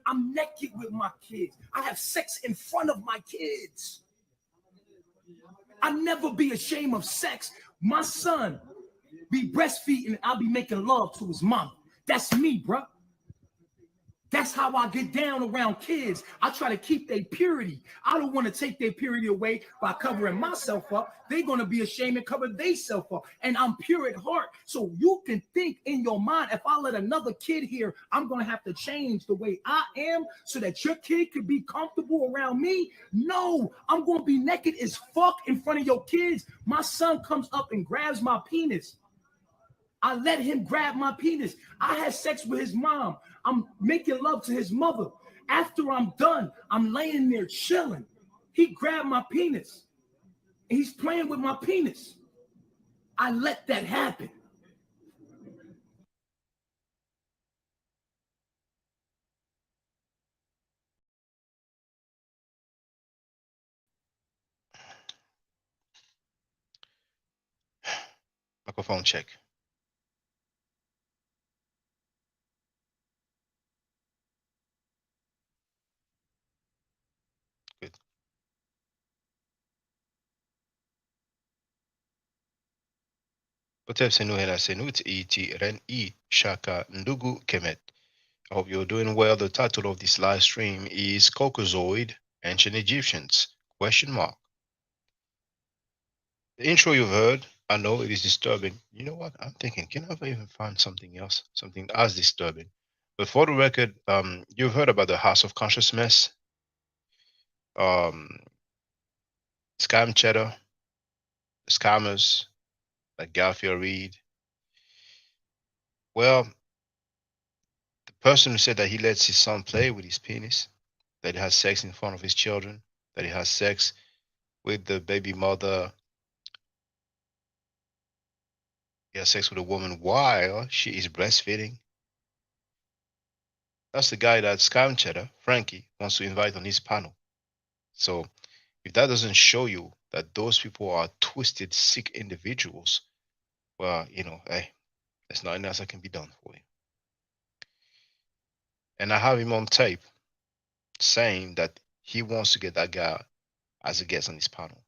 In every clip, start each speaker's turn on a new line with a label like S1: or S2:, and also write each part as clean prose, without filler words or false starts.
S1: I'm naked with my kids. I have sex in front of my kids. I never be ashamed of sex. My son be breastfeeding, I'll be making love to his mom. That's me, bro. That's how I get down around kids. I try to keep their purity. I don't want to take their purity away by covering myself up. They're going to be ashamed and cover themselves up. And I'm pure at heart. So you can think in your mind, if I let another kid here, I'm going to have to change the way I am so that your kid could be comfortable around me. No, I'm going to be naked as fuck in front of your kids. My son comes up and grabs my penis. I let him grab my penis. I had sex with his mom. I'm making love to his mother. After I'm done, I'm laying there chilling. He grabbed my penis. He's playing with my penis. I let that happen.
S2: Microphone check. Good. Potep Senu Hela Senut Iti Ren I Shaka Ndugu Kemet. I hope you're doing well. The title of this live stream is Caucasoid, Ancient Egyptians? Question mark. The intro you've heard, I know it is disturbing. You know what? I'm thinking, can I ever even find something else, something as disturbing? But for the record, you've heard about the House of Consciousness, um, scam cheddar, scammers like Garfield Reed. Well, the person who said that he lets his son play with his penis, that he has sex in front of his children, that he has sex with the baby mother, he has sex with a woman while she is breastfeeding. That's the guy that Scam Cheddar, Frankie, wants to invite on his panel. So if that doesn't show you that those people are twisted, sick individuals, well, hey, there's nothing else that can be done for you. And I have him on tape saying that he wants to get that guy as a guest on his panel.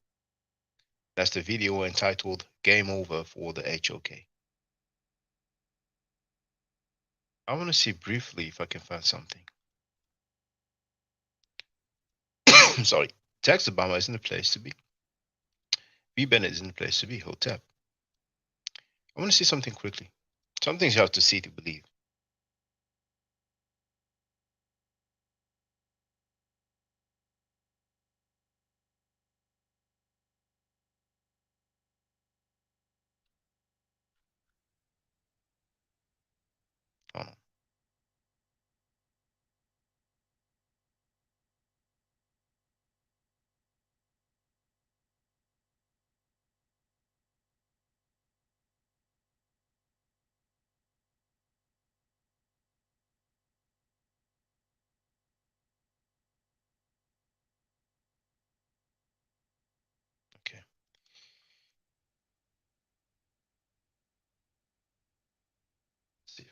S2: That's the video entitled Game Over for the HOK. I want to see briefly if I can find something. I'm sorry. Tex Obama isn't the place to be. B. Bennett isn't the place to be. Hotep. I want to see something quickly. Some things you have to see to believe. Oh no. Okay. Let's see.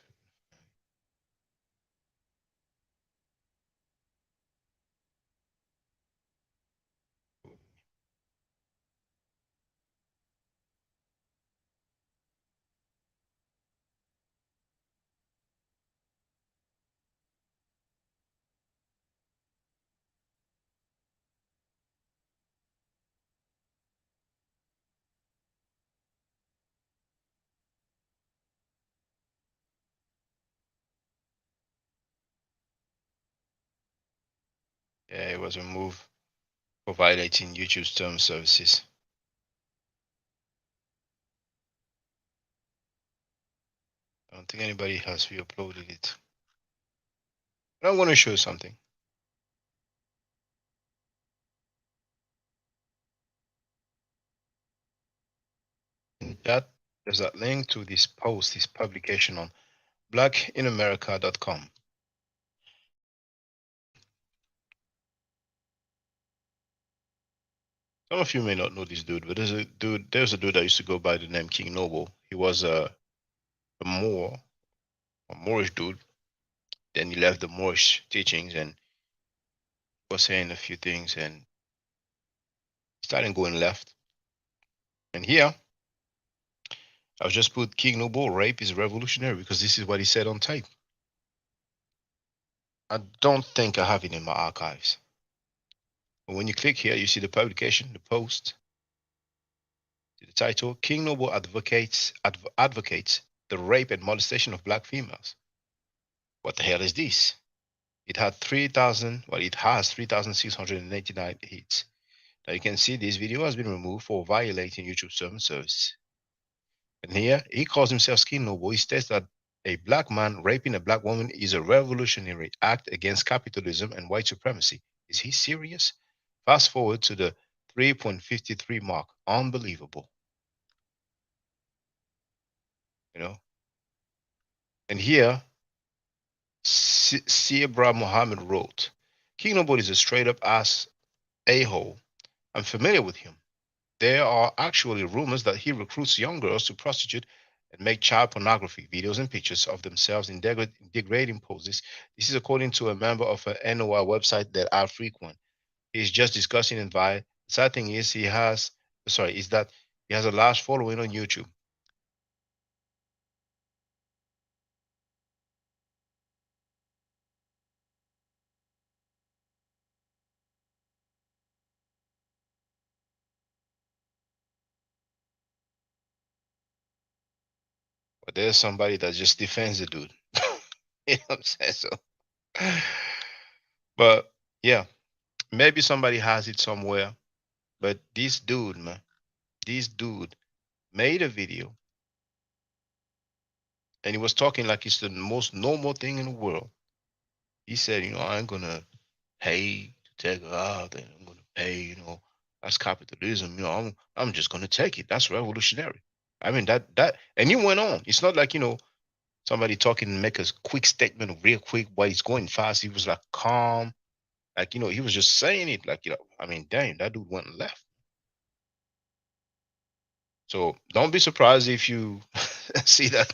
S2: Yeah, it was removed for violating YouTube's term services. I don't think anybody has re-uploaded it. But I'm going to show you something. In chat, there's that link to this post, this publication on blackinamerica.com. Some of you may not know this dude, but there's a dude that used to go by the name King Noble. He was a Moor, a Moorish dude. Then he left the Moorish teachings and was saying a few things and started going left. And here, I'll just put King Noble rape is revolutionary because this is what he said on tape. I don't think I have it in my archives. But when you click here, you see the publication, the post, the title, King Noble advocates the rape and molestation of black females. What the hell is this? It had 3,000, well, it has 3,689 hits. Now you can see this video has been removed for violating YouTube service. And here he calls himself King Noble. He states that a black man raping a black woman is a revolutionary act against capitalism and white supremacy. Is he serious? Fast forward to the 3.53 mark. Unbelievable. You know? And here, Siebra Muhammad wrote, King Noble is a straight up ass a-hole. I'm familiar with him. There are actually rumors that he recruits young girls to prostitute and make child pornography videos and pictures of themselves in degrading poses. This is according to a member of an NOI website that I frequent. He's just discussing it via. The sad thing is is that he has a large following on YouTube. But there's somebody that just defends the dude. You know what I'm saying? So, but yeah, maybe somebody has it somewhere. But this dude, man, this dude made a video and he was talking like it's the most normal thing in the world. He said, I ain't gonna pay to take her out, and I'm gonna pay, that's capitalism. I'm just gonna take it. That's revolutionary. I mean and he went on. It's not like somebody talking and make a quick statement real quick while he's going fast. He was like calm, like he was just saying it like I mean, damn, that dude went left. So don't be surprised if you see that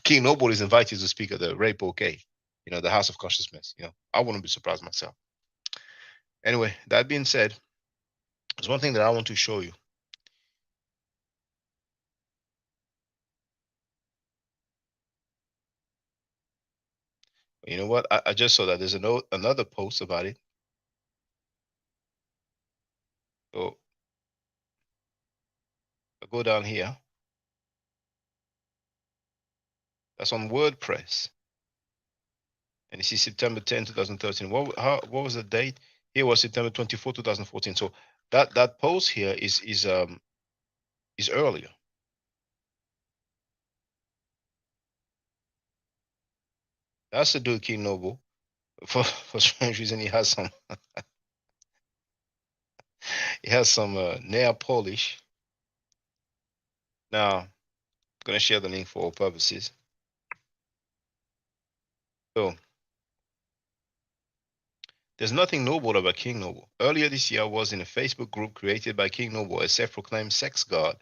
S2: King Noble is invited to speak at the Rape OK, the House of Consciousness. I wouldn't be surprised myself. Anyway, that being said, there's one thing that I want to show you. You know what? I just saw that there's another post about it. So I go down here. That's on WordPress. And you see September 10, 2013. What was the date? Here was September 24, 2014. So that post here is earlier. That's the dude King Noble. For strange reason, he has some nail polish. Now, I'm gonna share the link for all purposes. So there's nothing noble about King Noble. Earlier this year, I was in a Facebook group created by King Noble, a self-proclaimed sex god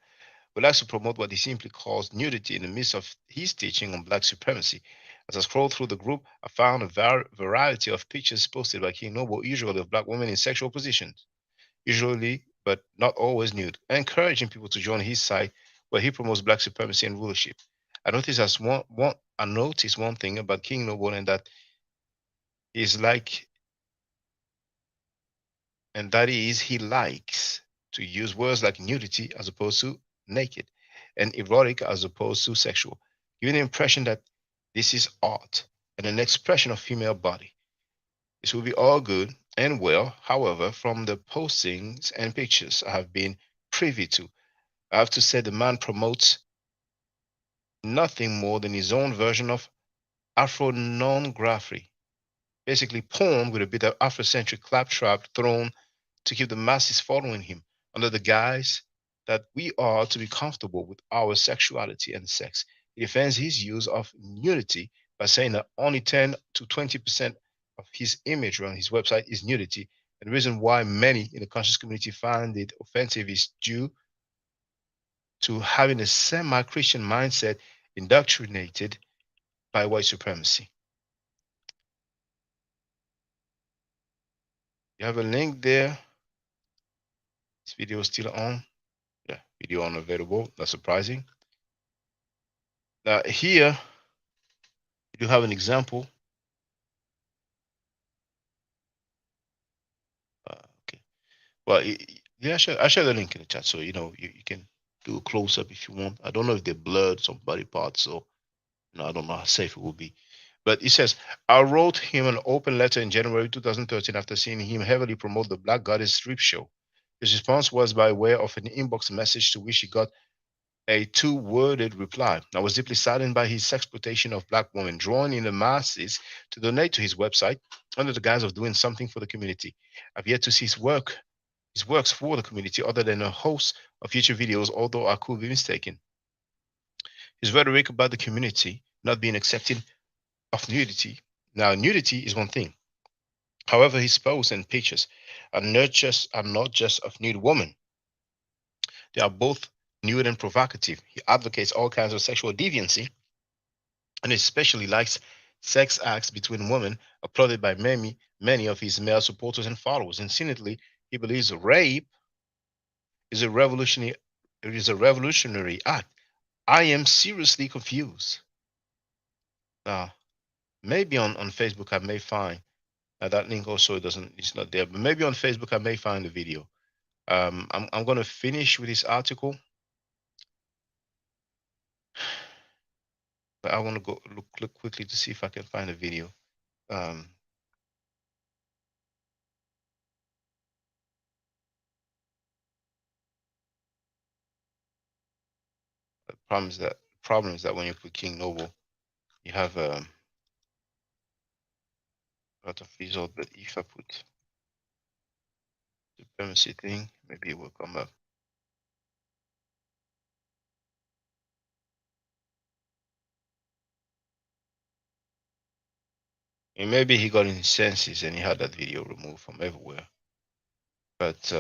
S2: who likes to promote what he simply calls nudity in the midst of his teaching on black supremacy. As I scrolled through the group, I found a variety of pictures posted by King Noble, usually of black women in sexual positions, usually but not always nude, encouraging people to join his site where he promotes black supremacy and rulership. I noticed one thing about King Noble, and he's like that is he likes to use words like nudity as opposed to naked and erotic as opposed to sexual, giving the impression that this is art and an expression of female body. This will be all good and well. However, from the postings and pictures I have been privy to, I have to say the man promotes nothing more than his own version of Afro-non-graphy, basically porn with a bit of Afrocentric claptrap thrown to keep the masses following him under the guise that we are to be comfortable with our sexuality and sex. He defends his use of nudity by saying that only 10 to 20% of his imagery on his website is nudity. And the reason why many in the conscious community find it offensive is due to having a semi Christian mindset indoctrinated by white supremacy. You have a link there. This video is still on. Yeah, video unavailable. Not surprising. Now here you do have an example. Okay. Well, yeah, I share the link in the chat, so you can do a close up if you want. I don't know if they blurred some body parts, so I don't know how safe it will be. But it says, I wrote him an open letter in January 2013 after seeing him heavily promote the Black Goddess strip show. His response was by way of an inbox message to which he got a two-worded reply. I was deeply saddened by his exploitation of black women, drawing in the masses to donate to his website under the guise of doing something for the community. I've yet to see his works for the community other than a host of future videos, although I could be mistaken. His rhetoric about the community not being accepting of nudity. Now, nudity is one thing. However, his posts and pictures are not just of nude women. They are both nude and provocative. He advocates all kinds of sexual deviancy and especially likes sex acts between women applauded by many of his male supporters and followers. Incidentally, he believes rape is a revolutionary act. I am seriously confused. Now, maybe on Facebook I may find that link also doesn't it's not there, but maybe on Facebook I may find the video. I'm gonna finish with this article, but I want to go look quickly to see if I can find a video. Um, the problem is that when you put King Noble, you have a lot of result. But if I put supremacy thing, maybe it will come up. And maybe he got in his senses and he had that video removed from everywhere. But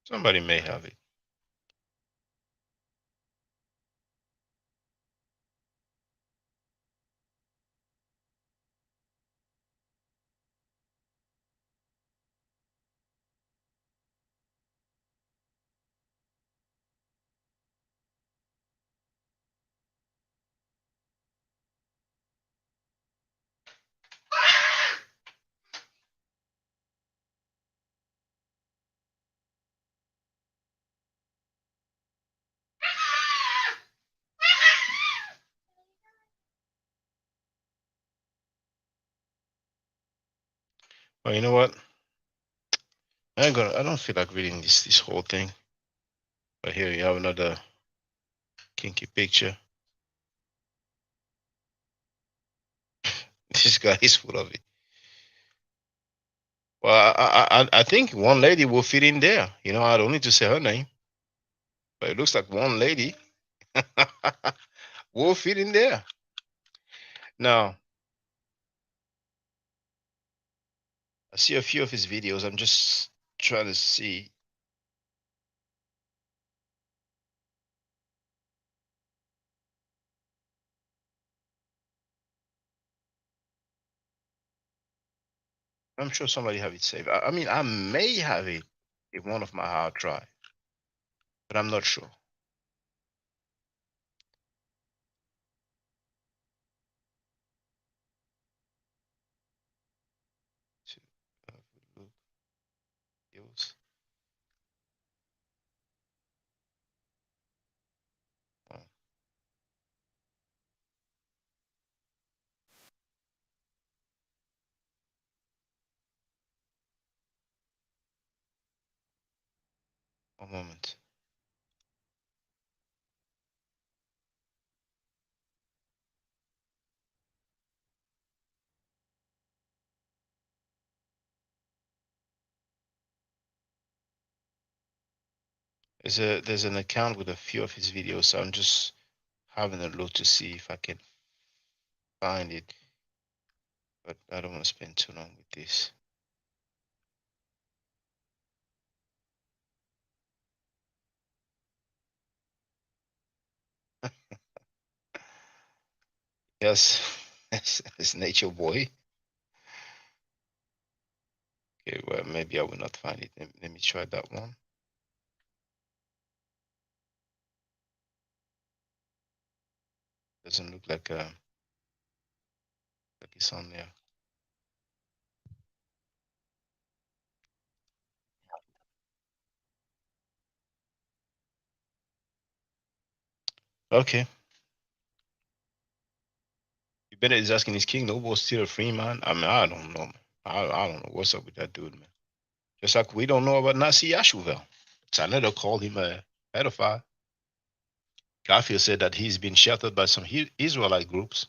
S2: somebody may have it. Well, you know what? I don't feel like reading this whole thing. But here you have another kinky picture. This guy is full of it. Well, I think one lady will fit in there. I don't need to say her name, but it looks like one lady will fit in there. Now, I see a few of his videos. I'm just trying to see. I'm sure somebody have it saved. I mean, I may have it in one of my hard drive, but I'm not sure. To look videos. Oh, one moment. There's an account with a few of his videos, so I'm just having a look to see if I can find it. but I don't want to spend too long with this. Yes, it's Nature Boy. Okay, well, maybe I will not find it. Let me try that one. Doesn't look like it's on there. Okay. You better is asking his king Noble still a free man? I mean, I don't know, man. I don't know what's up with that dude, man. Just like we don't know about Nasi Yashuvel. Taneda called him a pedophile. Garfield said that he's been sheltered by some Israelite groups.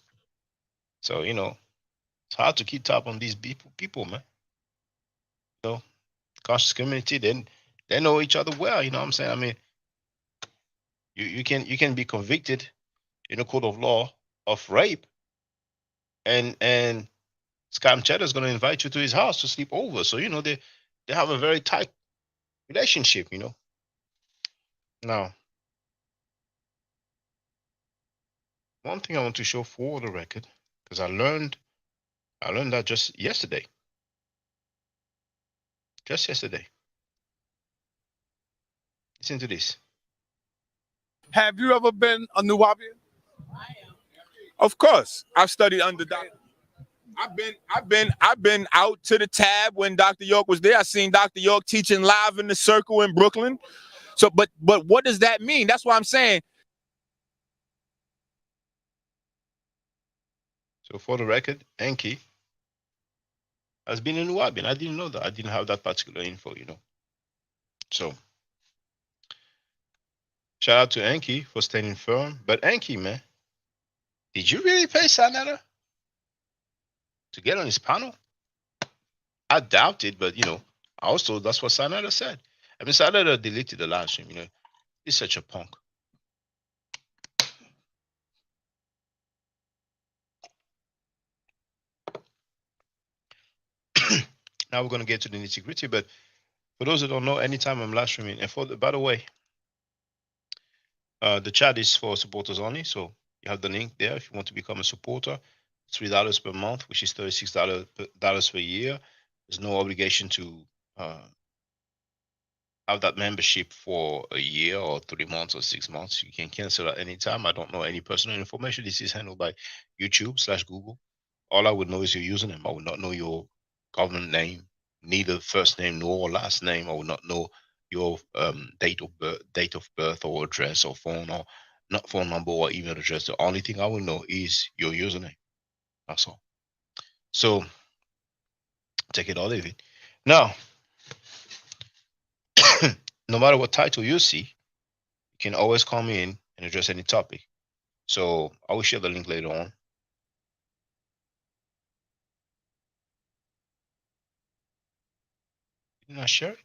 S2: So, it's hard to keep tab on these people, man. So, conscious community, then they know each other well, you know what I'm saying? I mean, you can be convicted in a court of law of rape, and Scam Cheddar is going to invite you to his house to sleep over. So, they have a very tight relationship. Now, one thing I want to show for the record, because I learned that just yesterday. Just yesterday. Listen to this.
S3: Have you ever been a Nuwabian? Of course. I've studied under Dr. I've been out to the tab when Dr. York was there. I seen Dr. York teaching live in the circle in Brooklyn. So but what does that mean? That's why I'm saying.
S2: So for the record, Enki has been in Nuwabian. I didn't know that. I didn't have that particular info. So shout out to Enki for standing firm. But Enki, man, did you really pay Sanada to get on his panel? I doubt it, but also that's what Sanada said. I mean, Sanada deleted the live stream. He's such a punk. Now we're gonna get to the nitty gritty. But for those that don't know, anytime I'm live streaming, and by the way, the chat is for supporters only. So you have the link there if you want to become a supporter. $3 per month, which is $36 per year. There's no obligation to have that membership for a year or 3 months or 6 months. You can cancel at any time. I don't know any personal information. This is handled by YouTube/Google. All I would know is your username. I would not know your government name, neither first name nor last name. I would not know your date of birth or address or phone or not phone number or email address. The only thing I will know is your username. That's all. So take it or leave it. Now, no matter what title you see, you can always call me in and address any topic. So I will share the link later on. Didn't I share it?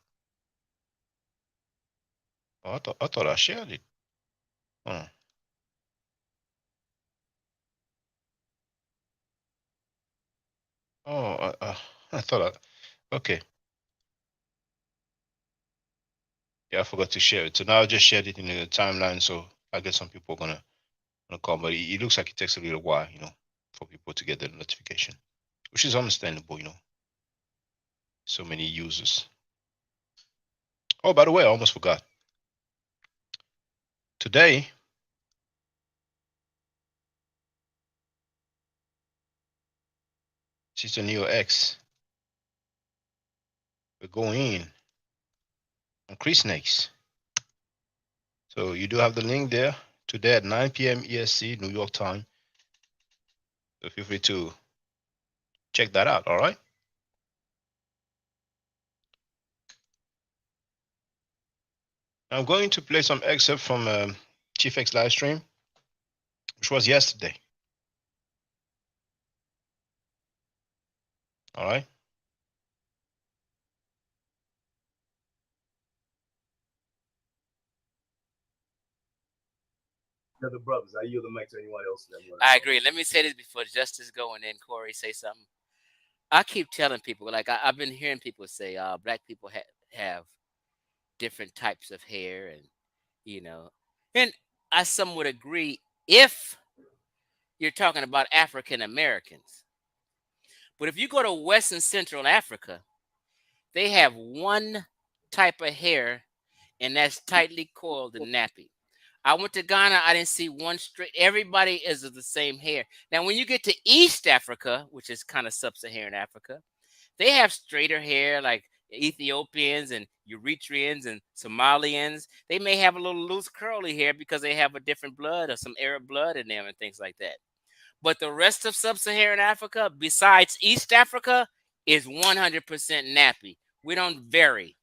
S2: Oh, I thought I shared it. Oh, I thought okay. Yeah, I forgot to share it. So now I just shared it in the timeline. So I guess some people are gonna come, but it looks like it takes a little while, for people to get the notification, which is understandable. So many users. Oh, by the way, I almost forgot. Today, Sister Neo X, we're going in on Chris Snakes. So you do have the link there today at 9 p.m. ESC, New York time. So feel free to check that out. All right. I'm going to play some excerpt from Chief X live stream, which was yesterday. All right.
S4: The brothers. I yield the mic to anyone else.
S5: I agree. Let me say this before Justice going in. Corey, say something.
S4: I keep telling people, like I've been hearing people say, black people have different types of hair, and you know, and I somewhat agree if you're talking about African Americans. But if you go to West and Central Africa, they have one type of hair, and that's tightly coiled and nappy. I went to Ghana, I didn't see one straight. Everybody is of the same hair. Now, when you get to East Africa, which is kind of sub-Saharan Africa, they have straighter hair, like Ethiopians and Eritreans and Somalians. They may have a little loose curly hair because they have a different blood or some Arab blood in them and things like that. But the rest of sub-Saharan Africa, besides East Africa, is 100% nappy. We don't vary.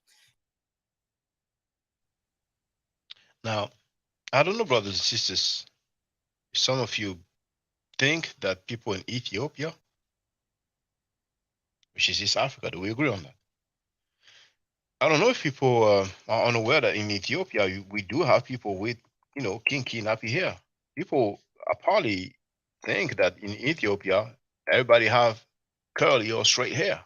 S2: Now, I don't know, brothers and sisters. Some of you think that people in Ethiopia, which is East Africa, do we agree on that? I don't know if people are unaware that in Ethiopia we do have people with, kinky nappy hair. People apparently think that in Ethiopia everybody have curly or straight hair.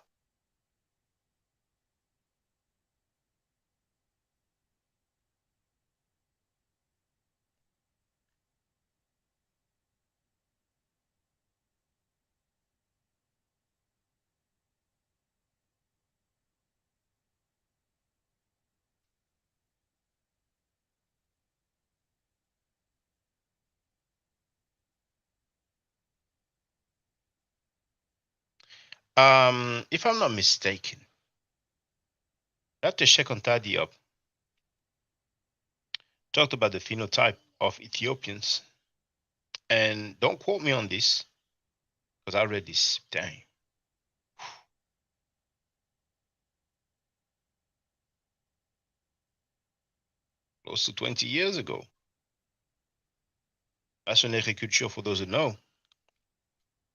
S2: If I'm not mistaken, Dr. Shekonta Diop talked about the phenotype of Ethiopians, and don't quote me on this because I read this dang close to 20 years ago. That's when agriculture, for those who know.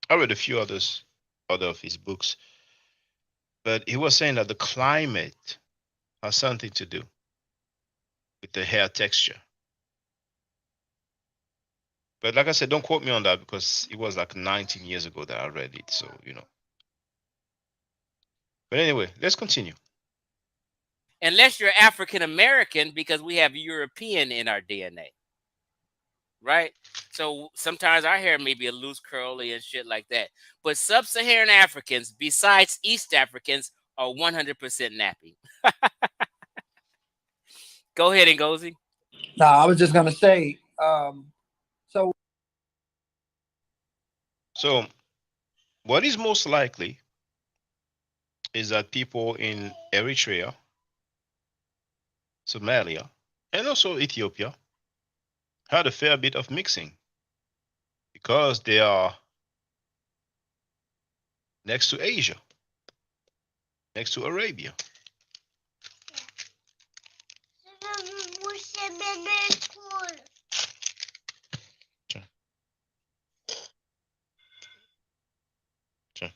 S2: I read a few other of his books, but he was saying that the climate has something to do with the hair texture. But like I said, don't quote me on that because it was like 19 years ago that I read it. So, But anyway, let's continue.
S4: Unless you're African American, because we have European in our DNA, right? So sometimes our hair may be a loose curly and shit like that. But sub-Saharan Africans, besides East Africans, are 100% nappy. Go ahead, Ngozi.
S5: No, I was just gonna say. So
S2: So, what is most likely is that people in Eritrea, Somalia, and also Ethiopia had a fair bit of mixing because they are next to Asia, next to Arabia. Sure. Sure.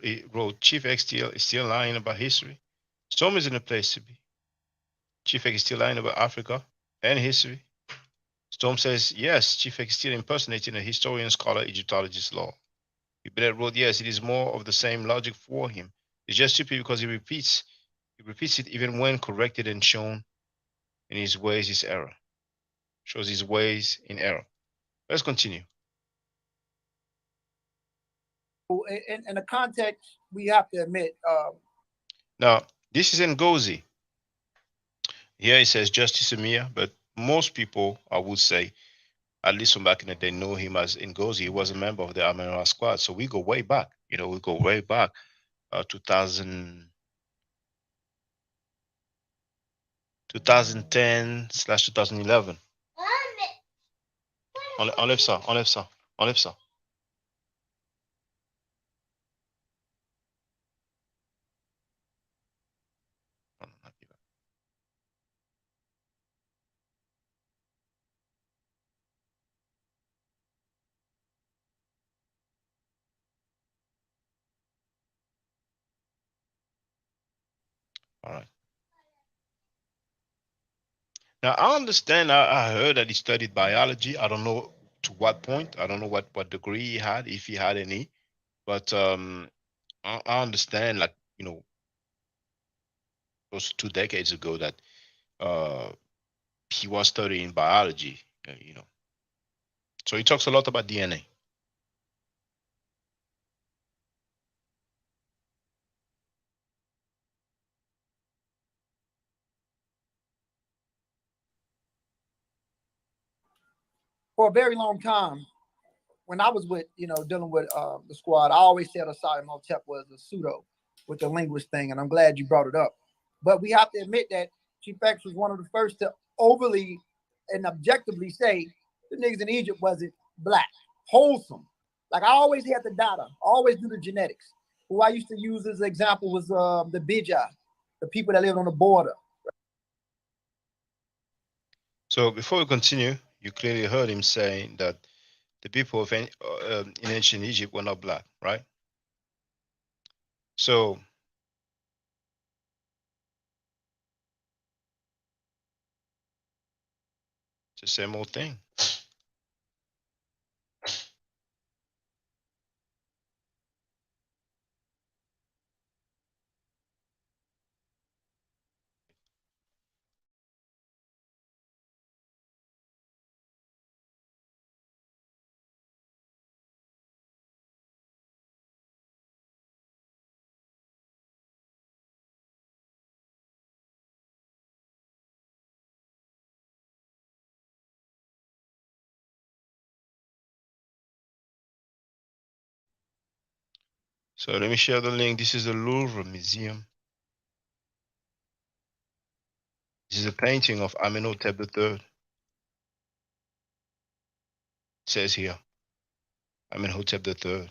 S2: He wrote, Chief X is still lying about history. Storm is in a place to be. Chief X is still lying about Africa and history. Storm says, yes, Chief X is still impersonating a historian, scholar, Egyptologist law. Bennett wrote, yes, it is more of the same logic for him. It's just stupid because he repeats it even when corrected and shown in his ways his error. Shows his ways in error. Let's continue.
S5: in the context, we have to admit.
S2: Now, this is Ngozi. Here it says Justice Amir, but most people, I would say, at least from back in the day, know him as Ngozi. He was a member of the Amara squad. So we go way back. We go way back. 2010/2011. Enlève ça, enlève ça, enlève ça. All right. Now I understand. I heard that he studied biology. I don't know to what point. I don't know what degree he had, if he had any. But I understand, like, close to 2 decades ago, that uh, he was studying biology. So he talks a lot about DNA.
S5: For a very long time, when I was with, dealing with the squad, I always said Asari Motep was a pseudo with the linguist thing, and I'm glad you brought it up. But we have to admit that Chief X was one of the first to overly and objectively say the niggas in Egypt wasn't black, wholesome. Like I always had the data, always do the genetics. Who I used to use as an example was the Bija, the people that lived on the border.
S2: So before we continue, you clearly heard him saying that the people in ancient Egypt were not black, right? So it's the same old thing. So let me share the link. This is the Louvre Museum. This is a painting of Amenhotep III. It says here, Amenhotep III,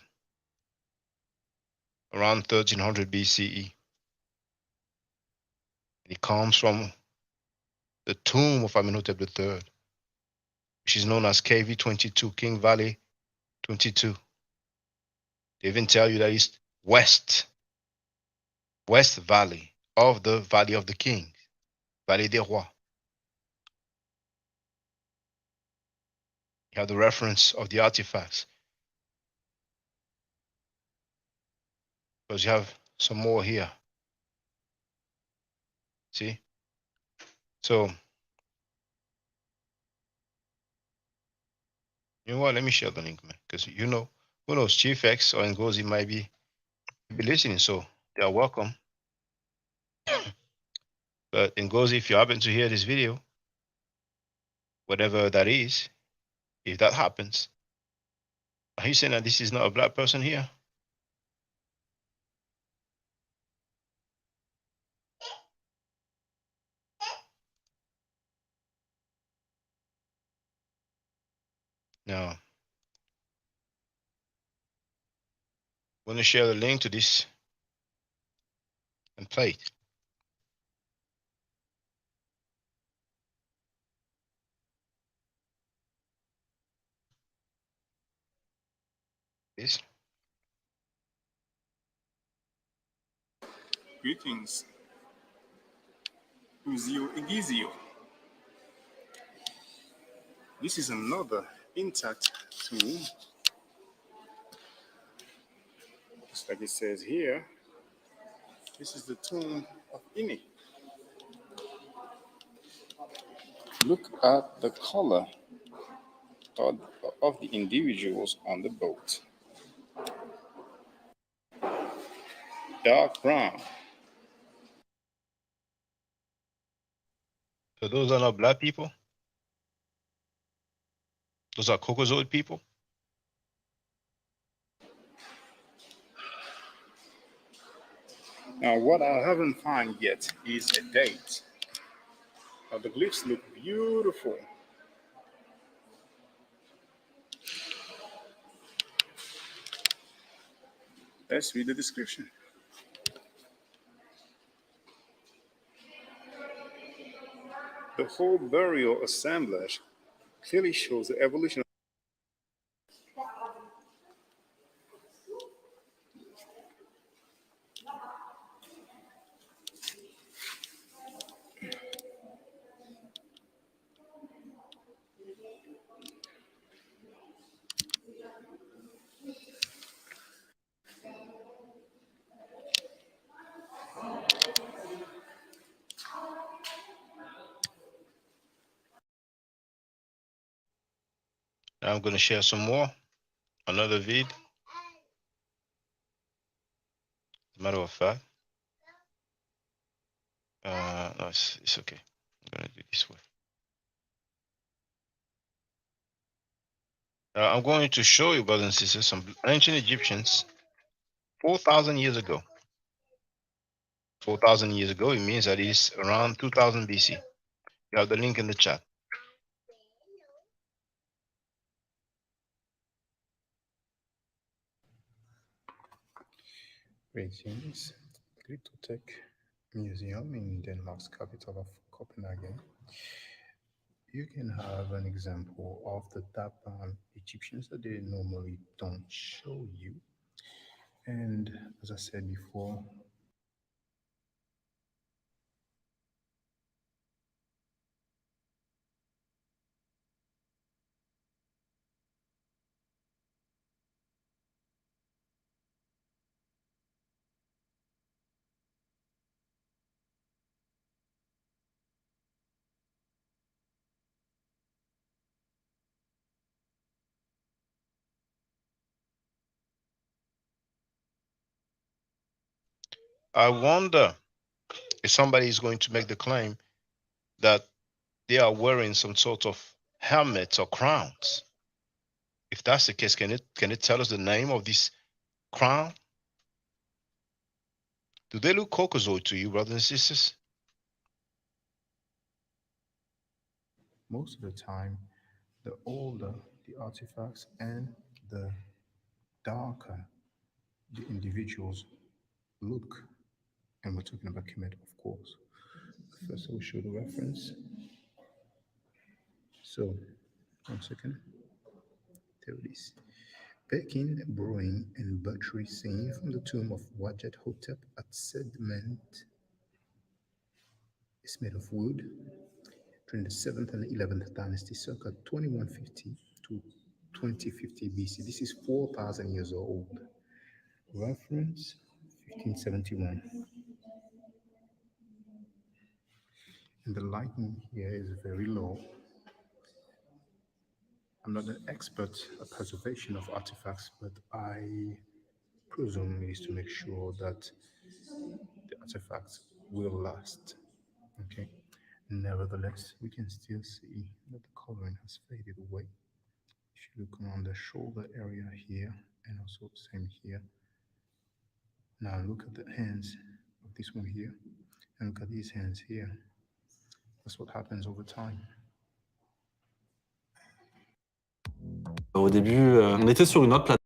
S2: around 1300 BCE. It comes from the tomb of Amenhotep III, which is known as KV22, King Valley 22. They even tell you that it's west valley of the Valley of the Kings, Valley des Rois. You have the reference of the artifacts, because you have some more here. See? So, you know what? Let me share the link, man, because who knows, Chief X or Ngozi might be listening, so they are welcome. But Ngozi, if you happen to hear this video, whatever that is, if that happens, are you saying that this is not a black person here? No. I'm going to share the link to this and play it. This.
S6: Greetings, Uzio Igizio. This is another intact tomb. Just like it says here, this is the tomb of Ini. Look at the color of the individuals on the boat. Dark brown.
S2: So those are not black people. Those are Caucasoid people.
S6: Now, what I haven't found yet is a date. Now, the glyphs look beautiful. Let's read the description. The whole burial assemblage clearly shows the evolution.
S2: I'm going to share some more. Another vid. As a matter of fact, no, it's okay. I'm going to do it this way. I'm going to show you, brothers and sisters, some ancient Egyptians 4,000 years ago. 4,000 years ago, it means that it's around 2000 BC. You have the link in the chat.
S7: Greetings. Glyptotech Museum in Denmark's capital of Copenhagen. You can have an example of the Dapan Egyptians that they normally don't show you. And as I said before,
S2: I wonder if somebody is going to make the claim that they are wearing some sort of helmets or crowns. If that's the case, can it tell us the name of this crown? Do they look Caucasoid to you, brothers and sisters?
S7: most of the time, the older the artifacts and the darker the individuals look. And we're talking about Kemet, of course. First, I will show the reference. So, 1 second. There it is. Peking, brewing, and butchery scene from the tomb of Wajet Hotep at Sedment is made of wood during the 7th and 11th dynasty, circa 2150 to 2050 BC. This is 4,000 years old. Reference 1571. And the lighting here is very low. I'm not an expert at preservation of artifacts, but I presume it is to make sure that the artifacts will last. Okay. Nevertheless, we can still see that the coloring has faded away. If you look on the shoulder area here, and also same here. Now look at the hands of this one here, and look at these hands here. That's what happens over time.
S8: Au début, on était sur une autre plateforme.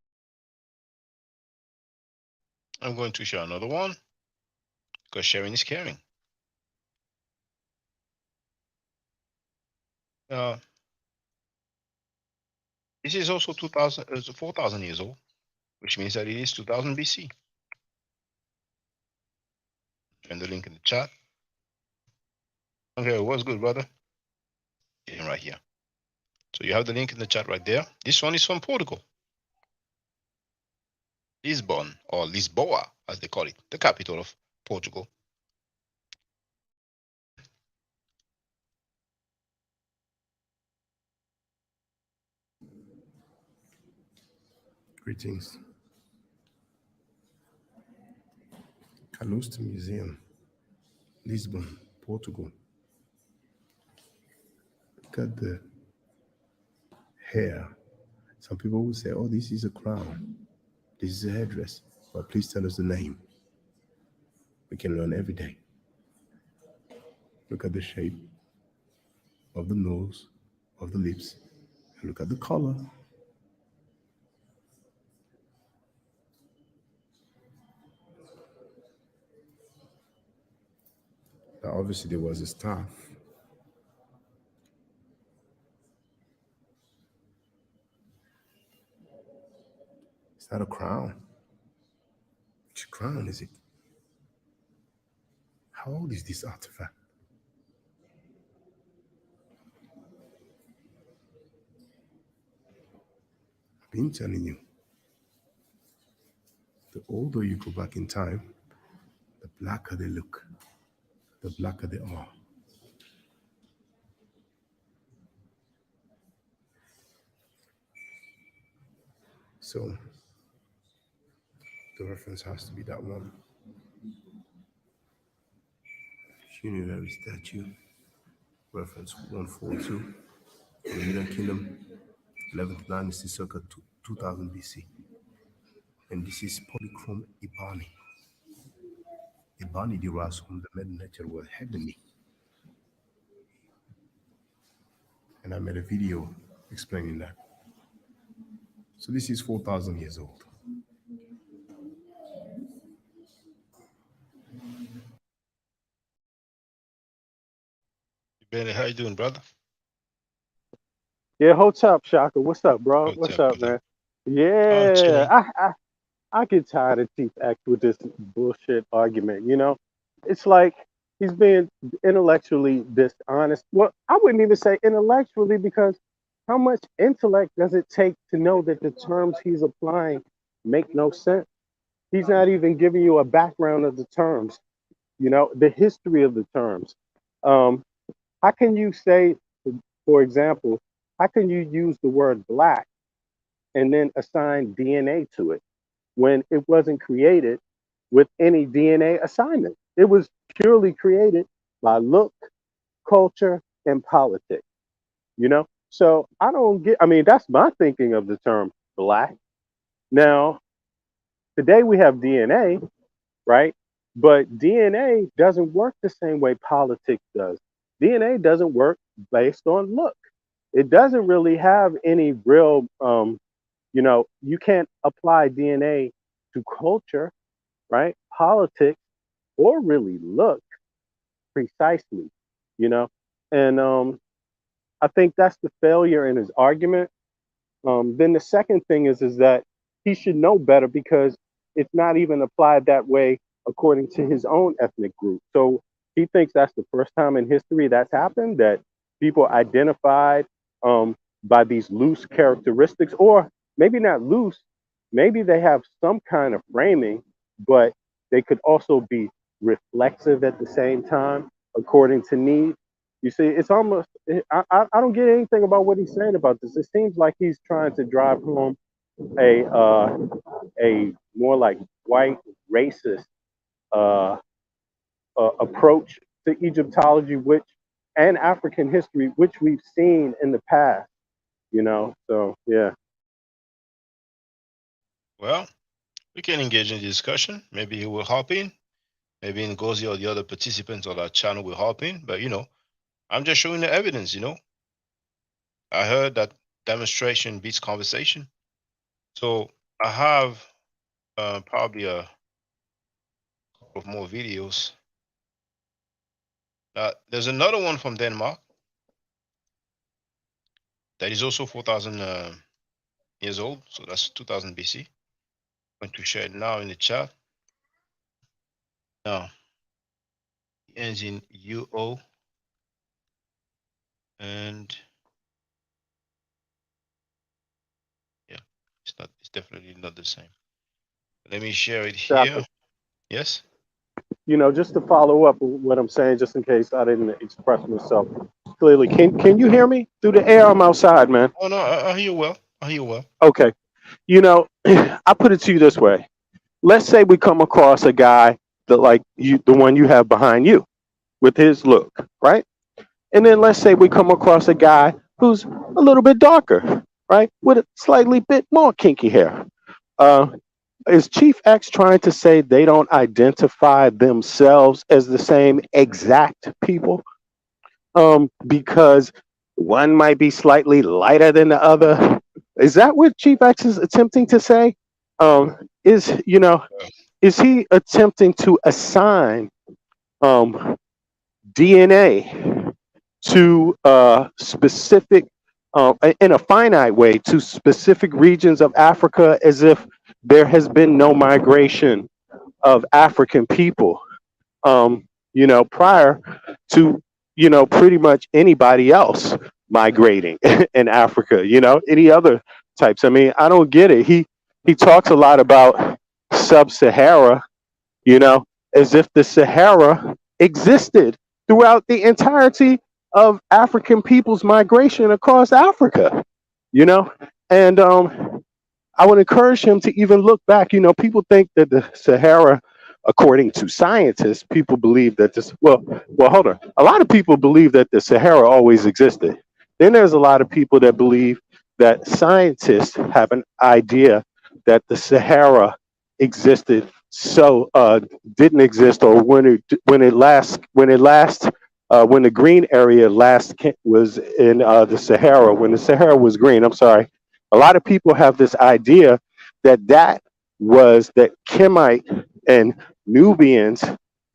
S2: I'm going to share another one because sharing is caring. This is also 4,000 years old, which means that it is 2000 BC. And the link in the chat. Okay, what's good, brother? Getting right here. So you have the link in the chat right there. This one is from Portugal. Lisbon, or Lisboa, as they call it, the capital of Portugal.
S7: Greetings. Calouste Museum, Lisbon, Portugal. Look at the hair. Some people will say, oh, this is a crown. This is a headdress. But please tell us the name. We can learn every day. Look at the shape of the nose, of the lips, and look at the color. Now, obviously, there was a staff. Is that a crown? Which crown is it? How old is this artifact? I've been telling you. The older you go back in time, the blacker they look, the blacker they are. So the reference has to be that one. Funerary statue, reference 142, the Middle Kingdom, 11th dynasty circa 2000 BC. And this is polychrome ebony. Ebony derives from the Middle Nature word ebony. And I made a video explaining that. So this is 4,000 years old.
S2: Benny, how you doing, brother?
S9: Yeah, what's up, Shaka? What's up, bro?
S2: What's
S9: What's
S2: up,
S9: up,
S2: brother?
S9: man?
S2: Oh,
S9: Yeah,
S2: chilling.
S9: I get tired of Chief X with this bullshit argument. It's like he's being intellectually dishonest. Well, I wouldn't even say intellectually because how much intellect does it take to know that the terms he's applying make no sense? He's not even giving you a background of the terms. The history of the terms. Um, how can you say, for example, how can you use the word black and then assign DNA to it when it wasn't created with any DNA assignment? It was purely created by look, culture, and politics, you know? So I don't get, I mean, that's my thinking of the term black. Now, today we have DNA, right? But DNA doesn't work the same way politics does. DNA doesn't work based on look. It doesn't really have any real, you can't apply DNA to culture, right? Politics, or really look precisely, you know? And I think that's the failure in his argument. Then the second thing is that he should know better because it's not even applied that way according to his own ethnic group. So he thinks that's the first time in history that's happened, that people identified by these loose characteristics, or maybe not loose, maybe they have some kind of framing, but they could also be reflexive at the same time according to need. You see, it's almost, I don't get anything about what he's saying about this. It seems like he's trying to drive home a more like white racist uh, approach to Egyptology, which and African history, which we've seen in the past. So yeah.
S2: Well, we can engage in the discussion. Maybe he will hop in. Maybe Ngozi or the other participants on our channel will hop in. But I'm just showing the evidence. I heard that demonstration beats conversation. So I have probably a couple of more videos. There's another one from Denmark that is also 4,000 years old. So that's 2000 BC. I'm going to share it now in the chat. Now, it ends in UO. And yeah, it's definitely not the same. Let me share it
S9: Shaka,
S2: here. Yes.
S9: just to follow up with what I'm saying, just in case I didn't express myself clearly. Can you hear me through the air? I'm outside, man.
S2: Oh no, I hear you well. I hear you well.
S9: Okay. I put it to you this way. Let's say we come across a guy that like you, the one you have behind you, with his look, right? And then let's say we come across a guy who's a little bit darker, right, with a slightly bit more kinky hair. Uh, is Chief X trying to say they don't identify themselves as the same exact people? Because one might be slightly lighter than the other. Is that what Chief X is attempting to say? Is is he attempting to assign DNA to specific, in a finite way, to specific regions of Africa, as if there has been no migration of African people, prior to, pretty much anybody else migrating in Africa, any other types. I mean, I don't get it. He talks a lot about sub-Sahara, as if the Sahara existed throughout the entirety of African people's migration across Africa, you know? And I would encourage him to even look back. People think that the Sahara, according to scientists, people believe that this. Well, hold on. A lot of people believe that the Sahara always existed. Then there's a lot of people that believe that scientists have an idea that the Sahara existed, so didn't exist, or when the green area was in the Sahara, when the Sahara was green. I'm sorry. A lot of people have this idea that Kemite and Nubians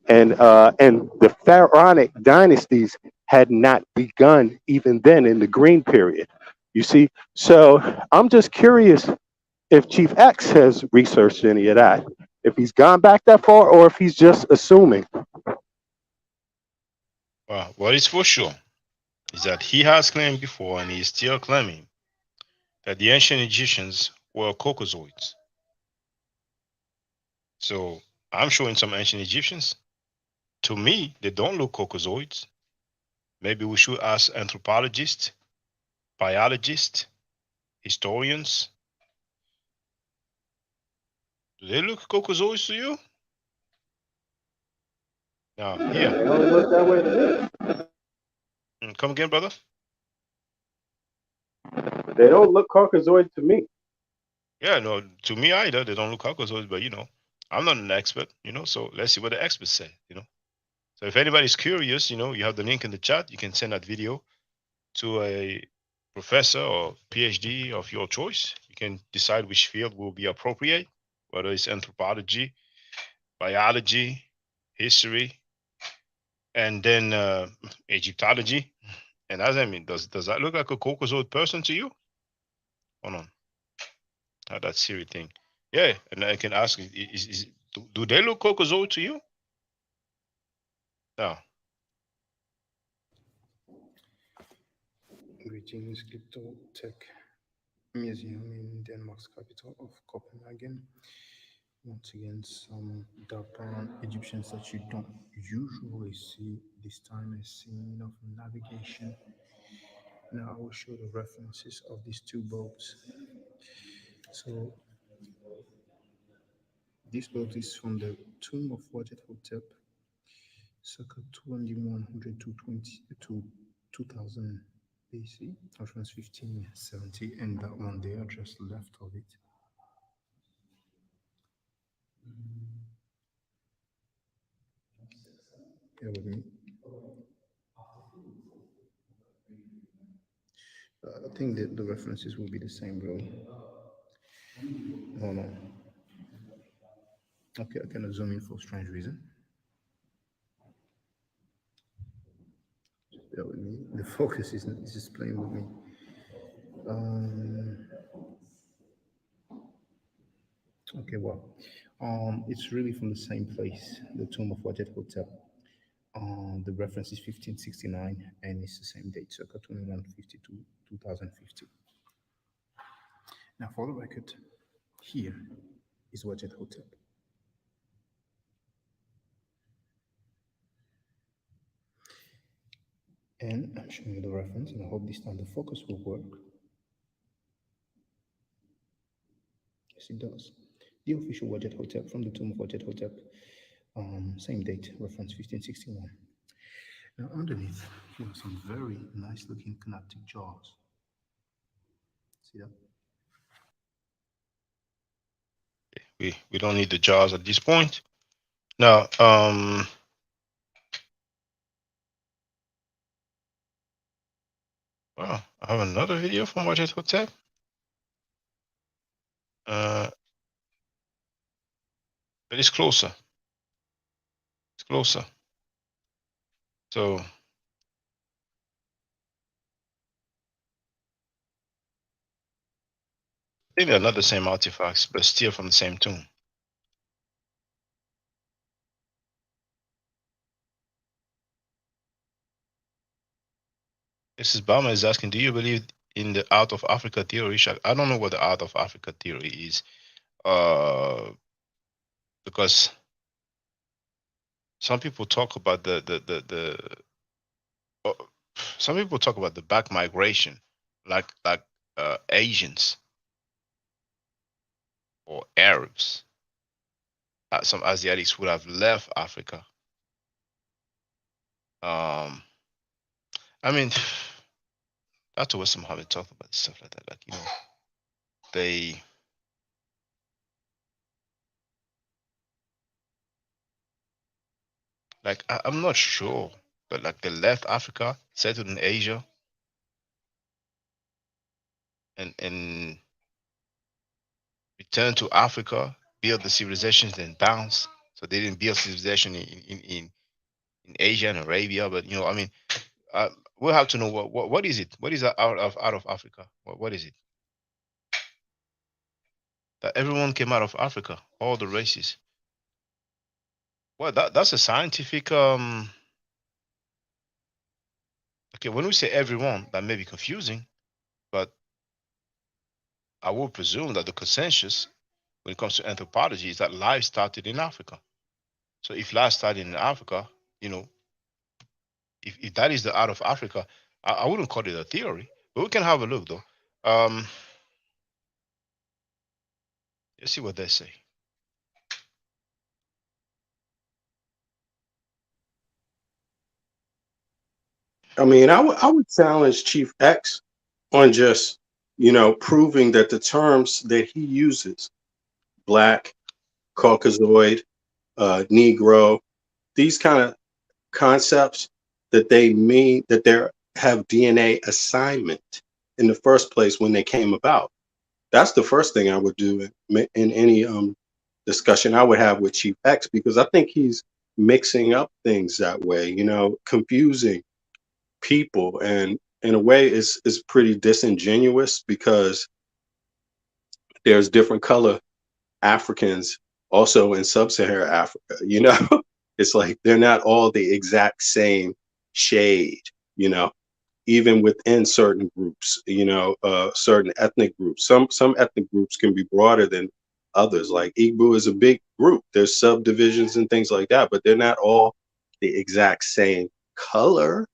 S9: and the pharaonic dynasties had not begun even then in the green period. You see, so I'm just curious if Chief X has researched any of that, if he's gone back that far, or if he's just assuming.
S2: Well, what is for sure is that he has claimed before, and he is still claiming, that the ancient Egyptians were Caucasoids. So I'm showing some ancient Egyptians. To me, they don't look Caucasoids. Maybe we should ask anthropologists, biologists, historians. Do they look Caucasoids to you? Now, here.
S9: They don't look that way to
S2: Come again, brother?
S9: me. They don't look Caucasoid to me.
S2: Yeah, no, to me either. They don't look Caucasoids, but I'm not an expert, so let's see what the experts say. So if anybody's curious, you have the link in the chat. You can send that video to a professor or PhD of your choice. You can decide which field will be appropriate, whether it's anthropology, biology, history, and then Egyptology. And as does that look like a Caucasoid person to you? Hold on. How that Siri thing? Yeah, and I can ask, do they look Caucasoid to you? No.
S7: Greetings, Crypto Tech Museum in Denmark's capital of Copenhagen. Once again, some dark brown Egyptians that you don't usually see. This time a scene of navigation. Now I will show the references of these two boats. So this boat is from the tomb of Wajet Hotep, circa 2100 to 2000 BC, reference 1570, and that one there just left of it. Bear with me. I think that the references will be the same, bro. Hold on. Okay, I cannot zoom in for strange reason. Just bear with me. The focus is just playing with me. Okay, well, it's really from the same place, the tomb of Wajet Hotep. The reference is 1569, and it's the same date, circa 2150 to 2050. Now, for the record, here is Wajet Hotep. And I'm showing you the reference, and I hope this time the focus will work. Yes, it does. The official Wajet Hotep from the tomb of Wajet Hotep, same date, reference 1561. Now, underneath, you have some very nice looking connecting jaws. See that?
S2: We don't need the jaws at this point. Now, well, I have another video from Wajet Hotep. But it's closer. It's closer. So I think they're not the same artifacts, but still from the same tomb. Mrs. Bama is asking, do you believe in the out of Africa theory? I don't know what the out of Africa theory is. Because some people talk about some people talk about the back migration, like Asians. or Arabs. Some Asiatics would have left Africa. Um, I mean, Dr. West Muhammad talked about stuff like that. Like, they like I'm not sure, but like they left Africa, settled in Asia, and returned to Africa, built the civilizations, then bounced. So they didn't build civilization in Asia and Arabia, but I mean, uh, we'll have to know what is it? What is out of Africa? What is it? That everyone came out of Africa, all the races. Well, that's a scientific. Okay, when we say everyone, that may be confusing, but I would presume that the consensus when it comes to anthropology is that life started in Africa. So if life started in Africa, you know, if that is the out of Africa, I wouldn't call it a theory, but we can have a look though. Let's see what they say.
S9: I mean, I would challenge Chief X on just, proving that the terms that he uses, black, Caucasoid, Negro, these kind of concepts, that they mean that they have DNA assignment in the first place when they came about. That's the first thing I would do in any discussion I would have with Chief X, because I think he's mixing up things that way, confusing people, and in a way is pretty disingenuous, because there's different color Africans also in sub-Saharan Africa, it's like they're not all the exact same shade, you know even within certain groups, certain ethnic groups. Some ethnic groups can be broader than others. Like Igbo is a big group. There's subdivisions and things like that, but they're not all the exact same color.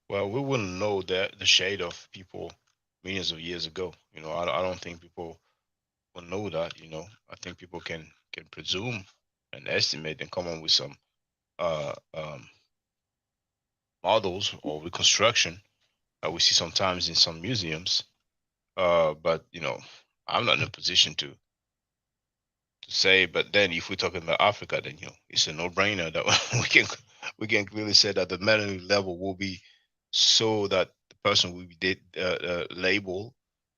S2: Well, we wouldn't know the shade of people millions of years ago. I don't think people will know that. I think people can presume and estimate and come up with some uh, um, models or reconstruction that we see sometimes in some museums. But I'm not in a position to say. But then, if we're talking about Africa, then it's a no-brainer that we can clearly say that the melanin level will be so that the person will be labeled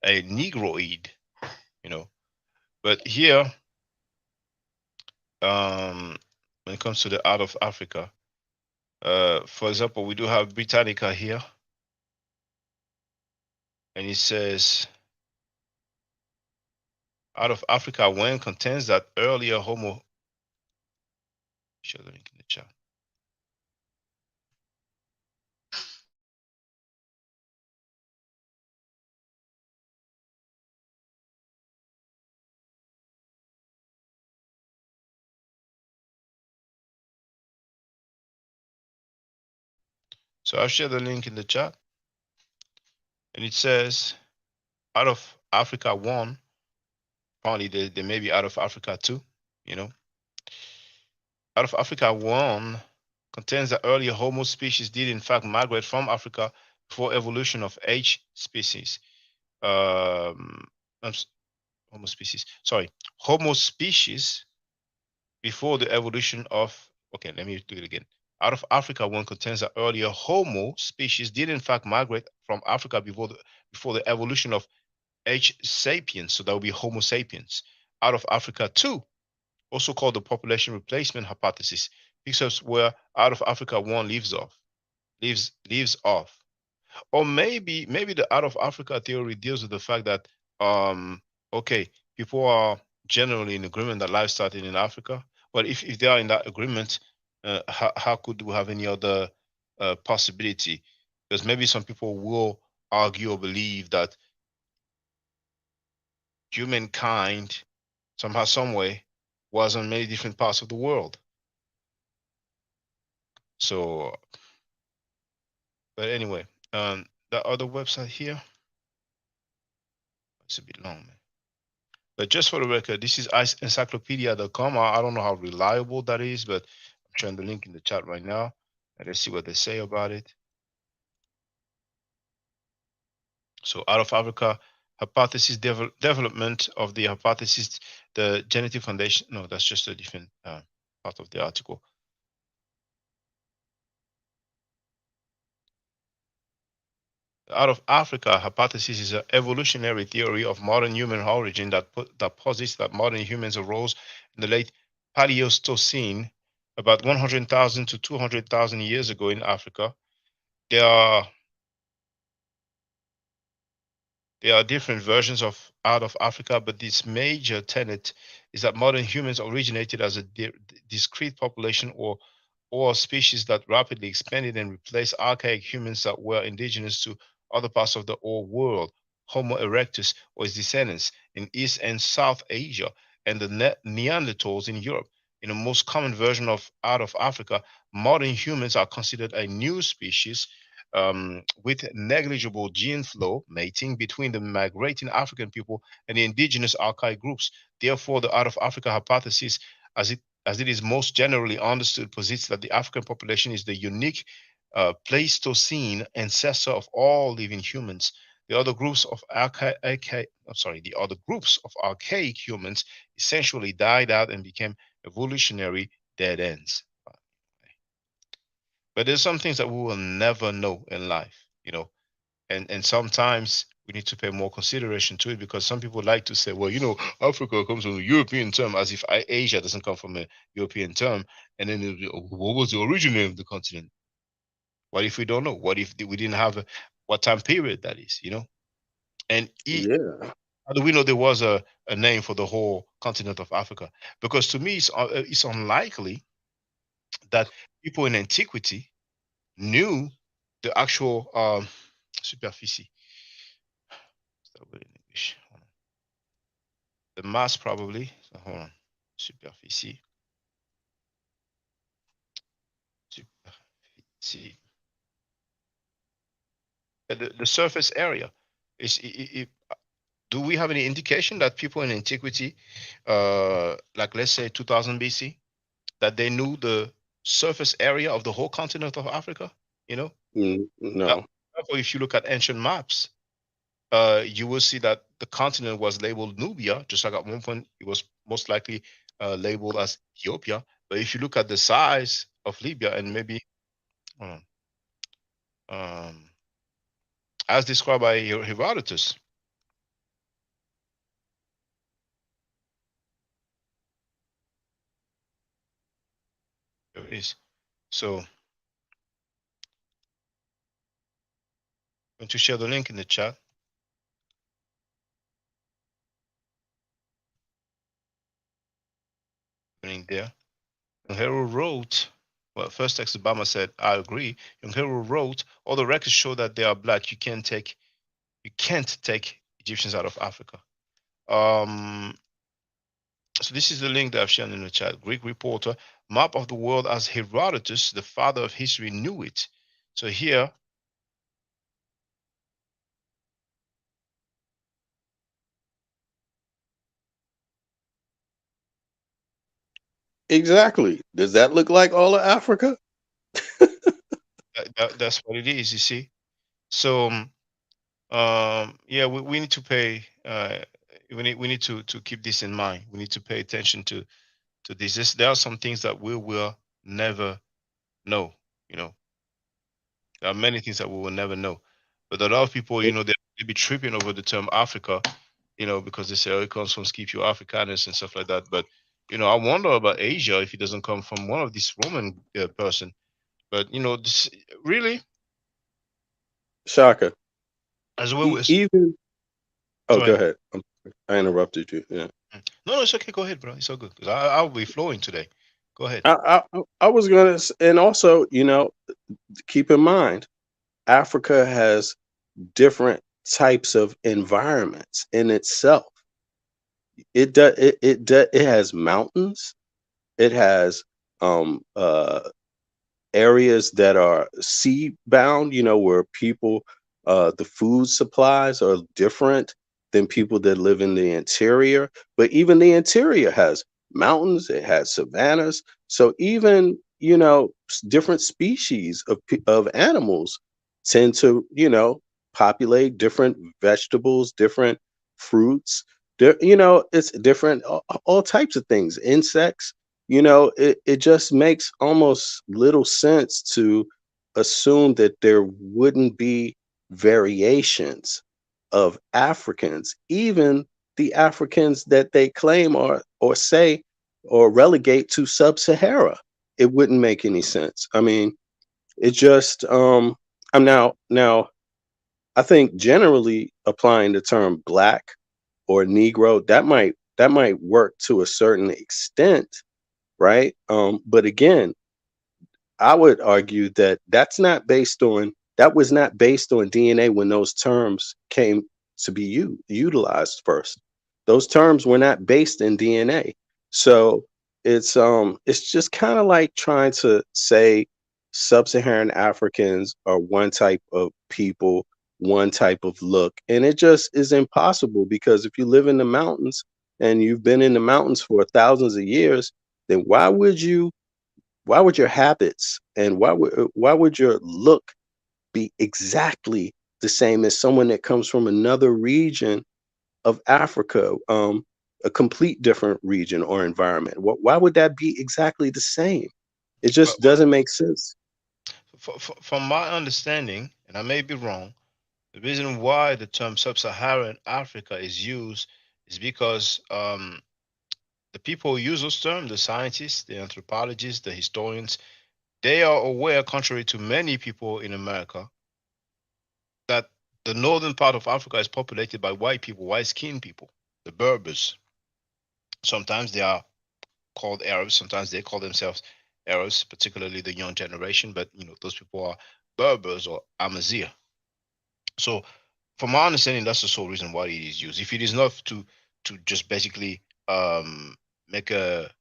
S2: a Negroid. You know, but here, when it comes to the out of Africa, for example, we do have Britannica here, and it says out of Africa when contains that earlier Homo. Share the link in the chat. So I've shared the link in the chat, and it says out of Africa 1, probably they may be out of Africa 2, you know. Out of Africa 1 contains that earlier Homo species did in fact migrate from Africa before evolution of H species. Um, Homo species, sorry, Homo species before the evolution of, okay, let me do it again. Out of Africa 1 contains that earlier Homo species did in fact migrate from Africa before the evolution of H sapiens, so that would be Homo sapiens. Out of Africa 2, also called the population replacement hypothesis, picks up where out of Africa 1 leaves off. Or maybe the out of Africa theory deals with the fact that okay, people are generally in agreement that life started in Africa. But if they are in that agreement, how could we have any other possibility? Because maybe some people will argue or believe that humankind somehow, some way, was on many different parts of the world. So, but anyway, that other website here, it's a bit long, man. But just for the record, this is encyclopedia.com. I don't know how reliable that is, but I'm sharing the link in the chat right now. And let's see what they say about it. So, out of Africa, hypothesis development of the hypothesis, the genetic foundation. No, that's just a different part of the article. Out of Africa, hypothesis is an evolutionary theory of modern human origin that posits that modern humans arose in the late Paleistocene, about 100,000 to 200,000 years ago in Africa. There are different versions of out of Africa, but this major tenet is that modern humans originated as a discrete population or species that rapidly expanded and replaced archaic humans that were indigenous to other parts of the old world, Homo erectus or his descendants in East and South Asia, and the Neanderthals in Europe. In the most common version of out of Africa, modern humans are considered a new species with negligible gene flow mating between the migrating African people and the indigenous archaic groups. Therefore, the out of Africa hypothesis, as it is most generally understood, posits that the African population is the unique Pleistocene ancestor of all living humans. The other groups of archaic humans essentially died out and became evolutionary dead ends. But there's some things that we will never know in life, and sometimes we need to pay more consideration to it, because some people like to say, well, Africa comes from a European term, as if Asia doesn't come from a European term. And then what was the origin of the continent? What if we don't know? What if we didn't have what time period that is? And
S9: Yeah.
S2: how do we know there was a name for the whole continent of Africa? Because to me, it's unlikely that people in antiquity knew the actual superficie. What's that word in English? Hold on. The mass probably. So hold on. Superficie. Superficie. The surface area is. Do we have any indication that people in antiquity, like let's say 2000 BC, that they knew the surface area of the whole continent of Africa?
S9: No.
S2: Therefore, if you look at ancient maps, you will see that the continent was labeled Nubia, just like at one point it was most likely labeled as Ethiopia. But if you look at the size of Libya and maybe um, as described by Herodotus, there it is. So I'm going to share the link in the chat. Link there. Hero wrote, well, first text Obama said, I agree. Young Hero wrote, all the records show that they are black. You can't take Egyptians out of Africa. So this is the link that I've shown in the chat. Greek reporter, map of the world as Herodotus, the father of history, knew it. So here,
S9: Exactly. Does that look like all of Africa?
S2: that's what it is, you see. So yeah, we need to pay we need to keep this in mind. We need to pay attention to this. There are some things that we will never know. There are many things that we will never know. But a lot of people, they be tripping over the term Africa, because they say, oh, it comes from Scipio Africanus and stuff like that. But I wonder about Asia, if it doesn't come from one of these Roman person. But this really,
S9: Shaka.
S2: as well as
S9: Even. Oh,
S2: go
S9: go
S2: ahead.
S9: ahead. I interrupted you. Yeah.
S2: No, it's okay. Go ahead, bro. It's all good because I'll be flowing today. Go ahead.
S9: I was gonna, and also, keep in mind, Africa has different types of environments in itself. It has mountains. It has areas that are sea bound. Where people, the food supplies are different. than people that live in the interior. But even the interior has mountains, it has savannas. So even, different species of animals tend to, populate different vegetables, different fruits. There, it's different, all types of things, insects. It just makes almost little sense to assume that there wouldn't be variations of Africans, even the Africans that they claim or say or relegate to sub-Sahara. It wouldn't make any sense. I mean, it just I'm now I think generally applying the term black or negro, that might work to a certain extent, right? But again, I would argue that that was not based on DNA when those terms came to be utilized first. Those terms were not based in DNA. So it's just kind of like trying to say sub-Saharan Africans are one type of people, one type of look, and it just is impossible because if you live in the mountains and you've been in the mountains for thousands of years, then why would your habits and why would your look be exactly the same as someone that comes from another region of Africa, a complete different region or environment? Why would that be exactly the same? It
S2: Well,
S9: just doesn't make sense.
S2: from my understanding, and I may be wrong, the reason why the term sub-Saharan Africa is used is because the people who use those terms, the scientists, the anthropologists, the historians, they are aware, contrary to many people in America, that the northern part of Africa is populated by white people, white skinned people, the Berbers. Sometimes they are called Arabs, sometimes they call themselves Arabs, particularly the young generation, but those people are Berbers or Amazigh. So from my understanding, that's the sole reason why it is used. If it is not to just basically make a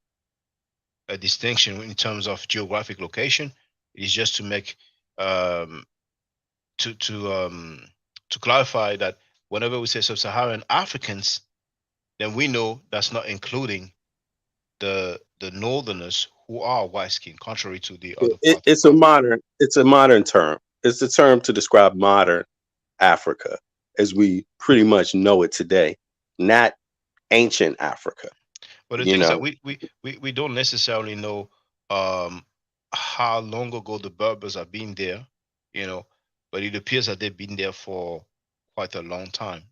S2: distinction in terms of geographic location, it is just to make um, to to um, to clarify that whenever we say sub-Saharan Africans, then we know that's not including the northerners who are white skinned, contrary to the other
S9: It,
S2: parts of
S9: it's a
S2: Africa.
S9: modern it's a modern term. It's the term to describe modern Africa as we pretty much know it today, not ancient Africa.
S2: But the
S9: You
S2: thing is that
S9: know,
S2: we don't necessarily know um, how long ago the Berbers have been there, you know, but it appears that they've been there for quite a long time.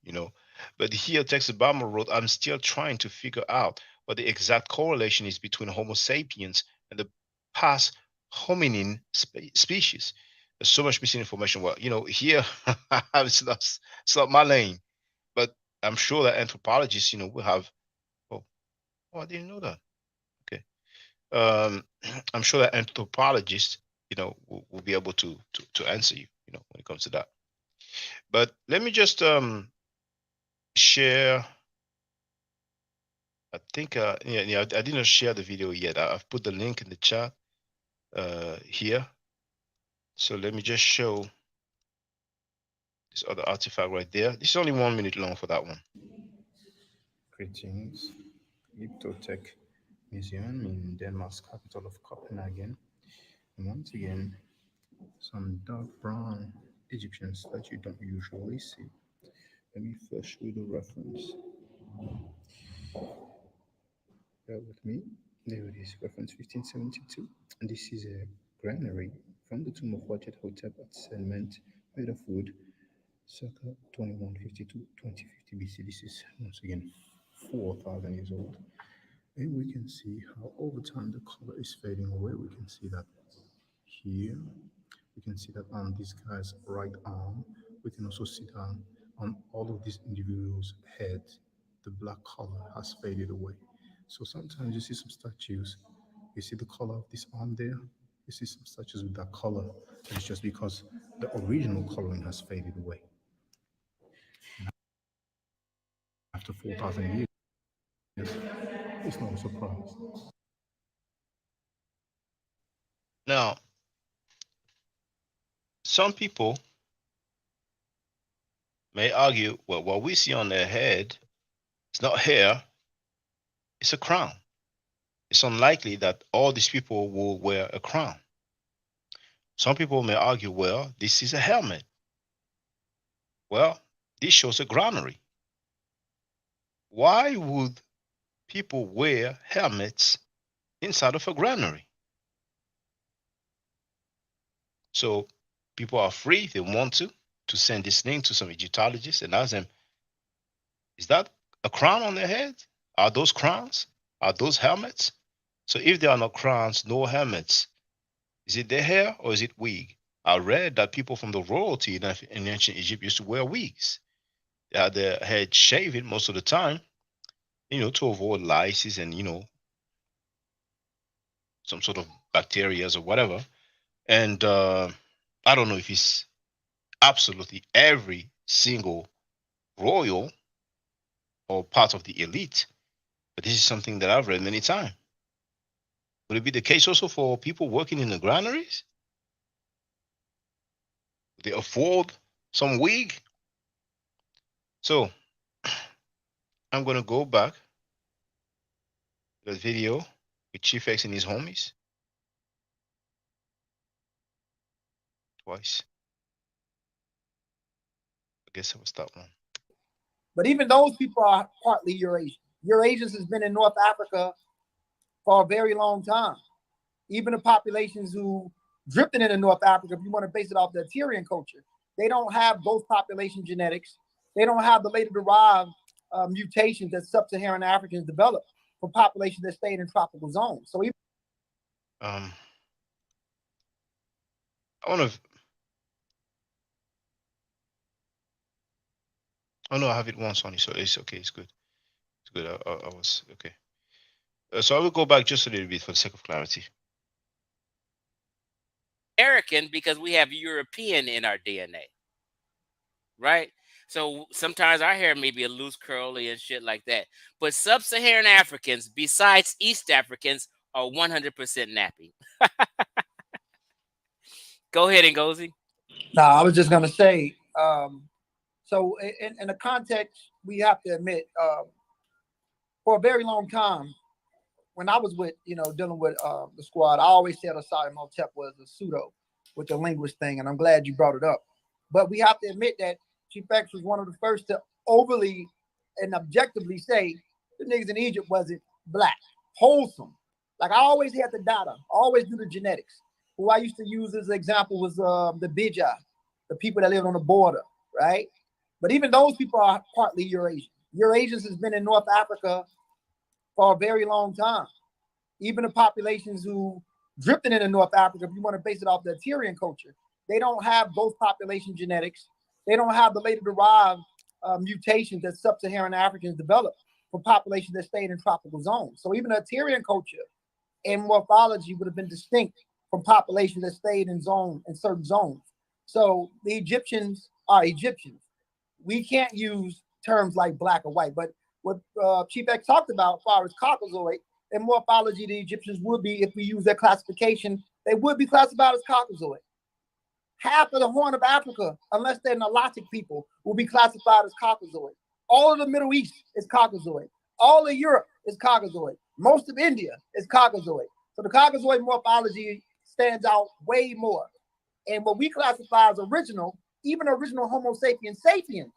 S2: But here, Texas Bama wrote, I'm still trying to figure out what the exact correlation is between Homo sapiens and the past hominin species. There's so much missing information. Well, here it's not my lane, but I'm sure that anthropologists, will have. Oh, oh, I didn't know that. Okay. Um, I'm sure that anthropologists, will be able to answer you, when it comes to that. But let me just share. I think yeah, I didn't share the video yet. I've put the link in the chat here. So let me just show this other artifact right there. This is only 1 minute long for that one.
S7: Greetings. Liptotech Museum in Denmark's capital of Copenhagen. And once again, some dark brown Egyptians that you don't usually see. Let me first show you the reference. Bear with me. There it is, reference 1572. And this is a granary from the tomb of Hotep at Selment, made of wood, circa 2152 2050 BC. This is once again 4,000 years old. And we can see how over time the color is fading away. We can see that here. We can see that on this guy's right arm. We can also see that on all of these individuals' heads, the black color has faded away. So sometimes you see some statues, you see the color of this arm there, you see some statues with that color. It's just because the original coloring has faded away. After 4,000 years, it's not a surprise.
S2: Now, some people may argue, well, what we see on their head is not hair, it's a crown. It's unlikely that all these people will wear a crown. Some people may argue, well, this is a helmet. Well, this shows a granary. Why would people wear helmets inside of a granary? So people are free, if they want to send this link to some Egyptologists and ask them, is that a crown on their head? Are those crowns? Are those helmets? So if there are no crowns, no helmets, is it their hair or is it wig? I read that people from the royalty in ancient Egypt used to wear wigs. They had their head shaven most of the time, to avoid lice and, some sort of bacteria or whatever. And I don't know if it's absolutely every single royal or part of the elite, but this is something that I've read many times. Would it be the case also for people working in the granaries? Would they afford some wig? So I'm going to go back to the video with Chief X and his homies twice. I guess I will start one.
S5: But even those people are partly Eurasian. Eurasians has been in North Africa for a very long time. Even the populations who drifted into North Africa, if you want to base it off the Tyrian culture, they don't have those population genetics. They don't have the later derived mutations that sub-Saharan Africans developed for populations that stayed in tropical zones. So even
S2: I want to. Oh no, I have it once only, so it's okay. It's good. It's good. I was okay. So I will go back just a little bit for the sake of clarity.
S4: American because we have European in our DNA, right? So sometimes our hair may be a loose curly and shit like that. But sub-Saharan Africans, besides East Africans, are 100% nappy. Go ahead, Ngozi.
S5: No, I was just gonna say. So in the context, we have to admit, for a very long time, when I was with dealing with the squad, I always said Asai Motep was a pseudo with the linguist thing, and I'm glad you brought it up. But we have to admit that Chief X was one of the first to overly and objectively say the niggas in Egypt wasn't black, wholesome. Like I always had the data, always do the genetics. Who I used to use as an example was the Bija, the people that lived on the border, right? But even those people are partly Eurasian. Eurasians has been in North Africa for a very long time. Even the populations who drifted into North Africa, if you want to base it off the Tyrian culture, they don't have those population genetics. They don't have the later derived mutations that sub-Saharan Africans developed for populations that stayed in tropical zones. So even the Tyrian culture and morphology would have been distinct from populations that stayed in certain zones. So the Egyptians are Egyptians. We can't use terms like black or white, but what Chief X talked about as far as Caucasoid and morphology, the Egyptians would be, if we use their classification, they would be classified as Caucasoid. Half of the Horn of Africa, unless they're Nilotic people, will be classified as Caucasoid. All of the Middle East is Caucasoid. All of Europe is Caucasoid. Most of India is Caucasoid. So the Caucasoid morphology stands out way more. And what we classify as original, even original Homo sapiens sapiens,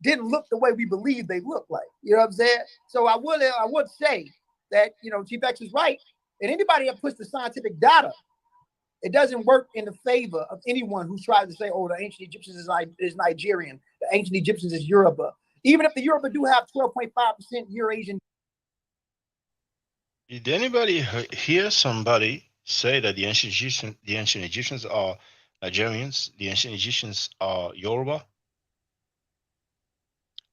S5: didn't look the way we believe they look like. You know what I'm saying? So I would say that Chief X is right. And anybody that puts the scientific data, it doesn't work in the favor of anyone who tries to say, oh, the ancient Egyptians is Nigerian, the ancient Egyptians is Yoruba. Even if the Yoruba do have 12.5% Eurasian.
S2: Did anybody hear somebody say that the ancient Egyptians are Nigerians, the ancient Egyptians are Yoruba?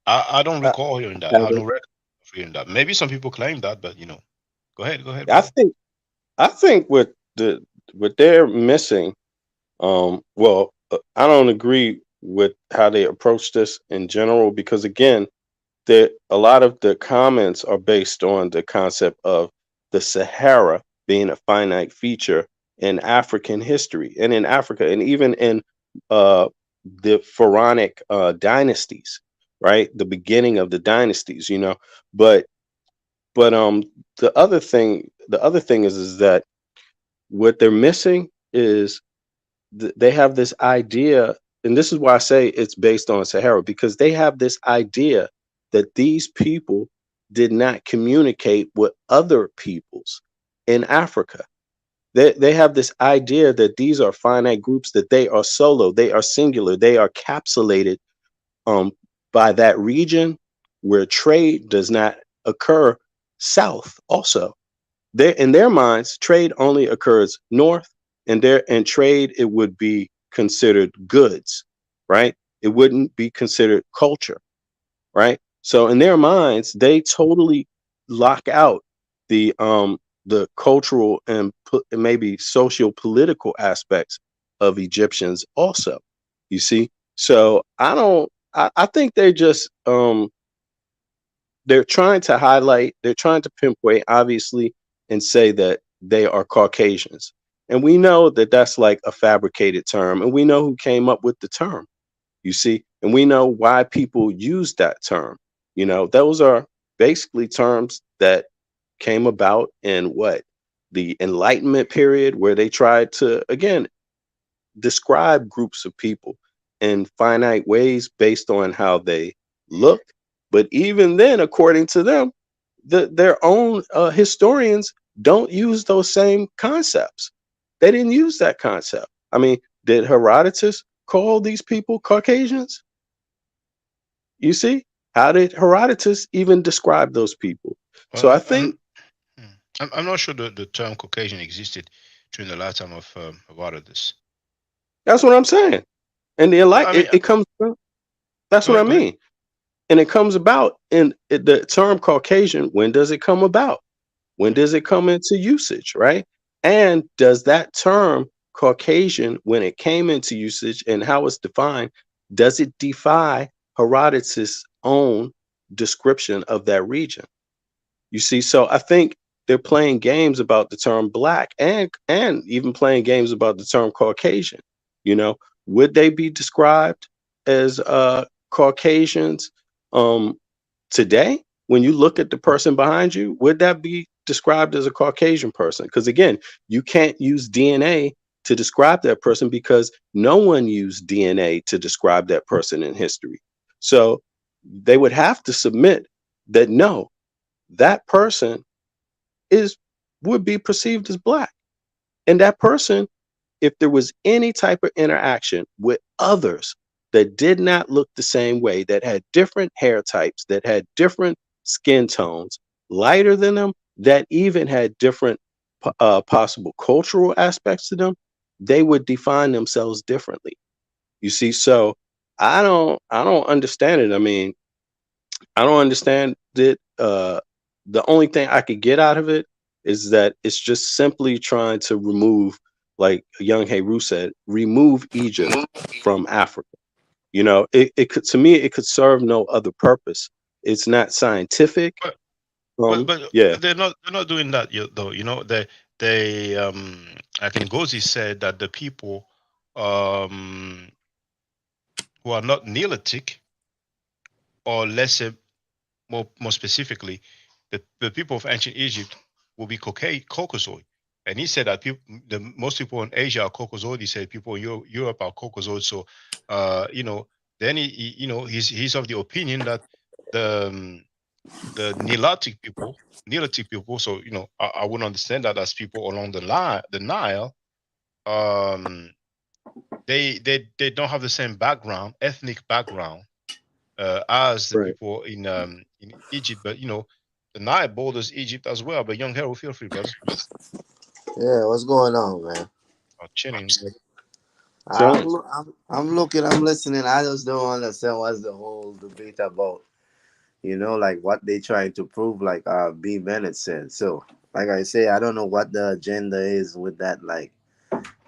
S2: I don't recall hearing that. I have no record of hearing that. Maybe some people claim that, but go ahead,
S9: I
S2: brother.
S9: think what they're missing, well, I don't agree with how they approach this in general because again, a lot of the comments are based on the concept of the Sahara being a finite feature in African history and in Africa and even in the pharaonic dynasties, right? The beginning of the dynasties, you know. But but the other thing is that what they're missing is they have this idea, and this is why I say it's based on Sahara, because they have this idea that these people did not communicate with other peoples in Africa. They have this idea that these are finite groups, that they are solo, they are singular, they are capsulated um, by that region where trade does not occur south also. They, in their minds, trade only occurs north, and there and trade it would be considered goods, right? It wouldn't be considered culture, right? So in their minds, they totally lock out the cultural and maybe socio political aspects of Egyptians also. You see, so I don't. I think they're trying to highlight, they're trying to pinpoint, obviously, and say that they are Caucasians. And we know that that's like a fabricated term, and we know who came up with the term, you see, and we know why people use that term. You know, those are basically terms that came about in what? The Enlightenment period, where they tried to, again, describe groups of people in finite ways based on how they look. But even then, according to them, their own historians don't use those same concepts. They didn't use that concept. I mean, did Herodotus call these people Caucasians? You see, how did Herodotus even describe those people?
S2: Well,
S9: So I think
S2: I'm not sure the term Caucasian existed during the lifetime of Herodotus.
S9: that's what I'm saying. And
S2: I mean,
S9: it comes. That's
S2: go
S9: what I
S2: ahead, go ahead.
S9: mean. And it comes about in the term Caucasian. When does it come about? When does it come into usage, right? And does that term Caucasian, when it came into usage and how it's defined, does it defy Herodotus' own description of that region? You see, so I think they're playing games about the term black, and even playing games about the term Caucasian. You know, would they be described as Caucasians um, today? When you look at the person behind you, would that be described as a Caucasian person? Because again, you can't use DNA to describe that person, because no one used DNA to describe that person in history. So they would have to submit that no, that person is would be perceived as black. And that person, if there was any type of interaction with others that did not look the same way, that had different hair types, that had different skin tones, lighter than them, that even had different possible cultural aspects to them, they would define themselves differently. You see, so I don't understand it. I mean, I don't understand it. The only thing I could get out of it is that it's just simply trying to remove, like young Heru said, remove Egypt from Africa. You know, it could, to me, it could serve no other purpose. It's not scientific.
S2: But but
S9: Yeah,
S2: they're not doing that yet, though. You know, they I think Gozi said that the people um who are not Neolithic, or let's say more specifically, the people of ancient Egypt will be Caucasoid. And he said that the most people in Asia are Caucasoid. He said people in Europe are Caucasoid. So, you know, then he's of the opinion that the the Nilotic people. So, you know, I wouldn't understand that as people along the Nile. Um, they don't have the same background, ethnic background, as the
S9: right.
S2: people in Egypt. But you know, the Nile borders Egypt as well. But young Harold, feel free, brother.
S10: Yeah, what's going on, man?
S2: Chilling.
S9: So
S10: I'm looking, I'm listening. I just don't understand what's the whole debate about. Like what they trying to prove, like B Bennett said. So, like I say, I don't know what the agenda is with that. Like,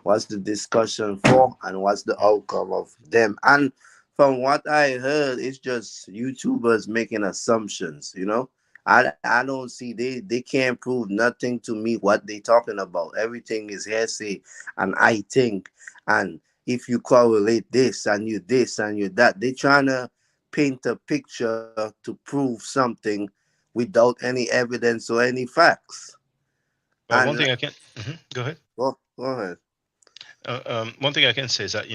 S10: what's the discussion for, and what's the outcome of them? And from what I heard, it's just YouTubers making assumptions. I don't see, they can't prove nothing to me what they talking about. Everything is hearsay, and I think, and if you correlate this and you this and you that. They trying to paint a picture to prove something without any evidence or any facts.
S2: Well,
S10: And
S2: one thing I can go ahead.
S10: go ahead.
S2: One thing I can say is that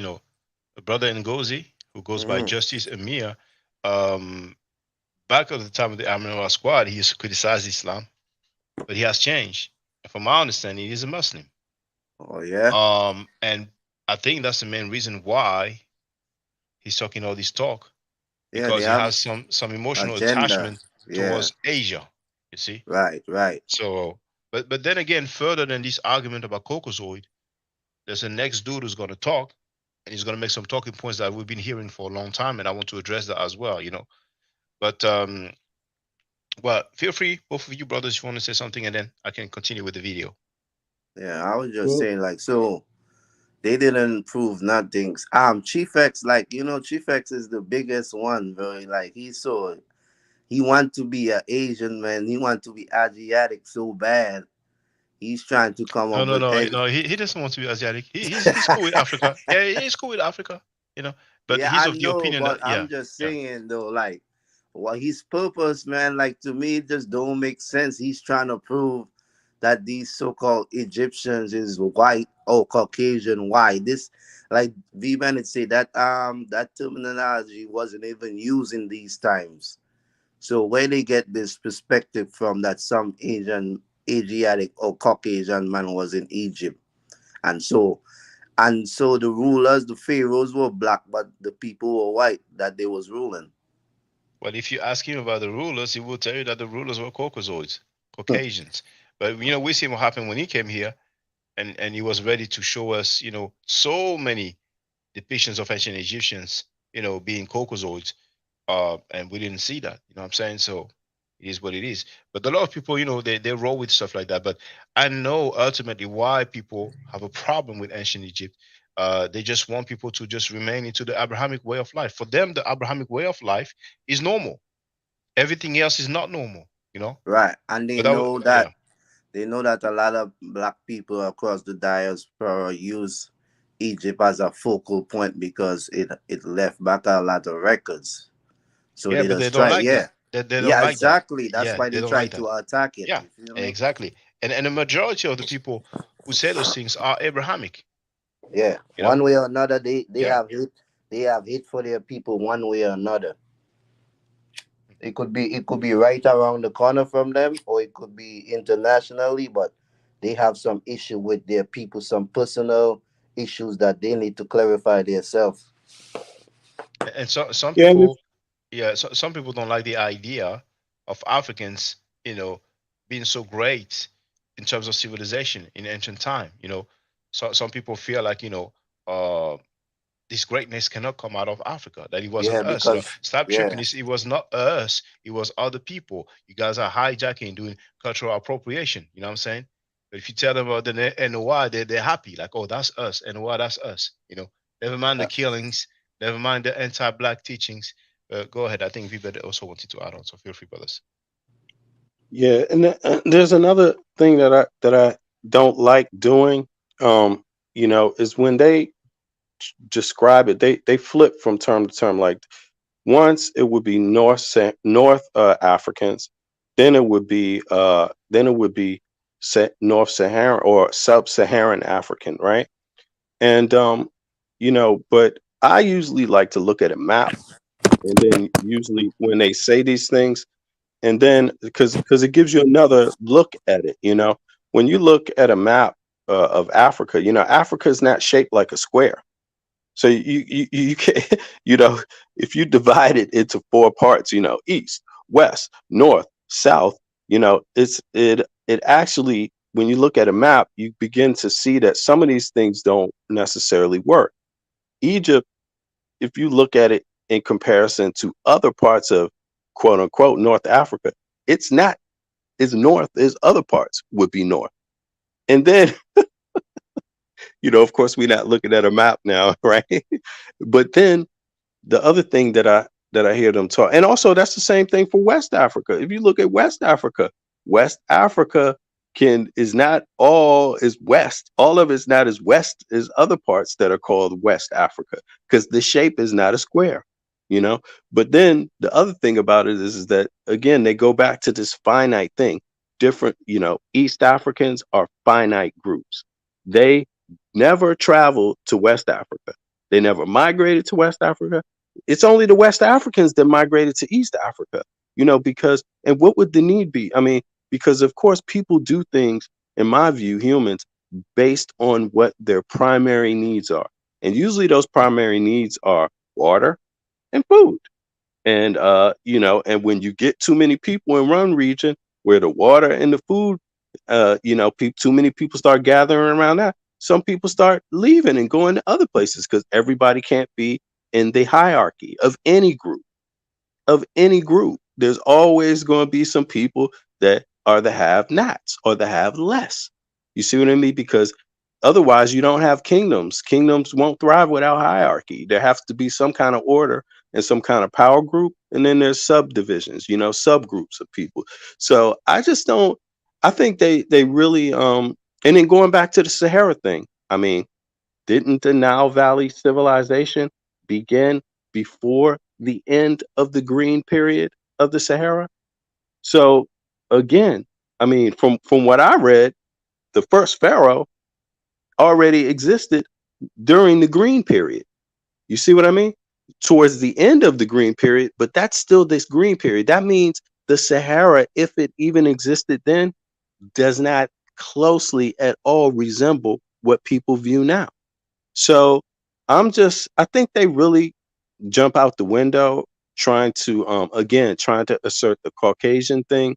S2: brother Ngozi, who goes by
S10: Hmm.
S2: Justice Emir, um, back at the time of the Amenorah Squad, he used to criticize Islam, but he has changed. And from my understanding, he's a Muslim.
S10: Oh yeah,
S2: And I think that's the main reason why he's talking all this talk,
S10: yeah. They
S2: because he
S10: have
S2: has some emotional
S10: agenda.
S2: attachment
S10: Yeah,
S2: towards Asia. You see,
S10: right, right.
S2: so but then again, further than this argument about Caucasoid, there's a next dude who's going to talk, and he's going to make some talking points that we've been hearing for a long time, and I want to address that as well. But well, feel free, both of you brothers, if you want to say something, and then I can continue with the video.
S10: Yeah, I was just
S9: Well,
S10: saying like so. They didn't prove nothing. Chief X, like Chief X is the biggest one, bro. Like he want to be an Asian man. He want to be Asiatic so bad. He's trying to come
S2: No,
S10: up
S2: no,
S10: with
S2: no,
S10: egg.
S2: no. He doesn't want to be Asiatic. He's cool with Africa. Yeah, he's cool with Africa. You know, but
S10: Yeah,
S2: he's
S10: I
S2: of the
S10: know,
S2: opinion
S10: but
S2: that
S10: I'm just
S2: yeah.
S10: saying though, like, what his purpose, man, like to me, it just don't make sense. He's trying to prove that these so-called Egyptians is white or Caucasian white. This, like V Bennett said, that terminology wasn't even used in these times. So where they get this perspective from that some Asiatic or Caucasian man was in Egypt, and so the rulers, the pharaohs were black, but the people were white that they was ruling.
S2: Well, if you ask him about the rulers, he will tell you that the rulers were Caucasoids, Caucasians. But we see what happened when he came here, and he was ready to show us, so many depictions of ancient Egyptians, being Caucasoids, and we didn't see that. You know what I'm saying? So it is what it is. But a lot of people, they roll with stuff like that. But I know ultimately why people have a problem with ancient Egypt. They just want people to just remain into the Abrahamic way of life. For them, the Abrahamic way of life is normal. Everything else is not normal.
S10: Right. And
S2: But that, yeah,
S10: they know that a lot of black people across the diaspora use Egypt as a focal point because it left back a lot of records. So
S2: yeah,
S10: they
S2: but they
S10: just
S2: don't
S10: try,
S2: like
S10: yeah.
S2: that. They don't
S10: Yeah,
S2: like that.
S10: exactly. That's
S2: Yeah,
S10: why
S2: they
S10: they
S2: don't
S10: try
S2: like that.
S10: to attack it.
S2: Yeah,
S10: You feel me?
S2: exactly. And the majority of the people who say those things are Abrahamic.
S10: Yeah.
S2: You know?
S10: One way or another, they
S2: Yeah.
S10: have hate for their people one way or another. It could be right around the corner from them, or it could be internationally, but they have some issue with their people, some personal issues that they need to clarify themselves.
S2: And so some
S9: yeah, and
S2: people, yeah, so some people don't like the idea of Africans, being so great in terms of civilization in ancient time. So some people feel like, uh this greatness cannot come out of Africa, that it wasn't
S10: Yeah,
S2: us.
S10: because
S2: Stop tripping.
S10: yeah,
S2: It was not us, it was other people. You guys are hijacking, doing cultural appropriation. You know what I'm saying? But if you tell them about the NOI, they're happy, like, oh, that's us, NOI, that's us. Never mind the
S10: uh,
S2: killings, never mind the anti-black teachings. Go ahead. I think Vibed also wanted to add on, so feel free, brothers.
S9: yeah, and there's another thing that I don't like doing. Is when they describe it, they flip from term to term. Like once it would be North Africans, then it would be North Saharan or Sub-Saharan African, right? And but I usually like to look at a map, and then usually when they say these things, and then because it gives you another look at it. When you look at a map of Africa, Africa is not shaped like a square. So you can if you divide it into four parts, east, west, north, south, it actually, when you look at a map, you begin to see that some of these things don't necessarily work. Egypt, if you look at it in comparison to other parts of quote unquote North Africa, it's not as north as other parts would be north. And then, of course, we're not looking at a map now, right? But then the other thing that I hear them talk, and also that's the same thing for West Africa. If you look at West Africa is not all is west. All of it's not as west as other parts that are called West Africa, because the shape is not a square, you know. But then the other thing about it is that again they go back to this finite thing. Different, you know, East Africans are finite groups. They never traveled to West Africa. They never migrated to West Africa. It's only the West Africans that migrated to East Africa, you know, because, and what would the need be? I mean, because of course people do things, in my view, humans, based on what their primary needs are. And usually those primary needs are water and food. And you know, and when you get too many people in one region where the water and the food, you know, too many people start gathering around that, some people start leaving and going to other places because everybody can't be in the hierarchy of any group. There's always going to be some people that are the have nots or the have less. You see what I mean? Because otherwise, you don't have kingdoms. Kingdoms won't thrive without hierarchy. There has to be some kind of order and some kind of power group. And then there's subdivisions, you know, subgroups of people. So I just don't, I think they really, and then going back to the Sahara thing, I mean, didn't the Nile Valley civilization begin before the end of the green period of the Sahara? So again, I mean, from what I read, the first pharaoh already existed during the green period. You see what I mean? Towards the end of the green period, but that's still this green period. That means the Sahara, if it even existed then, does not closely at all resemble what people view now. So I think they really jump out the window trying to, again, trying to assert the Caucasian thing.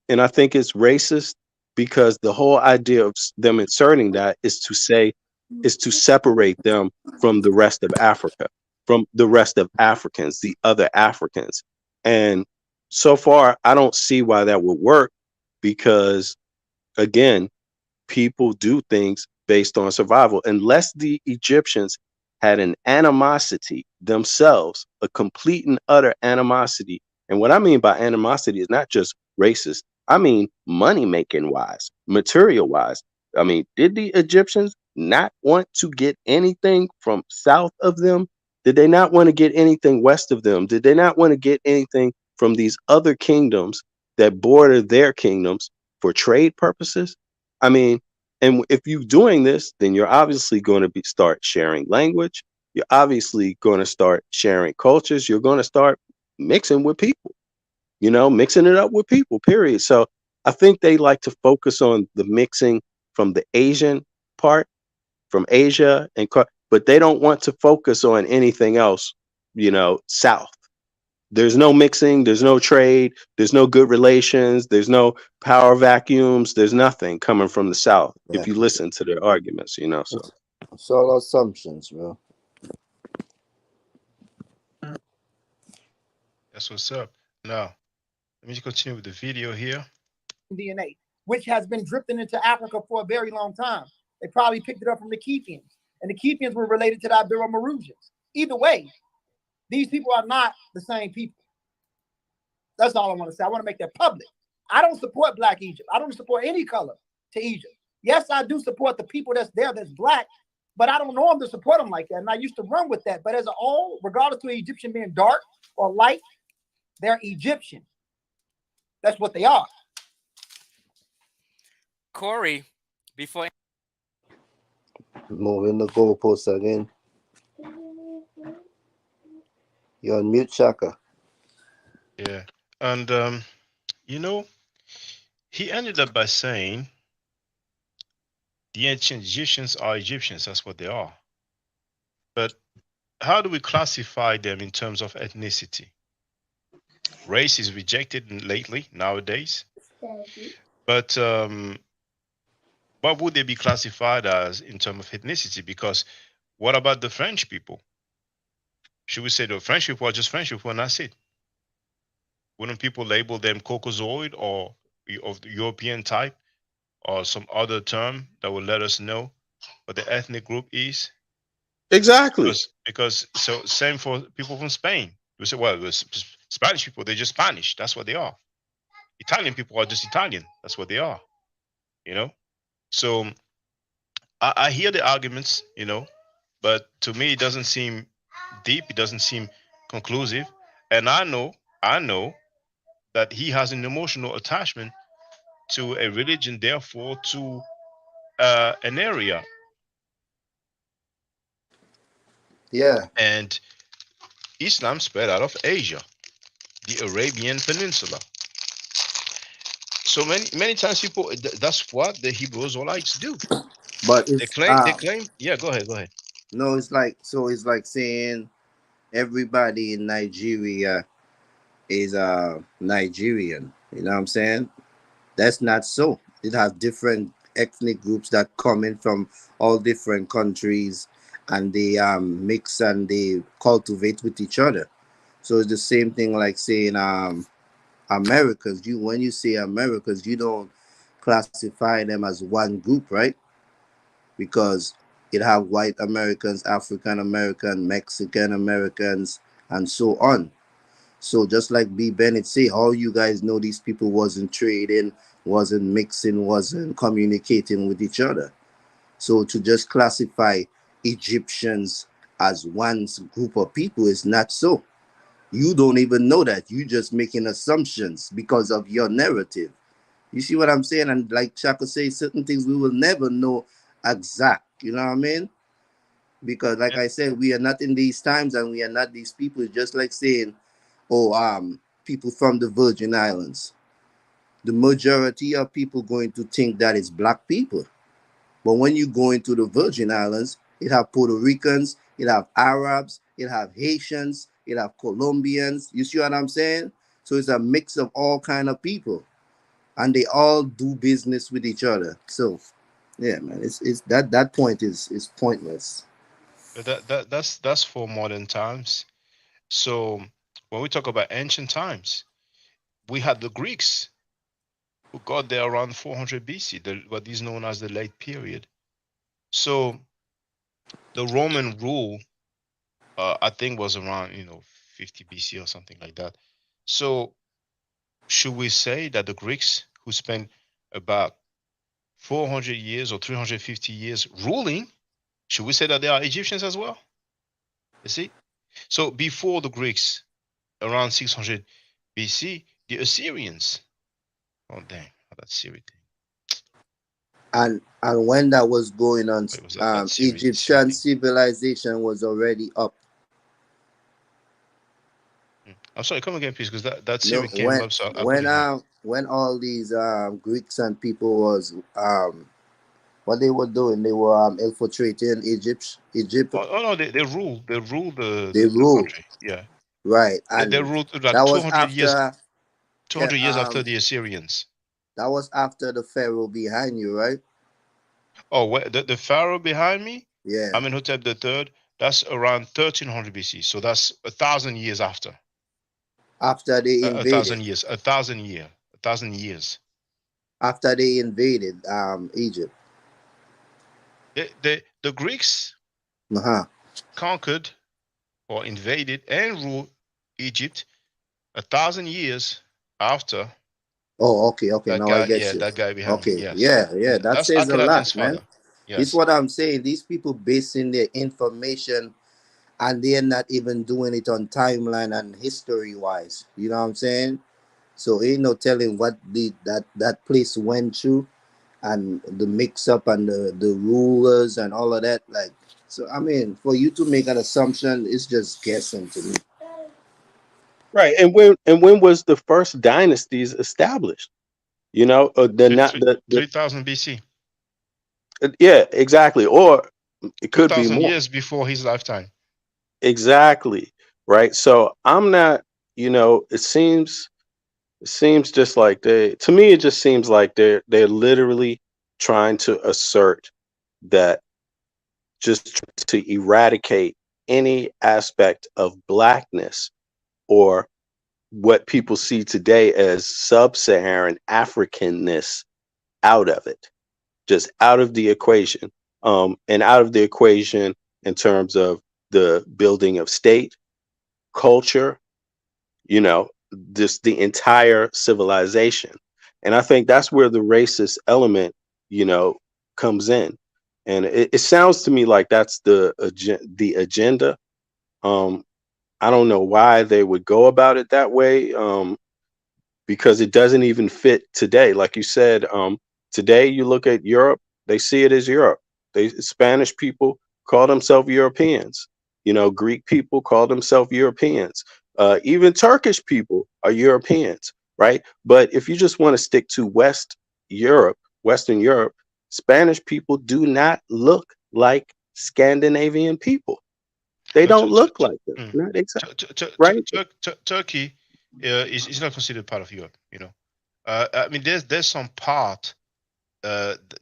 S9: And I think it's racist because the whole idea of them inserting that is to separate them from the rest of Africa, from the rest of Africans, the other Africans. And so far, I don't see why that would work because, again, people do things based on survival. Unless the Egyptians had an animosity themselves, a complete and utter animosity. And what I mean by animosity is not just racist, I mean money making wise, material wise. I mean, did the Egyptians not want to get anything from south of them? Did they not want to get anything west of them? Did they not want to get anything from these other kingdoms that border their kingdoms for trade purposes? I mean, and if you're doing this, then you're obviously going to start sharing language. You're obviously going to start sharing cultures. You're going to start mixing with people, you know, mixing it up with people, period. So I think they like to focus on the mixing from the Asian part, from Asia, but they don't want to focus on anything else, you know, south. There's no mixing, there's no trade, there's no good relations, there's no power vacuums, there's nothing coming from the South if
S10: Yeah.
S9: you listen to their arguments, you know. So
S10: It's all assumptions, bro.
S2: That's what's up. Now, let me just continue with the video here.
S5: DNA, which has been drifting into Africa for a very long time. They probably picked it up from the Kefians, and the Kefians were related to the Ibero-Maurutians. Either way, these people are not the same people. That's all I want to say. I want to make that public. I don't support Black Egypt. I don't support any color to Egypt. Yes, I do support the people that's there that's Black, but I don't know them to support them like that. And I used to run with that. But as a whole, regardless of an Egyptian being dark or light, they're Egyptian. That's what they are.
S4: Corey, before
S10: Moving the goalposts again. You're on mute, Shaka.
S2: Yeah. And, you know, he ended up by saying the ancient Egyptians are Egyptians. That's what they are. But how do we classify them in terms of ethnicity? Race is rejected lately, nowadays. But what would they be classified as in terms of ethnicity? Because what about the French people? Should we say the French people are just French people and that's it? Wouldn't people label them Caucasoid or of the European type or some other term that would let us know what the ethnic group is?
S9: exactly.
S2: Because so same for people from Spain. We say, well, the Spanish people, they're just Spanish. That's what they are. Italian people are just Italian. That's what they are. You know, so I hear the arguments, but to me it doesn't seem deep. It doesn't seem conclusive, and I know that he has an emotional attachment to a religion, therefore to an area,
S10: Yeah,
S2: and Islam spread out of Asia, the Arabian Peninsula. So many times people that's what the Hebrew Israelites do.
S10: but
S2: They
S10: it's
S2: claim they claim. Yeah, go ahead, go ahead.
S10: no, it's like so. It's like saying everybody in Nigeria is Nigerian. You know what I'm saying? That's not so. It has different ethnic groups that come in from all different countries, and they mix and they cultivate with each other. So it's the same thing like saying Americans. You when you say Americans, you don't classify them as one group, right? Because it have white Americans, African American, Mexican Americans, and so on. So just like B Bennett say, all you guys know these people wasn't trading, wasn't mixing, wasn't communicating with each other. So to just classify Egyptians as one group of people is not so. You don't even know that. You just making assumptions because of your narrative. You see what I'm saying? And like Chaka says, certain things we will never know exact. You know what I mean? Because like
S2: Yeah,
S10: I said, we are not in these times and we are not these people. It's just like saying, oh, people from the Virgin Islands. The majority of people going to think that it's black people. But when you go into the Virgin Islands, it have Puerto Ricans, it have Arabs, it have Haitians, it have Colombians. You see what I'm saying? So it's a mix of all kind of people, and they all do business with each other. So yeah, man, it's that point is pointless.
S2: but that's for modern times. So when we talk about ancient times, we had the Greeks who got there around 400 BC, what is known as the late period. So the Roman rule, I think, was around 50 BC or something like that. So should we say that the Greeks who spent about 400 years or 350 years ruling, should we say that they are Egyptians as well? You see? So before the Greeks, around 600 BC, the Assyrians. Oh, dang. Oh, that Syria thing.
S10: And when that was going on,
S2: It was that Syria
S10: Egyptian
S2: thing.
S10: civilization was already up.
S2: I'm sorry, come again, please, because that
S10: No,
S2: Syria came up, so I
S10: when
S2: couldn't hear.
S10: when all these Greeks and people was what they were doing, they were infiltrating Egypt.
S2: Oh no, they rule
S10: They
S2: the
S10: rule,
S2: country. Yeah,
S10: right?
S2: they
S10: And
S2: ruled
S10: that
S2: like
S10: was
S2: 200 years,
S10: after
S2: 200 years after
S10: um
S2: the Assyrians.
S10: that was after the Pharaoh behind you, right?
S2: Oh, the Pharaoh behind me,
S10: Yeah,
S2: Amenhotep the third. That's around 1300 BC. So that's 1,000 years after.
S10: after they
S2: A
S10: invaded,
S2: thousand years, a thousand year, 1,000 years.
S10: Egypt.
S2: The Greeks
S10: Uh-huh.
S2: conquered or invaded and ruled Egypt 1,000 years after
S10: Oh, okay, okay.
S2: that
S10: Now I
S2: guy.
S10: get
S2: Yeah,
S10: you.
S2: that guy behind me.
S10: Okay,
S2: Yes,
S10: yeah, yeah. That
S2: that's
S10: says a
S2: Akhenaten's
S10: lot, man.
S2: father.
S10: This
S2: Yes.
S10: what I'm saying. These people basing their information and they're not even doing it on timeline and history wise. You know what I'm saying? So ain't no telling what that place went through and the mix up and the rulers and all of that. Like, so I mean, for you to make an assumption, it's just guessing to me.
S8: Right. And when was the first dynasties established? The
S2: Three,
S8: not
S2: three,
S8: the
S2: 3,000 BC.
S8: yeah, exactly. Or it
S2: Two
S8: could be
S2: thousand
S8: more.
S2: years before his lifetime.
S8: Exactly. Right. So I'm not, it seems just like to me it just seems like they're literally trying to assert that, just to eradicate any aspect of blackness, or what people see today as sub-Saharan Africanness, out of it, just out of the equation. And out of the equation in terms of the building of state, culture, you know, just the entire civilization. And I think that's where the racist element you know, comes in, and it sounds to me like that's the agenda. Um, I don't know why they would go about it that way. Because it doesn't even fit today. Like you said, today you look at Europe, they see it as Europe. They Spanish people call themselves Europeans. You know, Greek people call themselves Europeans. Even Turkish people are Europeans, right? But if you just want to stick to Western Europe, Spanish people do not look like Scandinavian people. They
S2: But
S8: don't look like them.
S2: mm.
S8: Not exactly, right?
S2: Turkey is not considered part of Europe. You know, I mean, there's some part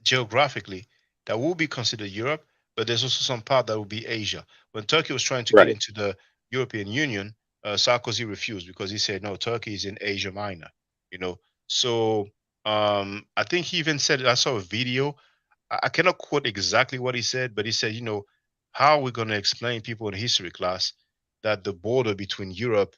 S2: geographically that will be considered Europe, but there's also some part that will be Asia. When Turkey was trying to get
S8: Right.
S2: into the European Union, Sarkozy refused because he said no, Turkey is in Asia Minor. You know, so I think he even said, I saw a video. I cannot quote exactly what he said, but he said, you know, how are we going to explain people in history class that the border between Europe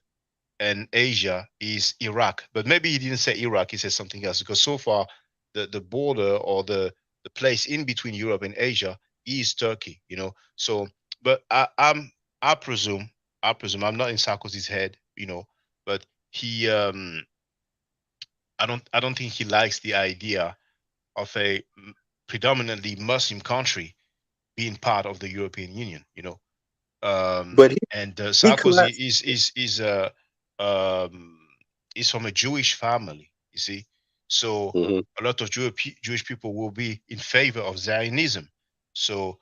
S2: and Asia is Iraq? But maybe he didn't say Iraq, he said something else, because so far the border or the place in between Europe and Asia is Turkey, you know. So but I presume I'm not in Sarkozy's head, you know, but he I don't think he likes the idea of a predominantly Muslim country being part of the European Union, you know.
S8: But
S2: And
S8: he
S2: Sarkozy
S8: collapsed.
S2: um, is from a Jewish family, you see. So
S8: Hmm.
S2: a lot of Jewish people will be in favor of Zionism. So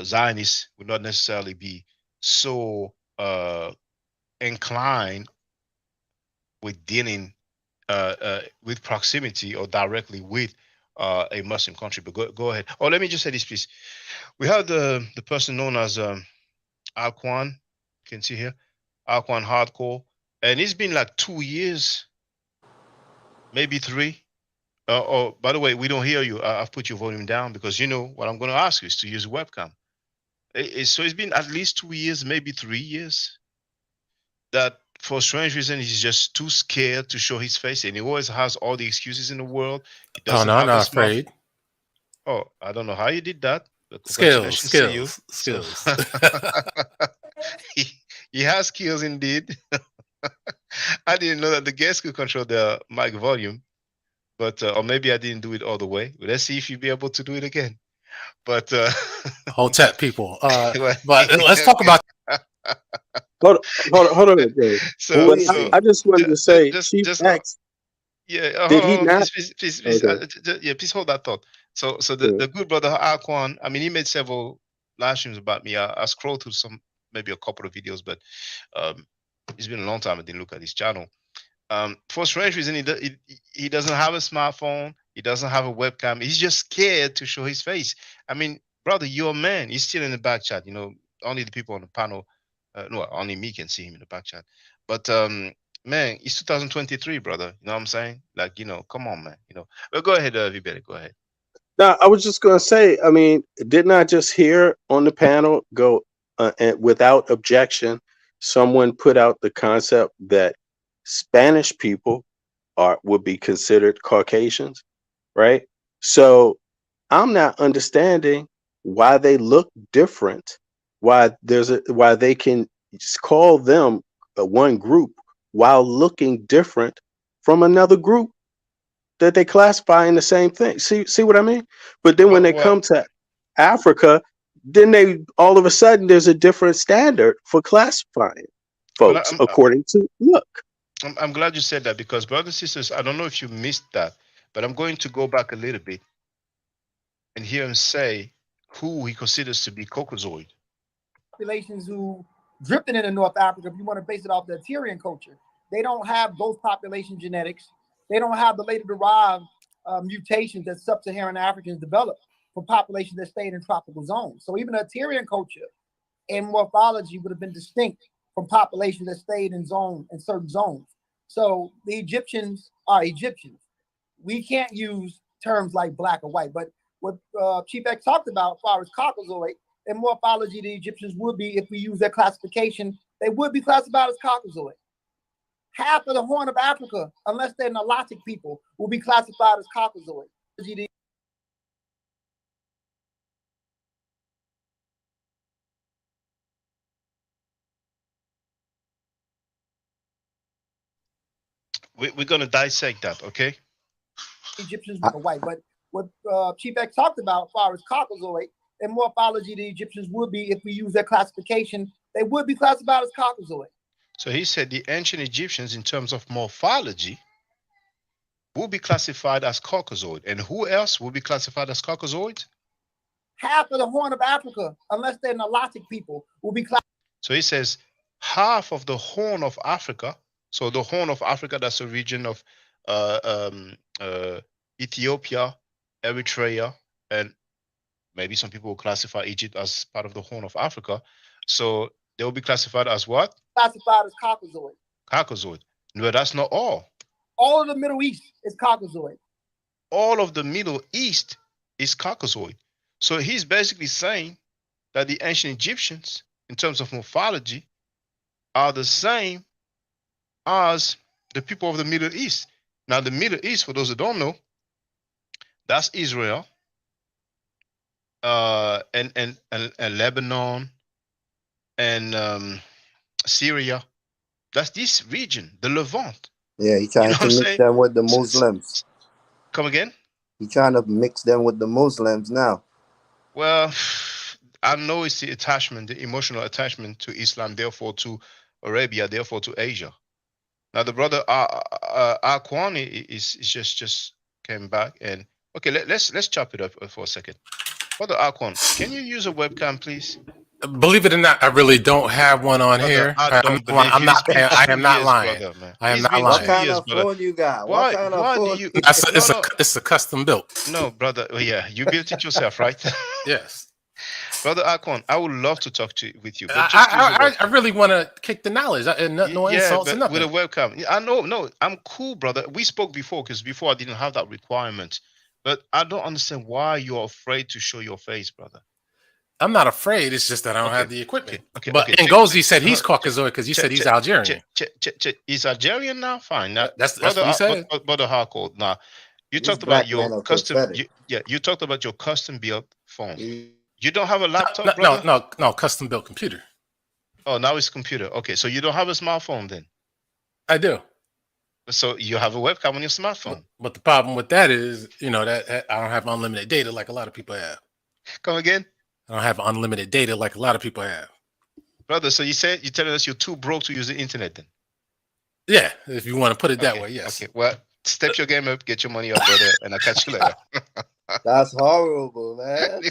S2: Zionists would not necessarily be so inclined with dealing with proximity or directly with a Muslim country. But go ahead. Oh, let me just say this, please. We have the person known as Alquan. You can see here, Alquan Hardcore, and it's been like 2 years, maybe three. Oh, by the way, we don't hear you. I've put your volume down because you know what I'm going to ask you is to use a webcam. So it's been at least 2 years, maybe 3 years, that for strange reason he's just too scared to show his face, and he always has all the excuses in the world. He
S9: Oh
S2: doesn't
S9: no, I'm
S2: have a
S9: not
S2: smartphone.
S9: afraid.
S2: Oh, I don't know how you did that, but
S9: Skills,
S2: congratulations to you.
S9: skills,
S2: So
S9: skills.
S2: he, he has skills indeed. I didn't know that the guests could control the mic volume, but or maybe I didn't do it all the way. But let's see if you'll be able to do it again. But
S9: Hotep people.
S2: well,
S9: But let's talk
S2: okay.
S9: about.
S8: Hold on, Jay.
S2: So
S8: But
S2: so
S8: I just wanted to say,
S2: just
S8: Chief
S2: just
S8: X,
S2: yeah,
S8: did he not?
S2: please,
S8: Okay.
S2: yeah, please hold that thought. So
S8: Yeah.
S2: the good brother Aquan, I mean, he made several live streams about me. I scrolled through some, maybe a couple of videos, but um, it's been a long time I didn't look at his channel. For strange reason, he doesn't have a smartphone. He doesn't have a webcam. He's just scared to show his face. I mean, brother, you're a man. He's still in the back chat. You know, only the people on the panel, no, only me can see him in the back chat. But man, it's 2023, brother. You know what I'm saying? Like, you know, come on, man. You know. But go ahead, Vibere, go ahead.
S8: Now, I was just going to say, I mean, didn't I just hear on the panel go and without objection, someone put out the concept that Spanish people would be considered Caucasians, right? So I'm not understanding why they look different, why they can call them one group while looking different from another group that they classify in the same thing. See what I mean? But then when
S2: Well,
S8: they
S2: well,
S8: come to Africa, then they all of a sudden there's a different standard for classifying
S2: well,
S8: folks according to look.
S2: I'm glad you said that because, brothers and sisters, I don't know if you missed that, but I'm going to go back a little bit and hear him say who he considers to be Caucasoid.
S5: Populations who drifted into North Africa, if you want to base it off the Tyrian culture, they don't have those population genetics. They don't have the later derived mutations that sub-Saharan Africans developed for populations that stayed in tropical zones. So even the Tyrian culture and morphology would have been distinct from populations that stayed in certain zones. So the Egyptians are Egyptians. We can't use terms like black or white, but what Chief X talked about as far as Caucasoid and morphology, the Egyptians would be, if we use their classification, they would be classified as Caucasoid. Half of the Horn of Africa, unless they're Nilotic people, will be classified as Caucasoid.
S2: we're gonna dissect that, okay?
S5: Egyptians
S10: I,
S5: were white. But what Chief X talked about, as far as Caucasoid, in morphology, the Egyptians would be, if we use their classification, they would be classified as Caucasoid.
S2: So he said the ancient Egyptians, in terms of morphology, will be classified as Caucasoid. And who else will be classified as Caucasoid?
S5: Half of the Horn of Africa, unless they're Nilotic people, will be classified.
S2: So he says half of the Horn of Africa. So the Horn of Africa, that's a region of uh, um, uh, Ethiopia, Eritrea, and maybe some people will classify Egypt as part of the Horn of Africa. So they will be classified as what?
S5: Classified as Caucasoid.
S2: Caucasoid. No, that's not all.
S5: All of the Middle East is Caucasoid.
S2: All of the Middle East is Caucasoid. So he's basically saying that the ancient Egyptians, in terms of morphology, are the same as the people of the Middle East. Now, the Middle East, for those who don't know, that's Israel, and Lebanon, and Syria. That's this region, the Levant.
S10: yeah, he
S2: You know
S10: trying
S2: what
S10: to
S2: I'm
S10: mix
S2: saying?
S10: them with the Muslims.
S2: Come again?
S10: He trying to mix them with the Muslims now.
S2: Well, I know it's the attachment, the emotional attachment to Islam, therefore to Arabia, therefore to Asia. Now the brother Aquani is just came back, and okay, let's chop it up for a second. Brother Aquan, can you use a webcam, please?
S11: Believe it or not, I really don't have one on
S2: Brother,
S11: here.
S2: I
S11: I'm
S2: don't believe
S11: I'm
S2: you. It's
S11: not.
S2: been
S11: I am
S2: 2
S11: not
S2: years,
S11: lying.
S2: brother, man.
S11: I am
S2: It's
S11: not
S2: been
S10: What
S11: lying.
S2: 2
S10: kind
S2: years,
S10: of
S2: brother.
S10: phone you got? What
S2: Why
S10: kind of
S2: do
S10: phone?
S2: you?
S11: It's it's a custom built.
S2: No, brother. Oh, yeah, you built it yourself, right?
S11: Yes.
S2: Brother Akon, I would love to talk with you, but just use a
S11: I
S2: webcam.
S11: really want to kick the knowledge. No
S2: Yeah,
S11: insults or
S2: but with a
S11: nothing.
S2: webcam. I know, no, I'm cool, brother. We spoke before because before I didn't have that requirement. But I don't understand why you're afraid to show your face, brother.
S11: I'm not afraid. It's just that I don't
S2: Okay,
S11: have the equipment.
S2: okay.
S11: But
S2: Check,
S11: Ngozi said he's
S2: check,
S11: Caucasoid because you said he's
S2: check,
S11: Algerian.
S2: He's Algerian now. Fine. Now,
S11: That's
S2: brother,
S11: what he said.
S2: brother Harcourt. Now, you
S10: These
S2: talked about
S10: black
S2: your
S10: men are
S2: custom.
S10: pathetic.
S2: You talked about your custom built phone.
S10: He-
S2: You don't have a laptop, brother?
S11: No, custom built computer.
S2: Oh, now it's computer. Okay, so you don't have a smartphone then?
S11: I do.
S2: So you have a webcam on your smartphone.
S11: But the problem with that is, that I don't have unlimited data like a lot of people have.
S2: Come again?
S11: I don't have unlimited data like a lot of people have.
S2: Brother, so you're telling us you're too broke to use the internet then?
S11: Yeah, if you want to put it that way, yes.
S2: Okay, well, step your game up, get your money up, brother, and I'll catch you later.
S10: That's horrible, man.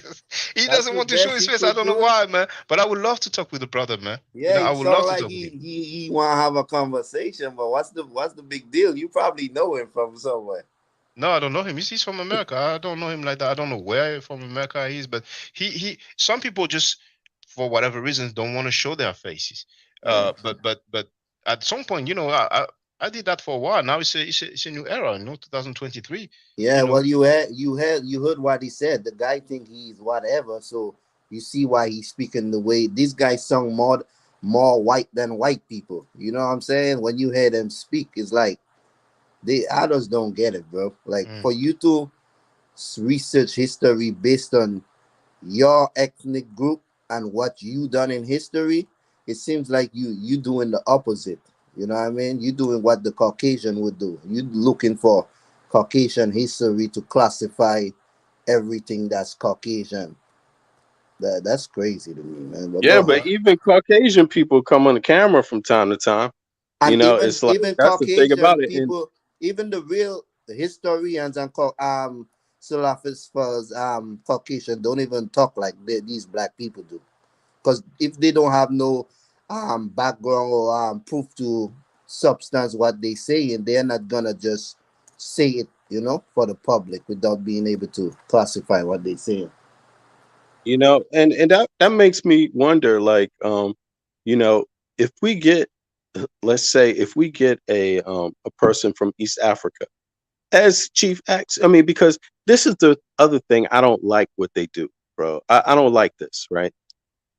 S2: He doesn't want to show his face. I don't know why, man. But I would love to talk with the brother, man.
S10: Yeah,
S2: I
S10: he
S2: would love
S10: sound
S2: to
S10: like
S2: talk with him.
S10: he want to have a conversation, but what's the big deal? You probably know him from somewhere.
S2: No, I don't know him. He's from America. I don't know him like that. I don't know where from America he is, but he some people just for whatever reasons don't want to show their faces. But at some point, I did that for a while. Now it's a new era, 2023.
S10: Yeah, well, you heard what he said. The guy think he's whatever, so you see why he's speaking the way this guy sound more white than white people. You know what I'm saying? When you hear them speak, it's like they others don't get it, bro. Like for you to research history based on your ethnic group and what you done in history, it seems like you doing the opposite. You know what I mean? You doing what the Caucasian would do. You looking for Caucasian history to classify everything that's Caucasian. That's crazy to me, man. But
S8: Yeah, but even Caucasian people come on the camera from time to time.
S10: and
S8: It's like
S10: even
S8: that's the thing about
S10: Caucasian
S8: it. And
S10: people, even the real historians and philosophers, Caucasian don't even talk like these black people do. Because if they don't have no background or proof to substance what they say, and they're not gonna just say it, for the public without being able to classify what they say.
S8: and that makes me wonder, like, if we get, let's say, if we get a person from East Africa as Chief X, I mean, because this is the other thing I don't like what they do, bro. I don't like this, right?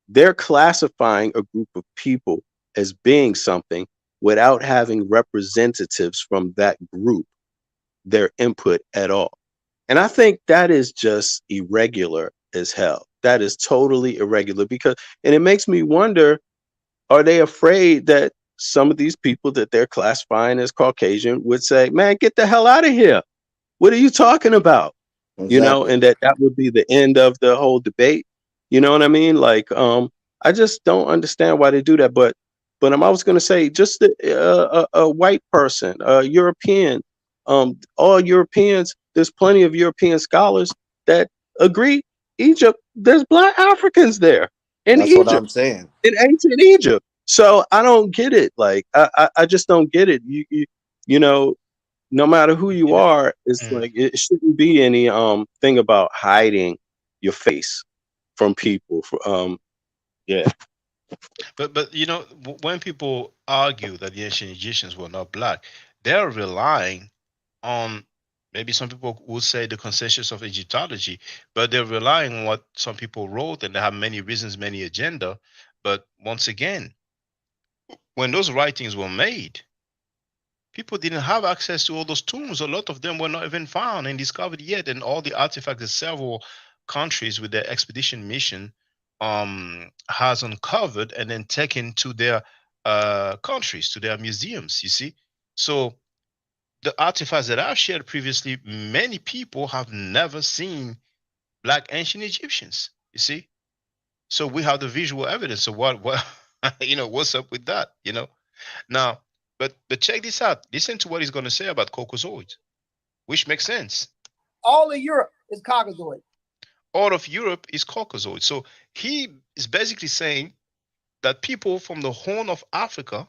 S8: They're classifying a group of people as being something without having representatives from that group, their input at all. And I think that is just irregular as hell. That is totally irregular and it makes me wonder, are they afraid that some of these people that they're classifying as Caucasian would say, "Man, get the hell out of here. What are you talking about?"
S10: Exactly.
S8: And that would be the end of the whole debate. You know what I mean? Like, I just don't understand why they do that. But I was going to say, just a white person, a European, all Europeans. There's plenty of European scholars that agree. Egypt, there's Black Africans there in
S10: That's what
S8: Egypt,
S10: I'm saying.
S8: in ancient Egypt. So I don't get it. Like, I just don't get it. You know, no matter who you
S2: You know,
S8: are, it's
S2: mm.
S8: like it shouldn't be any thing about hiding your face from people. Yeah.
S2: But when people argue that the ancient Egyptians were not black, they're relying on, maybe some people would say, the consensus of Egyptology, but they're relying on what some people wrote, and they have many reasons, many agenda. But once again, when those writings were made, people didn't have access to all those tombs. A lot of them were not even found and discovered yet, and all the artifacts that several countries with their expedition mission has uncovered and then taken to their countries, to their museums. You see, so the artifacts that I've shared previously, many people have never seen Black ancient Egyptians. You see, so we have the visual evidence. So what what's up with that? Now, but check this out. Listen to what he's going to say about Caucasoid, which makes sense.
S5: All of Europe is Caucasoid.
S2: All of Europe is Caucasoid. So he is basically saying that people from the Horn of Africa.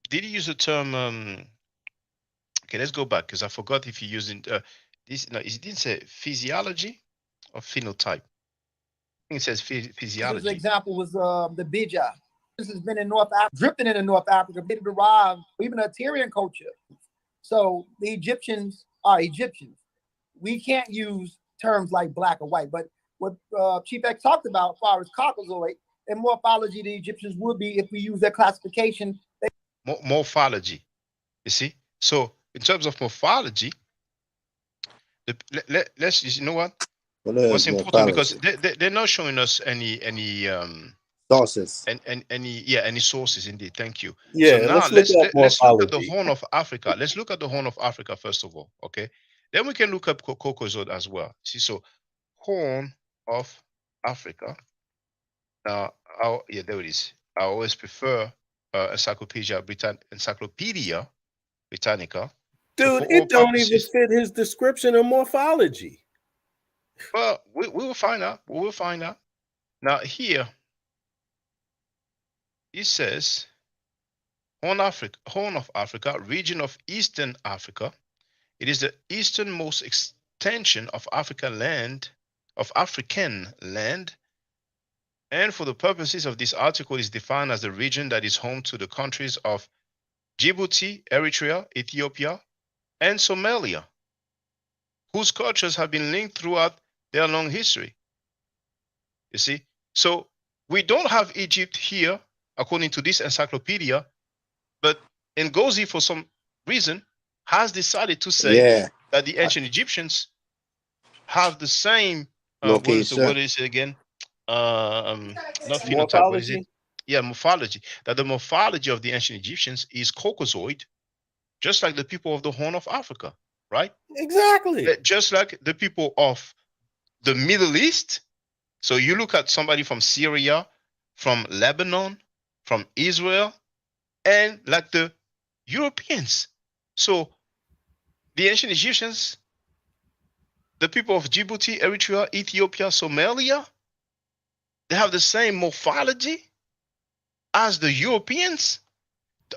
S2: Did he use the term? Okay, let's go back because I forgot if he using this. No, he didn't say physiology or phenotype. I think it says
S5: This
S2: physiology.
S5: example was the Bija. This has been in North Africa, drifting into North Africa, been derived even a Tyrian culture. So the Egyptians are Egyptians. We can't use terms like black or white, but what Chief X talked about as far as Caucasoid and morphology, the Egyptians would be if we use their classification.
S2: Morphology. You see, so in terms of morphology, let's, you know what?
S10: What is
S2: What's important, because
S10: morphology?
S2: they're not showing us any
S10: Sources.
S2: and any sources. Indeed, thank you. So
S8: Yeah,
S2: now
S8: let's look up
S2: let's look at the
S8: morphology.
S2: Horn of Africa. Let's look at the Horn of Africa first of all. Okay, then we can look up Caucasoid as well. See, so Horn of Africa. Now, yeah, there it is. I always prefer Encyclopedia Britannica. So
S12: Dude,
S2: for all
S12: it don't even
S2: purposes,
S12: fit his description of morphology.
S2: well, we will find out. We will find out. Now here it says Horn of Africa, region of Eastern Africa. It is the easternmost extension of African land, and for the purposes of this article is defined as the region that is home to the countries of Djibouti, Eritrea, Ethiopia, and Somalia, whose cultures have been linked throughout their long history. You see? So we don't have Egypt here, according to this encyclopedia, but Ngozi, for some reason, has decided to say
S10: Yeah.
S2: that the ancient Egyptians have the same, what
S10: Location.
S2: is it again? Not phenotype, what is it?
S12: Morphology?
S2: Yeah, morphology. That the morphology of the ancient Egyptians is Caucasoid, just like the people of the Horn of Africa, right?
S12: Exactly.
S2: Just like the people of the Middle East. So you look at somebody from Syria, from Lebanon, from Israel, and like the Europeans. So the ancient Egyptians, the people of Djibouti, Eritrea, Ethiopia, Somalia, they have the same morphology as the Europeans.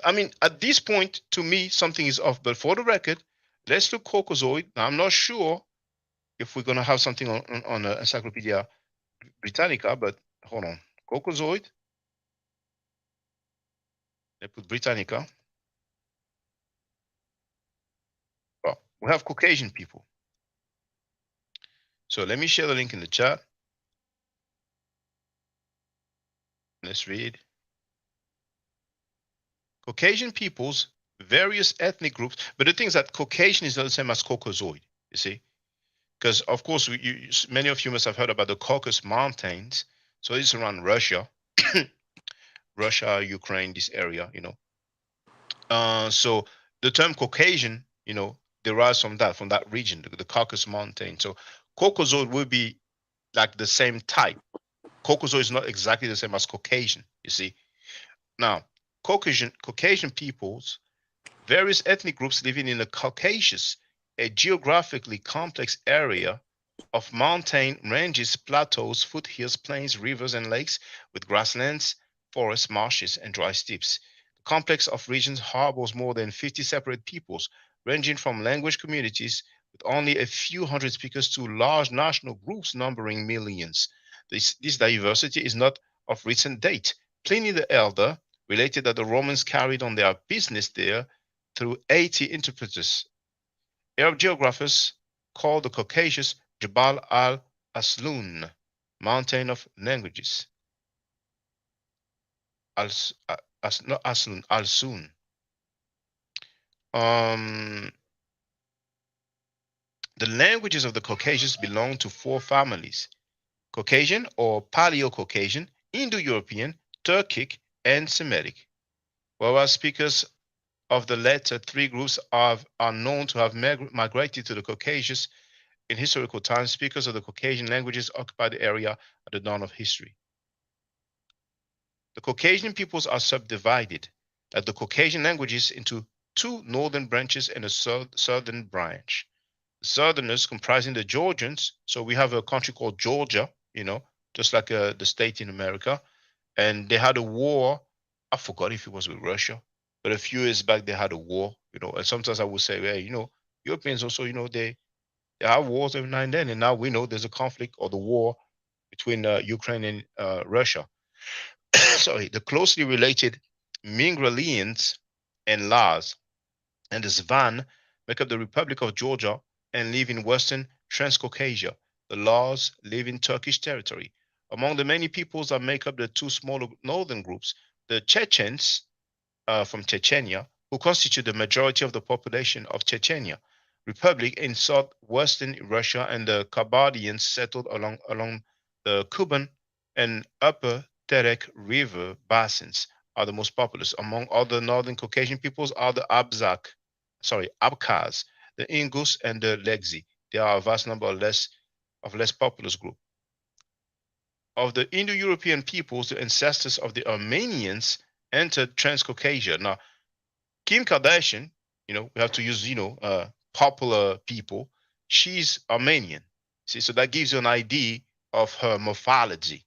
S2: I mean, at this point, to me, something is off. But for the record, let's look Caucasoid. Now, I'm not sure if we're going to have something on Encyclopedia Britannica, but hold on. Caucasoid. They put Britannica. Well, we have Caucasian people. So let me share the link in the chat. Let's read. Caucasian peoples, various ethnic groups, but the thing is that Caucasian is not the same as Caucasoid, you see? Because, of course, many of you must have heard about the Caucasus Mountains. So it's around Russia. Russia, Ukraine, this area, so the term Caucasian, derives from that region, the Caucasus Mountain. So Caucasoid will be like the same type. Caucasoid is not exactly the same as Caucasian, you see. Now, Caucasian peoples, various ethnic groups living in the Caucasus, a geographically complex area of mountain ranges, plateaus, foothills, plains, rivers, and lakes with grasslands, forests, marshes, and dry steppes. The complex of regions harbors more than 50 separate peoples, ranging from language communities with only a few hundred speakers to large national groups numbering millions. This diversity is not of recent date. Pliny the Elder related that the Romans carried on their business there through 80 interpreters. Arab geographers call the Caucasus Jabal al-Aslun, mountain of languages. Not Aslun, Al-Sun. The languages of the Caucasus belong to four families: Caucasian or Paleo-Caucasian, Indo-European, Turkic, and Semitic. Whereas speakers of the latter three groups are known to have migrated to the Caucasus in historical times, speakers of the Caucasian languages occupied the area at the dawn of history. The Caucasian peoples are subdivided, like the Caucasian languages, into two northern branches and a southern branch. The southerners comprising the Georgians, so we have a country called Georgia, just like the state in America, and they had a war. I forgot if it was with Russia, but a few years back they had a war, and sometimes I would say, hey, Europeans also, they have wars every now and then, and now we know there's a conflict or the war between Ukraine and Russia. Sorry, the closely related Mingrelians and Lars and the Zvan make up the Republic of Georgia and live in western Transcaucasia. The Lars live in Turkish territory. Among the many peoples that make up the two smaller northern groups, the Chechens from Chechnya, who constitute the majority of the population of Chechnya Republic in southwestern Russia, and the Kabardians settled along the Kuban and Upper Terek River basins are the most populous. Among other northern Caucasian peoples are the Abkhaz, the Ingus, and the Legzi. There are a vast number of less populous groups. Of the Indo-European peoples, the ancestors of the Armenians entered Transcaucasia. Now, Kim Kardashian, we have to use, popular people. She's Armenian. See, so that gives you an idea of her morphology.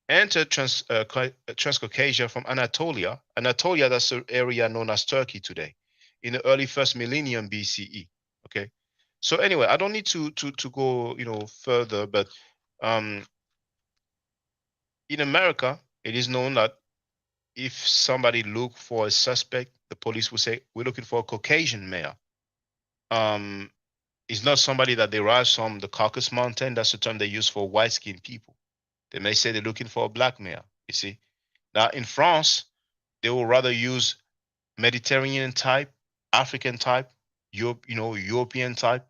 S2: Entered Transcaucasia from Anatolia. Anatolia, that's the area known as Turkey today, in the early first millennium BCE. Okay. So anyway, I don't need to go, further, but in America, it is known that if somebody look for a suspect, the police will say, we're looking for a Caucasian male. It's not somebody that derives from the Caucasus Mountain. That's the term they use for white-skinned people. They may say they're looking for a black male, you see. Now, in France, they will rather use Mediterranean type, African type, European type,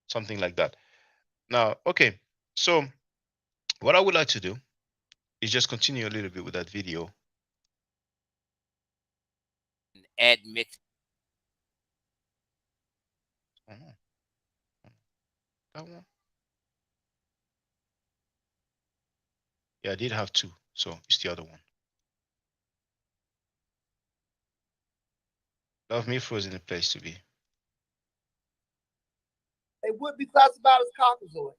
S2: something like that. Now, okay, so what I would like to do is just continue a little bit with that video.
S4: Admit.
S2: That one. Yeah, I did have two, so it's the other one. Love me frozen in place to be.
S5: They would be classified as Caucasoid.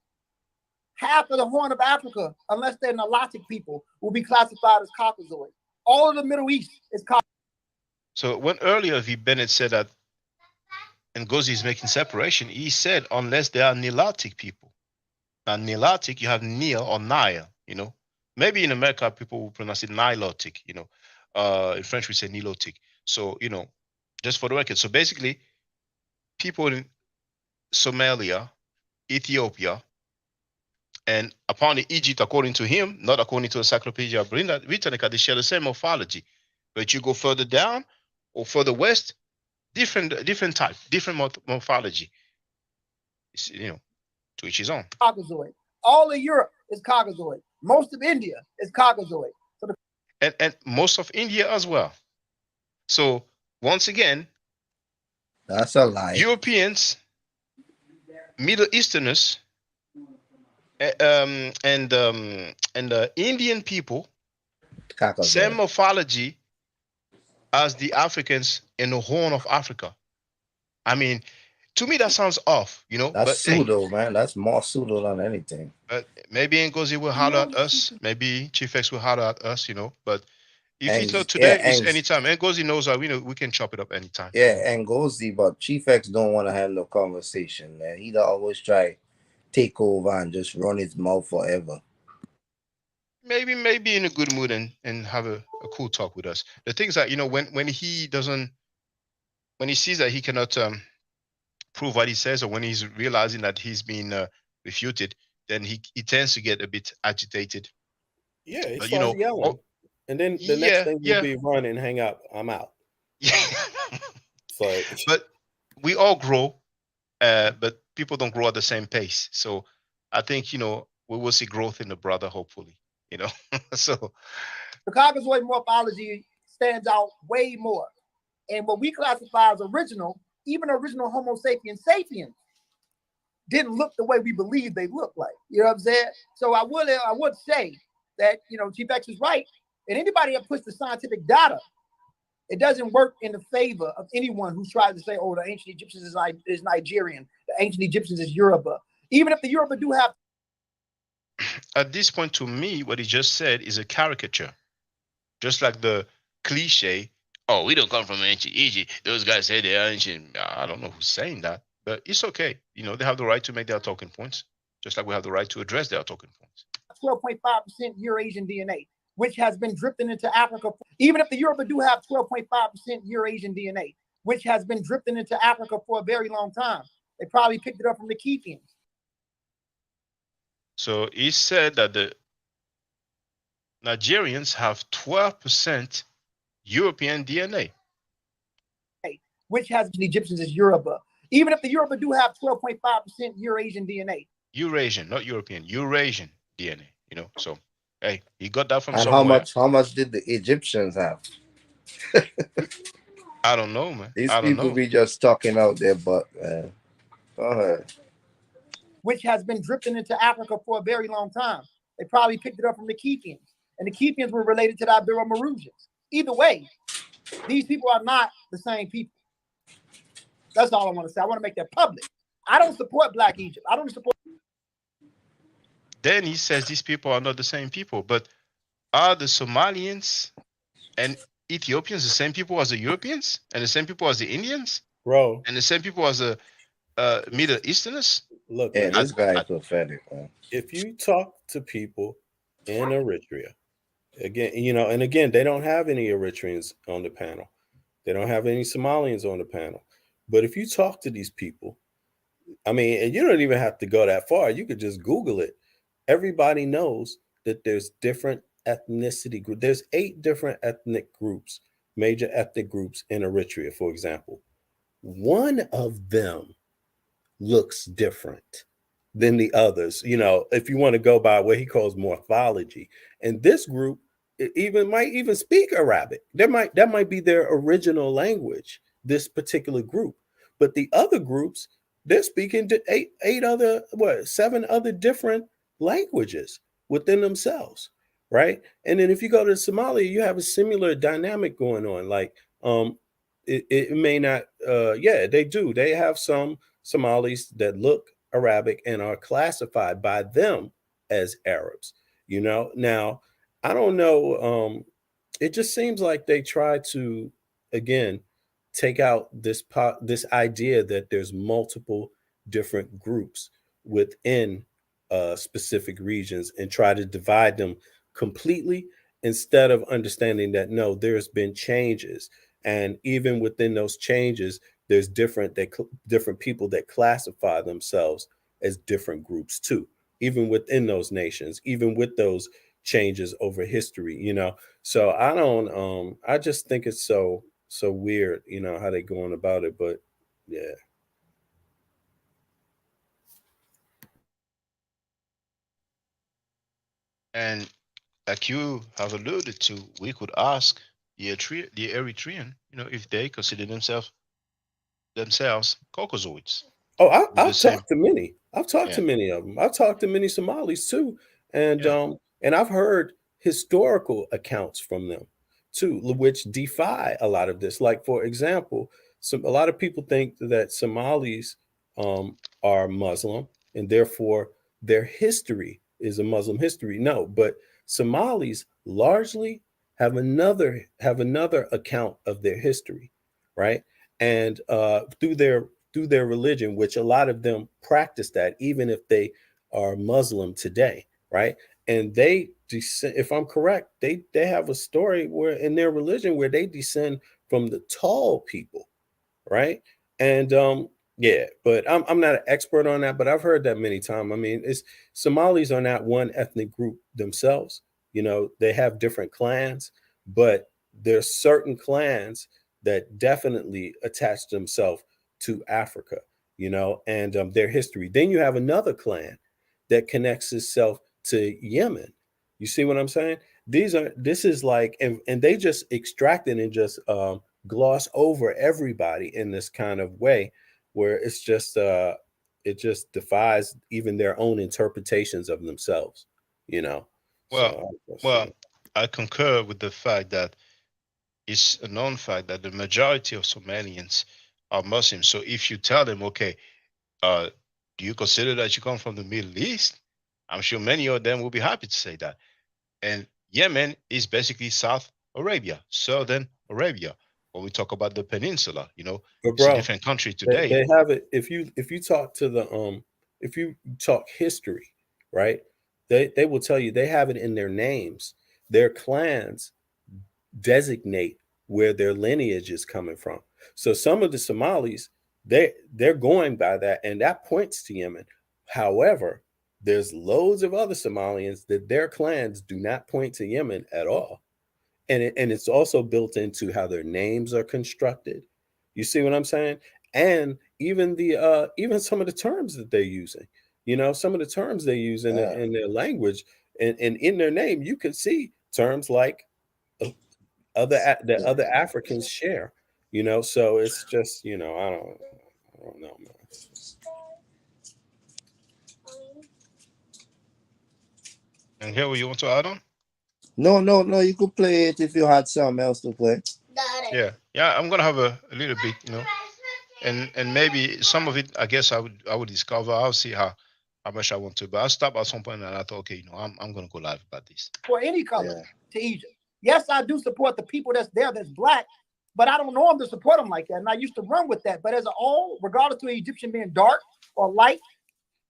S5: Half of the Horn of Africa, unless they're Nilotic people, will be classified as Caucasoid. All of the Middle East is Caucasoid.
S2: So when earlier V. Bennett said that Ngozi is making separation, he said unless they are Nilotic people. Now Nilotic, you have Nil or Nile, Maybe in America people will pronounce it Nilotic, in French we say Nilotic. So, just for the record. So basically, people in Somalia, Ethiopia, and apparently Egypt, according to him, not according to Encyclopedia Britannica, they share the same morphology. But you go further down or further west, different type, different morphology. It's, to each his own.
S5: Caucasoid. All of Europe is Caucasoid. Most of India is Caucasoid. So
S2: and most of India as well. So once again,
S10: That's a lie.
S2: Europeans, Middle Easterners, and Indian people, same
S10: Caucasoid.
S2: morphology as the Africans in the Horn of Africa. I mean, to me that sounds off,
S10: That's
S2: But hey,
S10: pseudo, man. That's more pseudo than anything.
S2: maybe Ngozi will holler at us. Maybe Chief X will holler at us, But if
S10: And
S2: Hitler
S10: yeah,
S2: today is
S10: and
S2: anytime, Ngozi knows that we can chop it up anytime.
S10: yeah, and Gozi, but Chief X don't want to have no conversation, man. He always try take over and just run his mouth forever.
S2: Maybe in a good mood and have a cool talk with us. The things that when he doesn't, when he sees that he cannot prove what he says, or when he's realizing that he's been refuted, then he tends to get a bit agitated.
S12: Yeah, he
S2: But
S12: starts yelling.
S2: oh,
S12: And then the next
S2: yeah,
S12: thing will
S2: yeah,
S12: be run and hang up. I'm out.
S2: yeah.
S12: It's like
S2: But we all grow, but people don't grow at the same pace. So I think we will see growth in the brother, hopefully. So
S5: The Caucasoid morphology stands out way more. And what we classify as original, even original Homo sapiens sapiens, didn't look the way we believe they look like. You know what I'm saying? So I would say that Chief X is right. And anybody that puts the scientific data, it doesn't work in the favor of anyone who tries to say, oh, the ancient Egyptians is Nigerian, the ancient Egyptians is Yoruba. Even if the Yoruba do have.
S2: at this point, to me, what he just said is a caricature, just like the cliche. Oh, we don't come from ancient Egypt. Those guys say they're ancient. I don't know who's saying that, but it's okay. They have the right to make their talking points, just like we have the right to address their talking points.
S5: 12.5% Eurasian DNA, which has been drifting into Africa. Even if the Yoruba do have 12.5% Eurasian DNA, which has been drifting into Africa for a very long time, they probably picked it up from the Keithians.
S2: So he said that the Nigerians have 12% European DNA.
S5: Which has the Egyptians as Yoruba. Even if the Yoruba do have 12.5% Eurasian DNA.
S2: Eurasian, not European, Eurasian DNA, So hey, he got that from
S10: And
S2: somewhere.
S10: how much did the Egyptians have?
S2: I don't know, man.
S10: These
S2: I don't
S10: people
S2: know.
S10: be just talking out their butt, man. Go ahead.
S5: Which has been drifting into Africa for a very long time. They probably picked it up from the Keithians. And the Keithians were related to the Ibero-Maurutians. Either way, these people are not the same people. That's all I want to say. I want to make that public. I don't support Black Egypt. I don't support.
S2: Then he says these people are not the same people, but are the Somalians and Ethiopians the same people as the Europeans, and the same people as the Indians,
S12: bro,
S2: and the same people as the Middle Easterners?
S12: look,
S10: Yeah,
S12: man.
S10: this guy is pathetic, man.
S12: If you talk to people in Eritrea, again, and again, they don't have any Eritreans on the panel. They don't have any Somalians on the panel. But if you talk to these people, I mean, and you don't even have to go that far. You could just Google it. Everybody knows that there's different ethnicity groups. There's 8 different ethnic groups, major ethnic groups in Eritrea, for example. One of them looks different than the others, if you want to go by what he calls morphology. And this group might even speak Arabic. That might be their original language, this particular group. But the other groups, they're speaking to eight other, 7 other different languages within themselves, right? And then if you go to Somalia, you have a similar dynamic going on. Like it may not they do. They have some Somalis that look Arabic and are classified by them as Arabs. Now I don't know. It just seems like they try to again take out this idea that there's multiple different groups within specific regions and try to divide them completely instead of understanding that no, there's been changes, and even within those changes there's different people that classify themselves as different groups too, even within those nations, even with those changes over history. So I just think it's so weird, how they going about it. But yeah.
S2: And like you have alluded to, we could ask the Eritrean, if they consider themselves Caucasoids
S12: Oh,
S2: with the
S12: I've
S2: same.
S12: talked to many. I've talked
S2: Yeah,
S12: to many of them. I've talked to many Somalis too, and
S2: yeah.
S12: um, and I've heard historical accounts from them too, which defy a lot of this. Like for example, a lot of people think that Somalis are Muslim, and therefore their history is a Muslim history. No, but Somalis largely have another account of their history, right? And through their religion, which a lot of them practice that, even if they are Muslim today, right? And if I'm correct, they have a story where in their religion where they descend from the tall people, right? And yeah, but I'm not an expert on that, but I've heard that many times. I mean, it's Somalis are not one ethnic group themselves. They have different clans, but there's certain clans that definitely attach themselves to Africa, and their history. Then you have another clan that connects itself to Yemen. You see what I'm saying? This is like, and they just extract it and just gloss over everybody in this kind of way where it just defies even their own interpretations of themselves, you know.
S2: Well,
S12: So
S2: well, I concur with the fact that it's a known fact that the majority of Somalians are Muslims. So if you tell them, okay, uh, do you consider that you come from the Middle East? I'm sure many of them will be happy to say that. And Yemen is basically South Arabia, Southern Arabia. When we talk about the peninsula,
S12: but
S2: it's a
S12: bro,
S2: different country
S12: they
S2: today.
S12: have it. If you talk to the if you talk history, right, they will tell you they have it in their names. Their clans designate where their lineage is coming from. So some of the Somalis, they're going by that, and that points to Yemen. However, there's loads of other Somalians that their clans do not point to Yemen at all. And it's also built into how their names are constructed. You see what I'm saying? And even some of the terms that they're using. Some of the terms they use in their language, and in their name, you can see terms like that other Africans share. So it's just I don't know, man.
S2: And here, you want to add on?
S10: No, no, no. You could play it if you had something else to play.
S2: Yeah, yeah. I'm gonna have a little bit, and maybe some of it. I guess I would discover. I'll see how much I want to. But I stopped at some point and I thought, okay, I'm gonna go live about this.
S5: For any color
S10: Yeah.
S5: to Egypt. Yes, I do support the people that's there that's black, but I don't know them to support them like that. And I used to run with that. But as a whole, regardless of Egyptian being dark or light,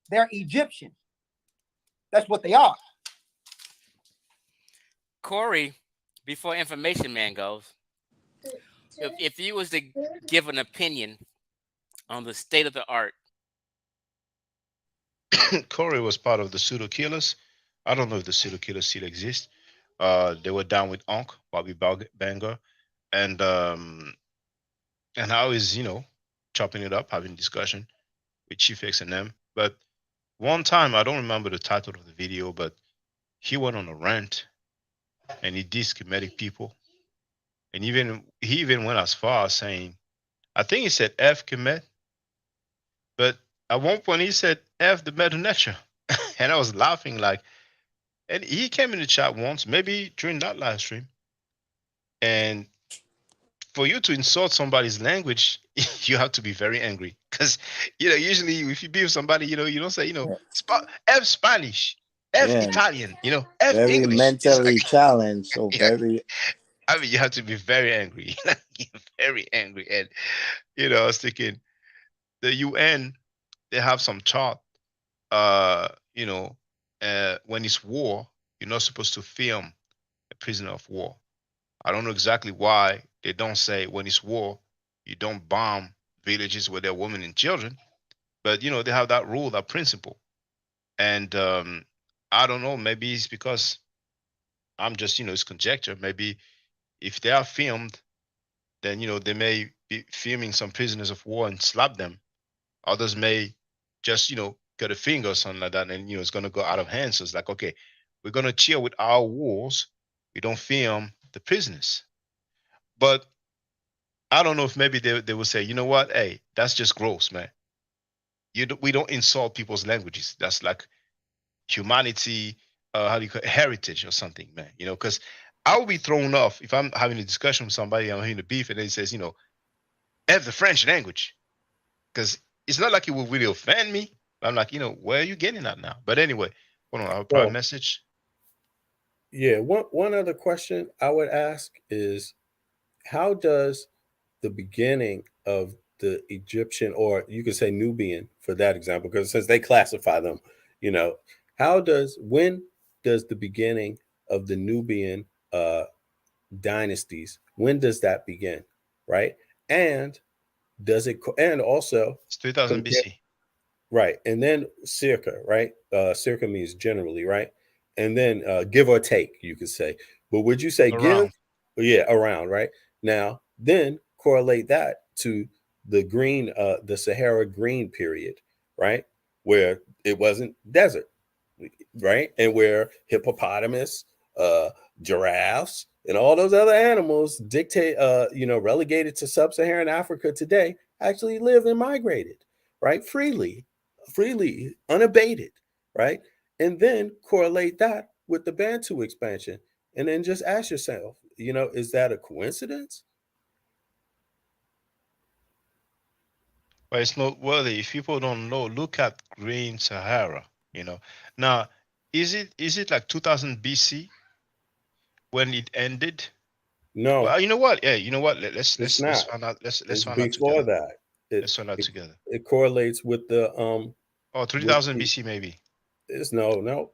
S5: they're Egyptian. That's what they are.
S4: Corey, before Information Man goes, if you was to give an opinion on the state of the art,
S2: Corey was part of the pseudo killers. I don't know if the pseudo killers still exist. They were down with Onk, Bobby Banger, and how is chopping it up, having discussion with Chief X and them. But one time, I don't remember the title of the video, but he went on a rant and he dissed Kemetic people, and he even went as far as saying, I think he said F Kemet, but at one point he said F the Mother Nature, and I was laughing like. And he came in the chat once, maybe during that live stream, and for you to insult somebody's language, you have to be very angry because usually if you be with somebody, you don't say F Spanish, F
S10: Yeah.
S2: Italian, F
S10: Very
S2: English. It's like
S10: mentally challenged. So
S2: yeah,
S10: very.
S2: I mean you have to be very angry, very angry. And I was thinking the UN, they have some chart. Uh, you know, when it's war, you're not supposed to film a prisoner of war. I don't know exactly why they don't say when it's war, you don't bomb villages where there are women and children. But they have that rule, that principle. And I don't know, maybe it's because I'm just, it's conjecture. Maybe if they are filmed, then they may be filming some prisoners of war and slap them. Others may just, cut a finger or something like that, and it's gonna go out of hand. So it's like, okay, we're gonna chill with our wars. We don't film the prisoners. But I don't know if maybe they will say, you know what, hey, that's just gross, man. We don't insult people's languages. That's like humanity, how do you call it, heritage or something, man. Because I will be thrown off if I'm having a discussion with somebody, I'm having a beef, and then he says, have the French language, because it's not like it will really offend me. I'm like, where are you getting at now? But anyway, hold on, our private
S12: Well,
S2: message.
S12: yeah. One other question I would ask is, how does the beginning of the Egyptian, or you could say Nubian for that example, because since they classify them, you know, when does the beginning of the Nubian dynasties, when does that begin, right? And and also
S2: It's 3000
S12: compare,
S2: BC.
S12: right? And then circa, right? Circa means generally, right? And then give or take, you could say. But would you say give?
S2: Around.
S12: Yeah, around, right? Now, then correlate that to the Sahara green period, right? Where it wasn't desert, right? And where hippopotamus, uh, giraffes, and all those other animals relegated to sub-Saharan Africa today actually live and migrated, right? Freely, unabated, right? And then correlate that with the Bantu expansion. And then just ask yourself, is that a coincidence?
S2: But it's noteworthy. If people don't know, look at Green Sahara. Now, is it like 2000 BC when it ended?
S12: No,
S2: Well, you know what? Yeah, you know what? Let's
S12: it's
S2: let's
S12: not.
S2: find out. Let's
S12: It's
S2: find out
S12: before
S2: together.
S12: that. It
S2: Let's find out
S12: it,
S2: together.
S12: it correlates with the
S2: Oh,
S12: with
S2: 3000
S12: the
S2: BC maybe.
S12: it's no,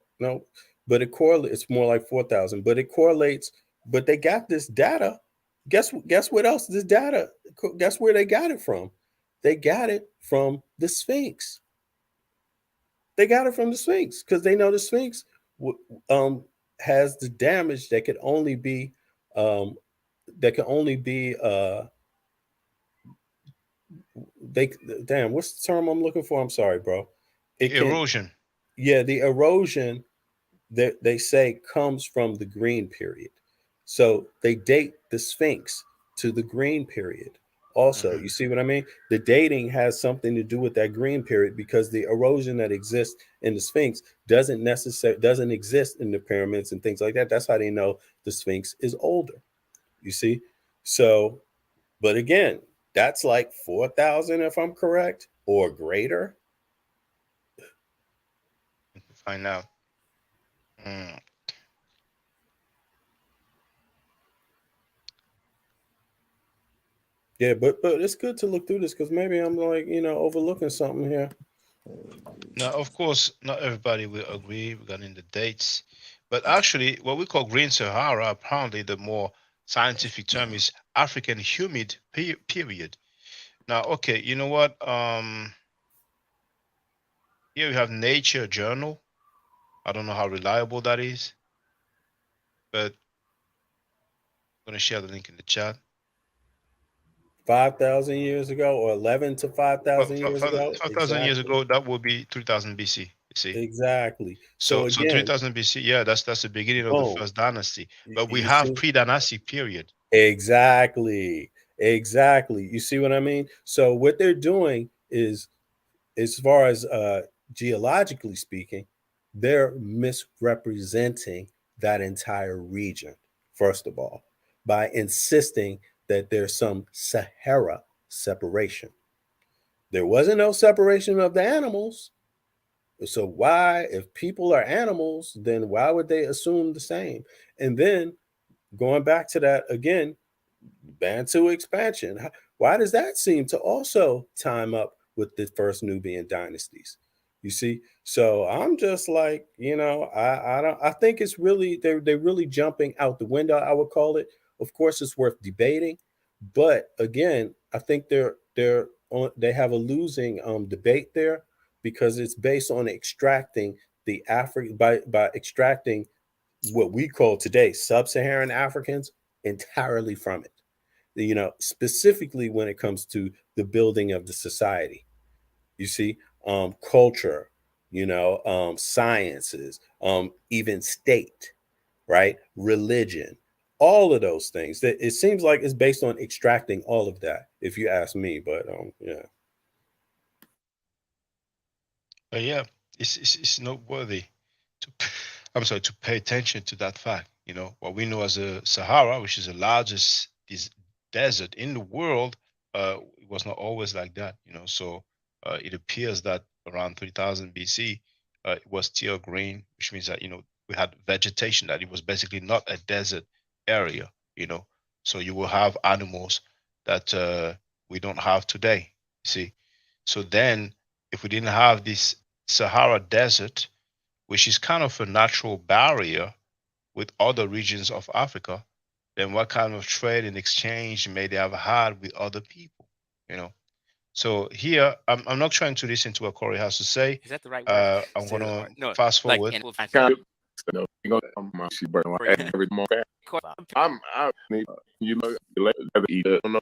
S12: but it correlates. It's more like 4,000, but it correlates. But they got this data. Guess what else? This data. Guess where they got it from? They got it from the Sphinx. They got it from the Sphinx because they know the Sphinx has the damage um, that can only be they damn, what's the term I'm looking for? I'm sorry, bro. It can
S2: Erosion.
S12: Yeah, the erosion that they say comes from the green period. So they date the Sphinx to the green period. Also,
S2: Hmm.
S12: you see what I mean? The dating has something to do with that green period because the erosion that exists in the Sphinx doesn't exist in the pyramids and things like that. That's how they know the Sphinx is older. You see? So, but again, that's like 4,000 if I'm correct or greater.
S2: Find out. Mm.
S12: Yeah, but it's good to look through this because maybe I'm like, overlooking something here.
S2: Now, of course, not everybody will agree regarding the dates, but actually, what we call Green Sahara, apparently the more scientific term is African humid period. Now, okay, you know what? Here we have Nature Journal. I don't know how reliable that is, but I'm gonna share the link in the chat.
S12: 5,000 years ago or 11 to 5,000 years ago.
S2: 5,000 years
S12: Exactly.
S2: ago, that would be 3000 BC. You see,
S12: Exactly. So
S2: so
S12: again,
S2: 3000 BC, yeah, that's the beginning of the
S12: boom.
S2: first dynasty. But we
S12: You
S2: have
S12: see?
S2: pre-dynastic period.
S12: Exactly. Exactly. You see what I mean? So what they're doing is, as far as geologically speaking, they're misrepresenting that entire region, first of all, by insisting that there's some Sahara separation. There wasn't no separation of the animals. So why, if people are animals, then why would they assume the same? And then going back to that again, Bantu expansion. Why does that seem to also time up with the first Nubian dynasties? You see, so I'm just like, I don't. I think it's really they're really jumping out the window. I would call it. Of course, it's worth debating, but again, I think they have a losing debate there because it's based on extracting the African by extracting what we call today sub-Saharan Africans entirely from it, specifically when it comes to the building of the society. You see, culture, sciences, even state, right? Religion, all of those things. That it seems like it's based on extracting all of that, if you ask me. But yeah.
S2: But yeah, it's noteworthy to I'm sorry to pay attention to that fact. What we know as a Sahara, which is the largest desert in the world, it was not always like that. So it appears that around 3000 BC, it was still green, which means that we had vegetation, that it was basically not a desert area. So you will have animals that we don't have today. See, so then if we didn't have this Sahara Desert, which is kind of a natural barrier with other regions of Africa, then what kind of trade and exchange may they have had with other people? You know. So here, I'm not trying to listen to what Corey has to say.
S4: Is that the right word?
S2: I'm
S4: Say the
S2: gonna
S4: word. No,
S2: fast
S4: like
S2: forward.
S4: and we'll find
S6: Kind of, you know, she burn my every more. I need, you know, you let eat it. You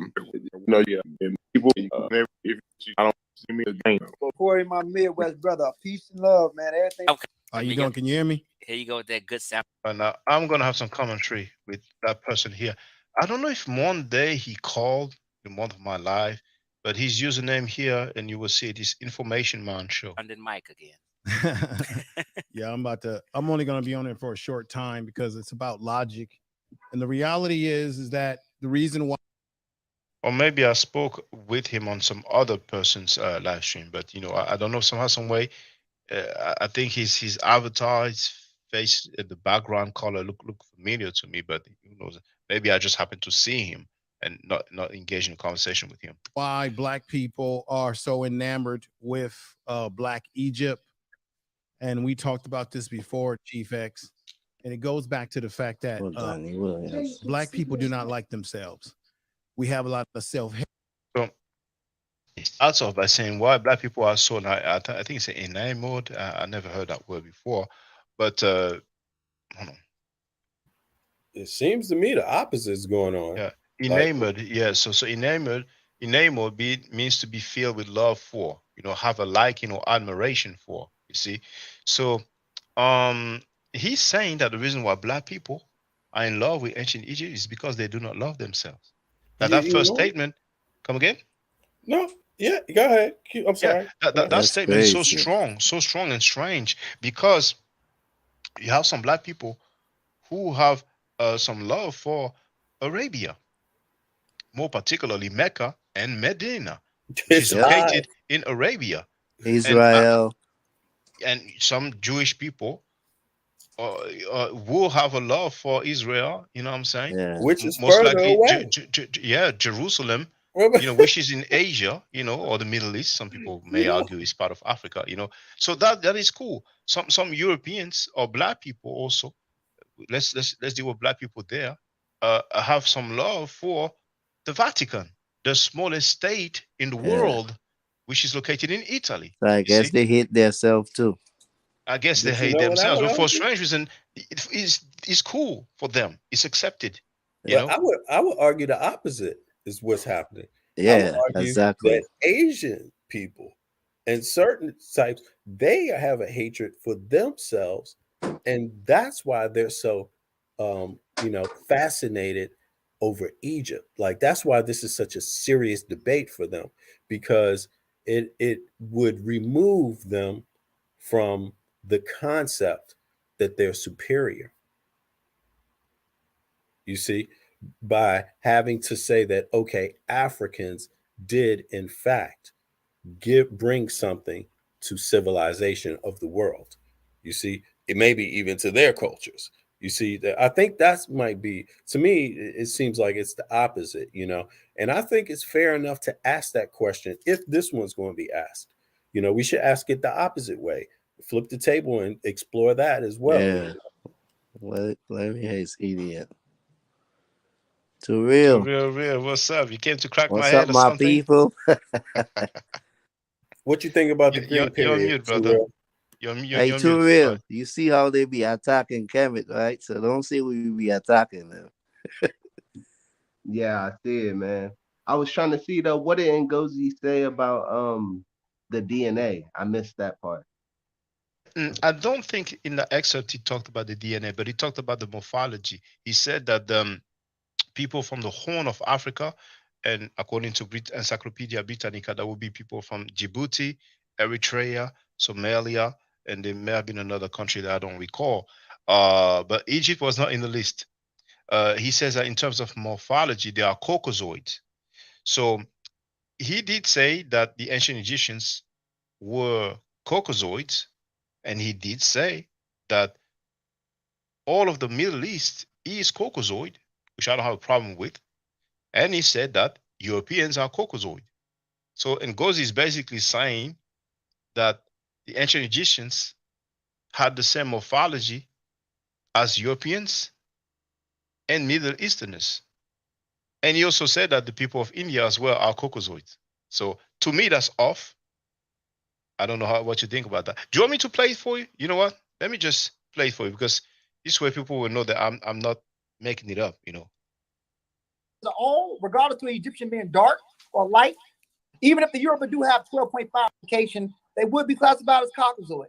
S6: know, yeah, and people, if you, I don't see me again.
S5: Well, Corey, my Midwest brother, peace and love, man. Everything.
S4: okay.
S13: How
S4: Let
S13: you
S4: me
S13: doing?
S4: get
S13: Can you hear me?
S4: here you go with that good sound.
S2: And I'm gonna have some commentary with that person here. I don't know if one day he called the month of my life, but his username here, and you will see it is Information Man Show.
S4: London Mike again.
S13: Yeah, I'm only gonna be on it for a short time because it's about logic. And the reality is that the reason why
S2: Or maybe I spoke with him on some other person's live stream, but I don't know, somehow, some way. I think his avatar, his face, the background color look familiar to me, but who knows? Maybe I just happened to see him and not engage in a conversation with him.
S13: black people are so enamored with black Egypt. And we talked about this before, Chief X. And it goes back to the fact that
S10: Danny Williams.
S13: black people do not like themselves. We have a lot of self-hate.
S2: So he starts off by saying why black people are so I think it's enamored. I never heard that word before, but hold on.
S12: It seems to me the opposite is going on.
S2: Yeah,
S12: Like,
S2: enamored. Yeah, so enamored means to be filled with love for. Have a liking or admiration for. You see, so um, he's saying that the reason why black people are in love with ancient Egypt is because they do not love themselves. Now that
S12: you
S2: first
S12: know,
S2: statement, come again?
S12: no, yeah, go ahead. I'm
S2: Yeah,
S12: sorry.
S2: that
S10: That's
S2: statement is
S10: crazy.
S2: so strong and strange because you have some black people who have some love for Arabia, more particularly Mecca and Medina, which is
S12: It's
S10: Yep.
S12: high.
S2: located in Arabia, and
S10: Israel.
S2: some Jewish people will have a love for Israel. You know what I'm saying?
S10: Yeah.
S12: Which is
S2: Most
S12: further
S2: likely,
S12: away.
S2: yeah, Jerusalem. Which is in Asia, or the Middle East. Some people
S12: you
S2: may
S12: know,
S2: argue is part of Africa. So that is cool. Some Europeans or black people also. Let's deal with black people there. Have some love for the Vatican, the smallest state in the
S10: Yeah.
S2: world, which is located in Italy.
S10: So I
S2: You
S10: guess
S2: see,
S10: they hate themselves too.
S2: I guess they
S12: but you
S2: hate
S12: know what I
S2: themselves,
S12: would
S2: but for a
S12: argue?
S2: strange reason, it's cool for them. It's accepted. You
S10: Yeah.
S12: But
S2: know,
S12: I would argue the opposite is what's happening. I would
S10: Yeah.
S12: argue
S10: Exactly.
S12: that Asian people and certain types, they have a hatred for themselves, and that's why they're so fascinated over Egypt. Like, that's why this is such a serious debate for them, because it would remove them from the concept that they're superior. You see, by having to say that, okay, Africans did in fact bring something to civilization of the world. You see, it may be even to their cultures. You see, that I think that might be, to me, it seems like it's the opposite. And I think it's fair enough to ask that question if this one's going to be asked. We should ask it the opposite way. Flip the table and explore that as well.
S10: Yeah. Let me hear his idiot. Too
S2: too
S10: real.
S2: real. What's up? You came to crack my
S10: What's up,
S2: head or
S10: my
S2: something?
S10: people?
S12: What you think about the green
S2: You're on
S12: period,
S2: mute, brother.
S12: Terrell?
S10: Hey,
S2: You're on
S10: too
S2: mute.
S10: real. You see how they be attacking Kemet, right? So don't say we be attacking them.
S14: Yeah, I see it, man. I was trying to see though, what did Ngozi say about the DNA? I missed that part.
S2: I don't think in the excerpt he talked about the DNA, but he talked about the morphology. He said that people from the Horn of Africa, and according to Encyclopedia Britannica, that would be people from Djibouti, Eritrea, Somalia, and there may have been another country that I don't recall. But Egypt was not in the list. He says that in terms of morphology, they are Caucasoids. So he did say that the ancient Egyptians were Caucasoids, and he did say that all of the Middle East is Caucasoid, which I don't have a problem with. And he said that Europeans are Caucasoid. So Ngozi is basically saying that the ancient Egyptians had the same morphology as Europeans and Middle Easterners. And he also said that the people of India as well are Caucasoids. So to me, that's off. I don't know what you think about that. Do you want me to play it for you? You know what? Let me just play it for you, because this way people will know that I'm not making it up.
S5: All, regardless of Egyptian being dark or light, even if the Yoruba do have 12.5 indication, they would be classified as Caucasoid.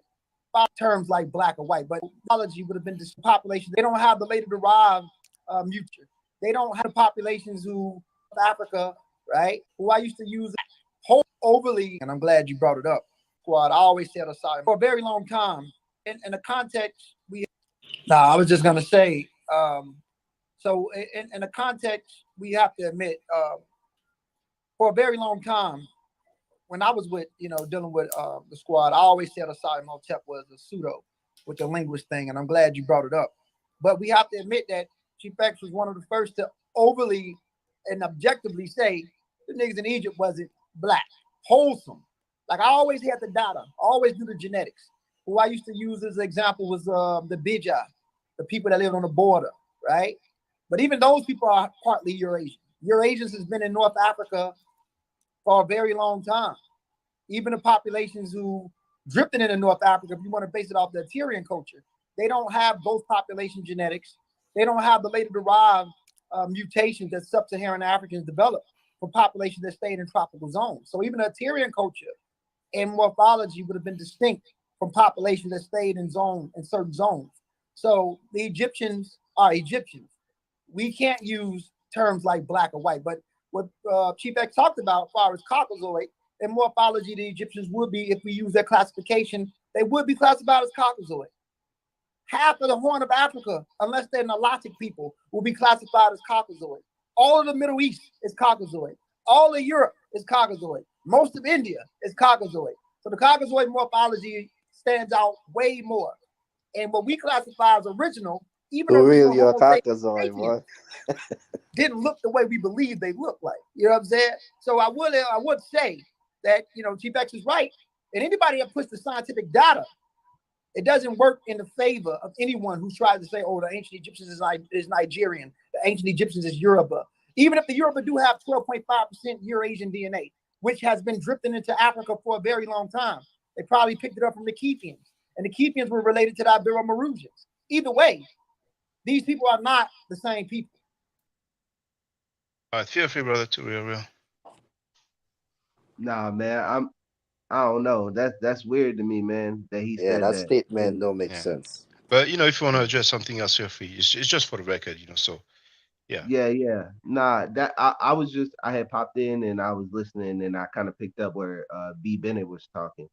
S5: By terms like black or white, but biology would have been this population. They don't have the later derived mutation. They don't have populations who Africa, right? Who I used to use whole overly, and I'm glad you brought it up. Squad, I always said aside for a very long time. In the context, I was just gonna say. So in the context, we have to admit, for a very long time, when I was with, dealing with the squad, I always said Asai Motep was a pseudo with the linguist thing, and I'm glad you brought it up. But we have to admit that Chief X was one of the first to overly and objectively say the niggas in Egypt wasn't black, wholesome. Like I always had the data, always do the genetics. Who I used to use as an example was the Bija, the people that lived on the border, right? But even those people are partly Eurasian. Eurasians has been in North Africa for a very long time. Even the populations who drifted into North Africa, if you want to base it off the Assyrian culture, they don't have both population genetics. They don't have the later derived mutations that sub-Saharan Africans developed from populations that stayed in tropical zones. So even the Assyrian culture and morphology would have been distinct from populations that stayed in certain zones. So the Egyptians are Egyptians. We can't use terms like black or white, but what Chief X talked about as far as Caucasoid and morphology, the Egyptians would be, if we use their classification, they would be classified as Caucasoid. Half of the Horn of Africa, unless they're Nilotic people, will be classified as Caucasoid. All of the Middle East is Caucasoid. All of Europe is Caucasoid. Most of India is Caucasoid. So the Caucasoid morphology stands out way more. And what we classify as original, even
S10: For real,
S5: original
S10: you're a
S5: Homo
S10: Caucasoid,
S5: sapiens
S10: boy.
S5: didn't look the way we believe they look like. You know what I'm saying? So I would say that, Chief X is right. And anybody that puts the scientific data, it doesn't work in the favor of anyone who tries to say, oh, the ancient Egyptians is Nigerian, the ancient Egyptians is Yoruba. Even if the Yoruba do have 12.5% Eurasian DNA, which has been drifting into Africa for a very long time, they probably picked it up from the Kefians. And the Kefians were related to the Ibero-Maurutians. Either way, these people are not the same people.
S2: All right, feel free, brother, to real.
S14: Nah, man, I don't know. That's weird to me, man, that he
S10: Yeah,
S14: said
S10: that
S14: that.
S10: statement don't make
S2: Yeah.
S10: sense.
S2: But if you want to address something else, feel free. It's just for the record, So yeah.
S14: Yeah. Nah, that I was just I had popped in and I was listening and I kind of picked up where B Bennett was talking.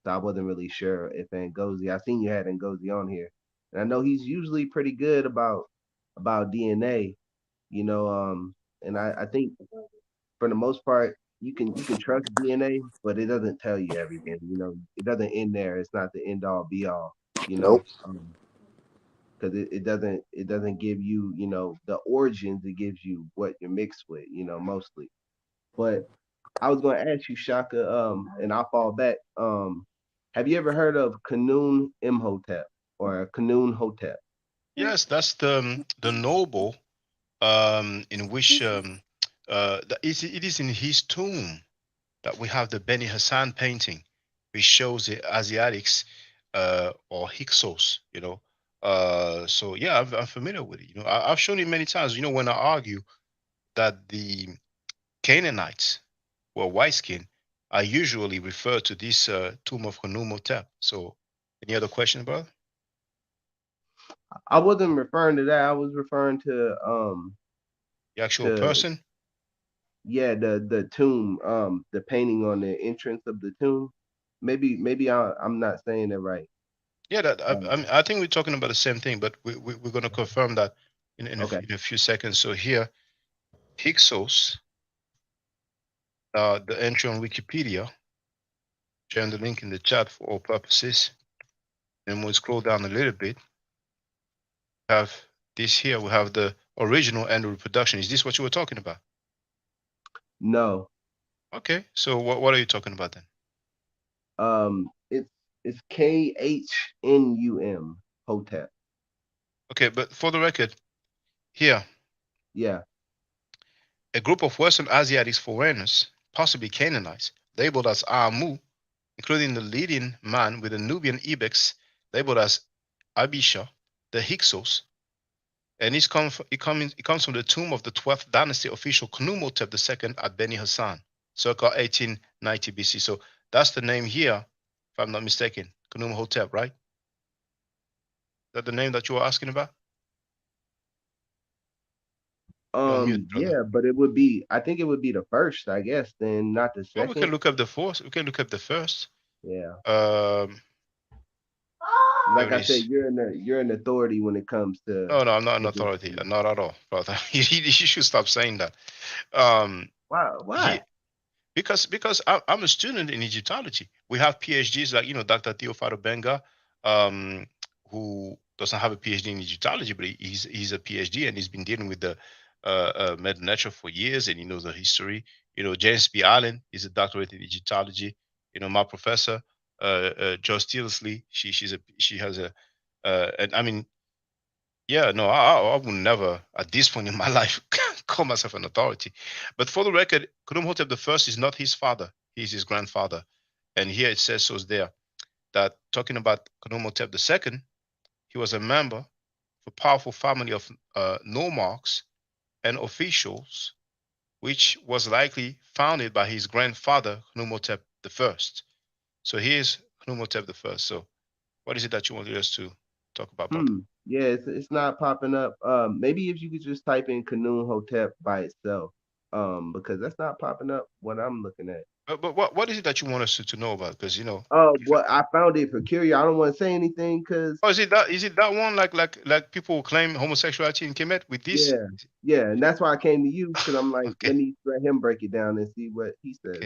S14: So I wasn't really sure if Ngozi. I seen you had Ngozi on here. And I know he's usually pretty good about DNA, and I think for the most part you can trust DNA, but it doesn't tell you everything, It doesn't end there. It's not the end all be all,
S10: Nope.
S14: because it doesn't give you the origins. It gives you what you're mixed with, mostly. But I was going to ask you, Shaka, and I'll fall back. Have you ever heard of Kanun Imhotep or Kanun Hotep?
S2: Yes, that's the noble in which it is in his tomb that we have the Beni Hassan painting, which shows the Asiatics or Hyksos, So yeah, I'm familiar with it. I've shown it many times. When I argue that the Canaanites were white skinned, I usually refer to this tomb of Hanumhotep. So Any other question, brother?
S14: I wasn't referring to that. I was referring
S2: The actual
S14: to
S2: person?
S14: yeah, the tomb, the painting on the entrance of the tomb. Maybe I'm not saying it right.
S2: Yeah, that
S14: Um,
S2: I think we're talking about the same thing, but we're going to confirm that
S14: okay.
S2: in a few seconds. So here, Hyksos, the entry on Wikipedia, sharing the link in the chat for all purposes. And we'll scroll down a little bit. We have this here. We have the original and the reproduction. Is this what you were talking about?
S14: No.
S2: Okay. So what are you talking about then?
S14: It's KHNUM Hotep.
S2: Okay, but for the record, here,
S14: Yeah.
S2: a group of Western Asiatic foreigners, possibly Canaanites, labeled as Amu, including the leading man with the Nubian ibex, labeled as Abisha, the Hyksos, and it comes from the tomb of the 12th dynasty official Khnumhotep II at Beni Hassan, circa 1890 BC. So that's the name here, if I'm not mistaken, Khnumhotep, right? Is that the name that you were asking about? You're on mute, brother.
S14: Yeah, but it would be. I think it would be the first, I guess, then not the
S2: Well, we can
S14: second.
S2: look up the fourth. We can look up the first.
S14: Yeah.
S2: There
S14: Like
S2: it
S14: I said,
S2: is.
S14: you're an authority when it comes to.
S2: No, I'm not an
S14: to this.
S2: authority. Not at all, brother. You should stop saying that.
S14: Wow.
S2: He
S14: Why?
S2: because I'm a student in Egyptology. We have PhDs like Dr. Theophilo Benga, who doesn't have a PhD in Egyptology, but he's a PhD and he's been dealing with the Middle Nature for years and he knows the history. James B. Allen is a doctorate in Egyptology. My professor, Joe Steelesley, she has a and I mean, yeah, no, I would never at this point in my life call myself an authority. But for the record, Khnumhotep I is not his father; he's his grandfather. And here it says so there that talking about Khnumhotep II, he was a member of a powerful family of nomarchs and officials, which was likely founded by his grandfather Khnumhotep I. So here's Khnumhotep I. So what is it that you wanted us to talk about, brother?
S14: Yeah, it's not popping up. Maybe if you could just type in Khanun Hotep by itself. Because that's not popping up what I'm looking at.
S2: But what is it that you want us to know about? Because if
S14: What I found it peculiar. I don't want to say anything because
S2: oh, is it that one like people who claim homosexuality in Kemet with this?
S14: yeah, yeah, and that's why I came to you because I'm like,
S2: Okay,
S14: let me let him break it down and see what he says.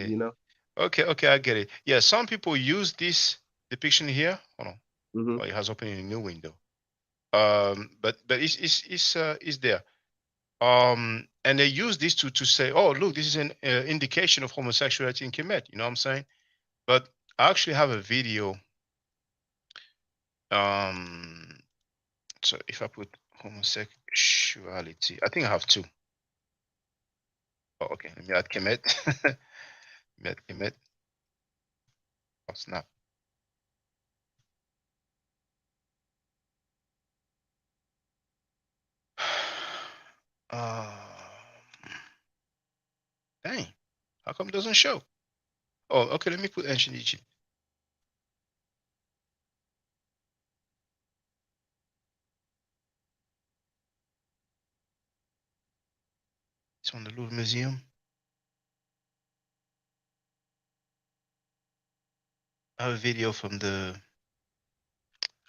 S2: okay, okay, I get it. Yeah, some people use this depiction here. Hold on,
S14: Mm-hmm.
S2: oh, it has opened a new window. But it's there. And they use this to say, oh, look, this is an indication of homosexuality in Kemet. You know what I'm saying? But I actually have a video. Um, so if I put homosexuality, I think I have two. Oh, okay. Let me add Kemet. Let me add Kemet. Oh, snap. Uh, dang. How come it doesn't show? Oh, okay. Let me put ancient Egypt. It's on the Louvre Museum. I have a video from the.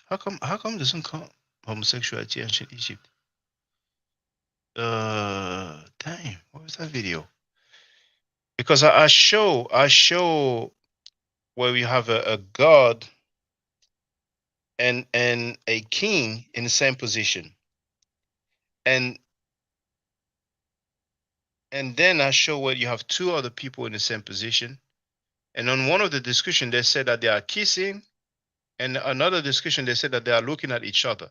S2: How come it doesn't come homosexuality ancient Egypt? Dang. What was that video? Because I show where we have a god and a king in the same position, and then I show where you have two other people in the same position. And on one of the discussion, they said that they are kissing, and another discussion, they said that they are looking at each other.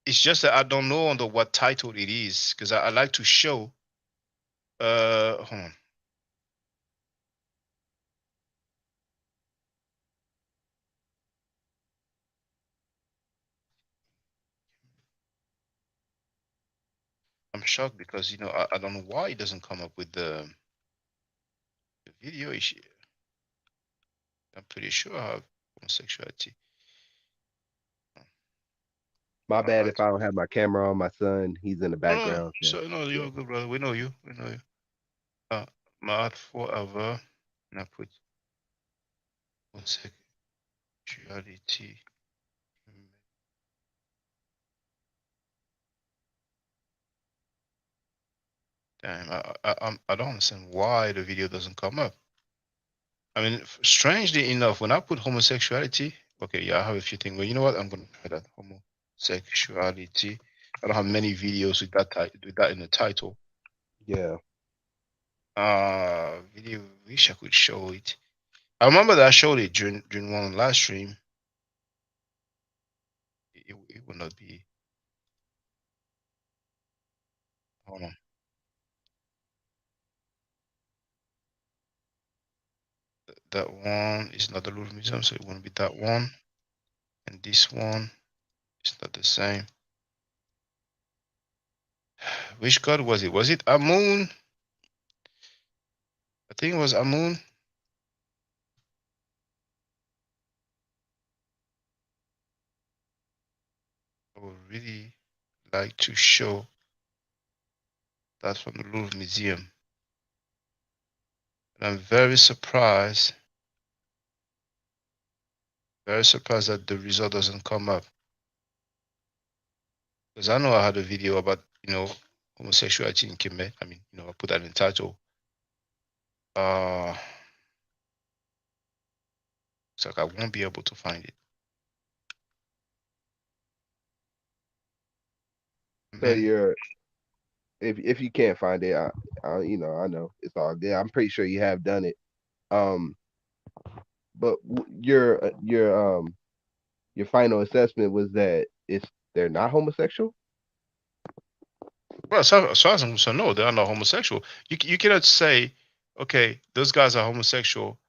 S2: It's just that I don't know under what title it is because I like to show. Hold on. I'm shocked because I don't know why it doesn't come up with the video issue. I'm pretty sure I have homosexuality.
S14: My
S2: All
S14: bad
S2: right.
S14: if I don't have my camera on. My son, he's in the
S2: No,
S14: background. So
S2: so no,
S14: yeah.
S2: you're good, brother. We know you. We know you. Math forever. And I put 1 second. Duality. Damn, I don't understand why the video doesn't come up. I mean, strangely enough, when I put homosexuality, okay, yeah, I have a few things, but you know what? I'm gonna try that homosexuality. I don't have many videos with that in the title.
S14: Yeah.
S2: Video. Wish I could show it. I remember that I showed it during one last stream. It would not be. Hold on. That one is not the Louvre Museum, so it won't be that one. And this one is not the same. Which god was it? Was it Amun? I think it was Amun. I would really like to show that from the Louvre Museum. And I'm very surprised that the result doesn't come up. Because I know I had a video about, homosexuality in Kemet. I mean, I put that in the title. It's like I won't be able to find it.
S14: So
S2: Man,
S14: you're if you can't find it, I know it's all good. I'm pretty sure you have done it. Um, but your final assessment was that they're not homosexual.
S2: well, so as I'm concerned, no, they are not homosexual. You cannot say, okay, those guys are homosexual.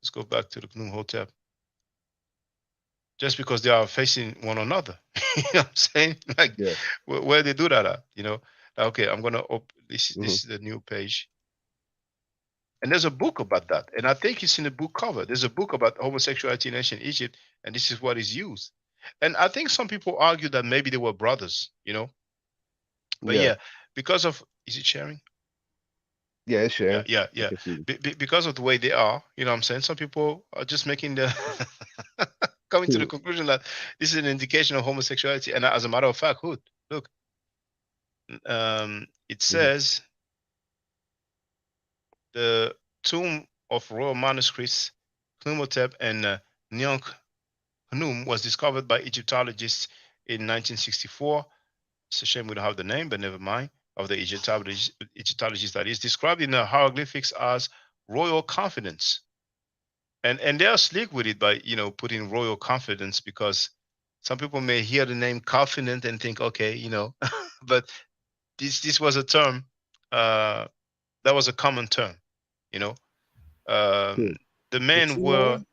S2: Let's go back to the Knum Hotel. Just because they are facing one another. You know what I'm saying? Like,
S14: Yeah.
S2: where they do that at, Okay, I'm gonna open this.
S14: Hmm.
S2: This is the new page, and there's a book about that, and I think it's in the book cover. There's a book about homosexuality in ancient Egypt, and this is what is used. And I think some people argue that maybe they were brothers. But
S14: Yeah.
S2: yeah, because of is it sharing?
S14: Yeah, it's
S2: Yeah,
S14: sharing.
S2: yeah,
S14: I
S2: yeah.
S14: can see.
S2: Because of the way they are, you know what I'm saying? Some people are just making the coming to the conclusion that this is an indication of homosexuality. And as a matter of fact, look, it
S14: Mhm.
S2: says the tomb of royal manuscripts, Knumhotep and Nyang Hnum was discovered by Egyptologists in 1964. It's a shame we don't have the name, but never mind. Of the Egyptologists that is described in the hieroglyphics as royal confidence. And they are slick with it by putting royal confidence, because some people may hear the name confident and think, okay, but this was a term uh, that was a common term. You know,
S14: Hmm.
S2: the
S11: The
S2: men
S11: true
S2: were
S11: name?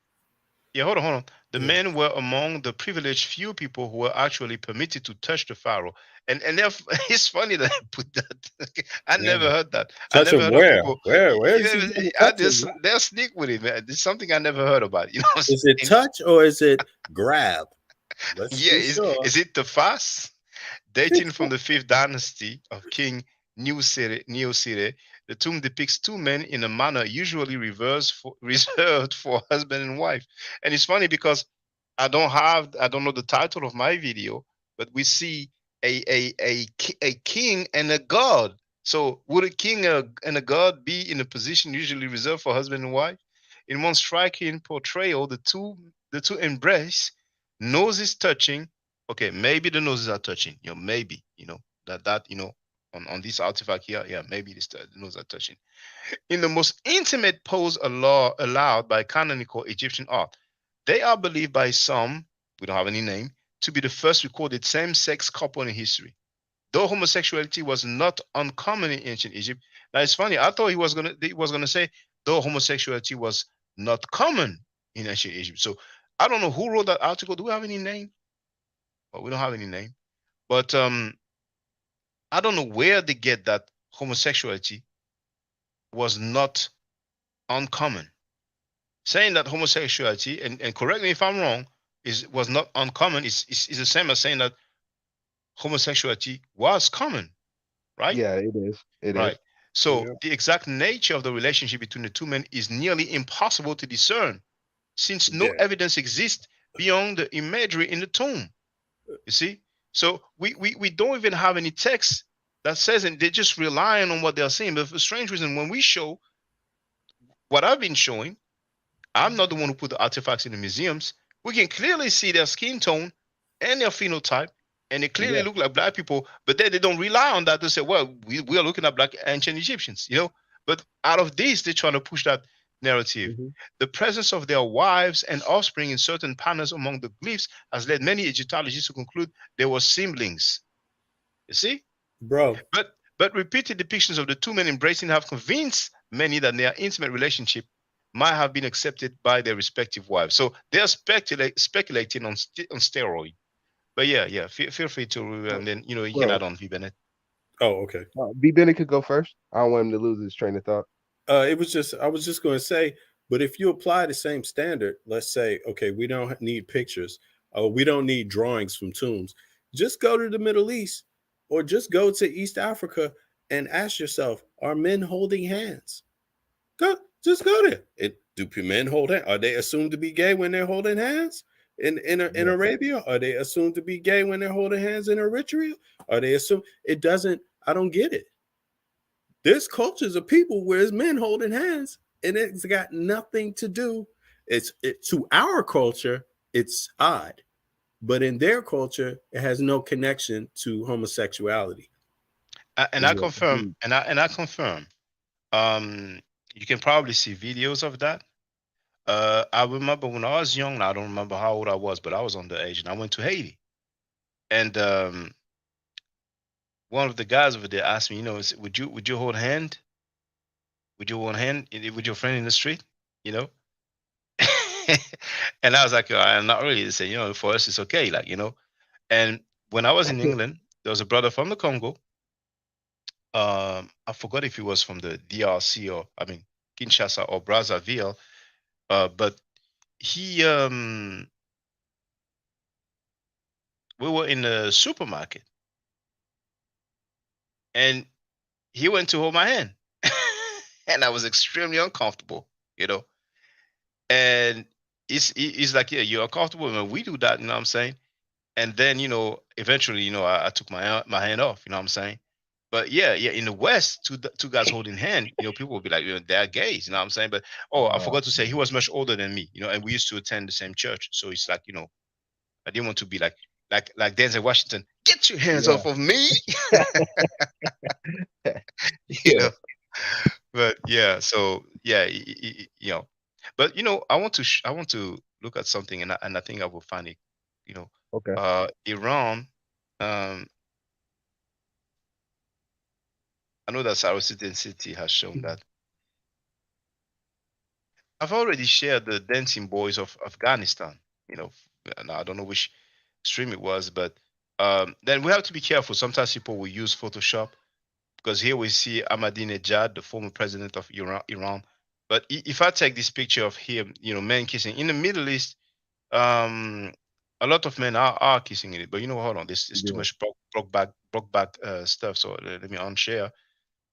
S2: yeah, hold on. The
S11: Yeah.
S2: men were among the privileged few people who were actually permitted to touch the pharaoh. And it's funny that I put that. I never
S11: Yeah.
S2: heard that. I
S11: Touch
S2: never
S11: him
S2: heard of
S11: where?
S2: people.
S11: Where is he getting
S2: I
S11: touches?
S2: just they're sneak with it, man. This is something I never heard about. You know what I'm
S11: Is it
S2: saying?
S11: touch or is it grab? Let's
S2: Yeah,
S11: be
S2: is
S11: sure.
S2: is it the fast? Dating from the fifth dynasty of King Neosire, the tomb depicts two men in a manner usually reserved for husband and wife. And it's funny because I don't know the title of my video, but we see a king and a god. So would a king and a god be in a position usually reserved for husband and wife? In one striking portrayal, the two embrace, noses touching. Okay, maybe the noses are touching. Maybe that on this artifact here, yeah, maybe the noses are touching in the most intimate pose allowed by canonical Egyptian art. They are believed by some, we don't have any name, to be the first recorded same-sex couple in history. Though homosexuality was not uncommon in ancient Egypt. Now it's funny. I thought he was gonna say though homosexuality was not common in ancient Egypt. So I don't know who wrote that article. Do we have any name? Well, we don't have any name. But I don't know where they get that homosexuality was not uncommon. Saying that homosexuality, and correct me if I'm wrong, was not uncommon is the same as saying that homosexuality was common, right?
S15: Yeah, it is. It is.
S2: Right. So
S12: Yeah.
S2: the exact nature of the relationship between the two men is nearly impossible to discern, since no
S12: Yeah.
S2: evidence exists beyond the imagery in the tomb. You see? So we don't even have any text that says, and they're just relying on what they're saying. But for strange reason, when we show what I've been showing, I'm not the one who put the artifacts in the museums. We can clearly see their skin tone and their phenotype, and they clearly
S15: Yeah.
S2: look like black people. But then they don't rely on that to say, well, we are looking at black ancient Egyptians, you know. But out of this, they're trying to push that narrative.
S15: Hmm.
S2: The presence of their wives and offspring in certain panels among the glyphs has led many Egyptologists to conclude they were siblings. You see?
S12: Bro.
S2: But repeated depictions of the two men embracing have convinced many that their intimate relationship might have been accepted by their respective wives. So they are speculating on steroid. But yeah, feel free to, and then you can
S15: Bro,
S2: add on, V Bennett.
S12: Oh, okay.
S15: B. Bennett could go first. I don't want him to lose his train of thought.
S12: It was just I was just going to say, but if you apply the same standard, let's say, okay, we don't need pictures, or we don't need drawings from tombs. Just go to the Middle East, or just go to East Africa and ask yourself, are men holding hands? Just go there. Do men hold hands? Are they assumed to be gay when they're holding hands? In
S15: Yeah.
S12: Arabia, are they assumed to be gay when they're holding hands in Eritrea? Are they assumed? It doesn't. I don't get it. There's cultures of people where it's men holding hands, and it's got nothing to do. To our culture, it's odd, but in their culture, it has no connection to homosexuality.
S2: And I
S15: Yeah.
S2: confirm, and I confirm. Um, you can probably see videos of that. I remember when I was young. I don't remember how old I was, but I was underage, and I went to Haiti. And one of the guys over there asked me, would you hold hand? Would you hold hand with your friend in the street? You know? And I was like, I'm not really. They say, for us it's okay, like. And when I was in England, there was a brother from the Congo. I forgot if he was from the DRC, or I mean Kinshasa or Brazzaville. But he we were in a supermarket, and he went to hold my hand. And I was extremely uncomfortable, you know. And he's like, yeah, you're uncomfortable, and we do that, you know what I'm saying? And then, eventually, I took my hand off, you know what I'm saying? But yeah, in the West, two guys holding hand, people will be like, they're gays, you know what I'm saying? But I forgot to say, he was much older than me, and we used to attend the same church. So it's like, I didn't want to be like Denzel Washington, get your hands
S15: Yeah.
S2: off of me. you
S15: Yeah.
S2: know. But yeah, so yeah, but I want to look at something, and I think I will find it. You know,
S15: Okay.
S2: Iran. I know that Saracen City has shown that. I've already shared the dancing boys of Afghanistan. And I don't know which stream it was, but then we have to be careful. Sometimes people will use Photoshop, because here we see Ahmadinejad, the former president of Iran. But if I take this picture of him, men kissing in the Middle East, um, a lot of men are kissing in it. But hold on, this is too
S15: Yeah.
S2: much broke back stuff. So let me unshare.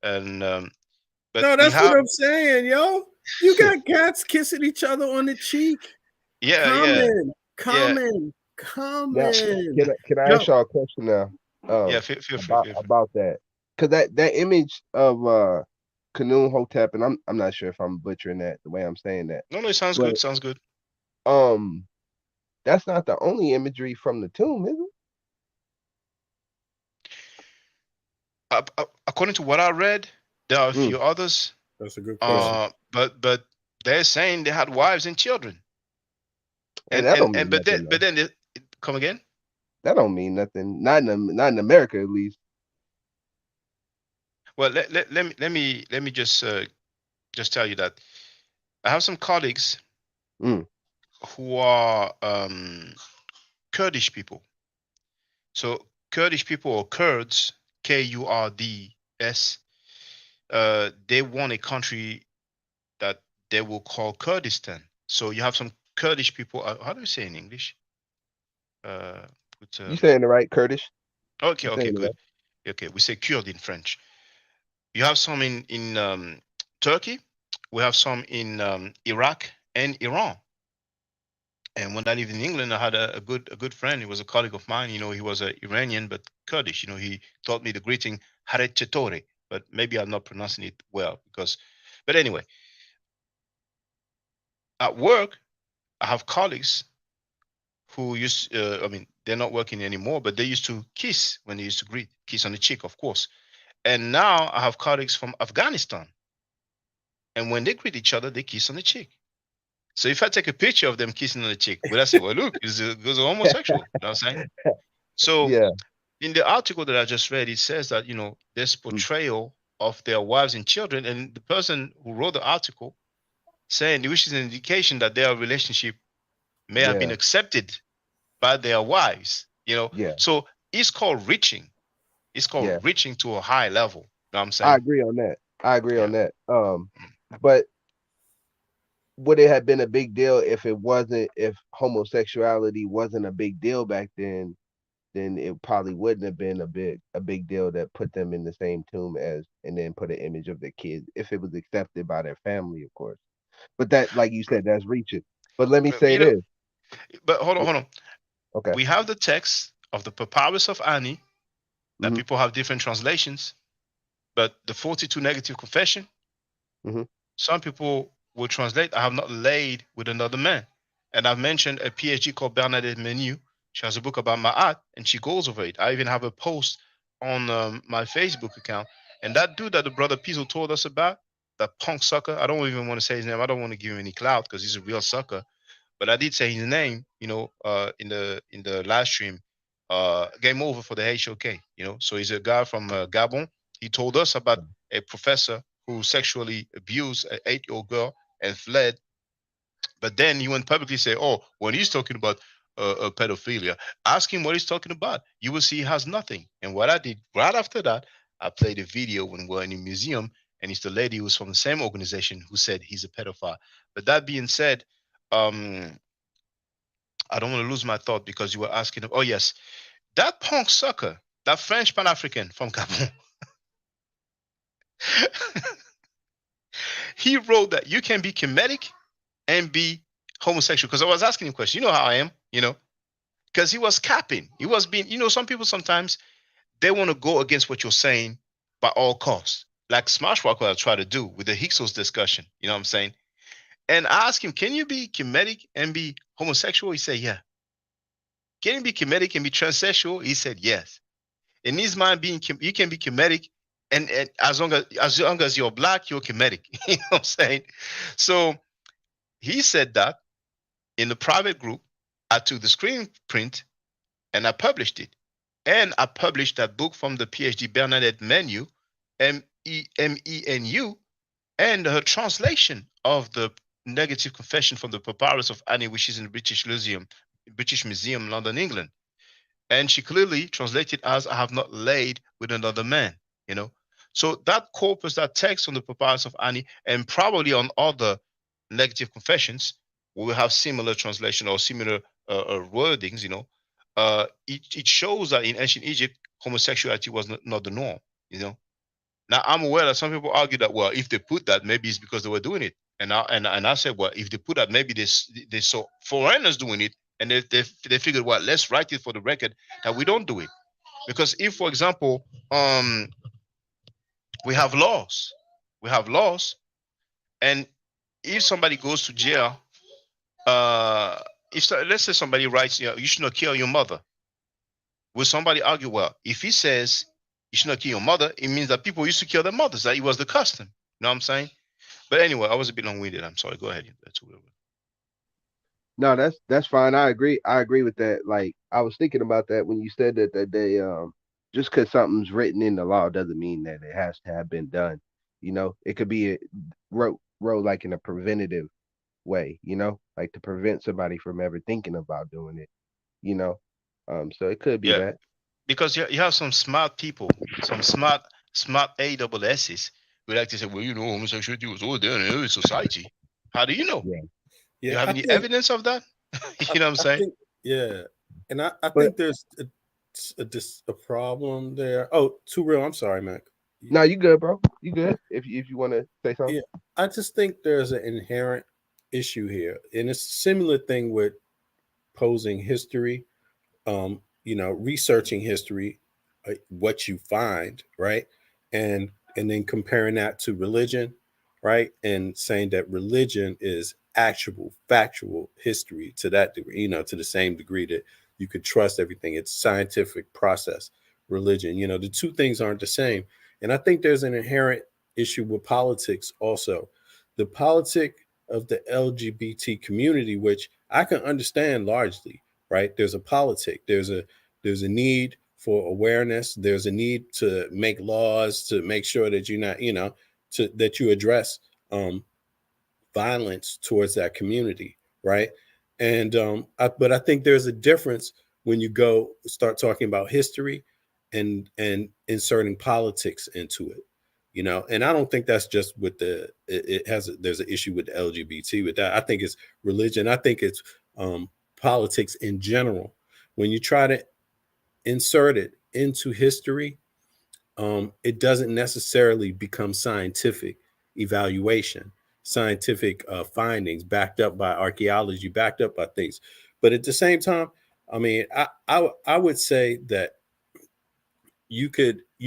S2: And but
S12: No,
S2: we
S12: that's what
S2: have,
S12: I'm saying, yo. You got cats kissing each other on the cheek.
S2: yeah, yeah,
S12: Common,
S2: yeah,
S12: common,
S15: Now,
S12: common.
S15: can I
S12: Yo,
S15: ask y'all a question now?
S2: yeah.
S15: Um,
S2: Feel free,
S15: about
S2: feel free.
S15: about that, because that image of Khanum Hotep, and I'm not sure if I'm butchering that the way I'm saying that,
S2: No, it sounds
S15: but
S2: good. Sounds good.
S15: um, that's not the only imagery from the tomb, is it?
S2: According to what I read, there are a
S15: Mm,
S2: few others.
S12: that's a good
S15: right.
S12: question.
S2: But they're saying they had wives and children,
S15: And
S2: and
S15: that
S2: and
S15: don't
S2: and
S15: mean
S2: but then
S15: nothing
S2: but
S15: though.
S2: then come again.
S15: That don't mean nothing. Not in America at least.
S2: Well, let me just tell you that I have some colleagues
S15: Mm.
S2: who are Kurdish people. So Kurdish people, or Kurds, Kurds, they want a country that they will call Kurdistan. So you have some Kurdish people. How do you say in English? Uh, put
S15: You saying the right, Kurdish?
S2: Okay,
S15: I'm saying
S2: okay,
S15: it right.
S2: good. Okay, we say Kurd in French. You have some in Turkey. We have some in Iraq and Iran. And when I lived in England, I had a good friend. He was a colleague of mine. He was an Iranian but Kurdish. He taught me the greeting Haret Chetore, but maybe I'm not pronouncing it well because. But anyway, at work, I have colleagues who used. I mean, they're not working anymore, but they used to kiss when they used to greet, kiss on the cheek, of course. And now I have colleagues from Afghanistan, and when they greet each other, they kiss on the cheek. So if I take a picture of them kissing on the cheek, would I say, "Well, look, it's a homosexual"? You know what I'm saying? So
S15: Yeah.
S2: in the article that I just read, it says that this
S15: Mm.
S2: portrayal of their wives and children, and the person who wrote the article saying, which is an indication that their relationship may have been
S15: Yeah.
S2: accepted by their wives.
S15: Yeah.
S2: So it's called reaching. It's
S15: Yeah.
S2: called reaching to a high level. You know what I'm
S15: I
S2: saying?
S15: agree on that. I agree
S2: Yeah.
S15: on that. But would it have been a big deal if homosexuality wasn't a big deal back then it probably wouldn't have been a big deal that put them in the same tomb as and then put an image of their kids if it was accepted by their family, of course. But that, like you said, that's reaching. But let me
S2: But,
S15: say this.
S2: but hold on.
S15: Okay.
S2: We have the text of the Papyrus of Ani that
S15: Hmm.
S2: people have different translations, but the 42 negative confession,
S15: Hmm.
S2: some people will translate, "I have not laid with another man." And I've mentioned a PhD called Bernadette Menu. She has a book about Ma'at, and she goes over it. I even have a post on my Facebook account. And that dude that the brother Pizzo told us about, that punk sucker, I don't even want to say his name. I don't want to give him any clout because he's a real sucker. But I did say his name, in the live stream. Game over for the HOK. So he's a guy from Gabon. He told us about a professor who sexually abused an 8-year-old girl and fled. But then he went publicly say, "Oh, when he's talking about pedophilia, ask him what he's talking about. You will see he has nothing." And what I did right after that, I played a video when we were in a museum, and it's the lady who's from the same organization who said he's a pedophile. But that being said, um, I don't want to lose my thought because you were asking. Oh yes, that punk sucker, that French Pan African from Gabon, he wrote that you can be comedic and be homosexual. Because I was asking him questions. You know how I am, because he was capping. He was being, some people sometimes they want to go against what you're saying by all costs. Like Smashwalker I try to do with the Hyksos discussion. You know what I'm saying? And I asked him, can you be comedic and be homosexual? He said, yeah. Can you be comedic and be transsexual? He said, yes. In his mind, you can be comedic, and as long as you're black, you're comedic. You know what I'm saying? So he said that in the private group. I took the screen print and I published it. And I published that book from the PhD Bernadette Menu, Menu, and her translation of the negative confession from the Papyrus of Ani, which is in the British Museum, London, England. And she clearly translated as "I have not laid with another man." You know, so that corpus, that text on the Papyrus of Ani, and probably on other negative confessions, we will have similar translation or similar wordings. It shows that in ancient Egypt, homosexuality was not the norm. You know, now I'm aware that some people argue that, well, if they put that, maybe it's because they were doing it. And I said, well, if they put that, maybe they saw foreigners doing it, and they figured, well, let's write it for the record that we don't do it. Because if, for example, we have laws, we have laws, and if somebody goes to jail, let's say somebody writes, you should not kill your mother. Will somebody argue, well, if he says you should not kill your mother, it means that people used to kill their mothers, that it was the custom. You know what I'm saying? But anyway, I was a bit long-winded. I'm sorry. Go ahead. That's what
S15: No, that's fine. I agree. I agree with that. Like I was thinking about that when you said that they just because something's written in the law doesn't mean that it has to have been done. It could be wrote like in a preventative way. Like to prevent somebody from ever thinking about doing it. You know, so it could be
S2: Yeah,
S15: that.
S2: because you have some smart people, some smart AWSs who like to say, well, homosexuality was all there in every society. How do you know?
S15: Yeah.
S2: You
S12: Yeah,
S2: have
S12: I
S2: any
S12: think
S2: evidence of that?
S12: I,
S2: You know what I'm
S12: I
S2: saying?
S12: think yeah, and I
S15: But
S12: think there's a problem there. Oh, too real. I'm sorry, Mac.
S15: No, you good, bro. You good. If you want to say something.
S12: Yeah, I just think there's an inherent issue here, and it's a similar thing with posing history, researching history, what you find, right, and then comparing that to religion, right, and saying that religion is actual factual history to that degree, to the same degree that you could trust everything. It's scientific process, religion. The two things aren't the same, and I think there's an inherent issue with politics also. The politic of the LGBT community, which I can understand largely, right? There's a politic. There's a need for awareness. There's a need to make laws to make sure that you're not, that you address um, violence towards that community, right? And but I think there's a difference when you go start talking about history and inserting politics into it, and I don't think that's just with there's an issue with the LGBT with that. I think it's religion. I think it's politics in general. When you try to insert it into history, it doesn't necessarily become scientific evaluation, scientific findings backed up by archaeology, backed up by things. But at the same time, I mean, I would say that you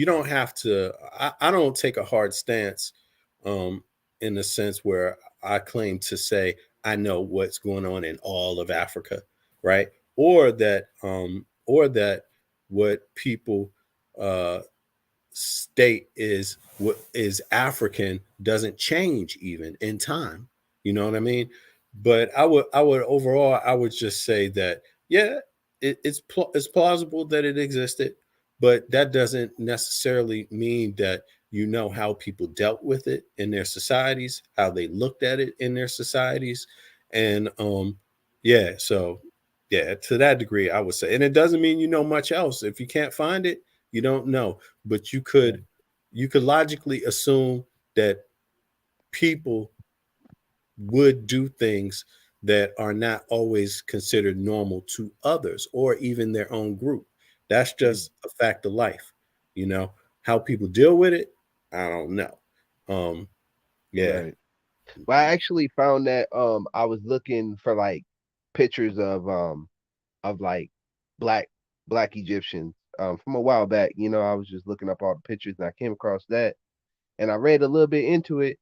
S12: don't have to. I don't take a hard stance, um, in the sense where I claim to say I know what's going on in all of Africa, right? Or that what people uh, state is what is African doesn't change even in time. You know what I mean? But I would overall I would just say that yeah, it's plausible that it existed, but that doesn't necessarily mean that you know how people dealt with it in their societies, how they looked at it in their societies, and yeah, so yeah, to that degree I would say, and it doesn't mean you know much else. If you can't find it, you don't know, but you could logically assume that people would do things that are not always considered normal to others or even their own group. That's just a fact of life. How people deal with it, I don't know. Um, yeah.
S15: Right. Well, I actually found that I was looking for like pictures of like black black Egyptians from a while back. I was just looking up all the pictures and I came across that and I read a little bit into it.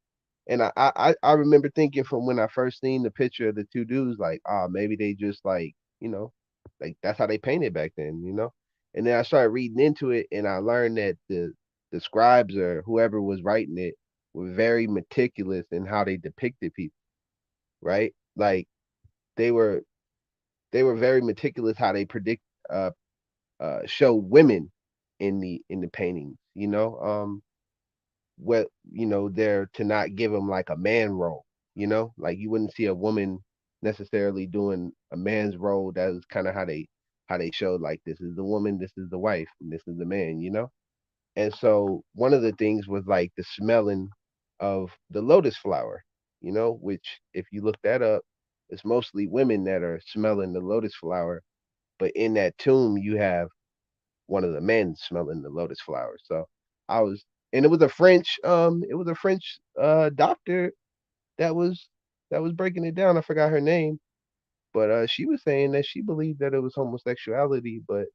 S15: And I remember thinking from when I first seen the picture of the two dudes, like, maybe they just like, like that's how they painted back then. And then I started reading into it and I learned that the scribes or whoever was writing it were very meticulous in how they depicted people, right? Like they were they were very meticulous how they predict uh show women in the paintings, what they're to not give them like a man role, like you wouldn't see a woman necessarily doing a man's role. That is kind of how they showed like this is the woman, this is the wife, and this is the man. And so one of the things was like the smelling of the lotus flower, which if you look that up, it's mostly women that are smelling the lotus flower, but in that tomb you have one of the men smelling the lotus flowers. So I was, and it was a French doctor that was breaking it down. I forgot her name, but she was saying that she believed that it was homosexuality, but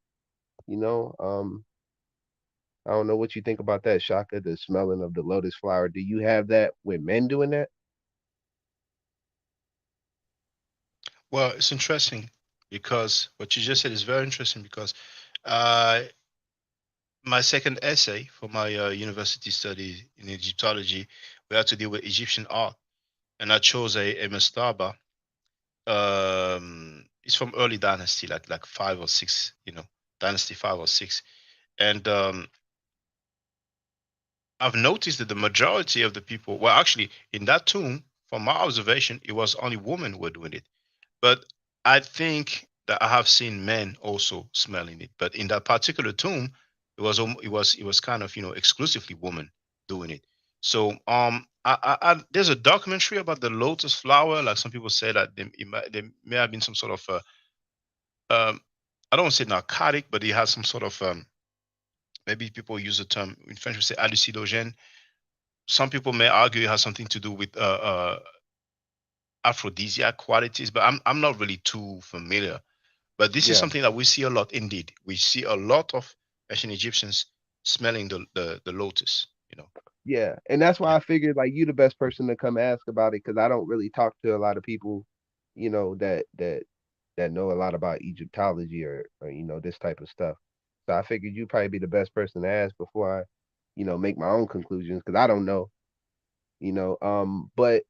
S15: you know, um, I don't know what you think about that, Shaka. The smelling of the lotus flower. Do you have that with men doing that?
S2: Well, it's interesting because what you just said is very interesting because uh, my second essay for my university study in Egyptology, we had to deal with Egyptian art, and I chose a mastaba. It's from early dynasty, like 5 or 6, dynasty 5 or 6, and I've noticed that the majority of the people, well, actually, in that tomb, from my observation, it was only women who were doing it. But I think that I have seen men also smelling it. But in that particular tomb, it was kind of exclusively women doing it. So there's a documentary about the lotus flower. Like some people say that there may have been some sort of um, I don't say narcotic, but it has some sort of maybe people use the term in French we say hallucinogene. Some people may argue it has something to do with aphrodisiac qualities, but I'm not really too familiar. But this is
S15: Yeah.
S2: something that we see a lot indeed. We see a lot of ancient Egyptians smelling the lotus, you know.
S15: Yeah, and that's why
S2: Yeah.
S15: I figured like you the best person to come ask about it because I don't really talk to a lot of people, that know a lot about Egyptology or this type of stuff. So I figured you'd probably be the best person to ask before I, make my own conclusions because I don't know, But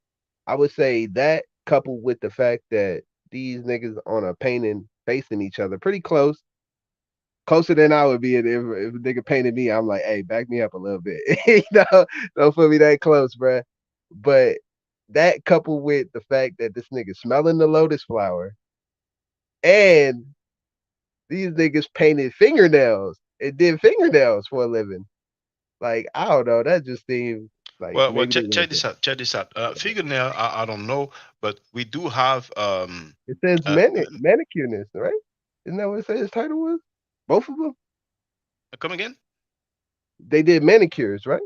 S15: I would say that coupled with the fact that these niggas on a painting facing each other pretty closer than I would be if a nigga painted me. I'm like, hey, back me up a little bit. Don't put me that close, bruh. But that coupled with the fact that this nigga smelling the lotus flower and these niggas painted fingernails and did fingernails for a living. Like, I don't know. That just seems like
S2: Well,
S15: maybe they
S2: check
S15: wanted
S2: this
S15: to.
S2: out. Check this out. Fingernail, I don't know, but we do have
S15: It says
S2: uh,
S15: manicureness, right? Isn't that what it says his title was? Both of them?
S2: come again.
S15: They did manicures, right?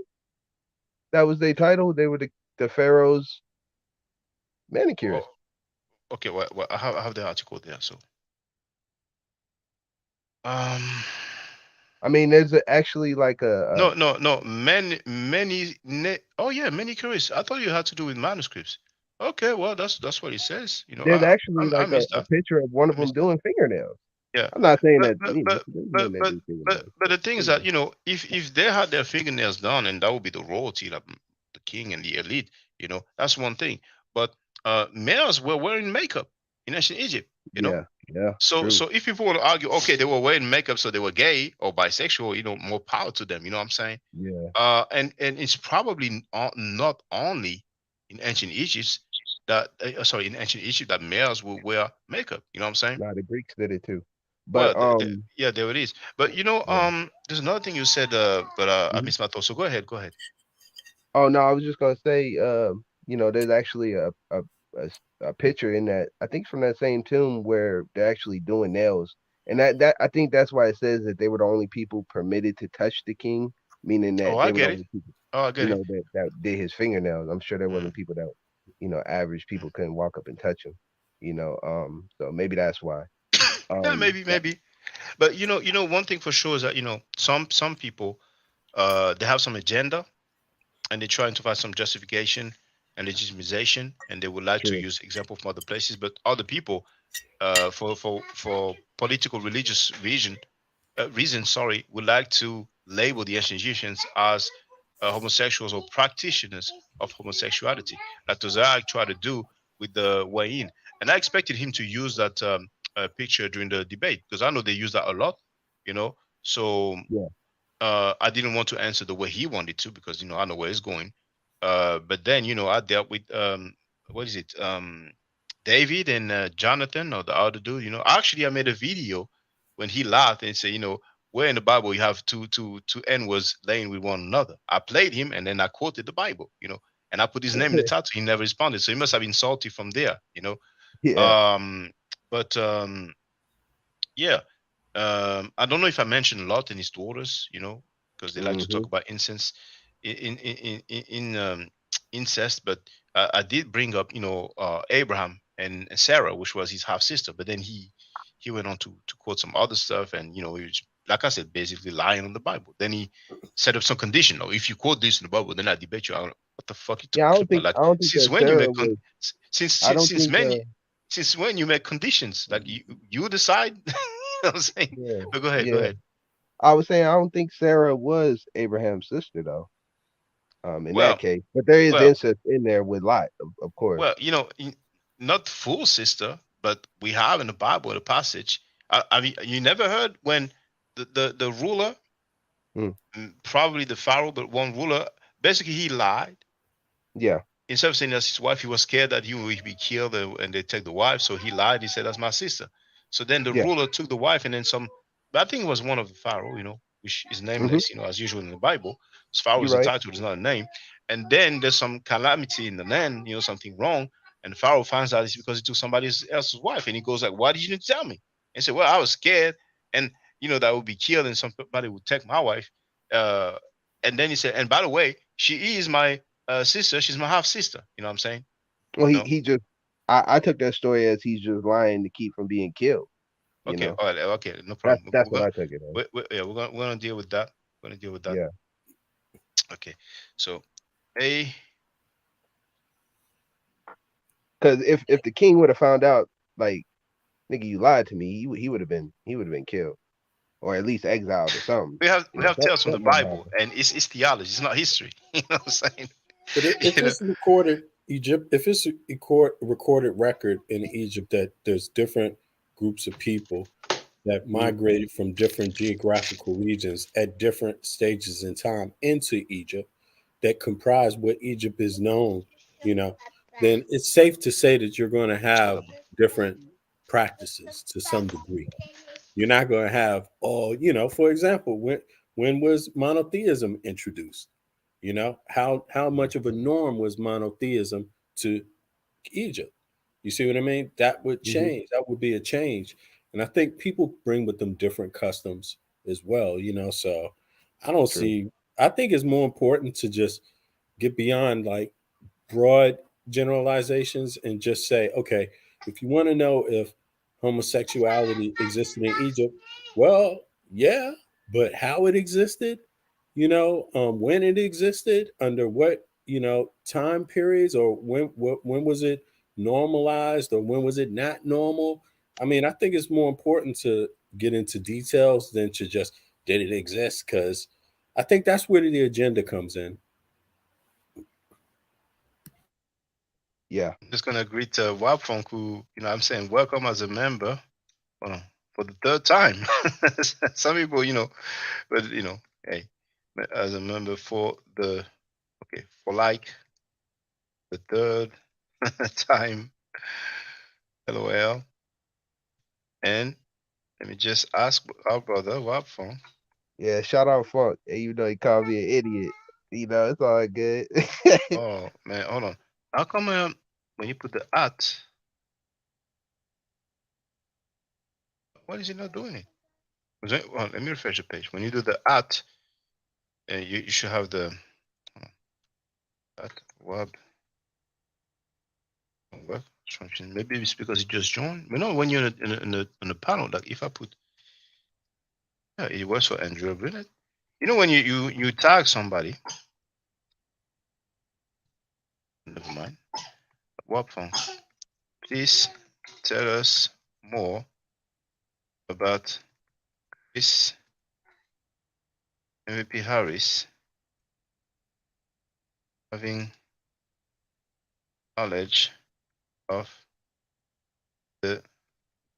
S15: That was their title. They were the pharaoh's manicures.
S2: Oh, okay. Well, I have the article there. So, um,
S15: I mean, there's actually like
S2: no, no, no. Oh yeah, many curious. I thought you had to do with manuscripts. Okay, well, that's what it says. You know,
S15: there's actually
S2: I
S15: like
S2: missed
S15: a
S2: that.
S15: picture of one of
S2: I
S15: them
S2: missed that.
S15: doing fingernails.
S2: Yeah,
S15: I'm not saying
S2: but
S15: that
S2: but but
S15: there's
S2: but
S15: men that
S2: but
S15: do
S2: but
S15: fingernails,
S2: but
S15: but
S2: the thing is that if they had their fingernails done and that would be the royalty, like the king and the elite, that's one thing. But males were wearing makeup in ancient Egypt.
S15: yeah, yeah,
S2: So
S15: true,
S2: so if people want to argue, okay, they were wearing makeup, so they were gay or bisexual, more power to them. You know what I'm saying?
S15: yeah,
S2: And it's probably not only in ancient Egypt that in ancient Egypt that males will wear makeup. You know what I'm saying?
S15: nah, the Greeks did it too,
S2: Well,
S15: but
S2: yeah, there it is. But
S15: yeah.
S2: there's another thing you said, but I
S15: Mhm.
S2: missed my thought. So go ahead, go ahead.
S15: Oh no, I was just gonna say, there's actually a picture in that I think from that same tomb where they're actually doing nails, and that I think that's why it says that they were the only people permitted to touch the king, meaning
S2: Oh,
S15: that
S2: I
S15: they were the
S2: get it.
S15: only people,
S2: Oh, I get it.
S15: that did his fingernails. I'm sure there
S2: Mm,
S15: wasn't people that, average
S2: mm.
S15: people couldn't walk up and touch him, so maybe that's why.
S2: Yeah,
S15: Um,
S2: maybe,
S15: that,
S2: maybe. But one thing for sure is that some people they have some agenda and they're trying to find some justification and legitimization, and they would like to
S15: true.
S2: use example from other places. But other people, for political religious reasons, sorry, would like to label the ancient Egyptians as homosexuals or practitioners of homosexuality, like Tozak tried to do with the way in. And I expected him to use that picture during the debate because I know they use that a lot, you know. So
S15: Yeah,
S2: I didn't want to answer the way he wanted to because I know where he's going. But then I dealt with what is it? David and Jonathan or the other dude. Actually, I made a video when he laughed and said, where in the Bible you have two N words laying with one another. I played him and then I quoted the Bible. And I put his name in the title. He never responded, so he must have been salty from there.
S15: yeah.
S2: Um, but yeah, I don't know if I mentioned Lot and his daughters, because they like to talk
S15: Hmm.
S2: about incense in incest. But I did bring up, Abraham and Sarah, which was his half sister. But then he went on to quote some other stuff, and he was, like I said, basically lying on the Bible. Then he set up some condition. Oh, if you quote this in the Bible, then I debate you. What the fuck you
S15: Yeah,
S2: talking about? Like,
S15: I don't think
S2: since
S15: that
S2: when you
S15: Sarah
S2: make
S15: was.
S2: since
S15: I
S2: since
S15: don't
S2: since
S15: think.
S2: many since when you make conditions? Like you decide. You know what I'm saying?
S15: Yeah,
S2: But go ahead, go
S15: yeah.
S2: ahead.
S15: I was saying I don't think Sarah was Abraham's sister though. In that
S2: Well,
S15: case, but there is
S2: well,
S15: incest in there with Lot, of course.
S2: well. Not full sister, but we have in the Bible the passage. I mean, you never heard when the ruler,
S15: Mm,
S2: probably the Pharaoh, but one ruler, basically he lied.
S15: yeah,
S2: Instead of saying that's his wife, he was scared that he would be killed and they take the wife. So he lied. He said, "That's my sister." So then the
S15: yeah.
S2: ruler took the wife, and then some. But I think it was one of the Pharaoh, which is
S15: Hmm.
S2: nameless, as usual in the Bible. Because Pharaoh
S15: You're
S2: is a
S15: right.
S2: title, it's not a name. And then there's some calamity in the land, something wrong. And Pharaoh finds out it's because he took somebody else's wife. And he goes like, "Why did you tell me?" And he said, "Well, I was scared. and that would be killed, and somebody would take my wife. Uh, and then he said, and by the way, she is my sister. She's my half sister. You know what I'm saying?
S15: Well,
S2: No.
S15: he just I took that story as he's just lying to keep from being killed. You
S2: Okay.
S15: know,
S2: All right. Okay. No
S15: that's
S2: problem.
S15: that's what I took it as.
S2: Yeah, we're gonna deal with that. We're gonna deal with that.
S15: Yeah,
S2: Okay. So, a
S15: because if the king would have found out, like, nigga, you lied to me, he would have been killed, or at least exiled or something.
S2: we have
S15: You
S2: we
S15: know,
S2: have tales from the
S15: something would have
S2: Bible,
S15: happened.
S2: and it's theology. It's not history. You know what I'm saying?
S12: But if
S2: You know.
S12: it's recorded Egypt, if it's a recorded record in Egypt that there's different groups of people that
S2: Mhm.
S12: migrated from different geographical regions at different stages in time into Egypt that comprise what Egypt is known, you know, then it's safe to say that you're going to have different practices to some degree. You're not going to have all, for example, when was monotheism introduced? How much of a norm was monotheism to Egypt? You see what I mean? That would
S15: Hmm.
S12: change. That would be a change. And I think people bring with them different customs as well, so I don't
S15: True.
S12: see I think it's more important to just get beyond like broad generalizations and just say, okay, if you want to know if homosexuality existed in Egypt, well, yeah, but how it existed, when it existed, under what time periods, or when was it normalized, or when was it not normal? I mean, I think it's more important to get into details than to just did it exist, because I think that's where the agenda comes in.
S15: Yeah.
S2: I'm just gonna greet Wabfunk, who I'm saying welcome as a member for the third time. Some people, but hey, as a member for like the third time. LOL. And let me just ask our brother Wabfunk.
S15: Yeah, shout out Funk. And you know he called me an idiot. It's all good.
S2: Oh man, hold on. How come when you put the at, why is it not doing it? Well, let me refresh the page. When you do the at, you should have the at web function. Maybe it's because it just joined. But no, when you're in the panel, like if I put, yeah, it works for Android, isn't it? When you tag somebody, never mind. Webphone, please tell us more about Chris MVP Harris having knowledge of the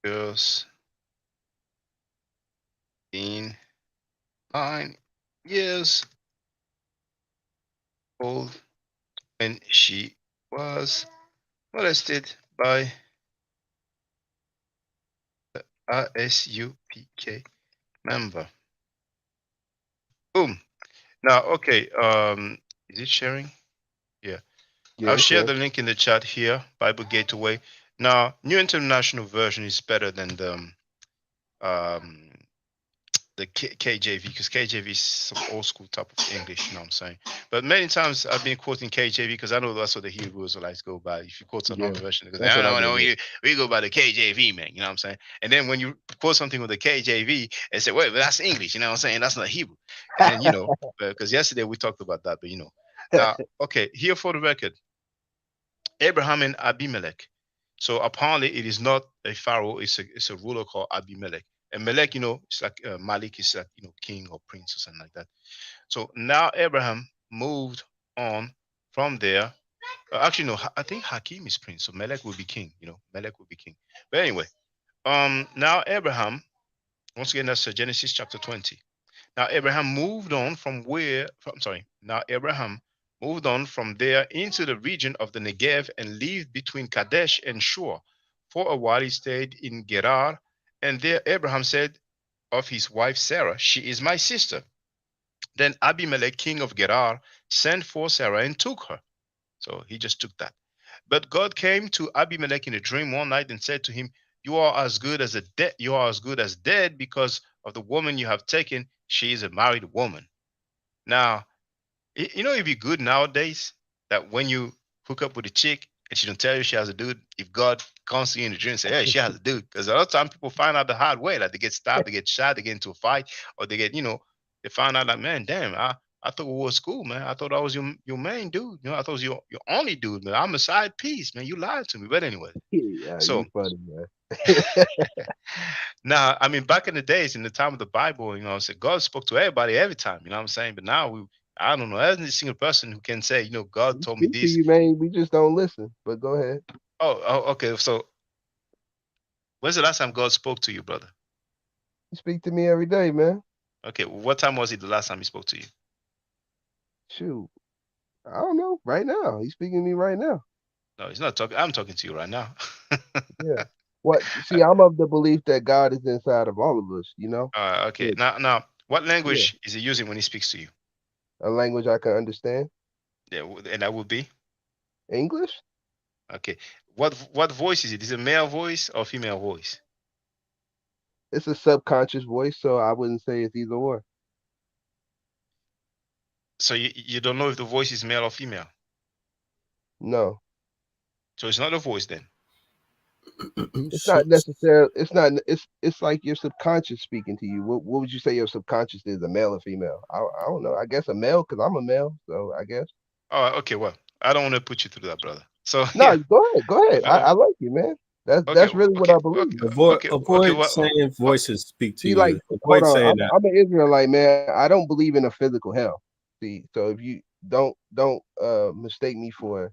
S2: girls being 9 years old when she was molested by the RSUPK member. Boom. Now, okay. Is it sharing? Yeah.
S15: Yeah,
S2: I'll
S15: it's
S2: share
S15: there.
S2: the link in the chat here. Bible Gateway. Now, New International Version is better than um, the KJV, because KJV is some old school type of English, you know what I'm saying? But many times I've been quoting KJV because I know that's what the Hebrews like to go by. If you quote
S15: Yeah,
S2: another version, because
S15: that's what
S2: no,
S15: I've
S2: no,
S15: been doing.
S2: we go by the KJV, man, you know what I'm saying? And then when you quote something with the KJV and say, wait, but that's English, you know what I'm saying? That's not Hebrew. And then, because yesterday we talked about that, but now, okay, here for the record, Abraham and Abimelech. So apparently, it is not a pharaoh; it's a ruler called Abimelech. And Melech, it's like Malik is like king or prince or something like that. So now Abraham moved on from there. Actually, no, I think Hakim is prince, so Melech will be king. Melech will be king. But anyway, now Abraham, once again, that's Genesis chapter 20. Now Abraham moved on Now Abraham moved on from there into the region of the Negev and lived between Kadesh and Shur. For a while he stayed in Gerar, and there Abraham said of his wife Sarah, "She is my sister." Then Abimelech, king of Gerar, sent for Sarah and took her. So he just took that. But God came to Abimelech in a dream one night and said to him, you are as good as a dead. You are as good as dead because of the woman you have taken. She is a married woman. Now, it'd be good nowadays that when you hook up with a chick and she don't tell you she has a dude, if God comes to you in a dream and say, "Hey, she has a dude," because a lot of time people find out the hard way, like they get stabbed, they get shot, they get into a fight, or they get, they find out like, man, damn, I thought we was cool, man. I thought I was your main dude. I thought it was your only dude, man. I'm a side piece, man. You lied to me. But anyway,
S15: Yeah,
S2: so
S15: you funny, man.
S2: now, I mean, back in the days, in the time of the Bible, so God spoke to everybody every time. You know what I'm saying? But now I don't know, every single person who can say, God
S15: We
S2: told me
S15: speak to
S2: this.
S15: you, man. We just don't listen. But go ahead.
S2: Okay. So, when's the last time God spoke to you, brother?
S15: You speak to me every day, man.
S2: Okay, what time was it the last time He spoke to you?
S15: Shoot, I don't know. Right now, he's speaking to me right now.
S2: No, He's not talking. I'm talking to you right now.
S15: Yeah. What? See, I'm of the belief that God is inside of all of us.
S2: Okay.
S15: Which,
S2: Now, what
S15: yeah,
S2: language is He using when He speaks to you?
S15: a language I can understand.
S2: Yeah, and that would be
S15: English.
S2: okay. What voice is it? Is it a male voice or female voice?
S15: It's a subconscious voice, so I wouldn't say it's either or.
S2: So you don't know if the voice is male or female.
S15: No,
S2: So it's not a voice then.
S15: it's
S11: So,
S15: not necessarily. It's not. It's like your subconscious speaking to you. What would you say your subconscious is? A male or female? I don't know. I guess a male because I'm a male. So I guess.
S2: Oh, okay. Well, I don't want to put you through that, brother. So
S15: No,
S2: yeah.
S15: go ahead. Go ahead.
S2: Uh,
S15: I like you, man. That's
S2: okay.
S15: that's really what
S2: Okay.
S15: I
S2: Okay.
S15: believe.
S2: Okay. Okay.
S11: avoid saying
S2: Uh,
S11: voices speak to
S15: See, like,
S11: you.
S15: hold
S11: Avoid
S15: on.
S11: saying that.
S15: I'm an Israelite, man. I don't believe in a physical hell. See, so if you don't mistake me for,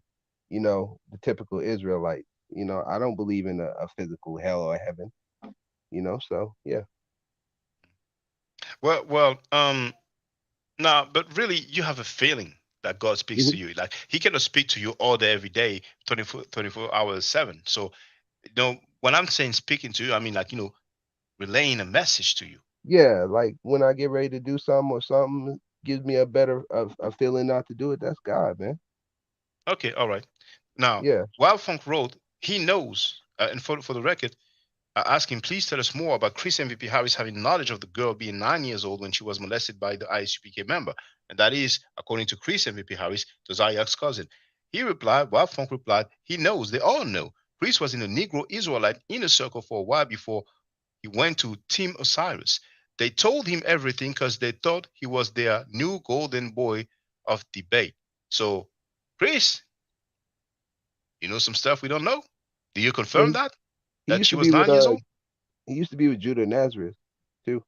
S15: the typical Israelite. I don't believe in a physical hell or heaven. So yeah.
S2: well. No, but really, you have a feeling that God speaks to
S15: Mhm.
S2: you. Like He cannot speak to you all day, every day, 24 hours, seven. So, when I'm saying speaking to you, I mean like relaying a message to you.
S15: Yeah, like when I get ready to do something or something gives me a better a feeling not to do it. That's God, man.
S2: Okay, all right. Now,
S15: Yeah.
S2: while Funk wrote, he knows, and for the record, ask him, please tell us more about Chris MVP Harris having knowledge of the girl being 9 years old when she was molested by the ISUPK member. And that is, according to Chris MVP Harris, Josiah's cousin. He replied, while Funk replied, he knows, they all know. Chris was in the Negro Israelite inner circle for a while before he went to Team Osiris. They told him everything because they thought he was their new golden boy of debate. So, Chris, you know some stuff we don't know? Do you
S15: Yeah,
S2: confirm that?
S15: he
S2: That
S15: used
S2: she
S15: to
S2: was
S15: be with
S2: 9 years old?
S15: he used to be with Judah Nazareth too.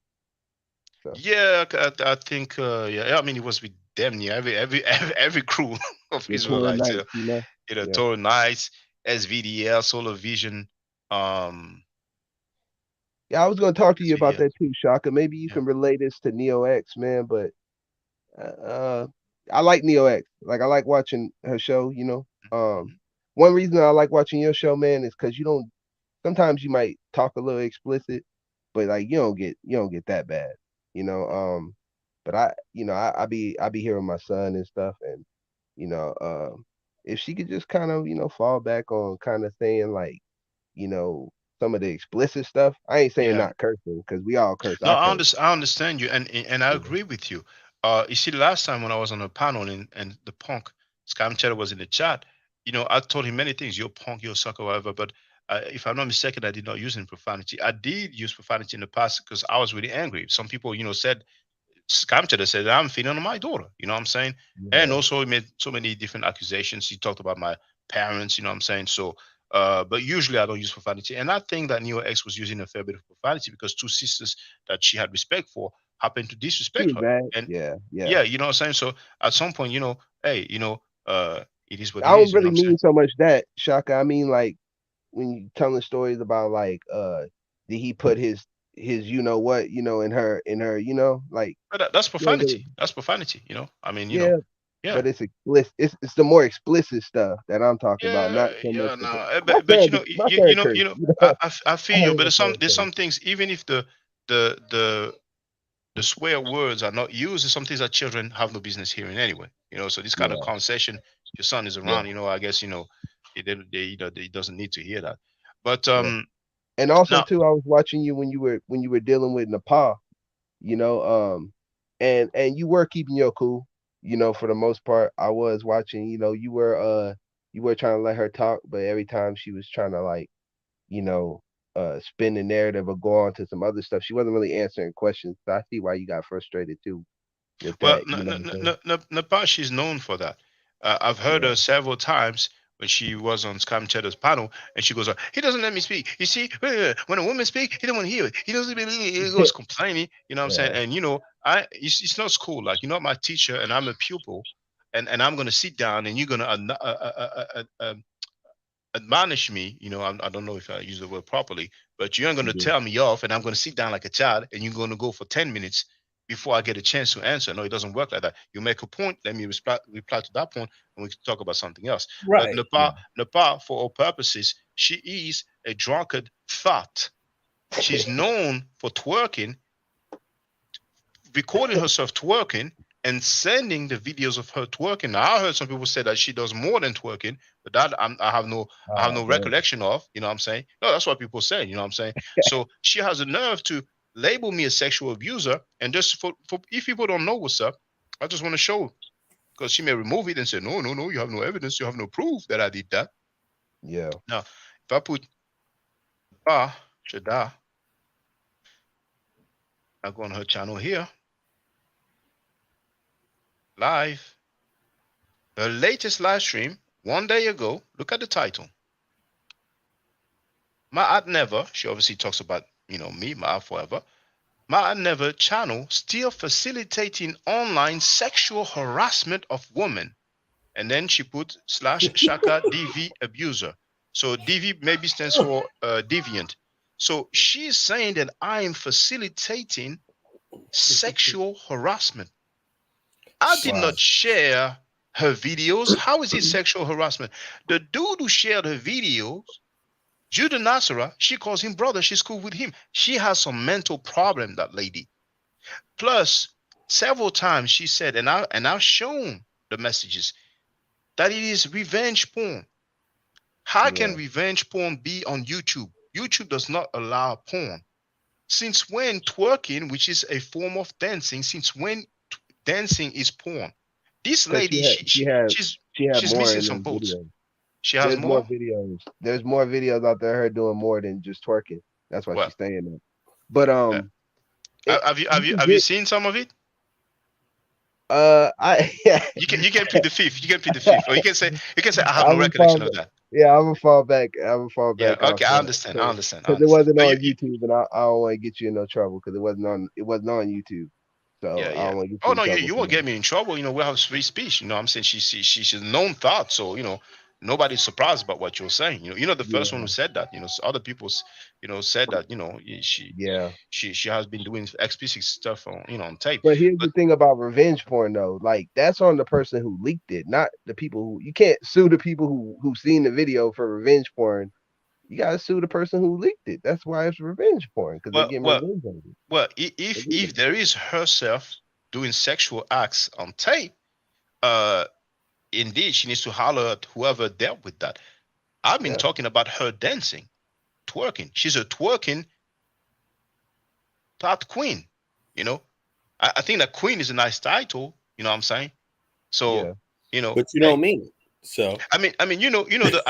S15: So
S2: Yeah, I think. Yeah, I mean, it was with damn near every crew of
S15: your Torah
S2: Israelites.
S15: nights, Yeah.
S2: Torah Knights, SVDL, Solar Vision, um,
S15: Yeah, I was gonna talk to you about
S2: SVDL.
S15: that too, Shaka. Maybe you
S2: Yeah.
S15: can relay this to Neo X, man. But I like Neo X. Like I like watching her show.
S2: Mhm.
S15: One reason I like watching your show, man, is because you don't. Sometimes you might talk a little explicit, but like you don't get that bad. You know. But I be hearing my son and stuff, and you know, if she could just kind of fall back on kind of saying like you know, some of the explicit stuff. I ain't saying
S2: Yeah.
S15: not cursing because we all curse.
S2: No,
S15: I curse.
S2: I understand you, and I
S15: Yeah.
S2: agree with you. You see, last time when I was on a panel and the punk Scam Cheddar was in the chat, I told him many things. You're punk, you're a sucker, whatever. But if I'm not mistaken, I did not use any profanity. I did use profanity in the past because I was really angry. Some people, said Scamter said I'm feeding on my daughter. You know what I'm saying? And
S15: Yeah.
S2: also he made so many different accusations. He talked about my parents. You know what I'm saying? So, but usually I don't use profanity, and I think that Neo X was using a fair bit of profanity because two sisters that she had respect for happened to
S15: She
S2: disrespect
S15: was
S2: her.
S15: mad.
S2: And
S15: Yeah. Yeah.
S2: yeah, you know what I'm saying? So at some point, hey, it is what
S15: I
S2: it
S15: don't
S2: is. You know what
S15: really
S2: I'm saying?
S15: mean so much that Shaka. I mean like when you telling stories about like did he put his what in her like
S2: But that's
S15: you don't really
S2: profanity. That's profanity. I mean,
S15: yeah.
S2: yeah.
S15: But it's explicit. It's the more explicit stuff that I'm talking about,
S2: Yeah,
S15: not so much.
S2: yeah, no,
S15: My
S2: but
S15: son, my
S2: you
S15: son
S2: know,
S15: cursed.
S2: I
S15: I
S2: feel you.
S15: heard
S2: But
S15: my son
S2: there's
S15: curse.
S2: some things, even if the the the swear words are not used, there's some things that children have no business hearing anyway. So this kind of
S15: Yeah.
S2: conversation, your son is
S15: Yeah.
S2: around. I guess he doesn't need to hear that. But
S15: Yeah. And also
S2: Now,
S15: too, I was watching you when you were dealing with Nepal, you know, and you were keeping your cool, you know, for the most part. I was watching, you were trying to let her talk, but every time she was trying to like, you know, spin the narrative or go on to some other stuff, she wasn't really answering questions. So I see why you got frustrated too with
S2: well,
S15: that, you know what I'm saying?
S2: Napash is known for that. I've heard
S15: Yeah.
S2: her several times when she was on Scam Cheddar's panel, and she goes, "He doesn't let me speak. You see, when a woman speak, he don't want to hear it. He doesn't. He goes complaining. You know what I'm saying?
S15: Yeah.
S2: And it's not school. Like you're not my teacher, and I'm a pupil, and I'm gonna sit down, and you're gonna admonish me. I don't know if I use the word properly, but you ain't going to
S15: Mhm.
S2: tell me off, and I'm going to sit down like a child, and you're going to go for 10 minutes before I get a chance to answer. No, it doesn't work like that. You make a point, let me reply to that point, and we can talk about something else. But
S9: Right.
S2: Nepal, for all purposes, she is a drunkard thought. She's known for twerking, recording herself twerking and sending the videos of her twerking. Now, I heard some people say that she does more than twerking, but that I have
S15: Oh
S2: no
S15: damn.
S2: recollection of. You know what I'm saying? No, that's what people say. You know what I'm saying? So she has the nerve to label me a sexual abuser, and just for if people don't know what's up, I just want to show, because she may remove it and say, no, no, no, you have no evidence, you have no proof that I did that.
S15: Yeah.
S2: Now, if I put Shada, I go on her channel here, live. Her latest live stream, one day ago, look at the title. My Ad Never, she obviously talks about, me, my Ad Forever. My Ad Never channel still facilitating online sexual harassment of women. And then she put slash Shaka DV abuser. So DV maybe stands for deviant. So she's saying that I'm facilitating sexual harassment. I did
S15: Wow.
S2: not share her videos. How is it sexual harassment? The dude who shared her videos, Judah Nasara, she calls him brother. She's cool with him. She has some mental problem, that lady. Plus, several times she said, and I've shown the messages, that it is revenge porn. How can
S15: Yeah.
S2: revenge porn be on YouTube? YouTube does not allow porn. Since when twerking, which is a form of dancing, since when dancing is porn? This
S15: Because
S2: lady,
S15: she had
S2: she's
S15: more
S2: missing
S15: in
S2: some
S15: those
S2: boats.
S15: videos.
S2: She has
S15: There's more
S2: more.
S15: videos. There's more videos out there her doing more than just twerking. That's why
S2: Well,
S15: she's saying that. But
S2: uh,
S15: it,
S2: have
S15: you
S2: you
S15: can
S2: have you
S15: get
S2: seen some of it?
S15: I
S2: You can plead the fifth. You can plead the fifth, or you can say I have
S15: I'm
S2: no
S15: gonna fall
S2: recollection of that.
S15: yeah, I'm gonna fall back. I'm gonna fall
S2: Yeah.
S15: back off
S2: Okay. I
S15: that
S2: understand. I
S15: because
S2: understand. I
S15: it
S2: understand.
S15: wasn't
S2: But
S15: on YouTube, and I don't want to get you in no trouble because it wasn't on YouTube, so
S2: yeah,
S15: I
S2: yeah.
S15: don't want to get you
S2: Oh
S15: in
S2: no, you
S15: trouble
S2: you
S15: for
S2: won't
S15: that.
S2: get me in trouble. We have free speech. I'm saying she's a known thought. So nobody's surprised about what you're saying. You're not the first one
S15: Yeah,
S2: who said that. Other people, said that.
S15: yeah.
S2: She has been doing explicit stuff on tape.
S15: But here's
S2: But
S15: the thing about revenge porn, though. Like that's on the person who leaked it, not the people who. You can't sue the people who seen the video for revenge porn. You gotta sue the person who leaked it. That's why it's revenge porn because they're
S2: well,
S15: getting
S2: well,
S15: revenge on you.
S2: well. If there is herself doing sexual acts on tape, uh, indeed she needs to holler at whoever dealt with that. I've been
S15: Yeah,
S2: talking about her dancing, twerking. She's a twerking thought queen. You know, I think that queen is a nice title. You know what I'm saying? So,
S15: yeah.
S12: But you
S2: hey,
S12: don't mean it. So
S2: the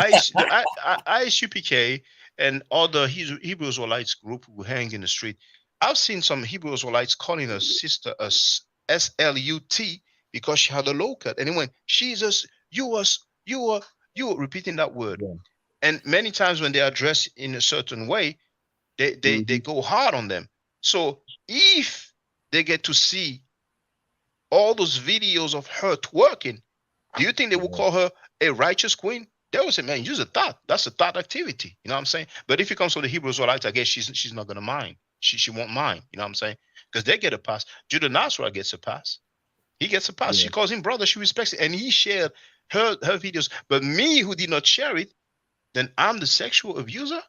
S2: ISUPK and all the Hebrew Israelites group who hang in the street. I've seen some Hebrew Israelites calling her sister a SLUT because she had a low cut, and it went, Jesus, you are repeating that word.
S15: Yeah.
S2: And many times when they are dressed in a certain way, they
S15: Hmm.
S2: go hard on them. So if they get to see all those videos of her twerking, do you think they will
S15: Yeah.
S2: call her a righteous queen? They will say, man, use a thought. That's a thought activity. You know what I'm saying? But if it comes from the Hebrew Israelites, I guess she's not gonna mind. She won't mind. You know what I'm saying? Because they get a pass. Judah Nasra gets a pass. He gets a pass.
S15: Yeah.
S2: She calls him brother. She respects it, and he shared her videos. But me, who did not share it, then I'm the sexual abuser.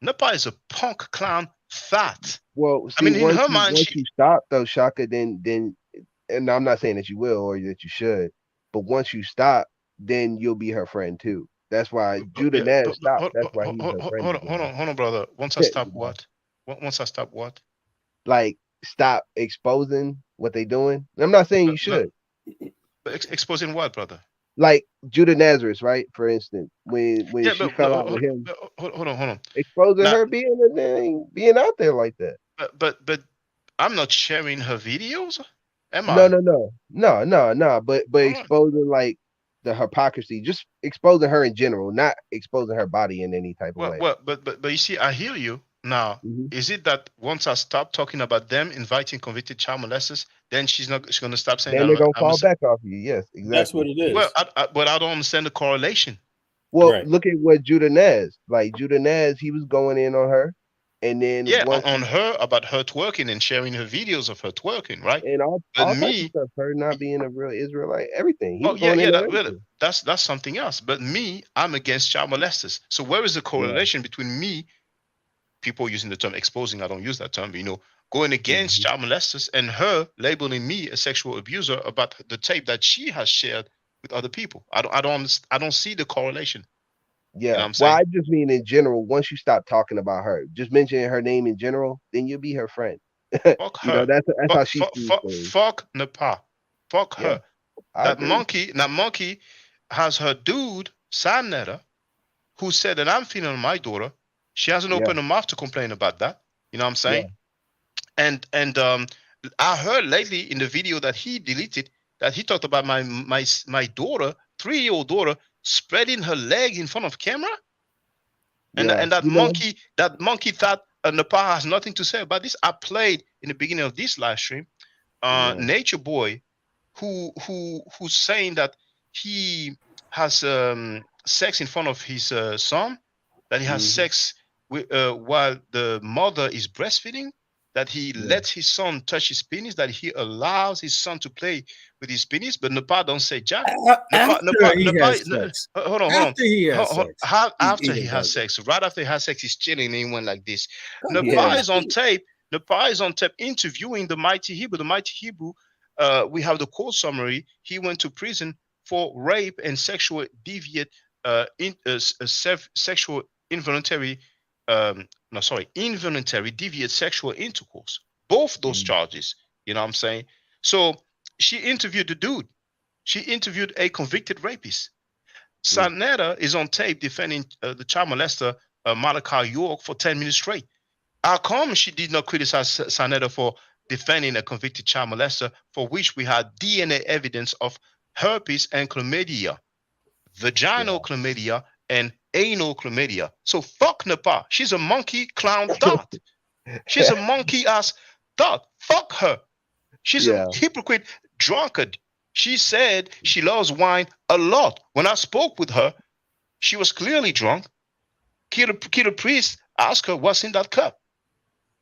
S2: Napa is a punk clown thought.
S15: Well,
S2: I
S15: see,
S2: mean, in her mind,
S15: once you stop though, Shaka, then, and I'm not saying that you will or that you should, but once you stop, then you'll be her friend too. That's why Judah Nash stopped. That's why he's her friend again.
S2: Hold on, brother. Once I
S15: You
S2: stop
S15: know?
S2: what? Once I stop what?
S15: Like stop exposing what they doing. I'm not saying you
S2: But,
S15: should.
S2: exposing what, brother?
S15: Like Judah Nazareth, right? For instance, when
S2: Yeah,
S15: she
S2: but
S15: fell out with him,
S2: hold on.
S15: exposing
S2: Now,
S15: her being out there like that.
S2: but I'm not sharing her videos, am
S15: No,
S2: I?
S15: no, no, no, no, no. But
S2: All right.
S15: exposing like the hypocrisy, just exposing her in general, not exposing her body in any type of way.
S2: But you see, I hear you now.
S15: Hmm.
S2: Is it that once I stop talking about them inviting convicted child molesters, then she's gonna stop saying
S15: Then they're gonna fall back off you. Yes,
S12: That's
S15: exactly.
S12: what it
S2: well,
S12: is.
S2: but I don't understand the correlation.
S15: Well,
S12: Right.
S15: look at what Judah Naz, like Judah Naz, he was going in on her, and then
S2: Yeah,
S15: once
S2: on her about her twerking and sharing her videos of her twerking, right?
S15: and
S2: But
S15: all types of
S2: me,
S15: stuff, her not being a real Israelite, everything. He
S2: oh
S15: was going
S2: yeah,
S15: in on
S2: well,
S15: everything.
S2: that's something else. But me, I'm against child molesters. So where is the
S15: Yeah.
S2: correlation between me, people using the term exposing, I don't use that term, but going against
S15: Hmm.
S2: child molesters, and her labeling me a sexual abuser about the tape that she has shared with other people? I don't see the correlation. You know
S15: Yeah.
S2: what I'm
S15: Well,
S2: saying?
S15: I just mean in general, once you stop talking about her, just mentioning her name in general, then you'll be her friend.
S2: Fuck
S15: You know,
S2: her.
S15: that's how she sees things.
S2: Fuck Nepal. Fuck
S15: Yeah,
S2: her.
S15: I agree.
S2: That monkey has her dude, Sanetta, who said that I'm feeling on my daughter. She hasn't
S15: Yeah,
S2: opened her mouth to complain about that. You know what I'm
S15: yeah.
S2: saying? And I heard lately in the video that he deleted that he talked about my daughter, 3-year-old daughter, spreading her leg in front of camera,
S15: Yeah.
S2: and that monkey thought Nepal has nothing to say about this. I played in the beginning of this live stream,
S15: Yeah.
S2: Nature Boy, who's saying that he has sex in front of his son, that he has
S15: Hmm.
S2: sex while the mother is breastfeeding, that he
S15: Yeah.
S2: lets his son touch his penis, that he allows his son to play with his penis, but Nepal don't say jack.
S13: After he has sex.
S2: Hold on.
S13: After he has sex.
S2: After
S13: He
S2: he has
S13: does it.
S2: sex, right after he has sex, he's chilling and he went like this.
S13: Come
S2: Nepal
S13: on.
S2: is on tape. Nepal is on tape interviewing the Mighty Hebrew. The Mighty Hebrew, we have the court summary. He went to prison for rape and sexual deviate, sexual involuntary, involuntary deviate sexual intercourse. Both those
S15: Mm.
S2: charges. You know what I'm saying? So she interviewed the dude. She interviewed a convicted rapist.
S15: Mm.
S2: Sanetta is on tape defending the child molester Malachi York for 10 minutes straight. How come she did not criticize Sanetta for defending a convicted child molester for which we had DNA evidence of herpes and chlamydia, vaginal chlamydia, and anal chlamydia? So fuck Nepal. She's a monkey clown thought. She's a monkey ass thought. Fuck her. She's a
S15: Yeah.
S2: hypocrite drunkard. She said she loves wine a lot. When I spoke with her, she was clearly drunk. Killer Priest asked her what's in that cup.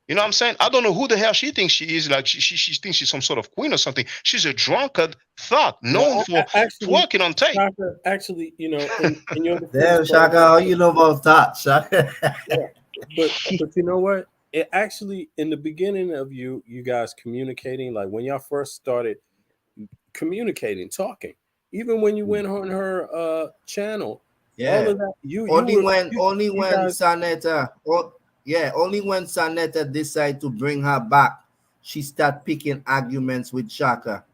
S2: You know what I'm saying? I don't know who the hell she thinks she is. Like she thinks she's some sort of queen or something. She's a drunkard thought known for
S12: Actually,
S2: twerking on tape.
S12: Shaka, actually, in your defense,
S10: Damn, Shaka, how you know about that, Shaka?
S12: but you know what? It actually, in the beginning of you guys communicating, like when y'all first started communicating, talking, even when you went on her channel,
S10: Yeah.
S12: all of that,
S10: Only
S12: you
S10: when
S12: guys,
S10: Sanetta, only when Sanetta decide to bring her back, she start picking arguments with Shaka,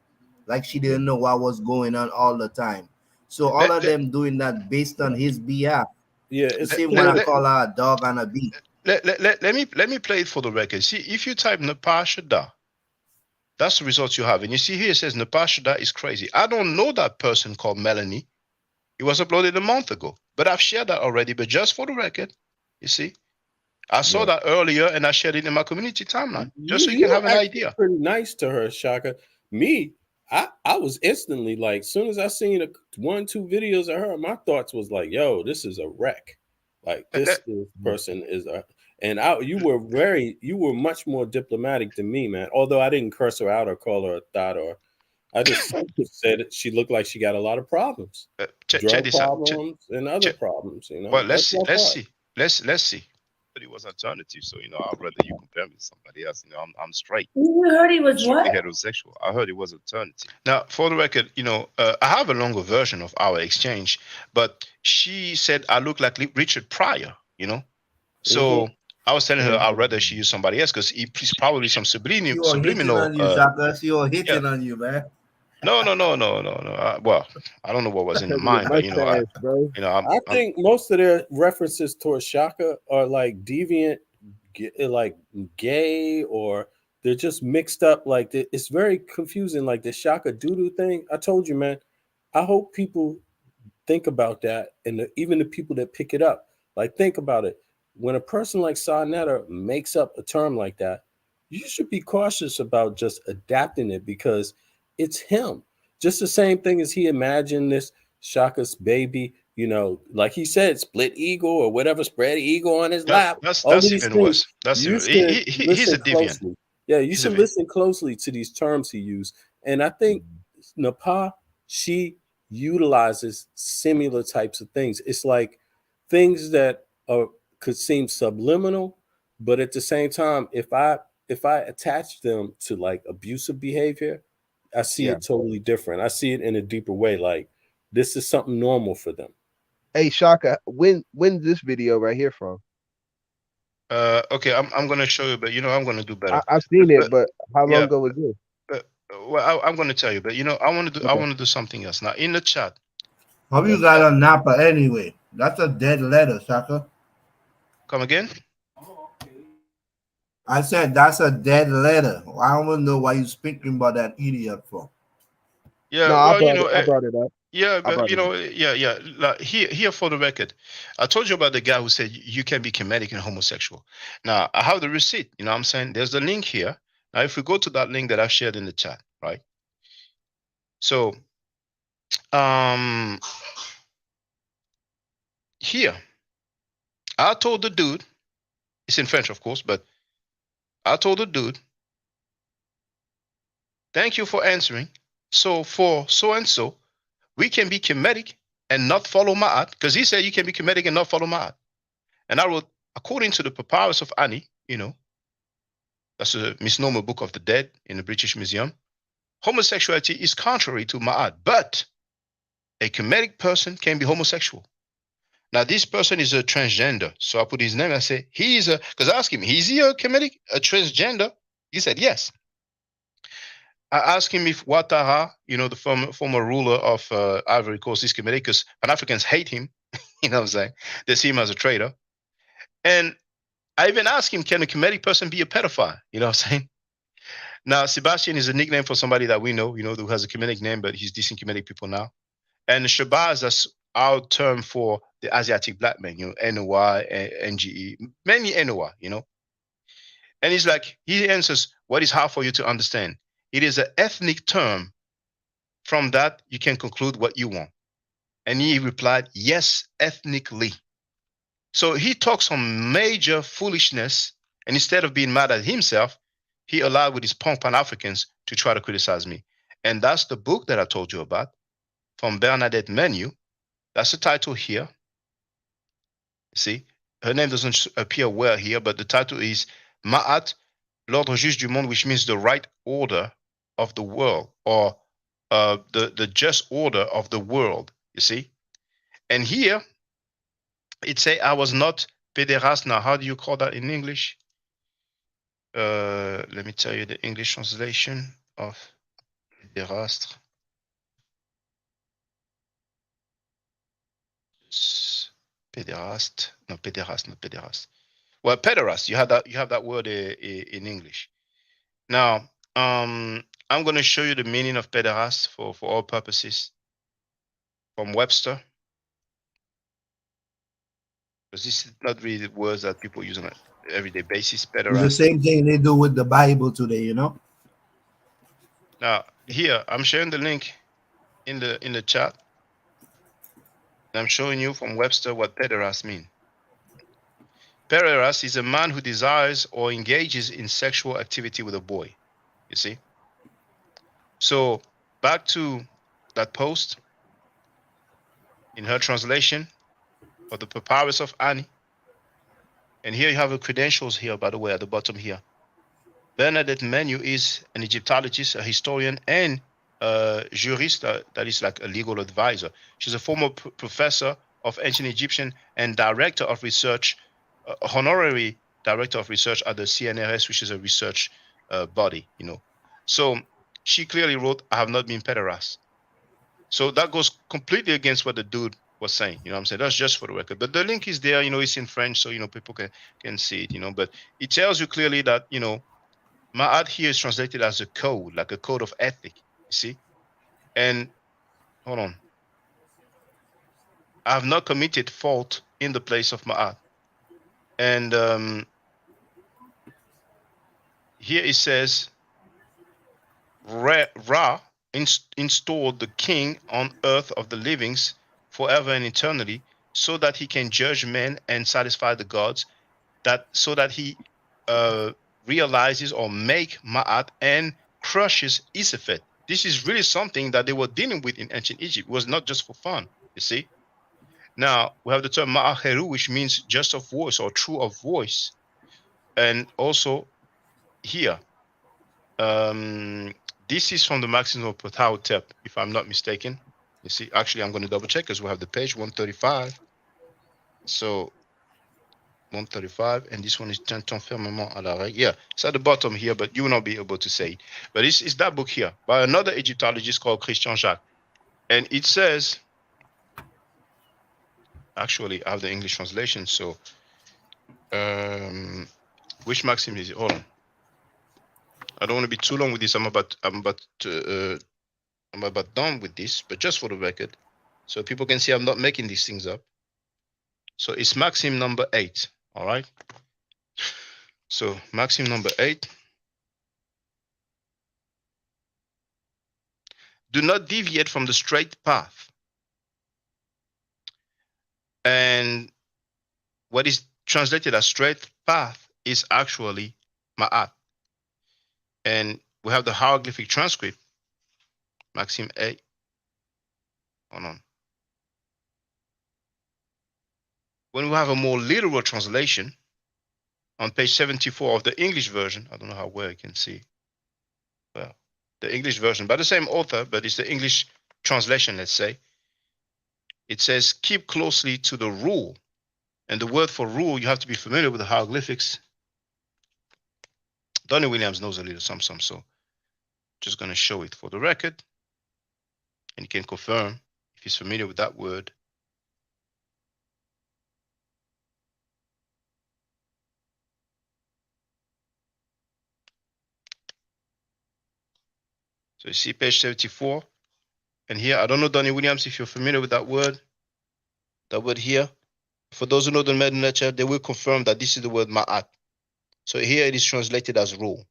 S10: like she didn't know what was going on all the time. So all of them doing that based on his behalf.
S12: yeah,
S10: The
S12: it's
S10: same when
S12: clear.
S10: I call her a dog and a beat.
S2: Let me play it for the record. See, if you type Nepal Shada, that's the results you have. And you see here it says Nepal Shada is crazy. I don't know that person called Melanie. It was uploaded a month ago, but I've shared that already. But just for the record, you see, I saw that earlier and I shared it in my community timeline, just so you can
S12: You're
S2: have an
S12: actually
S2: idea.
S12: pretty nice to her, Shaka. Me, I was instantly like, as soon as I seen 1-2 videos of her, my thoughts was like, yo, this is a wreck. Like this person is a, and you were much more diplomatic than me, man. Although I didn't curse her out or call her a thought, or I just said it, she looked like she got a lot of problems,
S2: Check
S12: drug
S2: this out.
S12: problems and other problems.
S2: Well,
S12: That's what I thought.
S2: Let's see. heard he was alternative, so I'd rather you compare me to somebody else. I'm straight.
S16: You heard he was
S2: Strictly
S16: what?
S2: heterosexual. I heard it was alternative. Now, for the record, I have a longer version of our exchange, but she said I look like Richard Pryor. So I was telling her I'd rather she use somebody else because he's probably some
S10: She was hitting
S2: subliminal.
S10: on you, Shaka. She was
S2: Yeah.
S10: hitting on you, man.
S2: No. Well, I don't know what was in the
S9: Your
S2: mind, but
S9: mustache, bro.
S12: I think most of their references towards Shaka are like deviant, like gay, or they're just mixed up. Like it's very confusing. Like the Shaka Doodoo thing. I told you, man. I hope people think about that, and even the people that pick it up, like think about it. When a person like Sarnetta makes up a term like that, you should be cautious about just adapting it because it's him. Just the same thing as he imagined this Shaka's baby, like he said, split eagle or whatever, spread eagle on his lap. All of
S2: That's
S12: these
S2: even
S12: things,
S2: worse. That's
S12: you
S2: even
S12: should
S2: he's
S12: listen
S2: a deviant.
S12: closely. Yeah, you
S2: He's
S12: should
S2: a
S12: listen closely to these terms he used. And I think Napa, she utilizes similar types of things. It's like things that could seem subliminal, but at the same time, if I attach them to like abusive behavior, I see
S15: Yeah.
S12: it totally different. I see it in a deeper way. Like this is something normal for them.
S15: Hey Shaka, when's this video right here from?
S2: Okay, I'm gonna show you, but I'm gonna do better.
S15: I've seen it,
S2: But
S15: but how long
S2: yeah,
S15: ago was this?
S2: but, well, I'm gonna tell you, but I
S15: Okay.
S2: want to do something else now in the chat.
S10: How you got on Napa anyway? That's a dead letter, Shaka.
S2: Come again?
S10: I said that's a dead letter. I don't know why you speaking about that idiot for.
S2: Yeah,
S15: No,
S2: well,
S15: I brought it up.
S2: yeah,
S15: I
S2: but
S15: brought it up.
S2: yeah. Like here for the record, I told you about the guy who said you can be comedic and homosexual. Now I have the receipt. You know what I'm saying? There's the link here. Now if we go to that link that I shared in the chat, right? So here I told the dude, it's in French, of course, but I told the dude, thank you for answering. So for so and so, we can be comedic and not follow Ma'at, because he said you can be comedic and not follow Ma'at. And I wrote, according to the Papyrus of Ani, that's a misnomer book of the dead in the British Museum, homosexuality is contrary to Ma'at, but a comedic person can be homosexual. Now, this person is a transgender. So I put his name and I say, because I asked him, is he a comedic, a transgender? He said, yes. I asked him if Ouattara, the former ruler of Ivory Coast, is comedic, because Pan-Africans hate him. You know what I'm saying? They see him as a traitor. And I even asked him, can a comedic person be a pedophile? You know what I'm saying? Now, Sebastian is a nickname for somebody that we know, who has a comedic name, but he's dissing comedic people now. And Shabazz, that's our term for the Asiatic black men, NOI, NGE, mainly NOI, And he's like, he answers, what is hard for you to understand? It is an ethnic term. From that, you can conclude what you want. And he replied, yes, ethnically. So he talks some major foolishness, and instead of being mad at himself, he allowed with his punk Pan-Africans to try to criticize me. And that's the book that I told you about from Bernadette Menu. That's the title here. See, her name doesn't appear well here, but the title is Ma'at, l'ordre juste du monde, which means the right order of the world, or the just order of the world, you see. And here, it say I was not pederast. Now, how do you call that in English? Let me tell you the English translation of pederast. Pederast, not pederast. Well, pederast. You have that word in English. Now, I'm going to show you the meaning of pederast for all purposes from Webster, because this is not really the words that people use on an everyday basis.
S10: It's the
S2: Pederast.
S10: same thing they do with the Bible today,
S2: Now, here I'm sharing the link in the chat. And I'm showing you from Webster what pederast means. Pederast is a man who desires or engages in sexual activity with a boy. You see? So back to that post in her translation of the Papyrus of Ani. And here you have the credentials here, by the way, at the bottom here. Bernadette Menu is an Egyptologist, a historian, and a jurist, that is like a legal advisor. She's a former professor of ancient Egyptian and director of research, honorary director of research at the CNRS, which is a research body, you know. So she clearly wrote, I have not been pederast. So that goes completely against what the dude was saying. You know what I'm saying? That's just for the record. But the link is there, you know, it's in French, so, you know, people can see it, you know. But it tells you clearly that, you know, Ma'at here is translated as a code, like a code of ethic, you see? And hold on. I have not committed fault in the place of Ma'at. And here it says, Ra installed the king on earth of the livings forever and eternally, so that he can judge men and satisfy the gods, that so that he realizes or make Ma'at and crushes Isefet. This is really something that they were dealing with in ancient Egypt. It was not just for fun, you see. Now we have the term Ma'acheru, which means just of voice or true of voice. And also here, this is from the Maximum of Ptahotep, if I'm not mistaken. You see, actually, I'm going to double check because we have the page 135. So 135, and this one is Tintin Fermement à la Règle. Yeah, it's at the bottom here, but you will not be able to say it. But it's that book here by another Egyptologist called Christian Jacques. And it says, actually, I have the English translation. So, which maxim is it? Hold on. I don't want to be too long with this. I'm about done with this, but just for the record, so people can see I'm not making these things up. So it's maxim number 8. All right. So maxim number 8. Do not deviate from the straight path. And what is translated as straight path is actually Ma'at. And we have the hieroglyphic transcript, Maxim 8. Hold on. When we have a more literal translation on page 74 of the English version, I don't know how well you can see. Well, the English version by the same author, but it's the English translation, let's say. It says, keep closely to the rule. And the word for rule, you have to be familiar with the hieroglyphics. Donnie Williams knows a little something, so just going to show it for the record. And you can confirm if he's familiar with that word. So you see page 74. And here, I don't know, Donnie Williams, if you're familiar with that word here. For those who know the modern lecture, they will confirm that this is the word Ma'at. So here it is translated as rule.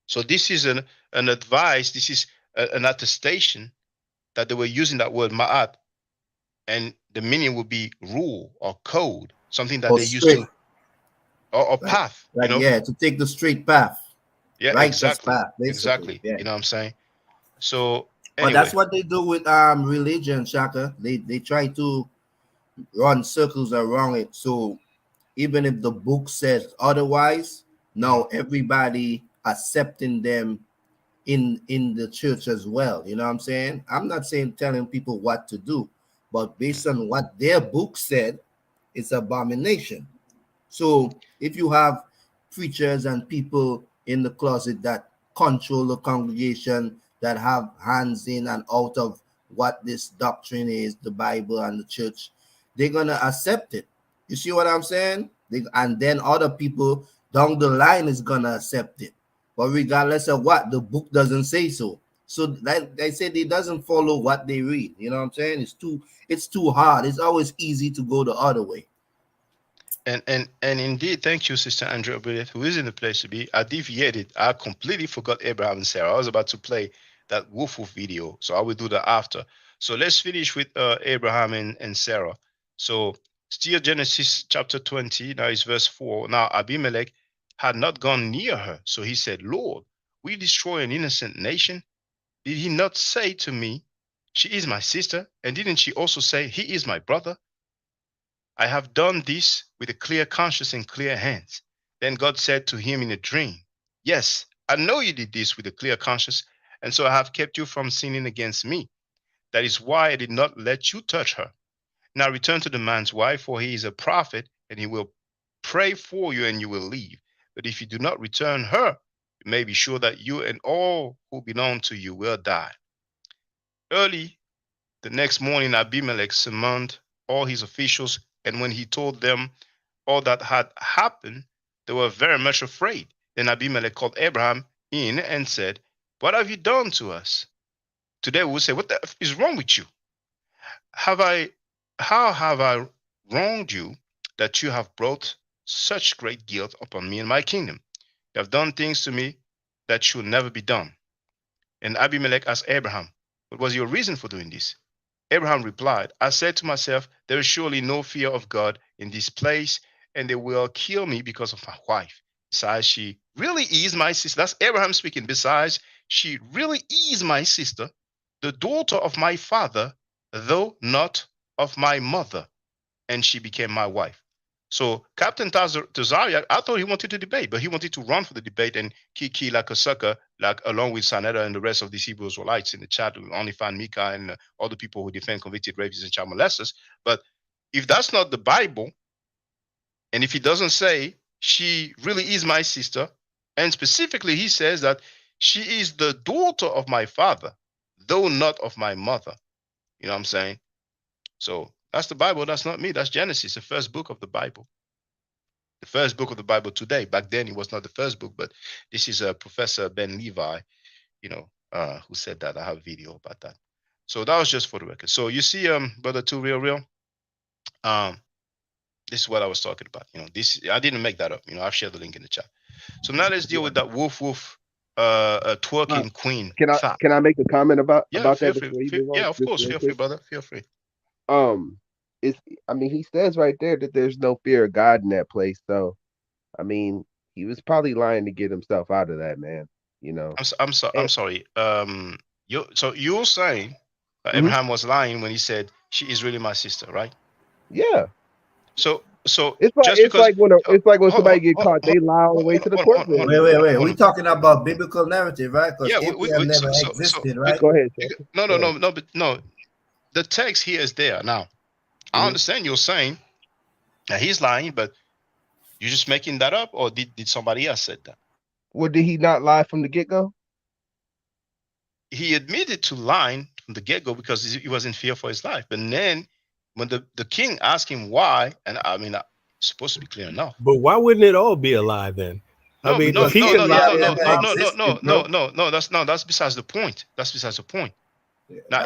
S2: So this is an advice, this is an attestation that they were using that word Ma'at. And the meaning would be rule or code, something that
S10: Or
S2: they used
S10: straight.
S2: to, or path,
S10: Like,
S2: you know?
S10: yeah, to take the straight path.
S2: Yeah,
S10: Righteous
S2: exactly.
S10: path, basically.
S2: Exactly.
S10: Yeah.
S2: You know what I'm saying? So
S10: But
S2: anyway.
S10: that's what they do with religion, Shaka. They try to run circles around it. So even if the book says otherwise, now everybody accepting them in the church as well. You know what I'm saying? I'm not saying telling people what to do, but based on what their book said, it's abomination. So if you have preachers and people in the closet that control the congregation, that have hands in and out of what this doctrine is, the Bible and the church, they're gonna accept it. You see what I'm saying? And then other people down the line is gonna accept it. But regardless of what, the book doesn't say so. So like I said, it doesn't follow what they read. You know what I'm saying? It's too hard. It's always easy to go the other way.
S2: And indeed, thank you, Sister Andrea Brilliant, who is in the place to be. I deviated. I completely forgot Abraham and Sarah. I was about to play that woof woof video, so I will do that after. So let's finish with Abraham and Sarah. So still Genesis chapter 20, now is verse 4. Now Abimelech had not gone near her, so he said, Lord, we destroy an innocent nation. Did he not say to me, she is my sister? And didn't she also say, he is my brother? I have done this with a clear conscience and clear hands. Then God said to him in a dream, yes, I know you did this with a clear conscience, and so I have kept you from sinning against me. That is why I did not let you touch her. Now return to the man's wife, for he is a prophet, and he will pray for you, and you will leave. But if you do not return her, you may be sure that you and all who belong to you will die. Early the next morning, Abimelech summoned all his officials, and when he told them all that had happened, they were very much afraid. Then Abimelech called Abraham in and said, what have you done to us? Today we will say, what the F is wrong with you? Have I, how have I wronged you that you have brought such great guilt upon me and my kingdom? You have done things to me that should never be done. And Abimelech asked Abraham, what was your reason for doing this? Abraham replied, I said to myself, there is surely no fear of God in this place, and they will kill me because of my wife. Besides, she really is my sister. That's Abraham speaking. Besides, she really is my sister, the daughter of my father, though not of my mother, and she became my wife. So Captain Tazariak, I thought he wanted to debate, but he wanted to run for the debate and kiki like a sucker, like along with Sanetta and the rest of these Hebrew Israelites in the chat. We only find Mika and all the people who defend convicted rapists and child molesters. But if that's not the Bible, and if he doesn't say she really is my sister, and specifically he says that she is the daughter of my father, though not of my mother, you know what I'm saying? So that's the Bible. That's not me. That's Genesis, the first book of the Bible. The first book of the Bible today. Back then, it was not the first book, but this is Professor Ben Levi, who said that. I have a video about that. So that was just for the record. So you see, brother, Two Real, this is what I was talking about. This I didn't make that up. I've shared the link in the chat. So now let's deal with that woof twerking queen thought.
S15: Can I make a comment about
S2: Yeah, feel
S15: that
S2: free.
S15: before you move on?
S2: Yeah, of
S15: Just
S2: course.
S15: real
S2: Feel free,
S15: quick.
S2: brother. Feel free.
S15: It's I mean he says right there that there's no fear of God in that place. So I mean he was probably lying to get himself out of that, man.
S2: I'm
S15: And,
S2: sorry. You're saying
S15: mhm,
S2: Abraham was lying when he said she is really my sister, right?
S15: yeah.
S2: So
S15: It's like
S2: just because hold,
S15: somebody get caught, they lie all the way to the courtroom.
S10: Wait.
S2: hold
S10: We're
S2: on.
S10: talking about biblical narrative, right? Because
S2: Yeah,
S10: Abraham never
S2: so
S10: existed, right?
S15: Go ahead,
S2: but no. The text here is there. Now, I
S15: Mhm.
S2: understand you're saying that he's lying, but you're just making that up, or did somebody else said that?
S15: Well, did he not lie from the get go?
S2: He admitted to lying from the get-go because he was in fear for his life. But then when the king asked him why, and I mean it's supposed to be clear enough.
S16: But why wouldn't it all be a lie then? I mean, if he could lie,
S2: That's besides the point. That's besides the point. Now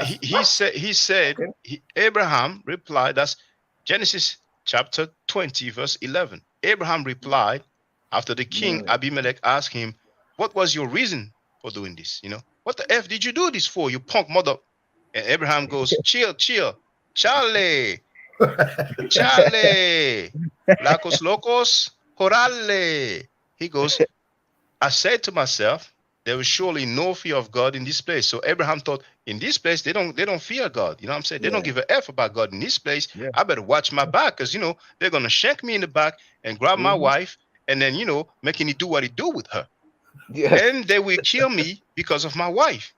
S2: Abraham replied, that's Genesis chapter 20, verse 11. Abraham replied after the king Abimelech asked him, what was your reason for doing this? What the F did you do this for, you punk mother? And Abraham goes, chill, Charlie, lacos locos, jorale. He goes, I said to myself, there is surely no fear of God in this place. So Abraham thought, in this place, they don't fear God. You know what I'm saying? They don't give a F about God in this place.
S15: Yeah.
S2: I better watch my back because, they're going to shank me in the back and grab my wife and then, making he do what he do with her.
S15: Yeah.
S2: And they will kill me because of my wife.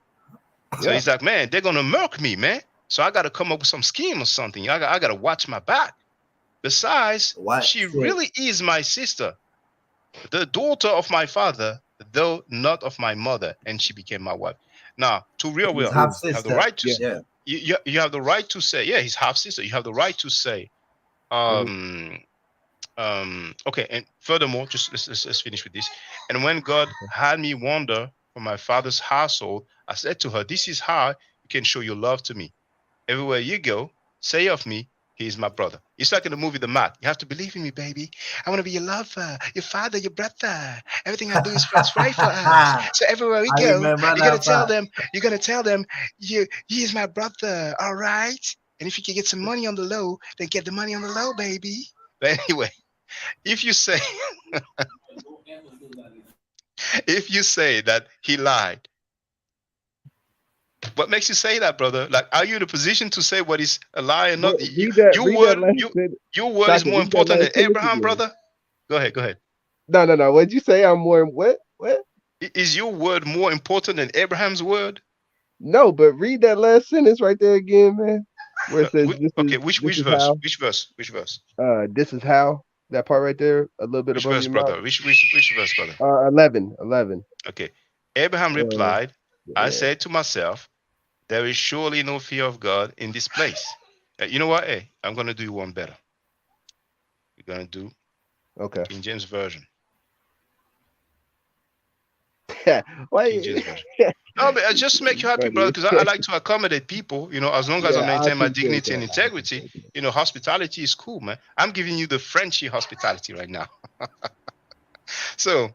S2: So he's like, man, they're going to murk me, man. So I got to come up with some scheme or something. I got to watch my back. Besides, she really is my sister, the daughter of my father, though not of my mother, and she became my wife. Now, to real
S10: His
S2: will,
S10: half
S2: you have the
S10: sister.
S2: right to
S10: Yeah.
S2: you have the right to say, yeah, his half sister. You have the right to say, okay. And furthermore, just let's finish with this. And when God had me wander from my father's household, I said to her, this is how you can show your love to me. Everywhere you go, say of me, he is my brother. It's like in the movie The Mac. You have to believe in me, baby. I want to be your lover, your father, your brother. Everything I do is right for us. So everywhere we go, you're gonna tell them, he is my brother, all right? And if you can get some money on the low, then get the money on the low, baby. But anyway, if you say if you say that he lied, What makes you say that, brother? Like, are you in a position to say what is a lie and
S15: But
S2: not?
S15: read that
S2: Your word,
S15: last sentence.
S2: your word is
S15: Shaka,
S2: more
S15: read that
S2: important than
S15: last sentence
S2: Abraham,
S15: again.
S2: brother. Go ahead. Go ahead.
S15: No. What'd you say? I'm more what? What?
S2: Is your word more important than Abraham's word?
S15: No, but read that last sentence right there again, man. Where it says
S2: Okay,
S15: this
S2: which
S15: is
S2: verse?
S15: how.
S2: Which verse? Which verse?
S15: This is how. That part right there, a little bit
S2: Which
S15: above
S2: verse,
S15: your mouth.
S2: brother? Which verse, brother?
S15: 11.
S2: Okay. Abraham replied, I
S15: Yeah.
S2: said to myself, there is surely no fear of God in this place. You know what? Hey, I'm gonna do one better. We're gonna do King James Version.
S15: Why?
S2: King James Version. No, but just to make you happy, brother, because I like to accommodate people, as long as I
S15: Yeah, I
S2: maintain my
S15: appreciate
S2: dignity and
S15: that.
S2: integrity. Hospitality is cool, man. I'm giving you the Frenchy hospitality right now. So,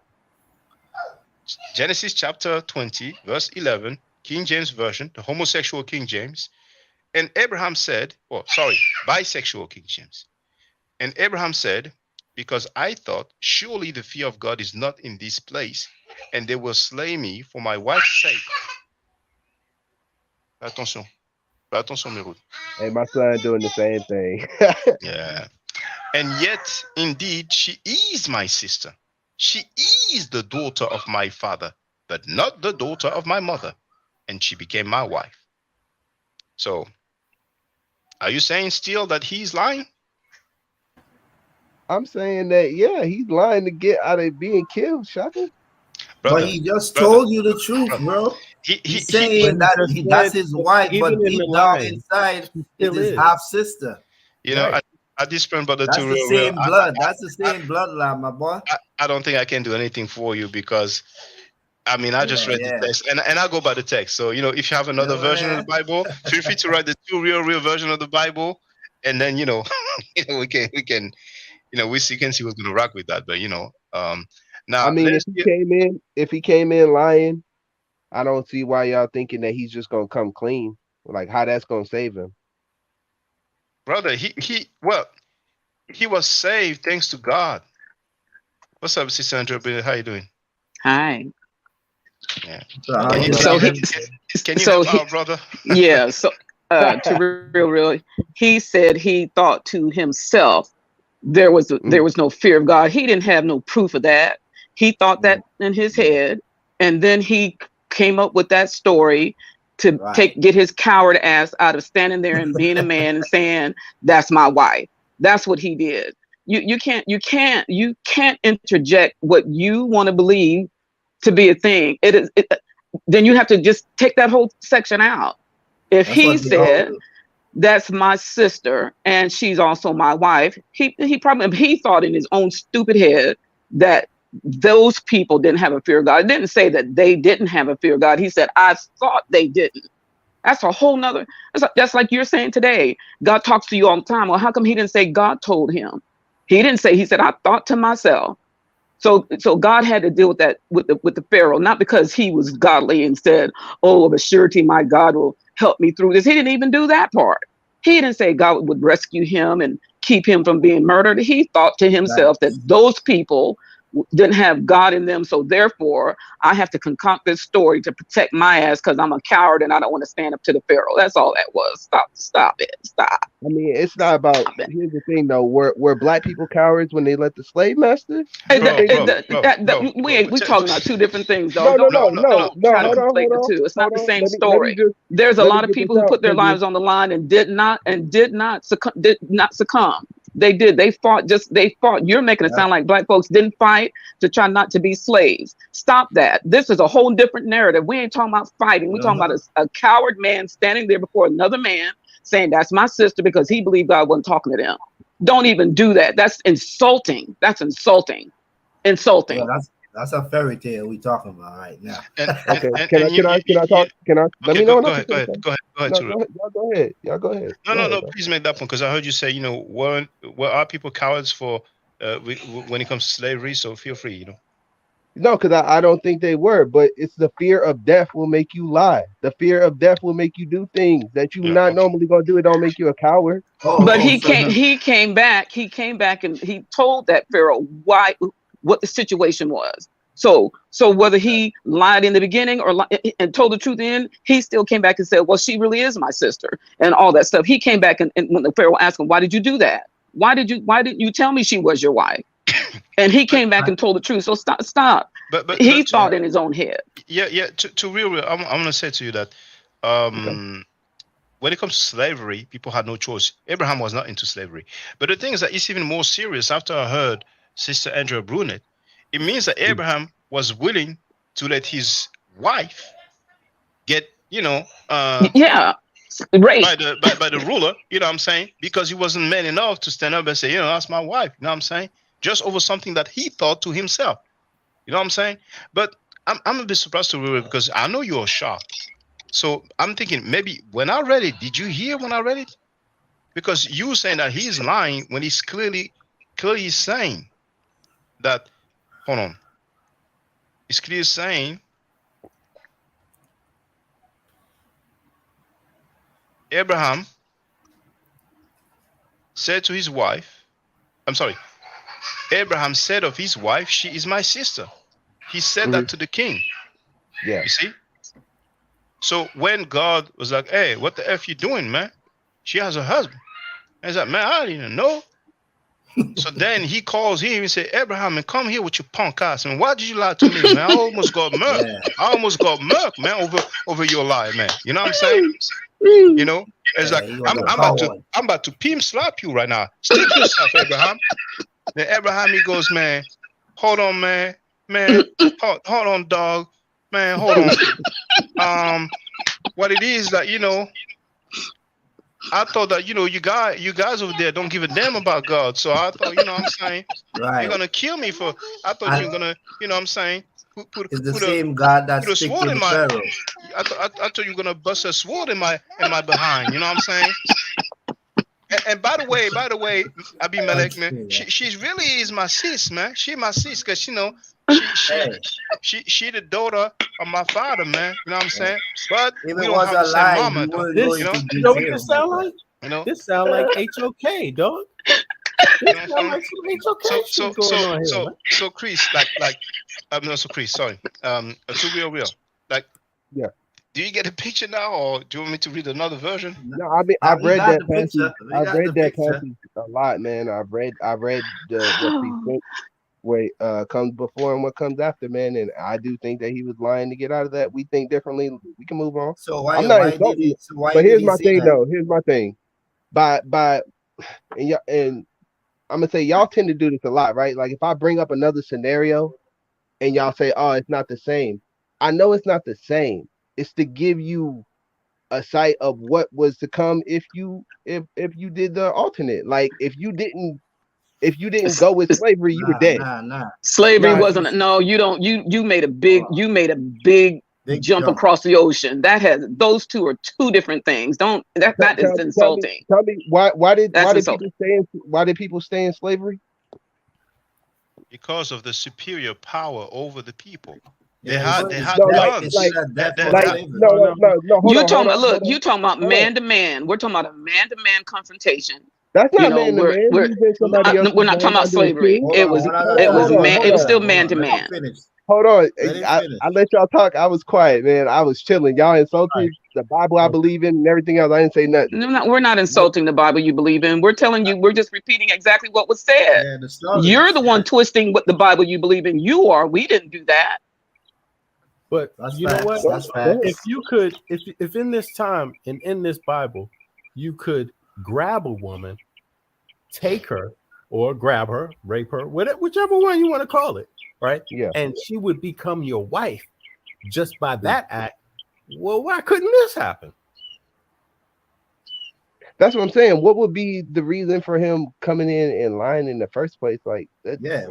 S2: Genesis chapter 20, verse 11, King James Version, the homosexual King James. And Abraham said, bisexual King James. And Abraham said, because I thought, surely the fear of God is not in this place, and they will slay me for my wife's sake. Attention. Attention, Meroud.
S15: Hey, my son doing the same thing.
S2: Yeah. And yet, indeed, she is my sister. She is the daughter of my father, but not the daughter of my mother. And she became my wife. So, are you saying still that he's lying?
S15: I'm saying that, yeah, he's lying to get out of being killed, Shaka.
S2: Brother,
S10: But he just told you the truth, bro. He's saying
S9: But
S10: that
S9: he just
S10: that's
S9: said,
S10: his wife,
S9: even
S10: but
S9: in the
S10: deep down
S9: line,
S10: inside
S9: she
S10: is
S9: still
S10: his
S9: is.
S10: half sister.
S15: Right.
S2: I just friend brother
S10: That's
S2: to
S10: the
S2: real.
S10: same blood. That's the same bloodline, my boy.
S2: I don't think I can do anything for you because I just read the
S10: Yeah.
S2: text and I go by the text. So, if you have another version of the Bible, feel free to write the two real version of the Bible, and then we can we can see what's gonna rock with that. But now
S15: I mean,
S2: let's
S15: if he came in lying, I don't see why y'all thinking that he's just gonna come clean. Like how that's gonna save him.
S2: brother, he was saved thanks to God. What's up, Sister Andrea? How you doing?
S17: Hi.
S2: Yeah.
S10: how you
S17: So he,
S2: Can you
S17: so
S2: help
S17: he,
S2: out, brother?
S17: yeah. So to real, he said he thought to himself there was no fear of God. He didn't have no proof of that. He thought that in his head, and then he came up with that story to get his coward ass out of standing there and being a man and saying that's my wife. That's what he did. You can't interject what you want to believe to be a thing. Then you have to just take that whole section out. If he said that's my sister and she's also my wife, he thought in his own stupid head that those people didn't have a fear of God. It didn't say that they didn't have a fear of God. He said, I thought they didn't. That's a whole nother, that's like you're saying today. God talks to you all the time. Well, how come he didn't say God told him? He didn't say, he said, I thought to myself. So God had to deal with that with the Pharaoh, not because he was godly and said, "Oh, of a surety, my God will help me through this." He didn't even do that part. He didn't say God would rescue him and keep him from being murdered. He thought to himself that those people didn't have God in them, so therefore I have to concoct this story to protect my ass because I'm a coward and I don't want to stand up to the Pharaoh. That's all that was. Stop it.
S15: I mean, it's not about. Here's the thing, though. Were black people cowards when they let the slave masters?
S17: We talking about two different things, though.
S15: No.
S17: Don't try to
S15: Hold
S17: conflate the
S15: on.
S17: two. It's not the same
S15: Let me
S17: story.
S15: just
S17: There's a
S15: let me
S17: lot of
S15: get
S17: people
S15: this
S17: who
S15: out
S17: put their
S15: because
S17: lives on the line and did not succumb. They did. They fought. You're making it sound like black folks didn't fight to try not to be slaves. Stop that. This is a whole different narrative. We ain't talking about fighting. We're talking about a coward man standing there before another man saying that's my sister because he believed God wasn't talking to them. Don't even do that. That's insulting. Insulting.
S10: Well, that's a fairy tale we talking about right now.
S15: Okay. Can I talk? Let me know when I can say something.
S2: Go ahead.
S15: No, y'all go ahead.
S2: No. Please make that point because I heard you say, were our people cowards for when it comes to slavery? So feel free,
S15: No, because I don't think they were, but it's the fear of death will make you lie. The fear of death will make you do things that you not normally gonna do. It don't make you a coward.
S17: But he came back and he told that Pharaoh what the situation was. So whether he lied in the beginning or and told the truth in, he still came back and said, well, she really is my sister and all that stuff. He came back and when the Pharaoh asked him, why did you do that? Why didn't you tell me she was your wife? And he came back and told the truth. So stop. He thought in his own head.
S2: Yeah. To real, I'm gonna say to you that when it comes to slavery, people had no choice. Abraham was not into slavery. But the thing is that it's even more serious. After I heard Sister Andrea Brunet, it means that Abraham was willing to let his wife get,
S17: raped
S2: by the ruler, you know what I'm saying? Because he wasn't man enough to stand up and say, that's my wife, you know what I'm saying? Just over something that he thought to himself. You know what I'm saying? But I'm a bit surprised to read it because I know you're shocked. So I'm thinking maybe when I read it, did you hear when I read it? Because you were saying that he's lying when he's clearly saying that. Hold on. He's clearly saying Abraham said to his wife, Abraham said of his wife, she is my sister. He said that to the king.
S15: Yeah.
S2: You see? So when God was like, hey, what the F you doing, man? She has a husband. And he's like, man, I didn't even know. So then he calls him and say, Abraham, man, come here with your punk ass. Man, why did you lie to me, man? I almost got murked.
S10: Yeah.
S2: I almost got murked, man, over your lie, man. You know what I'm saying? You know? It's like, I'm about to pimp slap you right now. Stick yourself, Abraham. Then Abraham, he goes, man, hold on, man. Hold on, dog. Man, hold on. What it is that, I thought that, you guys over there don't give a damn about God. So I thought, what I'm saying,
S10: Right.
S2: you're going to kill me I thought you're going to, what I'm saying,
S10: it's the same God that
S2: put a
S10: stick
S2: sword
S10: to
S2: in
S10: the
S2: my,
S10: Pharaoh.
S2: I thought you were going to bust a sword in my behind. You know what I'm saying? And by the way, Abimelech, man, she really is my sis, man. She my sis, cause she the daughter of my father, man. You know what I'm saying? But
S10: If
S2: we
S10: it
S2: don't
S10: was
S2: have
S10: a
S2: the same
S10: lie,
S2: mama,
S10: you
S2: though.
S10: weren't
S16: This,
S10: going to
S16: you know what
S10: jail.
S16: this sound like? This sound like HOK, dog. This sound like some HOK shit going on here, man.
S2: So Chris, so Chris, sorry. To real. Like,
S15: yeah.
S2: Do you get a picture now, or do you want me to read another version?
S15: No, I mean I've
S10: We
S15: read
S10: got
S15: that
S10: the picture.
S15: passage. I've read that passage a lot, man. I've read the precinct where comes before and what comes after, man. And I do think that he was lying to get out of that. We think differently. We can move on.
S10: So
S15: I'm not insulting you, but here's my thing, though. Here's my thing. And I'm gonna say y'all tend to do this a lot, right? Like if I bring up another scenario and y'all say, "Oh, it's not the same," I know it's not the same. It's to give you a sight of what was to come if you did the alternate. Like if you didn't go with slavery, you were dead.
S17: Slavery wasn't. No, you don't. You made a big. You made a big jump across the ocean. Those two are two different things. Don't that is insulting.
S15: Tell me why did people stay in slavery?
S2: Because of the superior power over the people. They
S17: Yeah,
S2: had
S15: no,
S2: guns.
S17: You talking about man to man. We're talking about a man to man confrontation.
S15: That's not man to man.
S17: We're not talking about slavery. It was still man to man.
S15: Hold on. I let y'all talk. I was quiet, man. I was chilling. Y'all insulted the Bible I believe in and everything else. I didn't say nothing.
S17: No, we're not insulting the Bible you believe in. We're telling you, we're just repeating exactly what was said. You're the one twisting what the Bible you believe in. You are. We didn't do that.
S16: But you know what? If you could, if in this time and in this Bible, you could grab a woman, take her, or grab her, rape her, whichever one you want to call it, right?
S15: Yeah.
S16: And she would become your wife just by that act. Well, why couldn't this happen?
S15: That's what I'm saying. What would be the reason for him coming in line in the first place? Like,
S2: Okay.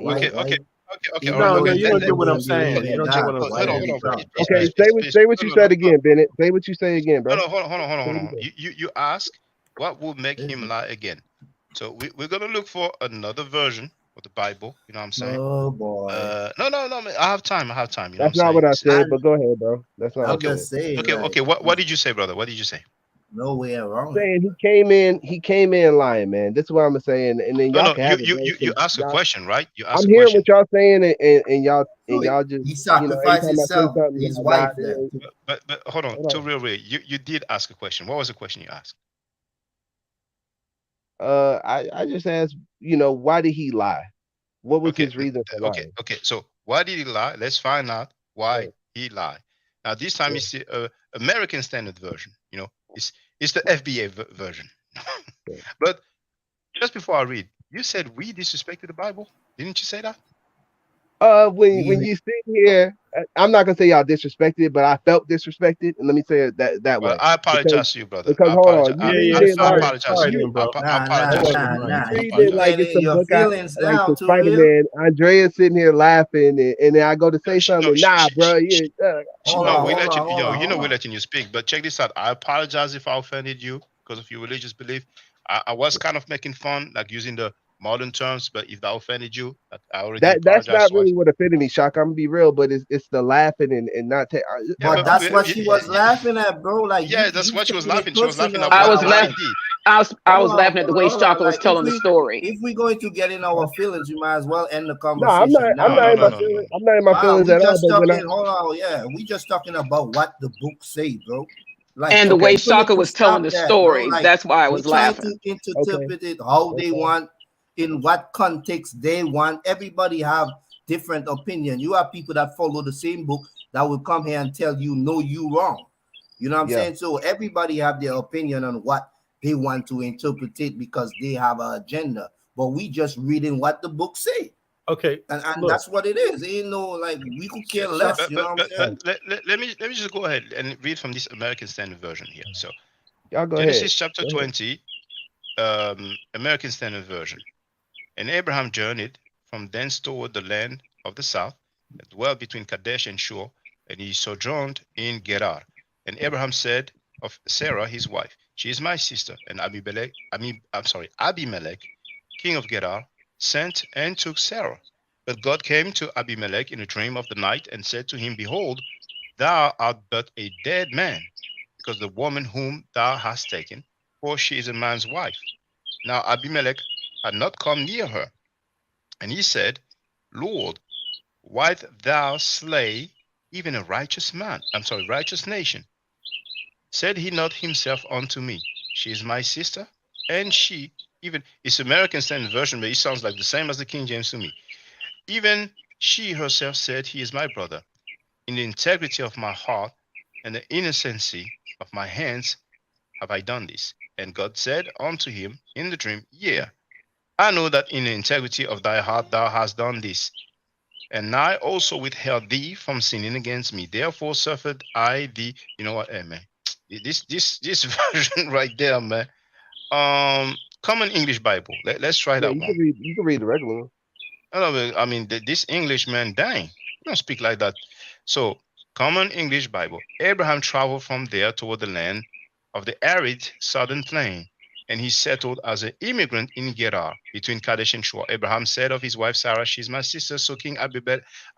S16: No, you don't get what I'm saying. You don't get what I'm saying.
S15: Okay, say what you said again, Bennett. Say what you say again, bro.
S2: No, hold on. You ask what will make him lie again. So we're gonna look for another version of the Bible. You know what I'm saying?
S10: Oh boy.
S2: No. I have time. You know
S15: That's not what I said, but go ahead, bro. That's not.
S2: Okay. Okay. What did you say, brother? What did you say?
S10: No way around it.
S15: Saying he came in lying, man. This is what I'm saying, and then
S2: No,
S15: y'all
S2: no,
S15: can have it, man.
S2: you
S15: 'Cause
S2: ask a
S15: y'all,
S2: question, right? You ask
S15: I'm
S2: a
S15: hearing
S2: question.
S15: what y'all saying, and y'all just,
S10: He
S15: every
S10: sacrificed
S15: time I say
S10: himself,
S15: something,
S10: his
S15: y'all
S10: wife
S15: nod
S10: there.
S15: in.
S2: But hold on,
S15: Hold
S2: to
S15: on.
S2: real, you did ask a question. What was the question you asked?
S15: I just asked, why did he lie? What was
S2: Okay,
S15: his reason for
S2: okay,
S15: lying?
S2: okay. So why did he lie? Let's find out why
S15: Yeah,
S2: he lied. Now this time
S15: yeah,
S2: it's the American Standard Version. It's the FBA version.
S15: yeah.
S2: But just before I read, you said we disrespected the Bible. Didn't you say that?
S15: When you sit here, I'm not gonna say y'all disrespected, but I felt disrespected, and let me say it that
S2: Well,
S15: way.
S2: I
S15: because
S2: apologize to you, brother.
S15: because
S2: I
S15: hold
S2: apologize.
S15: on, you
S2: I,
S16: Yeah,
S15: read
S2: I,
S16: yeah.
S15: it
S2: I
S15: like
S2: apologize to
S16: Sorry,
S2: you.
S15: you
S16: then, bro.
S2: I
S10: Nah,
S16: That
S2: apologize to you.
S16: wasn't
S10: nah,
S16: mine.
S10: nah.
S15: you
S2: I
S15: read
S10: You
S15: it
S2: apologize.
S15: like
S10: getting
S15: it's
S10: in
S15: a
S10: your
S15: book
S10: feelings
S15: like
S10: now,
S15: the
S10: to
S15: Spider
S10: real.
S15: Man. Andrea's sitting here laughing, and then I go to say something. Nah, bro,
S10: Hold
S2: No,
S10: on,
S2: we
S10: hold
S2: let you.
S10: on, hold on, hold
S2: We're
S10: on.
S2: letting you speak. But check this out. I apologize if I offended you because of your religious belief. I was kind of making fun, like using the modern terms. But if that offended you, like, I already
S15: that's
S2: apologize
S15: not
S2: twice.
S15: really what offended me, Shock. I'm gonna be real, but it's the laughing and not
S2: Yeah,
S10: But
S2: but
S10: that's what she was laughing at, bro. Like
S2: yeah, that's
S10: you
S2: what she was
S10: taking it
S2: laughing. She was laughing
S10: personal
S2: at
S17: I
S2: what
S17: was
S10: now.
S2: what she
S17: laughing.
S10: Like,
S2: did.
S17: I
S10: hold
S17: was
S10: on,
S17: laughing at the way
S10: hold on.
S17: Shaka was
S10: Like
S17: telling the story.
S10: if we're going to get in our feelings, we might as well end the
S15: No, I'm not.
S10: conversation
S15: I'm
S10: now
S2: No,
S15: not
S2: no,
S15: in
S2: no,
S15: my
S10: because
S2: no, no,
S15: feelings.
S2: no.
S15: I'm not in my feelings
S10: we
S15: at all.
S10: just
S15: But when I
S10: talking. Hold on, yeah, we just talking about what the book say, bro. Like
S17: And the
S10: for
S15: okay,
S17: way
S10: people
S17: Shaka
S10: to
S17: was telling
S10: stop
S17: the
S10: that, bro.
S17: story,
S10: Like
S17: that's why I
S10: they
S17: was
S10: trying to
S17: laughing.
S15: okay,
S10: interpret it how they
S15: okay.
S10: want, in what context they want. Everybody have different opinion. You have people that follow the same book that will come here and tell you no, you wrong. You know what I'm
S15: Yeah,
S10: saying? So everybody have their opinion on what they want to interpret it because they have an agenda. But we just reading what the book say.
S16: Okay,
S10: And
S16: look.
S10: that's what it is. Ain't no like we could care
S16: Shaka,
S10: less, you know what I'm
S2: But
S10: saying?
S2: let me just go ahead and read from this American Standard Version here. So
S15: y'all go ahead.
S2: Genesis chapter
S15: Go ahead.
S2: 20, American Standard Version. And Abraham journeyed from thence toward the land of the south, and dwelt between Kadesh and Shur, and he sojourned in Gerar. And Abraham said of Sarah his wife, she is my sister. And Abimelech, king of Gerar, sent and took Sarah. But God came to Abimelech in a dream of the night and said to him, behold, thou art but a dead man, because the woman whom thou hast taken, for she is a man's wife. Now Abimelech had not come near her. And he said, Lord, wilt thou slay even a righteous nation? Said he not himself unto me, she is my sister? And she, even, it's American Standard Version, but it sounds like the same as the King James to me. Even she herself said, he is my brother. In the integrity of my heart and the innocency of my hands have I done this. And God said unto him in the dream, yea, I know that in the integrity of thy heart thou hast done this, and I also withheld thee from sinning against me. Therefore suffered I thee. You know what, man? This version right there, man. Common English Bible. Let's try
S15: Yeah,
S2: that
S15: you
S2: one.
S15: can read. You can read the regular one.
S2: I mean, this English man, dang, you don't speak like that. So, Common English Bible. Abraham traveled from there toward the land of the arid southern plain, and he settled as an immigrant in Gerar between Kadesh and Shur. Abraham said of his wife Sarah, "She is my sister." So King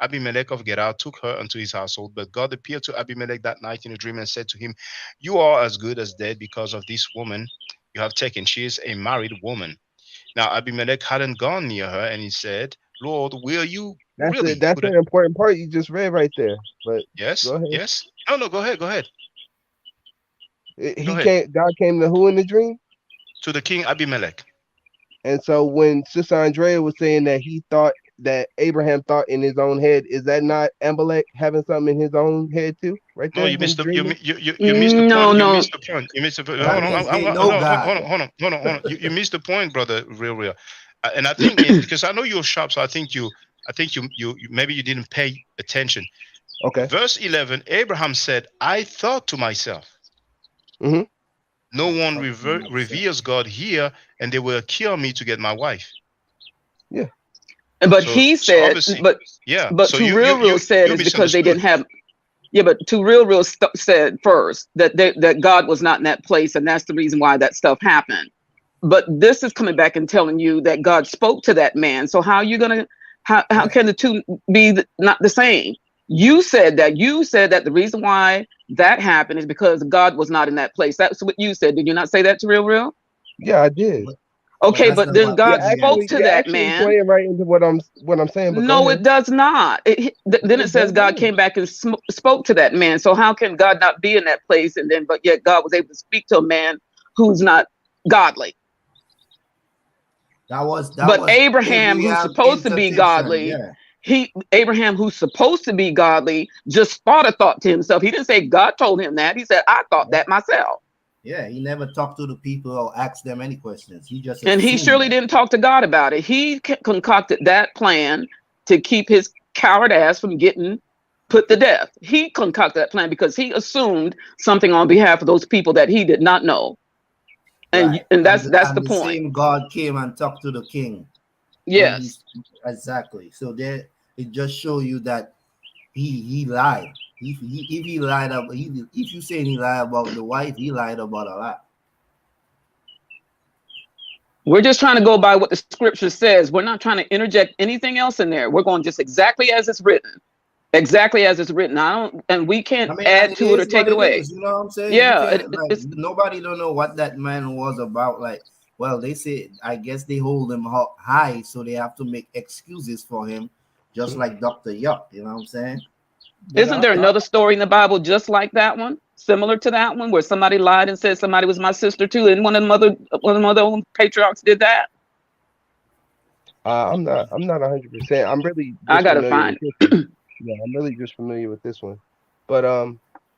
S2: Abimelech of Gerar took her unto his household. But God appeared to Abimelech that night in a dream and said to him, "You are as good as dead because of this woman you have taken. She is a married woman." Now Abimelech hadn't gone near her, and he said, "Lord, will you
S15: That's it.
S2: really
S15: That's
S2: put a..."
S15: an important part you just read right there. But
S2: Yes,
S15: go ahead.
S2: yes. No, no, go ahead, go ahead, go
S15: He
S2: ahead.
S15: came. God came to who in the dream?
S2: To the king Abimelech.
S15: And so when Sister Andrea was saying that he thought that Abraham thought in his own head, is that not Amalek having something in his own head too? Right
S2: No,
S15: there,
S2: you
S15: him
S2: missed the you
S15: dreaming.
S2: mi- you missed the point.
S17: No,
S2: You
S17: no.
S2: missed the point. You missed the point.
S10: That
S2: Hold on,
S10: means they
S2: hold
S10: know
S2: on,
S10: God.
S2: hold on. You missed the point, brother. Real. And I think because I know you're sharp, so I think you maybe you didn't pay attention.
S15: Okay.
S2: Verse 11, Abraham said, "I thought to myself,
S15: Mm-hmm.
S2: no
S10: I
S2: one
S10: talk to myself.
S2: reveres God here, and they will kill me to get my wife."
S15: Yeah.
S17: But
S2: So
S17: he
S2: so
S17: said,
S2: obviously,
S17: but
S2: yeah.
S17: but
S2: So
S17: to
S2: you
S17: real
S2: you
S17: real
S2: you
S17: said
S2: you
S17: is because they didn't
S2: misunderstood.
S17: have. Yeah, but to real real said first that that God was not in that place, and that's the reason why that stuff happened. But this is coming back and telling you that God spoke to that man. So how are you gonna how
S10: Yeah.
S17: can the two be not the same? You said that. You said that the reason why that happened is because God was not in that place. That's what you said. Did you not say that to Real?
S15: Yeah, I did.
S17: Okay, but then God spoke to
S15: You're
S17: that
S15: actually
S17: man.
S15: playing right into what I'm saying. But go
S17: No,
S15: ahead.
S17: it does not. Then it says God came back and spoke to that man. So how can God not be in that place? And then, but yet God was able to speak to a man who's not godly.
S18: That was
S17: But Abraham, who's
S18: Abraham's
S17: supposed to be
S18: intercession.
S17: godly,
S18: Yeah.
S17: Abraham, who's supposed to be godly, just thought a thought to himself. He didn't say God told him that. He said, I thought that myself.
S18: Yeah, he never talked to the people or asked them any questions. He just
S17: And he
S18: assumed
S17: surely
S18: that.
S17: didn't talk to God about it. He concocted that plan to keep his coward ass from getting put to death. He concocted that plan because he assumed something on behalf of those people that he did not know. And
S18: Right.
S17: that's the
S18: the
S17: point.
S18: same God came and talked to the king.
S17: Yes.
S18: Exactly. So there, it just show you that he lied. If he lied about, if you say he lied about the wife, he lied about a lot.
S17: We're just trying to go by what the scripture says. We're not trying to interject anything else in there. We're going just exactly as it's written. Exactly as it's written. And we can't
S18: I mean, and
S17: add
S18: it
S17: to it or
S18: is
S17: take
S18: what
S17: it
S18: it
S17: away.
S18: is. You know what I'm saying?
S17: Yeah.
S18: You can't, like, nobody don't know what that man was about. Like, well, they say, I guess they hold him high, so they have to make excuses for him, just like Dr. Yuck. You know what I'm saying?
S17: Isn't there another story in the Bible just like that one, similar to that one, where somebody lied and said somebody was my sister too, and one of the other patriarchs did that?
S15: I'm not 100%. I'm really
S17: I
S15: just
S17: gotta
S15: familiar
S17: find
S15: with this one. Yeah, I'm really just familiar with this one. But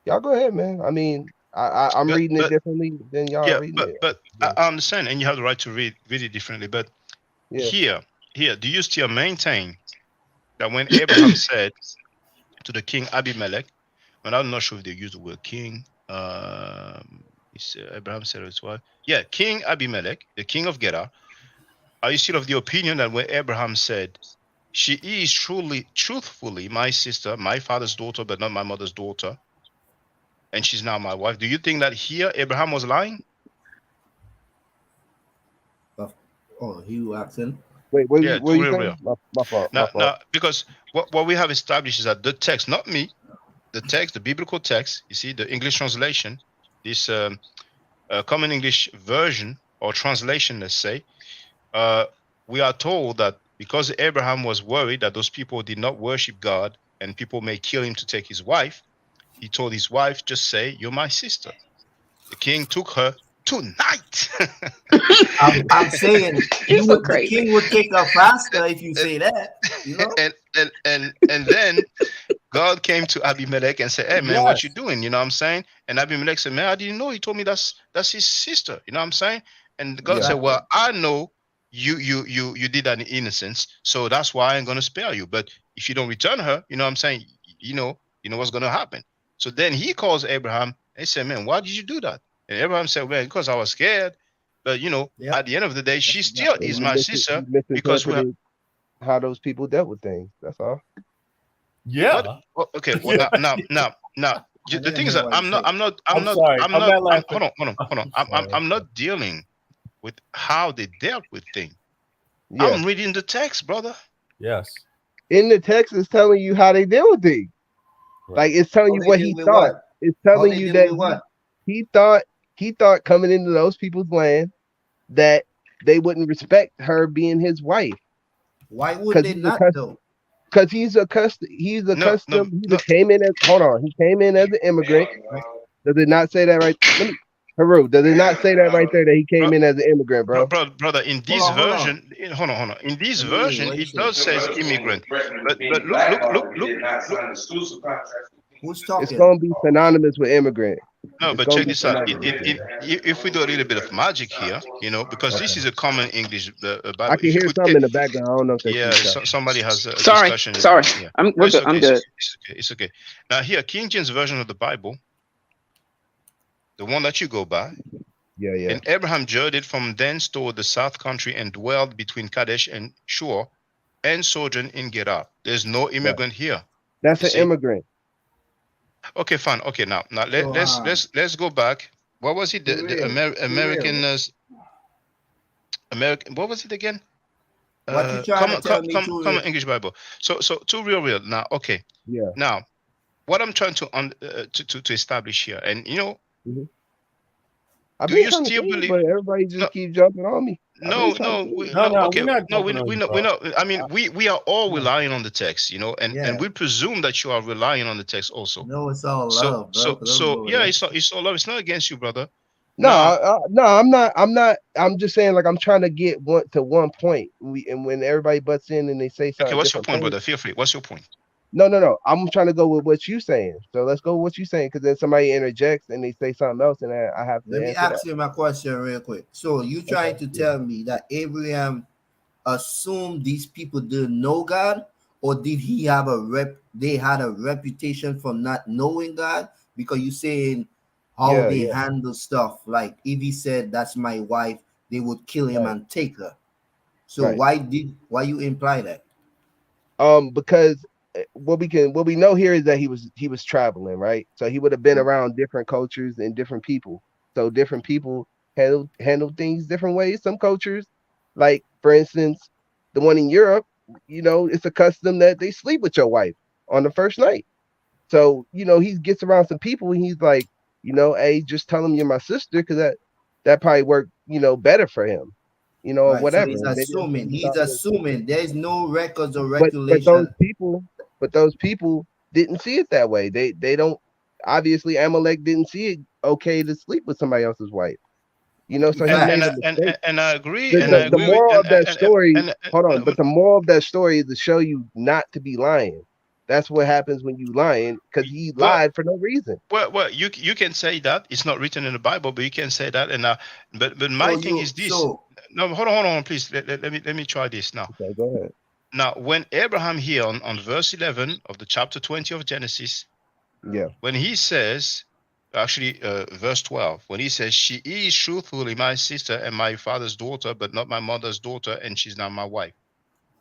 S15: y'all go ahead, man. I mean, I'm reading it differently than y'all
S2: yeah,
S15: reading
S2: but
S15: it.
S2: I understand, and you have the right to read it differently. But
S15: Yeah.
S2: here, do you still maintain that when Abraham said to the king Abimelech, and I'm not sure if they used the word king, Abraham said it was, yeah, King Abimelech, the king of Gerar, are you still of the opinion that when Abraham said, she is truthfully my sister, my father's daughter, but not my mother's daughter, and she's now my wife, do you think that here Abraham was lying?
S18: Oh, he was asking.
S15: Wait, what
S2: Yeah,
S15: were you
S2: real.
S15: saying? My fault.
S2: Now, because what we have established is that the text, not me, the text, the biblical text, you see, the English translation, this common English version or translation, let's say, we are told that because Abraham was worried that those people did not worship God and people may kill him to take his wife, he told his wife, just say, you're my sister. The king took her tonight.
S18: I'm saying the king would take her faster if you say that, you know.
S2: And then God came to Abimelech and said, hey man, what you doing? You know what I'm saying? And Abimelech said, man, I didn't know. He told me that's his sister. You know what I'm saying? And God said, well, I know you did that in innocence, so that's why I'm gonna spare you. But if you don't return her, you know what I'm saying, you know what's gonna happen. So then he calls Abraham and he said, man, why did you do that? And Abraham said, well, because I was scared. But at the end of the day, she still is my sister because we have.
S15: How those people dealt with things. That's all.
S2: Yeah. Well, okay. Well, now. The thing is that I'm not.
S16: Sorry. I'm not laughing.
S2: Hold on. I'm not dealing with how they dealt with things.
S15: Yeah.
S2: I'm reading the text, brother.
S16: Yes.
S15: In the text, it's telling you how they deal with things. Right. Like it's telling you what he thought. It's telling you that he thought coming into those people's land that they wouldn't respect her being his wife.
S18: Why would they not though?
S15: Because he's accustomed. He came in as he came in as an immigrant. Does it not say that right? Haru, does it not say that right there that he came in as an immigrant, bro?
S2: Brother, in this version, hold on. In this version, it does says immigrant. But look.
S18: Who's talking?
S15: It's gonna be synonymous with immigrant.
S2: No, but check this out. If we do a little bit of magic here, because this is a common English Bible.
S15: I can hear something in the background. I don't know if that's
S2: somebody has a
S17: sorry.
S2: discussion.
S17: Sorry,
S2: Yeah.
S17: I'm good. I'm good.
S2: It's okay. Now here, King James version of the Bible, the one that you go by.
S15: Yeah.
S2: And Abraham journeyed from thence toward the south country and dwelled between Kadesh and Shur, and sojourned in Gerar. There's no immigrant here.
S15: That's an immigrant.
S2: Okay, fine. Okay, now let's go back. What was it? The American. American. What was it again?
S18: What you trying to tell me, too?
S2: Common English Bible. So to real now. Okay.
S15: Yeah.
S2: Now, what I'm trying to establish here, and
S15: I've
S2: do
S15: been
S2: you
S15: trying to
S2: still
S15: say it,
S2: believe?
S15: but everybody just keep jumping on me. I've been trying to say it.
S16: No, no, we're
S2: Okay,
S16: not
S2: no,
S16: jumping on you,
S2: we
S16: bro.
S2: know. I mean, we are all
S16: No.
S2: relying on the text, and
S18: Yeah.
S2: we presume that you are relying on the text also.
S18: No, it's all
S2: So
S18: love, bro. Don't go
S2: yeah,
S18: there.
S2: it's all love. It's not against you, brother.
S15: No,
S2: Now,
S15: no, I'm not. I'm not. I'm just saying, like, I'm trying to get one point. And when everybody butts in and they say
S2: okay,
S15: something
S2: what's your
S15: different
S2: point,
S15: points.
S2: brother? Feel free. What's your point?
S15: No. I'm trying to go with what you saying. So let's go with what you saying, because then somebody interjects and they say something else, and I have
S18: Let
S15: to
S18: me
S15: answer that.
S18: ask you my question real quick. So you trying to tell me that Abraham assumed these people didn't know God, or did he have a they had a reputation for not knowing God? Because you saying how
S15: Yeah,
S18: they
S15: yeah,
S18: handle stuff. Like if he said that's my wife, they would kill him
S15: right,
S18: and take her. So
S15: right.
S18: why you imply that?
S15: Because what we know here is that he was traveling, right? So he would have been around different cultures and different people. So different people handle things different ways. Some cultures, like for instance, the one in Europe, it's a custom that they sleep with your wife on the first night. So he gets around some people and he's like, hey, just tell him you're my sister, because that probably worked, better for him, or
S18: Right. So
S15: whatever.
S18: he's
S15: And maybe that's what
S18: assuming.
S15: he
S18: He's
S15: thought was.
S18: assuming there's no records or
S15: But those
S18: regulation.
S15: people, didn't see it that way. They don't. Obviously, Amalek didn't see it okay to sleep with somebody else's wife.
S18: In
S15: So he
S18: fact,
S15: made a mistake.
S2: And I agree,
S15: The,
S2: and I
S15: the, the
S2: agree with
S15: moral of that story, hold on,
S2: and
S15: but the moral of that story is to show you not to be lying. That's what happens when you lying, because he
S2: well,
S15: lied for no reason.
S2: you can say that it's not written in the Bible, but you can say that, and but
S18: so
S2: my thing
S18: you
S2: is this.
S18: so
S2: No, hold on, please. Let me try this now.
S15: Okay, go ahead.
S2: Now, when Abraham here on verse 11 of the chapter 20 of Genesis,
S15: Yeah,
S2: when he says, actually, verse 12, when he says, "She is truthfully my sister and my father's daughter, but not my mother's daughter, and she's not my wife."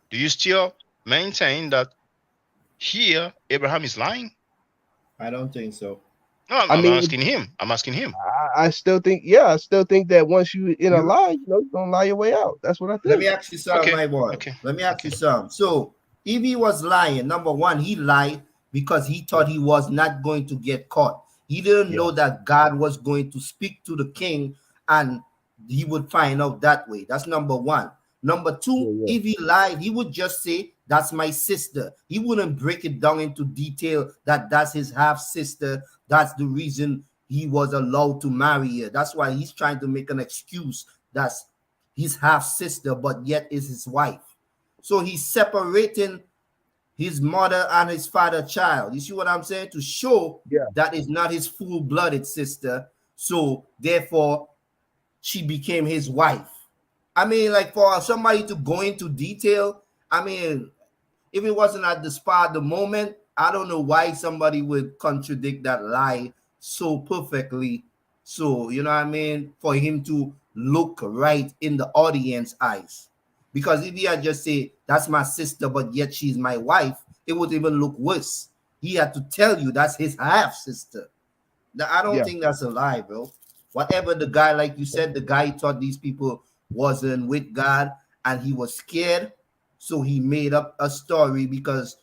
S2: Do you still maintain that here Abraham is lying?
S18: I don't think so.
S2: No,
S15: I
S2: I'm
S15: mean,
S2: asking him. I'm asking him.
S15: I still think, yeah, I still think that once you in a
S18: You
S15: lie, you're gonna lie your way out. That's what I
S18: let me
S15: think.
S18: ask you something,
S2: Okay,
S18: my boy.
S2: okay,
S18: Let me ask
S2: okay.
S18: you something. So if he was lying, number one, he lied because he thought he was not going to get caught. He didn't
S15: Yeah,
S18: know that God was going to speak to the king and he would find out that way. That's number one. Number two,
S15: yeah,
S18: if he lied, he would just say, "That's my sister." He wouldn't break it down into detail that that's his half sister. That's the reason he was allowed to marry her. That's why he's trying to make an excuse that's his half sister, but yet is his wife. So he's separating his mother and his father child. You see what I'm saying? To show
S15: yeah,
S18: that is not his full blooded sister. So therefore, she became his wife. I mean, like for somebody to go into detail, I mean, if it wasn't at the spot at the moment, I don't know why somebody would contradict that lie so perfectly. So, you know what I mean? For him to look right in the audience eyes. Because if he had just say, "That's my sister, but yet she's my wife," it would even look worse. He had to tell you that's his half sister. I don't
S15: yeah.
S18: think that's a lie, bro. Whatever the guy, like you said, the guy thought these people wasn't with God and he was scared. So he made up a story because,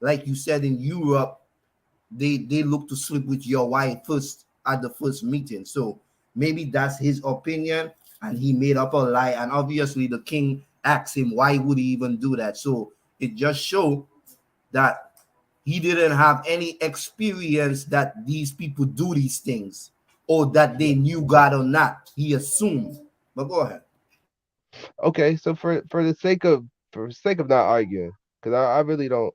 S18: like you said, in Europe, they look to sleep with your wife first at the first meeting. So maybe that's his opinion and he made up a lie. And obviously the king asked him why would he even do that. So it just showed that he didn't have any experience that these people do these things or that they knew God or not. He assumed. But go ahead.
S15: Okay, so for the sake of not arguing, because I really don't,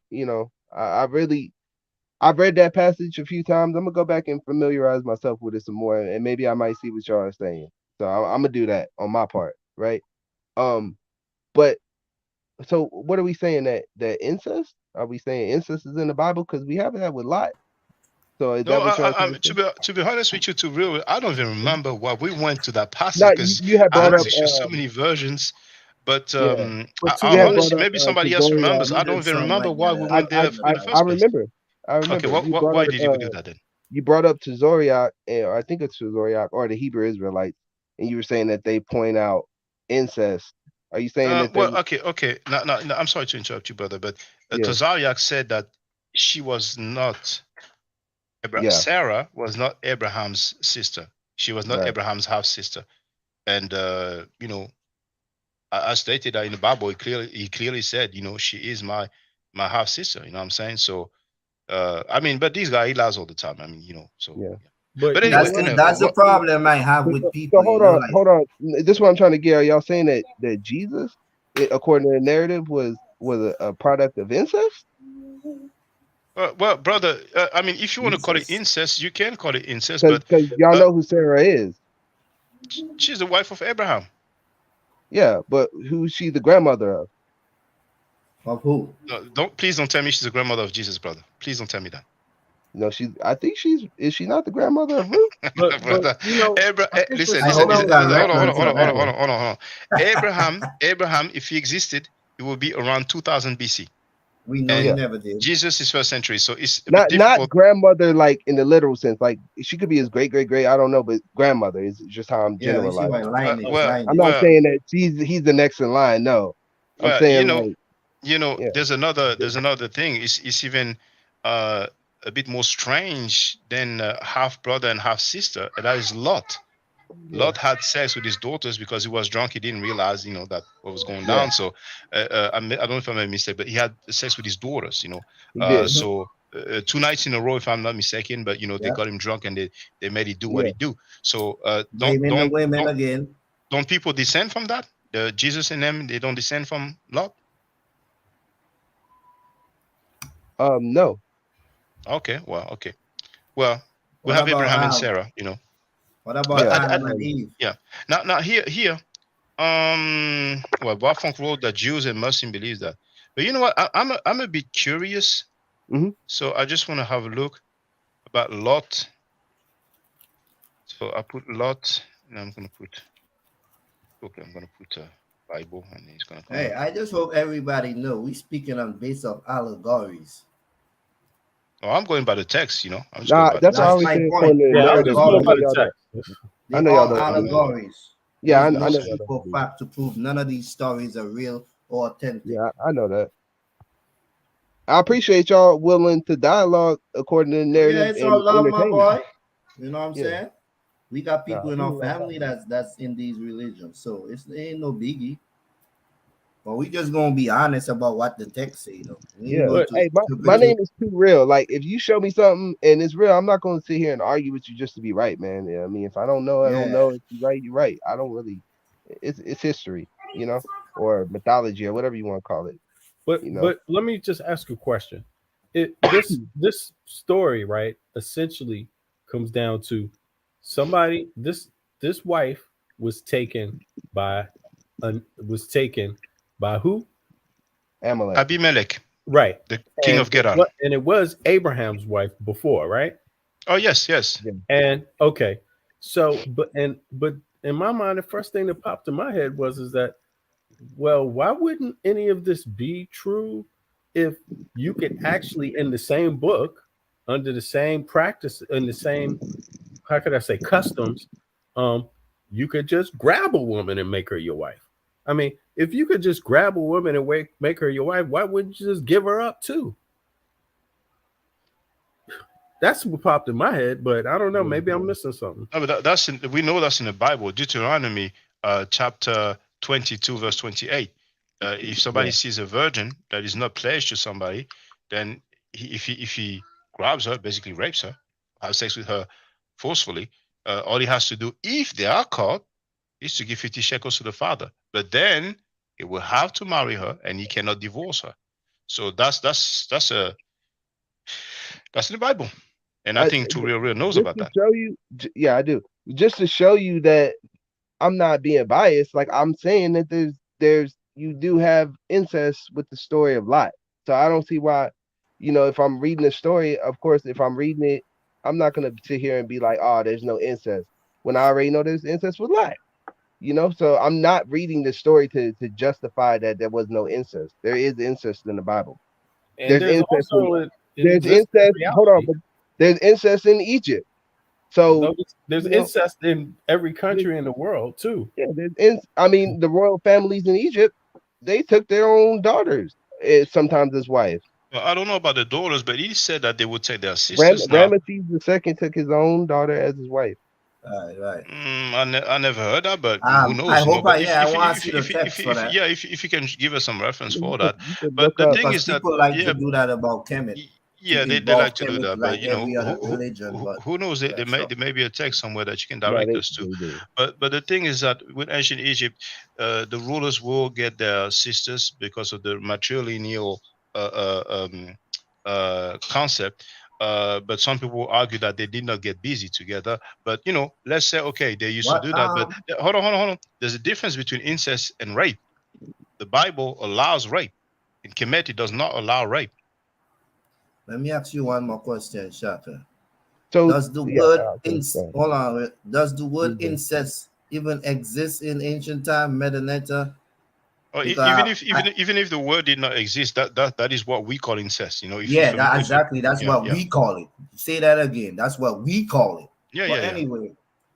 S15: I've read that passage a few times. I'm gonna go back and familiarize myself with it some more, and maybe I might see what y'all are saying. So I'm gonna do that on my part, right? Um, but so what are we saying, that incest? Are we saying incest is in the Bible? Because we have that with Lot. So is
S2: No,
S15: that what y'all
S2: I
S15: trying to say?
S2: to be honest with you, to real, I don't even remember why we went to that
S15: No,
S2: passage
S15: you,
S2: because
S15: you had
S2: I
S15: brought
S2: heard
S15: up,
S2: this show so many versions. But
S15: yeah,
S18: But
S15: you
S18: two
S15: had brought
S2: honestly,
S15: up
S2: maybe somebody else
S15: Kazoriak.
S2: remembers.
S18: he
S2: I don't
S18: did
S2: even
S18: something
S2: remember
S18: like
S2: why
S18: that.
S2: we
S15: I
S2: went
S15: I
S2: there
S15: I
S2: in the
S15: I
S2: first place.
S15: remember. I
S2: Okay,
S15: remember you brought
S2: why
S15: up
S2: did we do that then?
S15: you brought up to Zoriak, or I think it's to Zoriak or the Hebrew Israelites, and you were saying that they point out incest Are you saying that they?
S2: Well, okay. No, I'm sorry to interrupt you, brother, but
S15: Yeah,
S2: Tazariak said that she was not
S15: yeah,
S2: Sarah was not Abraham's sister. She was not
S15: right.
S2: Abraham's half sister. And I stated that in the Bible. He clearly said, she is my half sister. You know what I'm saying? So, I mean, but this guy he lies all the time. I mean, so
S15: Yeah.
S2: yeah.
S16: But
S2: But
S16: you know
S2: anyway,
S16: what?
S18: That's the problem I have with
S15: So
S18: people, you know, like
S15: hold on. This is what I'm trying to get. Are y'all saying that Jesus, according to the narrative, was a product of incest?
S2: well, brother, I mean, if you want to call it
S18: Jesus.
S2: incest, you can call it incest, but
S15: Because y'all
S2: uh,
S15: know who Sarah is.
S2: she's the wife of Abraham.
S15: Yeah, but who's she the grandmother of?
S18: Of who?
S2: Please don't tell me she's the grandmother of Jesus, brother. Please don't tell me that.
S15: No, I think is she not the grandmother of Ruth?
S16: But
S2: Brother,
S16: you know, I think for
S2: listen,
S18: I
S2: listen,
S18: hope you
S2: listen,
S16: someone
S18: got
S2: listen.
S16: to
S2: Hold on, hold on,
S18: reference
S2: hold
S18: for
S2: on, hold on,
S18: that
S2: hold
S18: one.
S2: on, hold on, hold on. Abraham, if he existed, it would be around 2000 BC,
S18: We know he
S15: Yeah.
S2: and
S18: never did.
S2: Jesus is first century, so it's a bit
S15: Not
S2: difficult.
S15: grandmother like in the literal sense. Like she could be his great great great. I don't know, but grandmother is just how I'm
S18: Yeah, we see why
S15: generalizing.
S2: Well,
S15: I'm
S18: line
S15: not
S2: well,
S15: saying that he's the next in line. No, I'm
S2: well,
S15: saying like yeah,
S2: there's another thing. It's even uh, a bit more strange than half brother and half sister, and that is Lot.
S15: yeah,
S2: Lot had sex with his daughters because he was drunk. He didn't realize, that what was going
S15: yeah.
S2: down. So I don't know if I made a mistake, but he had sex with his daughters.
S15: He did.
S2: So 2 nights in a row, if I'm not mistaken. But they
S18: Yeah.
S2: got him drunk and they made it do what
S15: Yeah.
S2: he do. So don't
S18: Blaming the
S2: don't
S18: women
S2: don't
S18: again.
S2: don't people descend from that? The Jesus and them, they don't descend from Lot.
S15: No.
S2: Okay, well, okay, well, we
S18: What
S2: have
S18: about
S2: Abraham and Sarah.
S18: what about
S2: But
S15: Yeah.
S18: Adam and Eve?
S2: yeah, now here. Well, Barfunk wrote that Jews and Muslims believe that. But you know what? I'm a bit curious.
S15: Hmm.
S2: So I just want to have a look about Lot. So I put Lot, and I'm gonna put Bible, and it's gonna come
S18: Hey,
S2: up.
S18: I just hope everybody know we speaking on base of allegories.
S2: Oh, I'm going by the text. I'm just going
S15: Nah,
S2: by the
S15: that's why I
S18: That's
S15: always
S2: text.
S18: my
S15: say
S18: point.
S15: according to the
S16: yeah, I'm
S15: narrative.
S16: just
S15: But
S16: going
S15: I
S16: by
S15: know
S16: the
S15: y'all don't.
S16: text.
S15: I
S18: They
S15: know y'all
S18: all
S15: don't believe it.
S18: allegories.
S15: Yeah,
S18: There's
S15: I
S18: no
S15: know y'all don't
S18: people
S15: believe it.
S18: fact to prove none of these stories are real or authentic.
S15: Yeah, I know that. I appreciate y'all willing to dialogue according to the
S18: Yeah,
S15: narrative
S18: it's all
S15: and
S18: love, my
S15: entertain
S18: boy. You know what I'm
S15: it. Yeah.
S18: saying? We got
S15: Nah,
S18: people
S15: I
S18: in our
S15: really love
S18: family
S15: that.
S18: that's in these religions, so it ain't no biggie. But we just gonna be honest about what the text say, though. We ain't
S15: Yeah.
S18: going
S16: But
S18: to
S15: Hey, my
S18: interpret
S15: name
S18: it.
S15: is too real. Like, if you show me something and it's real, I'm not going to sit here and argue with you just to be right, man. Yeah, I mean, if I don't know, I don't
S18: Yeah.
S15: know. If you're right, you're right. I don't really. It's history, or mythology or whatever you want to call it.
S16: But
S15: You know.
S16: but let me just ask a question. This story, right, essentially comes down to somebody this wife was taken by who?
S15: Amalek.
S2: Abimelech,
S16: Right.
S2: the king of Gerar.
S16: And it was Abraham's wife before, right?
S2: Oh yes, yes.
S15: Yeah.
S16: And okay. So but in my mind, the first thing that popped in my head is that, well, why wouldn't any of this be true if you could actually, in the same book, under the same practice, in the same, how could I say, customs, you could just grab a woman and make her your wife? I mean, if you could just grab a woman and make her your wife, why wouldn't you just give her up too? That's what popped in my head, but I don't know. Maybe I'm missing something.
S2: No, but we know that's in the Bible, Deuteronomy, chapter 22, verse 28. If somebody
S15: Yeah.
S2: sees a virgin that is not pledged to somebody, then if he grabs her, basically rapes her, has sex with her forcefully, all he has to do, if they are caught, is to give 50 shekels to the father. But then he will have to marry her, and he cannot divorce her. So that's in the Bible, and I
S15: I,
S2: think Two Real knows
S15: just
S2: about
S15: to
S2: that.
S15: show you, yeah, I do. Just to show you that I'm not being biased. Like, I'm saying that there's you do have incest with the story of Lot. So I don't see why, if I'm reading the story, of course, if I'm reading it, I'm not gonna sit here and be like, oh, there's no incest when I already know there's incest with Lot. So I'm not reading the story to justify that there was no incest. There is incest in the Bible.
S16: And
S15: There's
S16: there's
S15: incest in
S16: also an
S15: there's
S16: existing
S15: incest. Hold on,
S16: reality.
S15: but there's incest in Egypt. So
S16: There's
S15: you know,
S16: incest in every
S15: there's,
S16: country in the world too.
S15: yeah, I mean, the royal families in Egypt, they took their own daughters, sometimes as wives.
S2: Well, I don't know about the daughters, but he said that they would take their sisters now.
S15: Ramesses II took his own daughter as his wife.
S18: Right.
S2: I never heard that, but who
S18: I
S2: knows,
S18: hope
S2: But
S18: I want to see the text for that.
S2: if you can give us some reference for
S15: You
S2: that.
S15: could
S2: But
S15: look
S2: the
S15: up.
S2: thing
S18: Because
S2: is that,
S18: people like to
S2: yeah,
S18: do that about Kemet,
S2: yeah,
S18: to
S2: they like
S18: involve
S2: to do
S18: Kemet
S2: that, but
S18: like every other religion, but
S2: who knows? There
S18: that's
S2: may
S18: all.
S2: there may be a text somewhere that you can
S15: No,
S2: direct us to.
S15: they do.
S2: But the thing is that with ancient Egypt, the rulers will get their sisters because of the matrilineal concept. But some people argue that they did not get busy together. But let's say okay, they used to
S18: What
S2: do that. But hold on. There's a difference between incest and rape. The Bible allows rape, and Kemet does not allow rape.
S18: Let me ask you one more question, Shaka.
S15: So
S18: Does the
S15: yeah,
S18: word
S15: okay, so,
S18: hold on? Does the word
S15: mhm.
S18: incest even exist in ancient time, Metaneta?
S2: Or
S18: Because
S2: even if the word did not exist, that is what we call incest. If you
S18: yeah, that
S2: if you,
S18: exactly. That's
S2: yeah,
S18: what
S2: yeah,
S18: we call it. Say that again. That's what we call it.
S2: yeah,
S18: But
S2: yeah, yeah,
S18: anyway,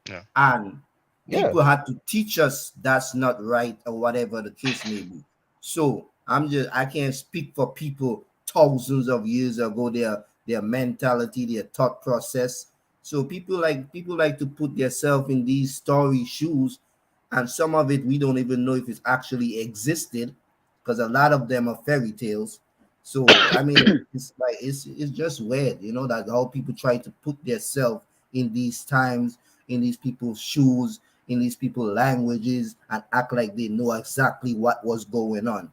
S2: yeah.
S18: and
S15: Yeah.
S18: people had to teach us that's not right or whatever the case may be. So I can't speak for people thousands of years ago, their mentality, their thought process. So people like to put themselves in these story shoes, and some of it we don't even know if it's actually existed, because a lot of them are fairy tales. So I mean, it's like it's just weird, that how people try to put themselves in these times, in these people's shoes, in these people's languages, and act like they know exactly what was going on,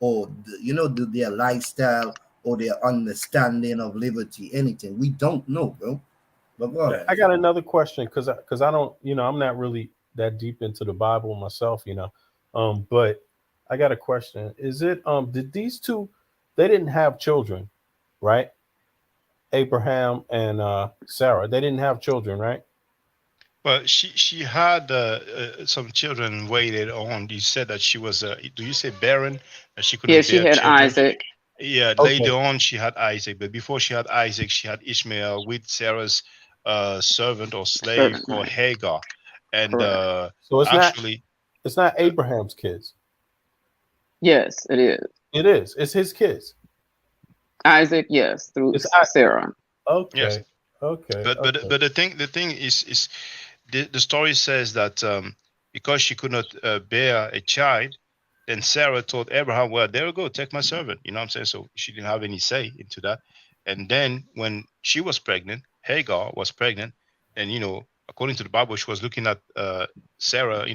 S18: or their lifestyle or their understanding of liberty. Anything we don't know, bro. But go ahead.
S16: I got another question because I don't, I'm not really that deep into the Bible myself, but I got a question. Is it did these two, they didn't have children, right? Abraham and Sarah, they didn't have children, right?
S2: Well, she had some children waited on. You said that she was. Do you say barren? That she
S17: Yeah,
S2: couldn't
S17: she
S2: bear
S17: had
S2: children.
S17: Isaac.
S2: Yeah,
S16: Okay.
S2: later on she had Isaac, but before she had Isaac, she had Ishmael with Sarah's servant or slave
S17: Servant,
S2: called
S17: right?
S2: Hagar, and
S17: Correct.
S16: So
S2: actually,
S16: it's not Abraham's kids.
S17: Yes, it is.
S16: It is. It's his kids.
S17: Isaac, yes, through
S16: It's
S17: Sarah.
S2: yes,
S16: okay. Okay.
S2: but the thing is the story says that because she could not bear a child, then Sarah told Abraham, "Well, there you go, take my servant." You know what I'm saying? So she didn't have any say into that. And then when she was pregnant, Hagar was pregnant, and according to the Bible, she was looking at Sarah,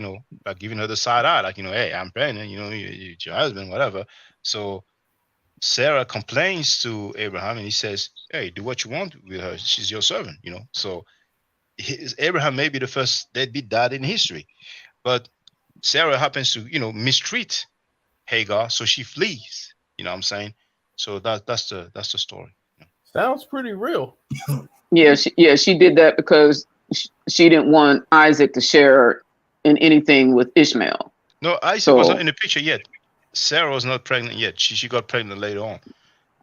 S2: like giving her the side eye, like hey, I'm pregnant. It's your husband, whatever. So Sarah complains to Abraham, and he says, "Hey, do what you want with her. She's your servant." So Abraham may be the first deadbeat dad in history, but Sarah happens to mistreat Hagar, so she flees. You know what I'm saying? So that's the story.
S16: Sounds pretty real.
S17: Yeah, she did that because she didn't want Isaac to share in anything with Ishmael.
S2: No, Isaac was not
S17: So
S2: in the picture yet. Sarah was not pregnant yet. She got pregnant later on.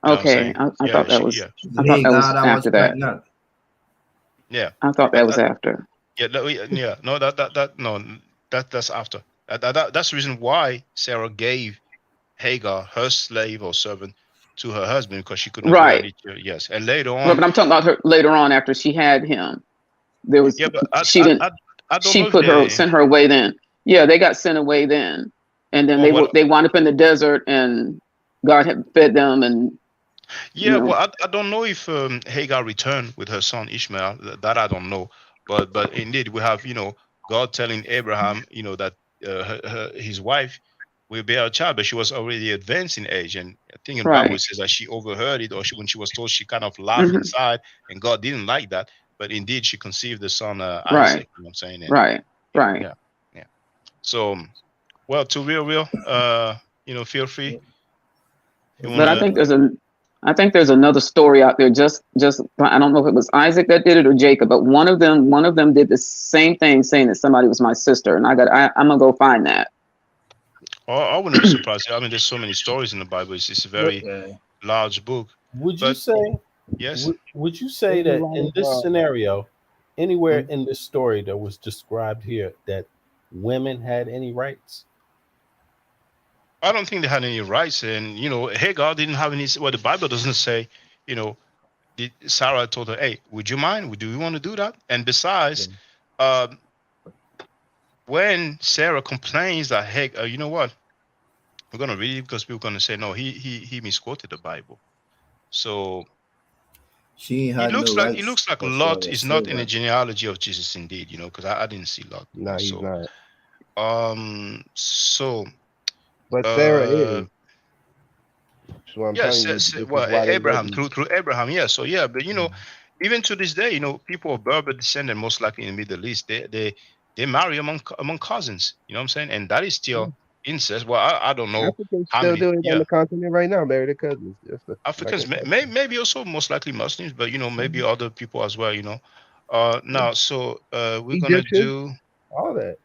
S2: You know what I'm
S17: okay,
S2: saying?
S17: I
S2: Yeah,
S17: thought that was
S2: yeah,
S17: I thought that was
S18: Hagar that was
S17: after that.
S18: pregnant.
S2: yeah.
S17: I thought that was after.
S2: Yeah, yeah. No, that's after. That's the reason why Sarah gave Hagar, her slave or servant, to her husband because she could not bear
S17: Right.
S2: any children. Yes, and later
S17: Right,
S2: on.
S17: but I'm talking about her later on after she had him. There was
S2: Yeah, but
S17: she didn't
S2: I don't
S17: she
S2: know if
S17: put her
S2: they.
S17: sent her away then. Yeah, they got sent away then. And then
S2: Oh, well,
S17: they wound up in the desert and God had fed them and
S2: yeah, well, I don't know if Hagar returned with her son Ishmael. That I don't know, but indeed we have God telling Abraham that his wife will bear a child, but she was already advanced in age, and I think in the Bible it
S17: right.
S2: says that she overheard it, or when she was told, she kind of laughed
S17: Hmm.
S2: inside, and God didn't like that, but indeed she conceived the son
S17: Right.
S2: Isaac. You know what I'm saying? And
S17: Right. Right.
S2: yeah, yeah. So well, to real, feel free if you
S17: But
S2: wanna.
S17: I think there's another story out there. Just I don't know if it was Isaac that did it or Jacob, but one of them did the same thing, saying that somebody was my sister, and I'm gonna go find that.
S2: I wouldn't be surprised. I mean, there's so many stories in the Bible. It's a very
S18: Okay.
S2: large book.
S16: Would you
S2: But
S16: say
S2: yes,
S16: would you say
S15: There's a
S16: that
S15: lot
S16: in
S15: of
S16: this scenario, Anywhere
S15: Hmm?
S16: in this story that was described here that women had any rights?
S2: I don't think they had any rights, and Hagar didn't have any. Well, the Bible doesn't say, you know, Sarah told her, "Hey, would you mind? Do you want to do that?" And besides, um, when Sarah complains that, "Hey, you know what? We're gonna read it because people are gonna say no, he misquoted the Bible." So
S18: She
S2: it
S18: had no
S2: looks like it
S18: rights
S2: looks like
S18: because she was
S2: Lot
S18: a
S2: is not in the
S18: servant.
S2: genealogy of Jesus, indeed. Because I didn't see Lot.
S15: No, he's
S2: So
S15: not.
S2: so
S15: But Sarah
S2: uh
S15: is. So I'm
S2: yes,
S15: telling you,
S2: yes,
S15: this is
S2: well,
S15: why they
S2: Abraham
S15: wouldn't.
S2: through Abraham, yeah. So yeah, but even to this day, people of Berber descendant, most likely in the Middle East, they marry among cousins. You know what I'm saying? And that is
S15: Yeah.
S2: still incest. Well, I don't know
S15: Africans
S2: how
S15: still
S2: many.
S15: do it on
S2: Yeah,
S15: the continent right now, marry their cousins. Just like
S2: Africans,
S15: a custom.
S2: maybe also most likely Muslims, but maybe
S15: Mhm.
S2: other people as well.
S15: Yeah.
S2: Now, so we're gonna
S15: Egyptians,
S2: do.
S15: all that.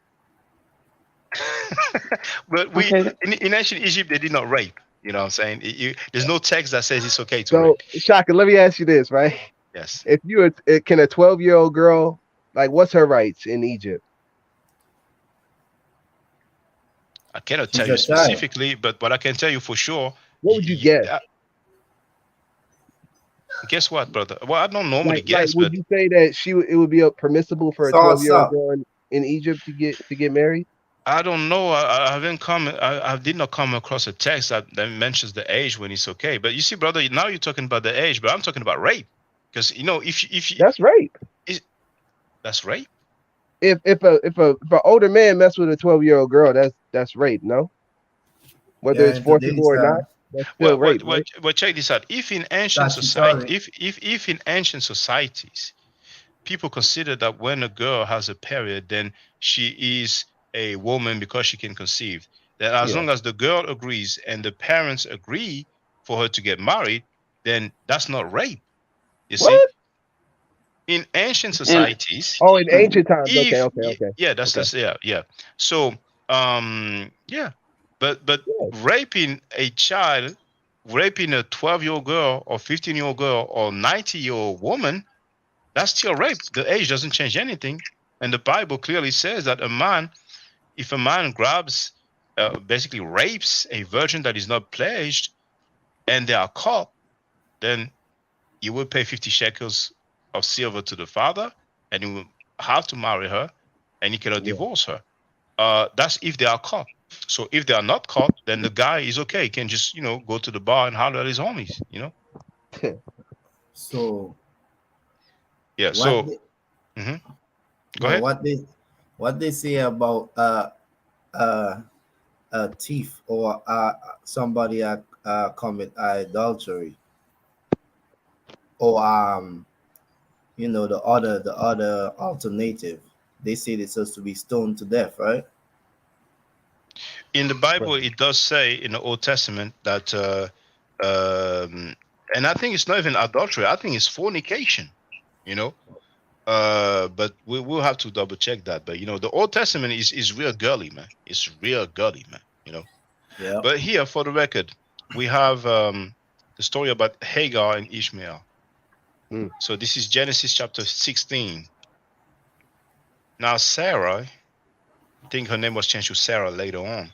S2: But
S17: Okay.
S2: in ancient Egypt, they did not rape. You know what I'm saying? There's no text that says it's okay to
S15: So,
S2: rape.
S15: Shaka, let me ask you this, right?
S2: Yes,
S15: If you can a 12-year-old girl, like, what's her rights in Egypt?
S2: I cannot tell
S18: She's
S2: you
S18: a child.
S2: specifically, but I can tell you for sure.
S15: What would you guess?
S2: Guess what, brother? Well, I don't normally
S15: Like,
S2: guess,
S15: would
S2: but
S15: you say that it would be permissible for a
S18: Sauce
S15: 12-year-old
S18: up.
S15: girl in Egypt to get married?
S2: I don't know. I haven't come. I did not come across a text that mentions the age when it's okay. But you see, brother, now you're talking about the age, but I'm talking about rape, because if you
S15: That's rape.
S2: is that's rape.
S15: If an older man mess with a 12-year-old girl, that's rape. No, whether
S18: Yeah,
S15: it's
S18: in
S15: forcible
S18: today's
S15: or not, that's still
S2: Well,
S15: rape, right?
S2: check this out. If in ancient society,
S18: statutory.
S2: if in ancient societies, people consider that when a girl has a period, then she is a woman because she can conceive. That as
S15: Yeah.
S2: long as the girl agrees and the parents agree for her to get married, then that's not rape. You see,
S15: What?
S2: in ancient
S17: And
S2: societies,
S15: Oh, in ancient times. Okay,
S2: if
S15: okay, okay,
S2: yeah,
S15: okay.
S2: yeah. So yeah, but
S15: Yeah.
S2: raping a child, raping a 12-year-old girl or 15-year-old girl or 90-year-old woman, that's still rape. The age doesn't change anything. And the Bible clearly says that if a man grabs, basically rapes a virgin that is not pledged, and they are caught, then you will pay 50 shekels of silver to the father, and you will have to marry her, and you cannot
S15: Yeah.
S2: divorce her. That's if they are caught. So if they are not caught, then the guy is okay. He can just, go to the bar and holler at his homies.
S18: So
S2: Yeah.
S18: what
S2: So
S18: they,
S2: mhm. Go
S18: no
S2: ahead.
S18: what they say about uh a thief or somebody commit adultery or the other alternative, they say it's supposed to be stoned to death, right?
S2: In the
S15: Right.
S2: Bible, it does say in the Old Testament that, and I think it's not even adultery. I think it's fornication. You know, but we will have to double check that. But the Old Testament is real girly, man. It's real girly, man.
S18: Yeah.
S2: But here, for the record, we have the story about Hagar and Ishmael.
S15: Mm.
S2: So this is Genesis chapter 16. Now Sarah, I think her name was changed to Sarah later on.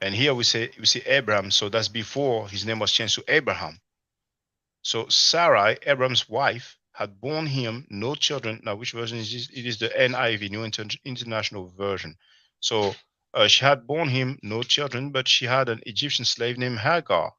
S2: And here we see Abraham, so that's before his name was changed to Abraham. So Sarai, Abraham's wife, had borne him no children. Now, which version is this? It is the NIV, New International Version. So she had borne him no children, but she had an Egyptian slave named Hagar.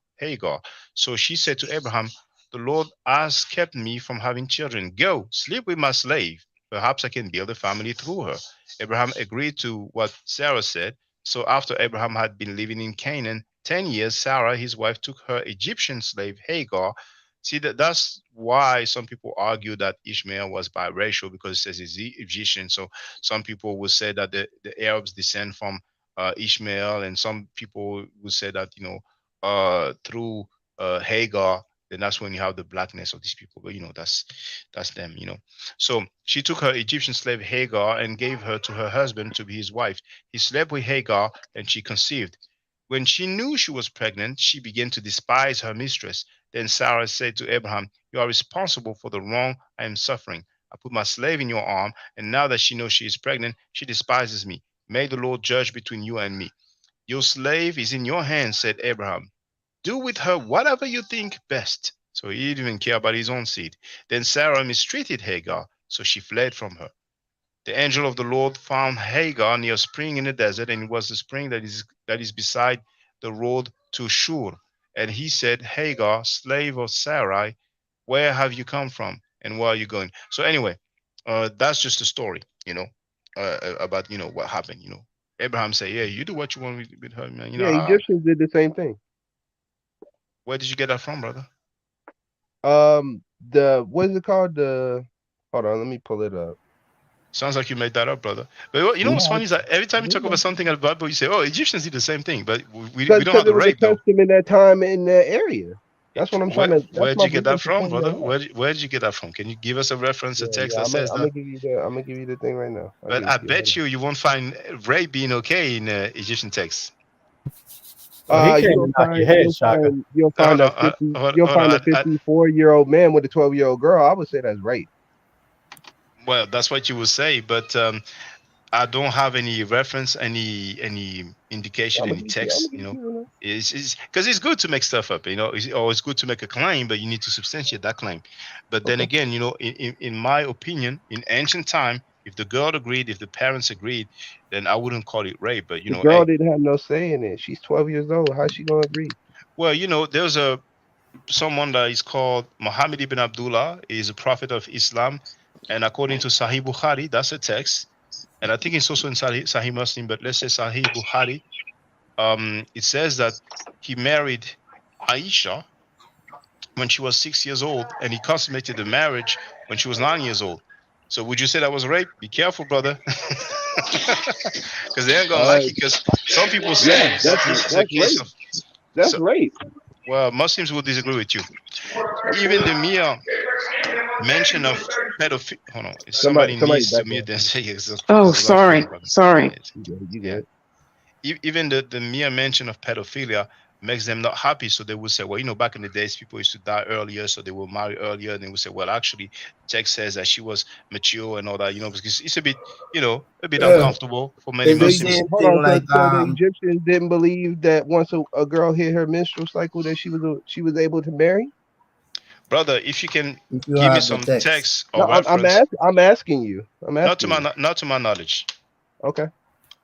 S2: So she said to Abraham, "The Lord has kept me from having children. Go, sleep with my slave. Perhaps I can build a family through her." Abraham agreed to what Sarah said. So after Abraham had been living in Canaan 10 years, Sarah, his wife, took her Egyptian slave Hagar. See, that's why some people argue that Ishmael was biracial, because it says he's Egyptian. So some people will say that the Arabs descend from Ishmael, and some people will say that through Hagar, then that's when you have the blackness of these people. But that's them. So she took her Egyptian slave Hagar and gave her to her husband to be his wife. He slept with Hagar, and she conceived. When she knew she was pregnant, she began to despise her mistress. Then Sarah said to Abraham, "You are responsible for the wrong I am suffering. I put my slave in your arm, and now that she knows she is pregnant, she despises me. May the Lord judge between you and me. Your slave is in your hands, said Abraham. Do with her whatever you think best. So he didn't even care about his own seed. Then Sarah mistreated Hagar, so she fled from her. The angel of the Lord found Hagar near a spring in the desert, and it was the spring that is beside the road to Shur. And he said, Hagar, slave of Sarai, where have you come from, and where are you going? So anyway, that's just a story, about what happened. Abraham said, "Yeah, you do what you want with her, man."
S15: Yeah, Egyptians did the same thing.
S2: Where did you get that from, brother?
S15: The what is it called? Hold on, let me pull it up.
S2: Sounds like you made that up, brother. But what's funny is that every time you talk about something in the Bible, you say, "Oh, Egyptians did the same thing," but we don't
S15: Because
S2: have
S15: it
S2: the
S15: was a
S2: rape though.
S15: custom in that time in that area. That's what I'm trying to. That's
S2: Where'd
S15: my
S2: you get that
S15: position
S2: from,
S15: pointing
S2: brother?
S15: that out.
S2: Where'd you get that from? Can you give us a reference, a
S15: Yeah,
S2: text
S15: yeah.
S2: that says
S15: I'm
S2: that?
S15: gonna give you the. I'm gonna give you the thing right now. I'll
S2: But
S15: give it
S2: I
S15: to you. Hold
S2: bet you won't find rape being okay in Egyptian texts.
S16: Oh, he came to
S15: You'll
S16: knock your
S15: find
S16: head, Shaka.
S2: Hold on,
S15: a 50.
S2: hold,
S15: You'll
S2: hold
S15: find a
S2: on.
S15: 54-year-old man with a 12-year-old girl. I would say that's rape.
S2: Well, that's what you would say, but I don't have any reference, any indication,
S15: I'm gonna
S2: any
S15: give it to you. I'm
S2: text.
S15: gonna give it to you.
S2: It's because it's good to make stuff up. It's good to make a claim, but you need to substantiate that claim. But then
S15: Okay.
S2: again, in my opinion, in ancient time, if the girl agreed, if the parents agreed, then I wouldn't call it rape. But
S15: The girl didn't have no say in it. She's 12 years old. How's she gonna agree?
S2: well, there's someone that is called Muhammad ibn Abdullah. Is a prophet of Islam, and according to Sahih Bukhari, that's a text, and I think it's also in Sahih Muslim. But let's say Sahih Bukhari. It says that he married Aisha when she was 6 years old, and he consummated the marriage when she was 9 years old. So would you say that was rape? Be careful, brother, because they ain't gonna like you. Because some people
S15: Yeah,
S2: say that this is a
S15: that's
S2: case
S15: rape.
S2: of.
S15: That's
S2: So,
S15: rape.
S2: well, Muslims will disagree with you. Even the mere mention of pedophilia. Hold on, somebody
S15: Somebody
S2: needs to
S15: back there.
S2: mute and say yes,
S17: Oh,
S2: because a lot of
S17: sorry,
S2: feedback.
S17: sorry.
S15: You
S2: Yeah.
S15: good?
S2: Even the mere mention of pedophilia makes them not happy. So they would say, well, back in the days, people used to die earlier, so they will marry earlier. And they would say, well, actually, text says that she was mature and all that, because it's a bit, uncomfortable for many
S18: It's
S15: So
S18: the
S15: you,
S2: Muslims.
S18: same
S15: hold
S18: thing
S15: on.
S18: like
S15: So the Egyptians didn't believe that once a girl hit her menstrual cycle that she was able to marry.
S2: Brother, if you can
S18: if you
S2: give me
S18: have the
S2: some
S18: text.
S2: text
S15: No,
S2: or reference,
S15: I'm asking you. I'm
S2: not to
S15: asking
S2: my
S15: you.
S2: not to my knowledge,
S15: Okay.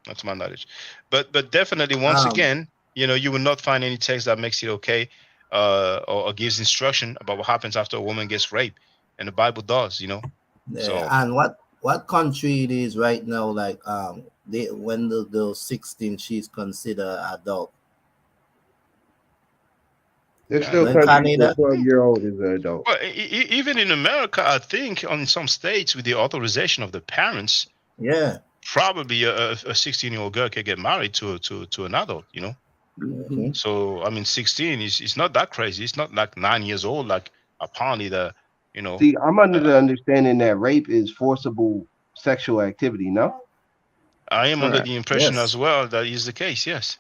S2: not to my knowledge, but definitely, once again, you will not find any text that makes it okay, or gives instruction about what happens after a woman gets raped, and the Bible does.
S18: Yeah,
S2: So
S18: and what country it is right now? Like they when the 16, she's considered adult.
S15: There's still
S18: In
S15: countries where
S18: Canada,
S15: 12-year-old is an adult.
S2: well, even in America, I think on some states with the authorization of the parents,
S18: yeah.
S2: probably a 16-year-old girl can get married to an adult.
S18: Mhm.
S2: So I mean, 16 is not that crazy. It's not like 9 years old, like apparently
S15: See, I'm under
S2: uh,
S15: the understanding that rape is forcible sexual activity. No.
S2: I am under
S18: Correct.
S2: the impression
S18: Yes.
S2: as well that is the case. Yes.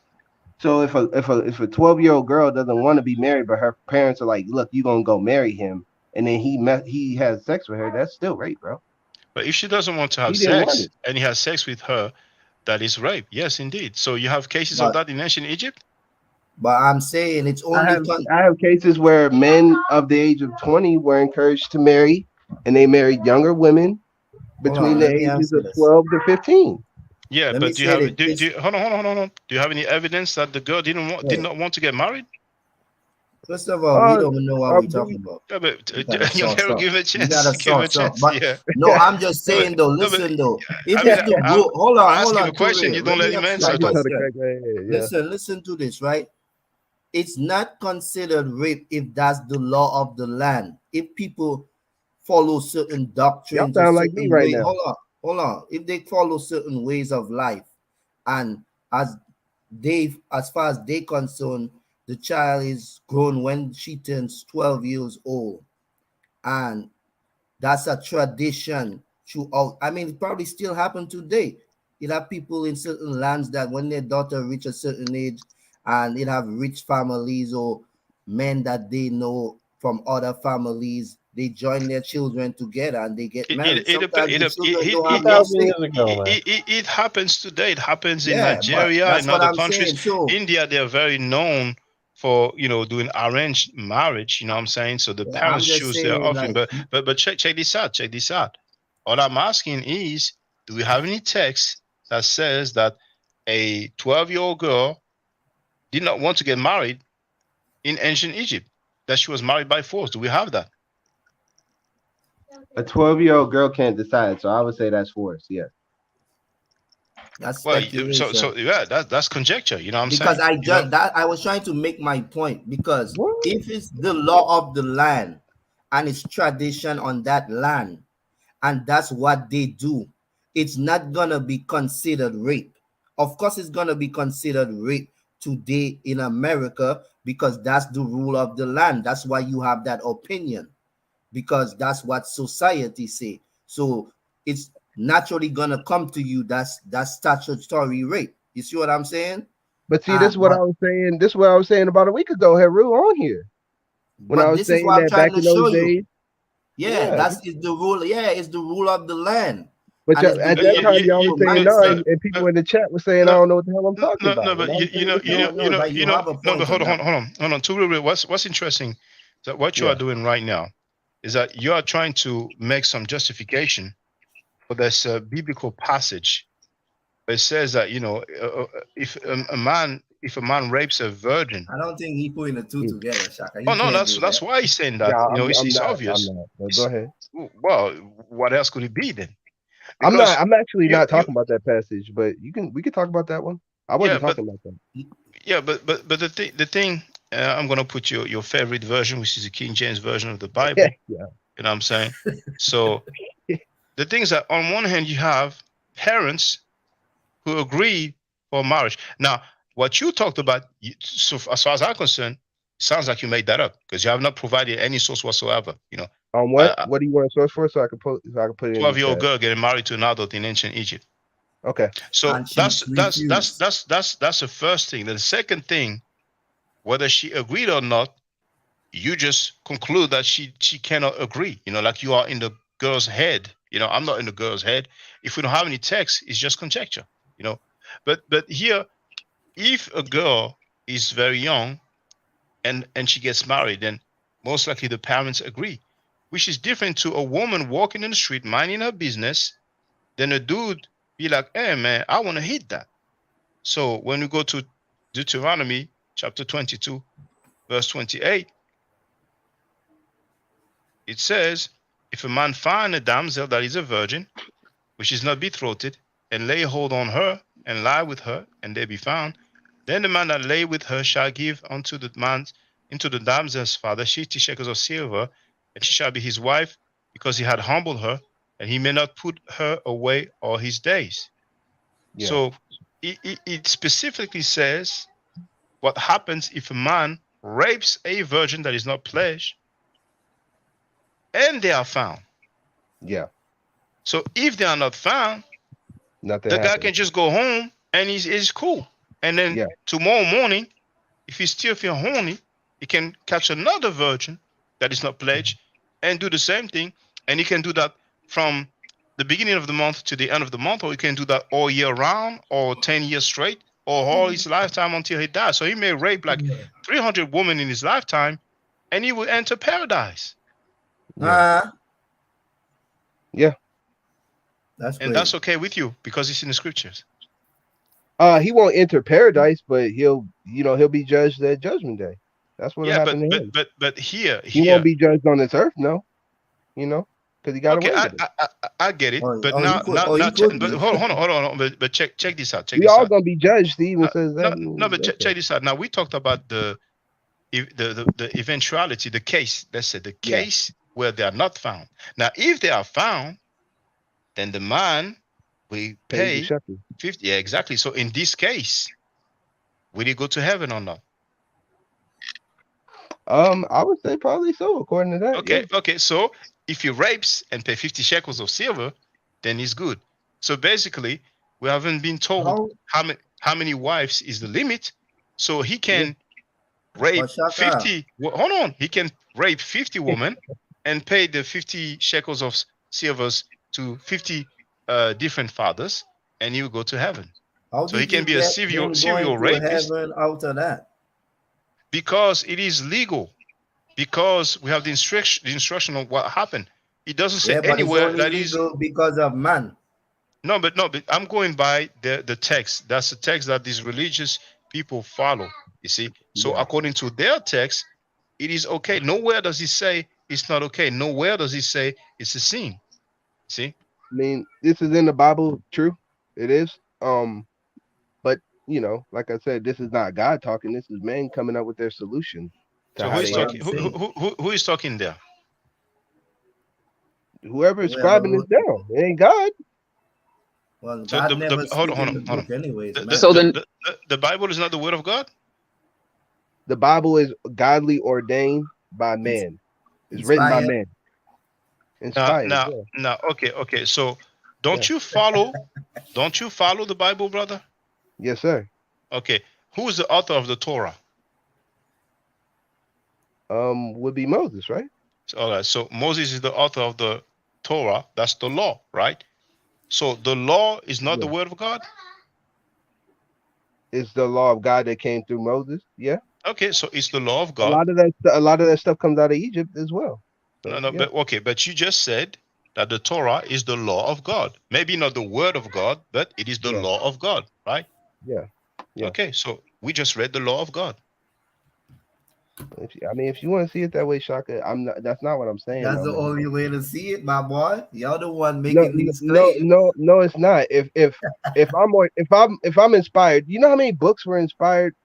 S15: So if a 12-year-old girl doesn't want to be married, but her parents are like, look, you're gonna go marry him, and then he has sex with her, that's still rape, bro.
S2: But if she doesn't want to
S15: He
S2: have
S15: didn't want
S2: sex
S15: it.
S2: and he has sex with her, that is rape. Yes, indeed. So you have cases of
S18: But
S2: that in ancient Egypt.
S18: I'm saying it's
S15: I
S18: only
S15: have I have cases where men of the age of 20 were encouraged to marry, and they married younger women
S18: hold
S15: between
S18: on,
S15: the
S18: let me
S15: ages
S18: answer
S15: of
S18: this.
S15: 12 to 15.
S2: Yeah,
S18: Let me
S2: but do you
S18: say
S2: have
S18: this.
S2: do you, hold on, hold on, hold on. Do you have any evidence that the girl did
S18: Wait.
S2: not want to get married?
S18: First of all, we
S15: Uh,
S18: don't know what we're talking about.
S2: No, but
S18: You gotta
S2: you
S18: source
S2: never
S18: up.
S2: give a
S18: You
S2: chance.
S18: gotta
S2: Give a
S18: source up.
S2: chance.
S18: But
S2: Yeah.
S18: no, I'm just
S2: No, but,
S18: saying though.
S2: no, but
S18: Listen though. If
S2: I mean,
S18: it's the bro,
S2: I'm
S18: hold
S2: asking a
S18: on, too
S2: question. You
S18: real.
S2: don't
S18: Let
S2: let
S18: me
S2: him
S18: ask you a
S2: answer
S15: I just
S2: though.
S15: had to
S18: question.
S15: crack my head. Yeah.
S18: Listen to this, right? It's not considered rape if that's the law of the land. If people follow certain
S15: Y'all
S18: doctrines or
S15: sound like me
S18: certain
S15: right
S18: way,
S15: now.
S18: hold on. If they follow certain ways of life, and as as far as they concerned, the child is grown when she turns 12 years old, and that's a tradition throughout. I mean, it probably still happen today. You have people in certain lands that when their daughter reach a certain age, and it have rich families or men that they know from other families they join their children together and they get
S2: It
S18: married.
S2: it
S18: Sometimes the children don't
S12: Two
S18: have no
S12: thousand
S18: say.
S12: years ago, man.
S2: it happens today. It happens in
S18: Yeah, but
S2: Nigeria
S18: that's
S2: and
S18: what
S2: other
S18: I'm
S2: countries.
S18: saying. So
S2: India, they're very known for doing arranged marriage. You know what I'm saying? So the
S18: yeah, I'm
S2: parents
S18: just
S2: choose their
S18: saying,
S2: offering.
S18: like,
S2: But check this out. Check this out. All I'm asking is, do we have any text that says that a 12-year-old girl did not want to get married in ancient Egypt? That she was married by force. Do we have that?
S14: A 12-year-old girl can't decide, so I would say that's force. Yes.
S18: that's
S2: Well, so
S18: speculation.
S2: so yeah, that's conjecture. You know what I'm
S18: Because
S2: saying?
S18: I was trying to make my point, because
S14: What?
S18: if it's the law of the land and it's tradition on that land, and that's what they do, it's not gonna be considered rape. Of course it's gonna be considered rape today in America, because that's the rule of the land. That's why you have that opinion, because that's what society say. So it's naturally gonna come to you. That's statutory rape. You see what I'm saying?
S15: But see, this is what I
S18: But
S15: was saying. This is what I was saying about a week ago, Heru, on here. When I was
S18: this is
S15: saying
S18: what I'm
S15: that back
S18: trying to
S15: in
S18: show
S15: those
S18: you.
S15: days.
S18: Yeah,
S15: Yeah.
S18: that's is the rule. Yeah, it's the rule of the land,
S15: But
S18: and it's
S15: at
S18: the
S15: that
S18: way
S15: time, y'all was
S18: people
S15: saying no,
S18: mindset.
S15: and people in the chat were saying, I don't know what the hell I'm talking about.
S2: But
S15: And I was saying, what the hell?
S18: No, but you have a
S2: no, but
S18: point
S2: hold
S18: on
S2: on,
S18: that.
S2: hold on. To real, what's interesting is that what you
S15: Yeah.
S2: are doing right now is that you are trying to make some justification for this biblical passage. It says that if a man rapes a virgin.
S18: I don't think he putting the two together, Shaka.
S2: Oh
S18: He
S2: no,
S18: can't do
S2: that's
S18: that.
S2: why he's saying
S15: No,
S2: that.
S15: I'm
S2: It's
S15: not. I'm
S2: obvious.
S15: not. But go ahead.
S2: Well, what else could it be then?
S15: I'm not.
S2: Because
S15: I'm actually
S2: you
S15: not
S2: you
S15: talking about that passage, but we can talk about that one. I
S2: yeah,
S15: wasn't
S2: but
S15: talking about that.
S2: yeah, but the thing, I'm gonna put your favorite version, which is the King James version of the Bible.
S15: Yeah.
S2: You know what I'm saying? So the things that on one hand you have parents who agree for marriage. Now, what you talked about, so as far as I'm concerned, sounds like you made that up because you have not provided any source whatsoever.
S15: On what?
S2: A
S15: What do you want to source for? So I can put it in the
S2: 12-year-old
S15: chat.
S2: girl getting married to an adult in ancient Egypt.
S15: Okay.
S2: So
S18: And she refused.
S2: that's the first thing. Then the second thing, whether she agreed or not, you just conclude that she cannot agree. Like you are in the girl's head. I'm not in the girl's head. If we don't have any text, it's just conjecture. But here, if a girl is very young and she gets married, then most likely the parents agree, which is different to a woman walking in the street minding her business. Then a dude be like, "Hey man, I want to hit that." So when we go to Deuteronomy chapter 22, verse 28, it says, "If a man find a damsel that is a virgin, which is not betrothed, and lay hold on her, and lie with her, and they be found, then the man that lay with her shall give unto the man into the damsel's father 50 shekels of silver, and she shall be his wife, because he had humbled her, and he may not put her away all his days."
S15: Yeah.
S2: So it specifically says what happens if a man rapes a virgin that is not pledged and they are found.
S15: Yeah.
S2: So if they are not found,
S15: Nothing
S2: the guy
S15: happened.
S2: can just go home and he's cool. And then
S15: Yeah.
S2: tomorrow morning, if he still feel horny, he can catch another virgin that is not pledged and do the same thing. And he can do that from the beginning of the month to the end of the month, or he can do that all year round, or 10 years straight, or all his lifetime until he dies. So he may rape like 300 women in his lifetime, and he will enter paradise.
S15: Yeah.
S18: That's
S2: And
S18: crazy.
S2: that's okay with you because it's in the scriptures.
S15: He won't enter paradise, but he'll be judged at Judgment Day. That's what'll
S2: Yeah,
S15: happen to him.
S2: but here
S15: He won't be judged on this earth, no. Because he got
S2: okay,
S15: away with it.
S2: I get it, but
S18: he
S2: now
S18: could
S2: but
S18: be.
S2: hold on, but check this out.
S15: We all gonna be judged. He even says that.
S2: No, but check this out. Now we talked about the eventuality, the case. Let's say the case where they are not found. Now, if they are found, then the man will
S15: Pay the
S2: pay
S15: shepherd.
S2: 50. Yeah, exactly. So in this case, will he go to heaven or not?
S15: I would say probably so, according to that.
S2: Okay,
S15: Yeah.
S2: okay. So if he rapes and pay 50 shekels of silver, then he's good. So basically, we haven't been told how many wives is the limit. So he can rape
S18: But Shaka,
S2: 50. Hold on, he can rape 50 women and pay the 50 shekels of silvers to 50 different fathers, and he will go to heaven.
S18: How
S2: So he
S18: did you
S2: can be a
S18: get him
S2: serial
S18: going to
S2: rapist
S18: heaven out of that?
S2: because it is legal. Because we have the instruction of what happened. It doesn't say
S18: Yeah, but it's
S2: anywhere
S18: only
S2: that is.
S18: legal because of man.
S2: No, but I'm going by the text. That's the text that these religious people follow. You see, so
S18: Yeah.
S2: according to their text, it is okay. Nowhere does he say it's not okay. Nowhere does he say it's a sin. See,
S15: I mean, this is in the Bible, true. It is. But like I said, this is not God talking. This is men coming up with their solution to
S2: so who
S15: how
S2: is
S15: they
S18: What
S15: handle
S2: talking?
S18: I'm
S2: Who,
S18: saying.
S2: who, who, who is talking there?
S15: whoever is
S18: Whoever
S15: scribing this
S18: wrote it.
S15: down. It ain't God.
S18: Well,
S2: So
S18: God never
S2: hold on,
S18: speak
S2: hold
S18: in
S2: on,
S18: the
S2: hold on.
S18: book anyways,
S2: The,
S18: man.
S17: So
S2: the,
S17: then,
S2: the, the, the Bible is not the word of God.
S15: The Bible is godly ordained by
S18: It's
S15: man. It's written by
S18: inspired.
S15: man. Inspired. Yeah.
S2: Now, okay. So
S15: Yeah.
S2: don't you follow the Bible, brother?
S15: Yes, sir.
S2: Okay, who is the author of the Torah?
S15: Would be Moses, right?
S2: All right, so Moses is the author of the Torah. That's the law, right? So the law is not the
S15: Yeah.
S2: word of God.
S15: It's the law of God that came through Moses. Yeah.
S2: Okay, so it's the law of
S15: A
S2: God.
S15: lot of that stuff comes out of Egypt as well. So
S2: No,
S15: yeah.
S2: but you just said that the Torah is the law of God. Maybe not the word of God, but it is the
S15: Yeah.
S2: law of God, right?
S15: Yeah. Yeah.
S2: Okay, so we just read the law of God.
S15: If you want to see it that way, Shaka, I'm not. That's not what I'm saying,
S18: That's
S15: though,
S18: the
S15: man.
S18: only way to see it, my boy. You're the one
S15: No,
S18: making these
S15: no,
S18: claims.
S15: no, no. It's not. If I'm inspired, you know how many books were inspired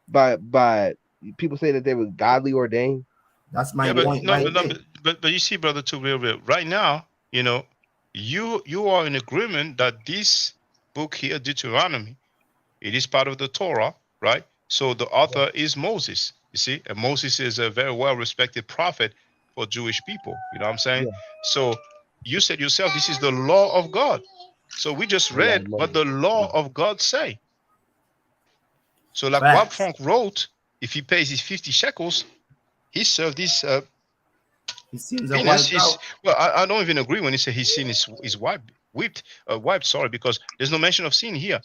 S15: by people say that they were godly ordained.
S18: That's my
S2: Yeah, but
S18: point
S2: no,
S18: right there.
S2: but you see, brother, to real. Right now, you are in agreement that this book here, Deuteronomy, it is part of the Torah, right? So the author is Moses. You see, and Moses is a very well-respected prophet for Jewish people. You know what I'm saying?
S15: Yeah.
S2: So you said yourself, this is the law of God. So we just
S15: The law
S2: read
S15: of
S2: what
S15: Moses.
S2: the law of God say. So like what
S18: Facts.
S2: Frank wrote, if he pays his 50 shekels, he served this
S18: He seems a
S2: penance.
S18: wiped
S2: Is
S18: out.
S2: well, I don't even agree when he said his sin is wiped. Sorry, because there's no mention of sin here.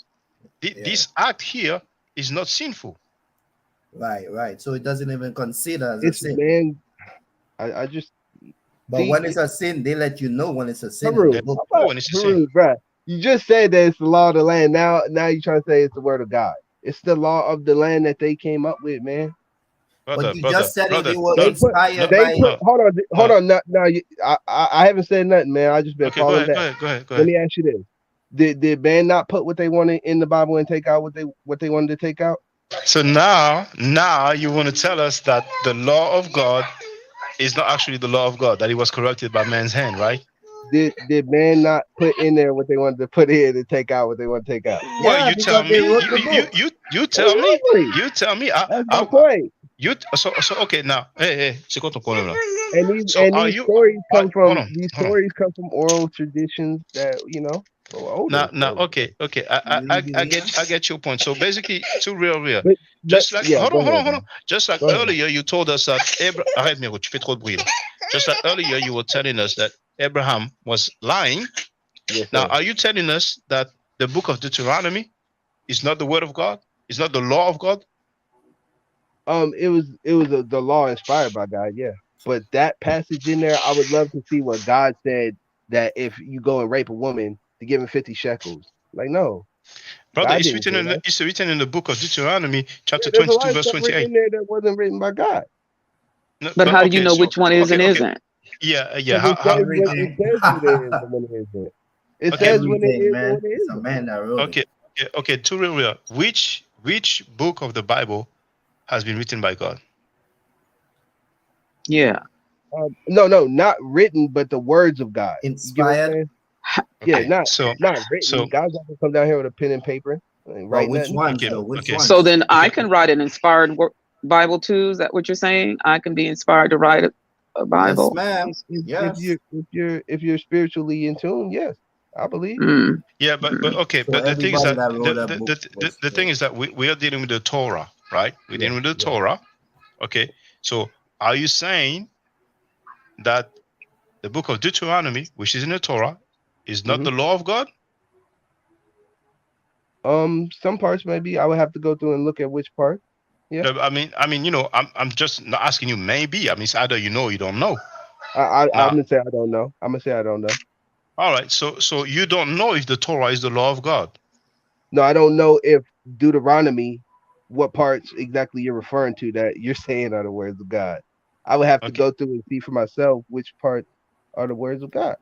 S18: Yeah.
S2: This act here is not sinful.
S18: Right. So it doesn't even consider as a
S15: It's
S18: sin.
S15: man. I just
S18: But
S15: see
S18: when it's a sin, they let you know when it's a sin in the
S15: Haru.
S18: book.
S15: How about
S2: When it's a sin.
S15: Haru, bruh? You just said that it's the law of the land. Now you're trying to say it's the word of God. It's the law of the land that they came up with, man.
S18: But you just said it was
S15: They put
S18: inspired
S15: they
S18: by.
S15: put hold on. Now I haven't said nothing, man. I just been
S2: Okay, go
S15: falling
S2: ahead,
S15: back.
S2: go ahead.
S15: Let me ask you this: Did man not put what they wanted in the Bible and take out what they wanted to take out?
S2: So now you want to tell us that the law of God is not actually the law of God, that it was corrupted by man's hand, right?
S15: Did man not put in there what they wanted to put in and take out what they want to take out?
S2: Well,
S18: Yeah,
S2: you tell
S18: because they
S2: me.
S18: wrote the book.
S2: You tell me.
S15: Exactly.
S2: You tell me.
S15: That's my point.
S2: So okay now. Hey, c'est quoi ton problème là?
S15: And these
S2: So
S15: and
S2: are
S15: these
S2: you?
S15: stories come
S2: Hold
S15: from
S2: on, hold on.
S15: oral traditions that were older.
S2: Now,
S15: So,
S2: okay. I get your point. So basically, to real.
S15: but
S2: Just like
S15: yeah,
S2: hold
S15: go
S2: on,
S15: ahead,
S2: hold on.
S15: man.
S2: Just like
S15: Go ahead.
S2: earlier, you told us that arrête Miro, tu fais trop de bruit. Là. Just like earlier, you were telling us that Abraham was lying.
S15: Yes,
S2: Now,
S15: sir.
S2: are you telling us that the book of Deuteronomy is not the word of God? It's not the law of God?
S15: It was the law inspired by God, yeah. But that passage in there, I would love to see what God said that if you go and rape a woman to give him 50 shekels. Like, no,
S2: Brother,
S15: God didn't say that.
S2: it's written in the book of Deuteronomy,
S15: Yeah,
S2: chapter
S15: there's a lot
S2: 22,
S15: of
S2: verse
S15: stuff written
S2: 28.
S15: in there that wasn't written by God.
S2: No,
S17: but how do you
S2: okay,
S17: know
S2: so
S17: which one is and
S2: okay.
S17: isn't?
S2: Yeah.
S15: Because it
S2: How,
S15: says when it
S18: Everything.
S15: says when it is and when it isn't. It
S2: okay.
S15: says when it
S18: Everything,
S15: is and when
S18: man.
S15: it
S18: It's a
S15: isn't.
S18: man that wrote it.
S2: Okay. To real. Which book of the Bible has been written by God?
S17: Yeah.
S15: No, not written, but the words of God. You get what I'm
S18: Inspired.
S15: saying?
S2: Okay,
S15: Yeah,
S2: so
S15: not written. God's not gonna come down here with a pen and paper and
S18: But
S15: write
S18: which
S15: nothing.
S18: ones
S2: okay,
S18: though? Which
S2: okay,
S17: So
S18: ones?
S17: then I
S2: okay.
S17: can write an inspired Bible too. Is that what you're saying? I can be inspired to write a
S18: Yes,
S17: Bible.
S18: ma'am.
S15: If
S18: Yes.
S15: you're spiritually in tune, yes, I believe.
S17: Mm.
S2: Yeah, but okay,
S18: So
S2: but the thing is
S18: everybody
S2: that
S18: that wrote that book
S2: the thing is that we are dealing with the Torah, right? We're dealing with the Torah. Okay, so are you saying that the book of Deuteronomy, which is in the Torah, is not the law of God?
S15: Some parts maybe. I would have to go through and look at which part. Yeah.
S2: No, I mean, you know, I'm just not asking you. Maybe. I mean, it's either you know or you don't know.
S15: I'm
S2: Now,
S15: gonna say I don't know. I'm gonna say I don't know.
S2: all right. So you don't know if the Torah is the law of God.
S15: No, I don't know if Deuteronomy, what parts exactly you're referring to that you're saying are the words of God. I would have to
S2: Okay.
S15: go through and see for myself which parts are the words of God.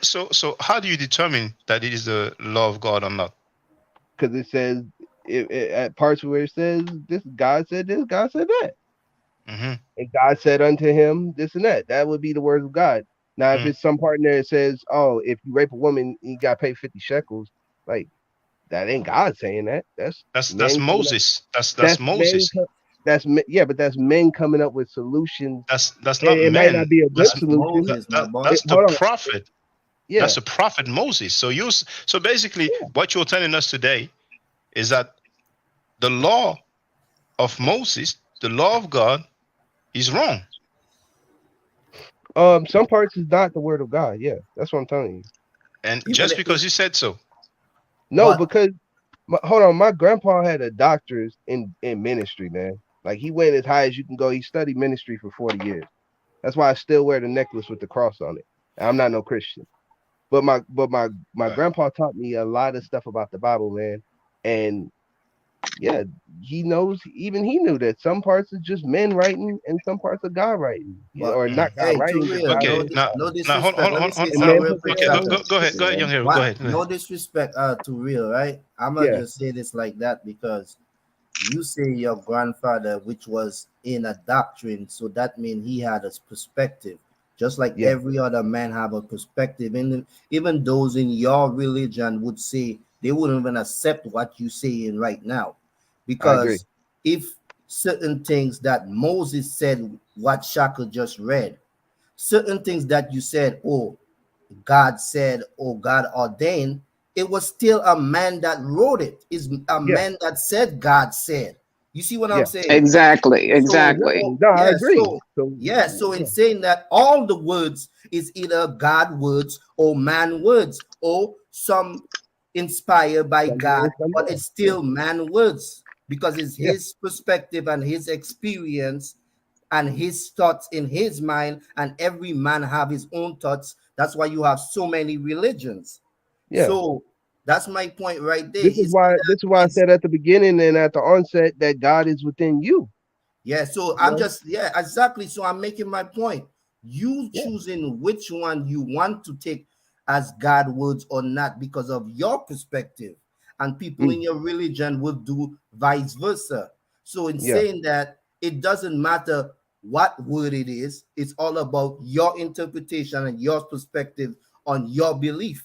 S2: So how do you determine that it is the law of God or not?
S15: Because it says at parts where it says this, God said this, God said that, and God said unto him this and that. That would be the words of God. Now, if it's some part in there that says, "Oh, if you rape a woman, you got to pay 50 shekels," like that ain't God saying that. That's
S2: That's
S15: men coming up.
S2: Moses. That's Moses.
S15: Yeah, but that's men coming up with solutions.
S2: That's
S15: And
S2: not
S15: it might not
S2: men.
S15: be a good solution.
S2: That's the
S15: Hold on.
S2: prophet.
S15: Yeah.
S2: That's the prophet Moses. So basically, what you're telling us today is that the law of Moses, the law of God, is wrong.
S15: Some parts is not the word of God. Yeah, that's what I'm telling you.
S2: And just because you said so.
S15: No, because hold on, my grandpa had a doctor's in ministry, man. Like he went as high as you can go. He studied ministry for 40 years. That's why I still wear the necklace with the cross on it. I'm not no Christian. But my grandpa taught me a lot of stuff about the Bible, man. And yeah, he knows, even he knew that some parts are just men writing and some parts are God writing.
S18: But
S15: Or not God
S18: hey,
S15: writing,
S18: too
S15: but
S18: real.
S15: God
S2: Okay,
S15: wrote the
S2: now
S18: No
S15: Bible.
S2: hold
S18: disrespect.
S2: on,
S18: Let me say
S15: And
S18: something
S15: men
S18: real
S15: put their
S18: quick,
S2: Okay,
S15: own
S18: Shaka.
S2: go ahead, young hero. Go
S18: What?
S2: ahead.
S18: No disrespect to real, right? I'm gonna
S15: Yeah.
S18: just say this like that because you say your grandfather, which was in a doctrine, so that means he had a perspective, just like
S15: Yeah.
S18: every other man have a perspective. And even those in your religion would say they wouldn't even accept what you saying right now,
S15: I agree.
S18: because if certain things that Moses said, what Shaka just read, certain things that you said, oh, God said, or God ordained, it was still a man that wrote it. Is a
S15: Yeah.
S18: man that said God said. You see what I'm
S15: Yeah.
S18: saying?
S17: Exactly.
S18: So,
S17: Exactly.
S15: No, I
S18: yeah,
S15: agree.
S18: so
S15: So
S18: yeah, so in
S15: yeah.
S18: saying that all the words is either God words or man words or some inspired by
S15: Some more,
S18: God,
S15: some
S18: but
S15: more.
S18: it's
S15: Yeah.
S18: still man words because it's
S15: Yeah.
S18: his perspective and his experience and his thoughts in his mind, and every man have his own thoughts. That's why you have so many religions.
S15: Yeah.
S18: So that's my point right there.
S15: This is why I said at the beginning and at the onset that God is within you.
S18: Yeah, so
S15: You
S18: I'm
S15: know?
S18: just, yeah, exactly. So I'm making my point. You
S15: Yeah.
S18: choosing which one you want to take as God words or not because of your perspective, and people in your religion will do vice versa. So in
S15: Yeah.
S18: saying that, it doesn't matter what word it is, it's all about your interpretation and your perspective on your belief.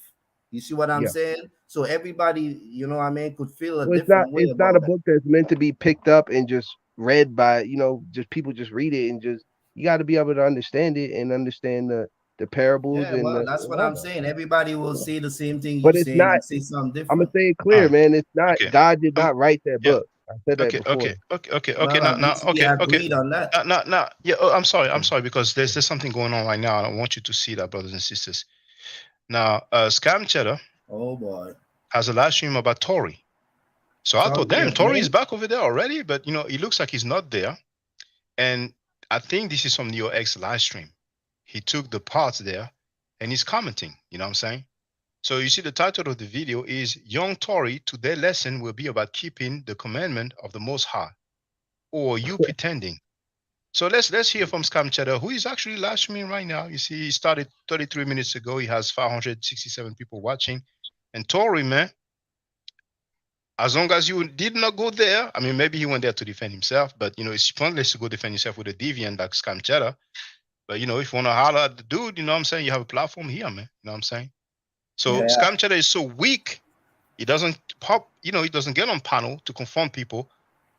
S18: You see what I'm
S15: Yeah.
S18: saying? So everybody, you know what I mean, could feel a
S15: Well,
S18: different way
S15: it's not a
S18: about that.
S15: book that's meant to be picked up and just read by, just people just read it and just you got to be able to understand it and understand the parables
S18: Yeah,
S15: and
S18: well, that's
S15: and
S18: what
S15: all
S18: I'm
S15: that.
S18: saying. Everybody will
S15: Yeah.
S18: say the same thing you
S15: But it's
S18: saying
S15: not,
S18: and say something
S15: I'm gonna
S18: different.
S15: say it clear, man. It's not,
S2: Okay.
S15: God did not write that
S2: Yeah.
S15: book. I said that before.
S2: Okay.
S18: Well,
S2: Now,
S18: at least we agreed on that.
S2: Now. Yeah. Oh, I'm sorry, because there's something going on right now, and I want you to see that, brothers and sisters. Now, Scam Cheddar
S18: Oh boy.
S2: has a live stream about Tory. So I thought,
S18: Sorry,
S2: damn,
S18: yes,
S2: Tory is
S18: man.
S2: back over there already, but it looks like he's not there. And I think this is from your ex live stream. He took the parts there, and he's commenting. You know what I'm saying? So you see, the title of the video is "Young Tory Today Lesson will be about keeping the commandment of the Most High, or you pretending." So let's hear from Scam Cheddar, who is actually live streaming right now. You see, he started 33 minutes ago. He has 567 people watching. And Tory, man, as long as you did not go there, I mean, maybe he went there to defend himself, but it's pointless to go defend yourself with a deviant like Scam Cheddar. But if you want to holler at the dude, you know what I'm saying? You have a platform here, man. You know what I'm saying? So
S18: Yeah.
S2: Scam Cheddar is so weak, he doesn't pop, he doesn't get on panel to confront people.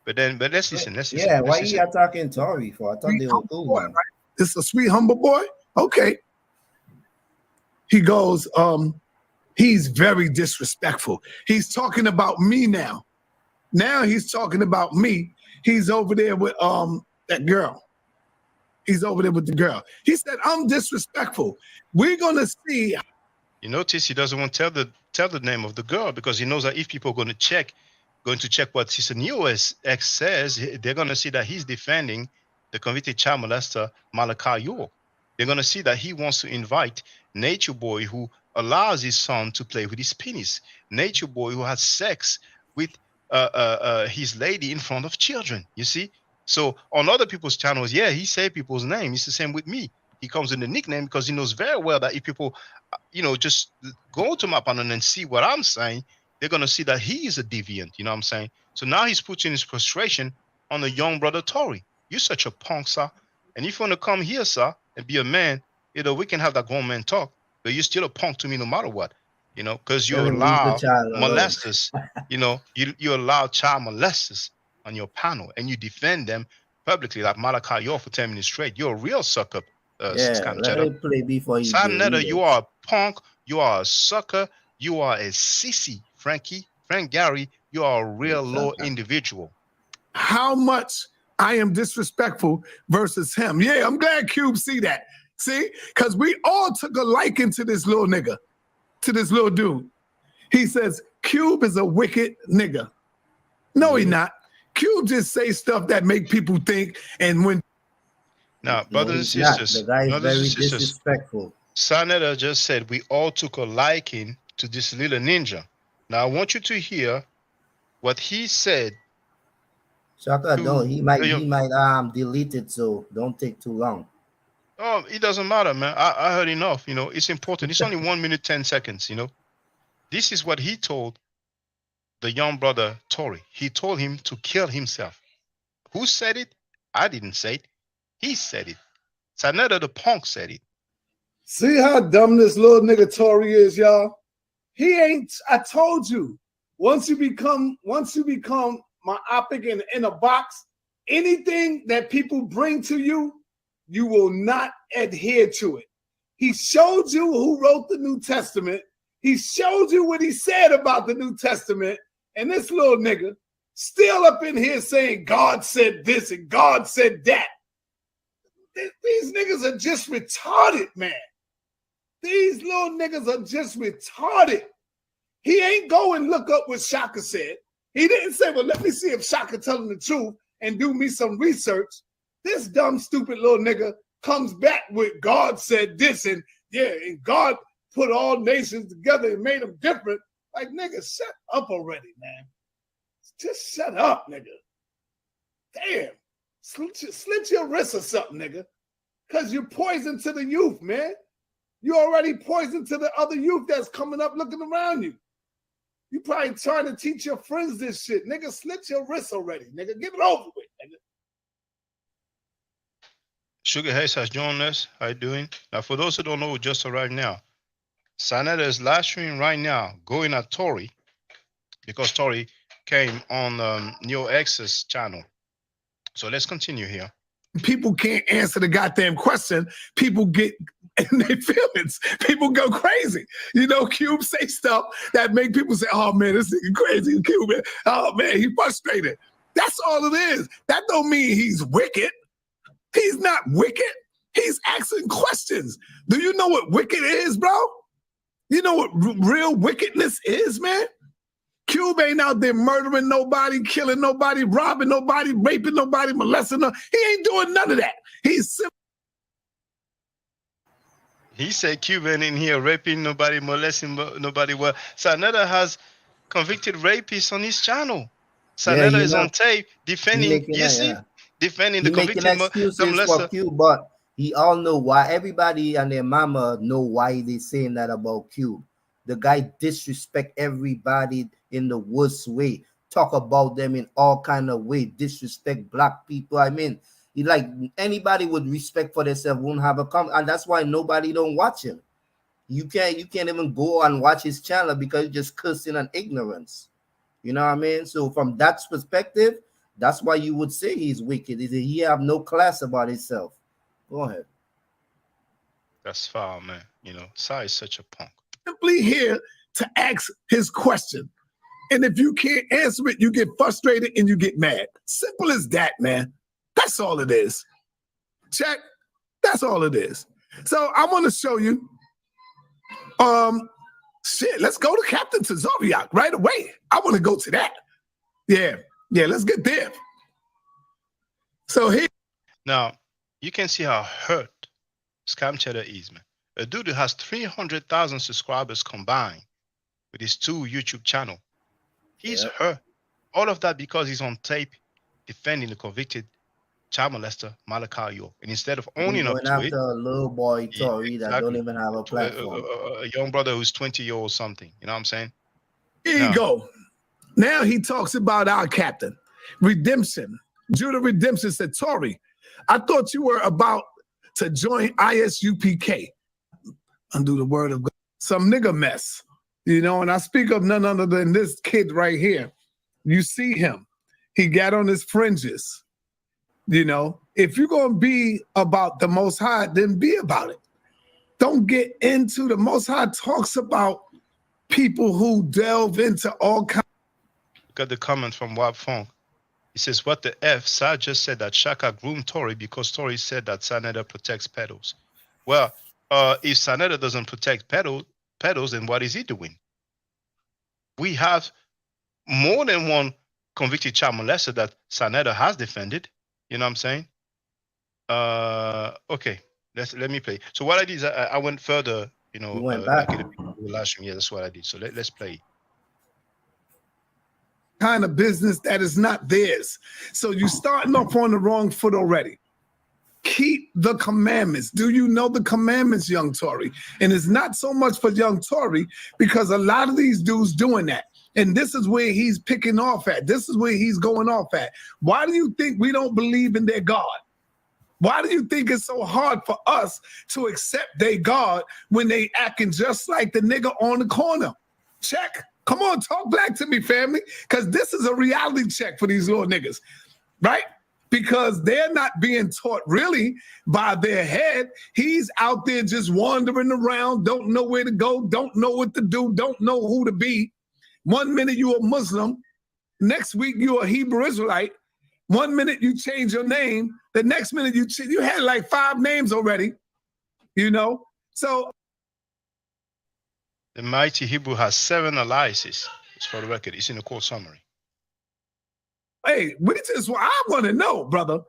S2: But let's listen.
S18: Yeah, why you attacking Tory for? I thought they were cool,
S19: boy,
S18: man.
S19: right? This is a sweet, humble boy. Okay. He goes, he's very disrespectful. He's talking about me now. Now he's talking about me. He's over there with that girl. He's over there with the girl. He said, I'm disrespectful. We're gonna see.
S2: You notice he doesn't want to tell the name of the girl because he knows that if people are going to check what Sister Neo's ex says, they're going to see that he's defending the convicted child molester Malachi York. They're going to see that he wants to invite Nature Boy, who allows his son to play with his penis. Nature Boy, who has sex with his lady in front of children. You see? So on other people's channels, yeah, he say people's name. It's the same with me. He comes in the nickname because he knows very well that if people, just go to my panel and see what I'm saying, they're going to see that he is a deviant. You know what I'm saying? So now he's putting his frustration on the young brother Tory. You're such a punk, sir. And if you want to come here, sir, and be a man, we can have that grown man talk, but you're still a punk to me no matter what, because you
S18: Tell him leave the
S2: allow
S18: child alone.
S2: molesters, you allow child molesters on your panel and you defend them publicly like Malachi York for 10 minutes straight. You're a real sucker.
S18: Yeah, let him play before he
S2: Sanetta, you are a punk, you are a sucker, you are a sissy, Frank Gary, you are a real low individual.
S19: How much I am disrespectful versus him. Yeah, I'm glad Cube see that. See? Because we all took a liking to this little nigga, to this little dude. He says, Cube is a wicked nigga. No, he not. Cube just say stuff that make people think, and when
S2: now, brothers and sisters,
S18: the guy is very disrespectful.
S2: Sanetta just said we all took a liking to this little ninja. Now I want you to hear what he said.
S18: Shaka, no, he might delete it, so don't take too long.
S2: Oh, it doesn't matter, man. I heard enough. It's important. It's only 1 minute 10 seconds. This is what he told the young brother Tory. He told him to kill himself. Who said it? I didn't say it. He said it. Sanetta the punk said it.
S19: See how dumb this little nigga Tory is, y'all? He ain't, I told you, once you become myopic and in a box, anything that people bring to you, you will not adhere to it. He showed you who wrote the New Testament. He showed you what he said about the New Testament. And this little nigga still up in here saying God said this and God said that. These niggas are just retarded, man. These little niggas are just retarded. He ain't go and look up what Shaka said. He didn't say, well, let me see if Shaka telling the truth and do me some research. This dumb, stupid little nigga comes back with God said this and and God put all nations together and made them different. Like, nigga, shut up already, man. Just shut up, nigga. Damn. Slit your wrist or something, nigga. Because you're poison to the youth, man. You're already poison to the other youth that's coming up looking around you. You probably trying to teach your friends this shit. Nigga, slit your wrist already, nigga. Get it over with, nigga.
S2: Sugar Hayes has joined us. How you doing? Now, for those who don't know, just right now, Sanetta is live streaming right now, going at Tory, because Tory came on Neo X's channel. So let's continue here.
S19: People can't answer the goddamn question. People get in their feelings. People go crazy. Cube say stuff that make people say, oh man, this nigga crazy. Cube, man. Oh man, he frustrated. That's all it is. That don't mean he's wicked. He's not wicked. He's asking questions. Do you know what wicked is, bro? You know what real wickedness is, man? Cube ain't out there murdering nobody, killing nobody, robbing nobody, raping nobody, molesting nobody. He ain't doing none of that.
S2: He said Cube ain't in here raping nobody, molesting nobody. Well, Sanetta has convicted rapists on his channel. Sanetta is on tape defending, defending the convicted
S18: excuses for Cube, but he all know why. Everybody and their mama know why they saying that about Cube. The guy disrespect everybody in the worst way. Talk about them in all kind of way. Disrespect black people. I mean, he like anybody with respect for themselves won't have a comment, and that's why nobody don't watch him. You can't even go and watch his channel because you're just cursing and ignorance. You know what I mean? So from that perspective, that's why you would say he's wicked. He have no class about himself. Go ahead.
S2: That's foul, man. Sai is such a punk.
S19: Simply here to ask his question. And if you can't answer it, you get frustrated and you get mad. Simple as that, man. That's all it is. Check. That's all it is. So I want to show you. Shit, let's go to Captain Tazariak right away. I want to go to that. Yeah, let's get there. So here.
S2: Now, you can see how hurt Scam Cheddar is, man. A dude who has 300,000 subscribers combined with his 2 YouTube channel. He's hurt. All of that because he's on tape defending the convicted child molester Malachi York. And instead of owning up
S18: going
S2: to
S18: after
S2: it,
S18: a little boy Tory that don't even have a platform.
S2: a young brother who's 20 years old something. You know what I'm saying?
S19: Here you go. Now he talks about our captain. Redemption. Judah Redemption said, Tory, I thought you were about to join ISUPK. Undo the word of God. Some nigga mess. You know, and I speak of none other than this kid right here. You see him. He got on his fringes. You know, if you're going to be about the Most High, then be about it. Don't get into the Most High talks about people who delve into all kinds.
S2: Got the comment from Wab Fong. He says, what the F? Sa just said that Shaka groomed Tory because Tory said that Saneda protects pedos. Well, if Saneda doesn't protect pedos, then what is he doing? We have more than one convicted child molester that Saneda has defended. You know what I'm saying? Okay, let me play. So what I did is I went further, you know, like in the last stream. Yeah, that's what I did. So let's play.
S19: Kind of business that is not theirs. So you're starting off on the wrong foot already. Keep the commandments. Do you know the commandments, young Tory? And it's not so much for young Tory because a lot of these dudes doing that. And this is where he's picking off at. This is where he's going off at. Why do you think we don't believe in their God? Why do you think it's so hard for us to accept their God when they acting just like the nigga on the corner? Check. Come on, talk black to me, family, because this is a reality check for these little niggas, right? Because they're not being taught really by their head. He's out there just wandering around, don't know where to go, don't know what to do, don't know who to be. 1 minute you're a Muslim, next week you're a Hebrew Israelite. 1 minute you change your name, the next minute you had like 5 names already, you know? So
S2: the mighty Hebrew has 7 aliases. It's for the record. It's in the court summary.
S19: Hey, which is what I want to know, brother.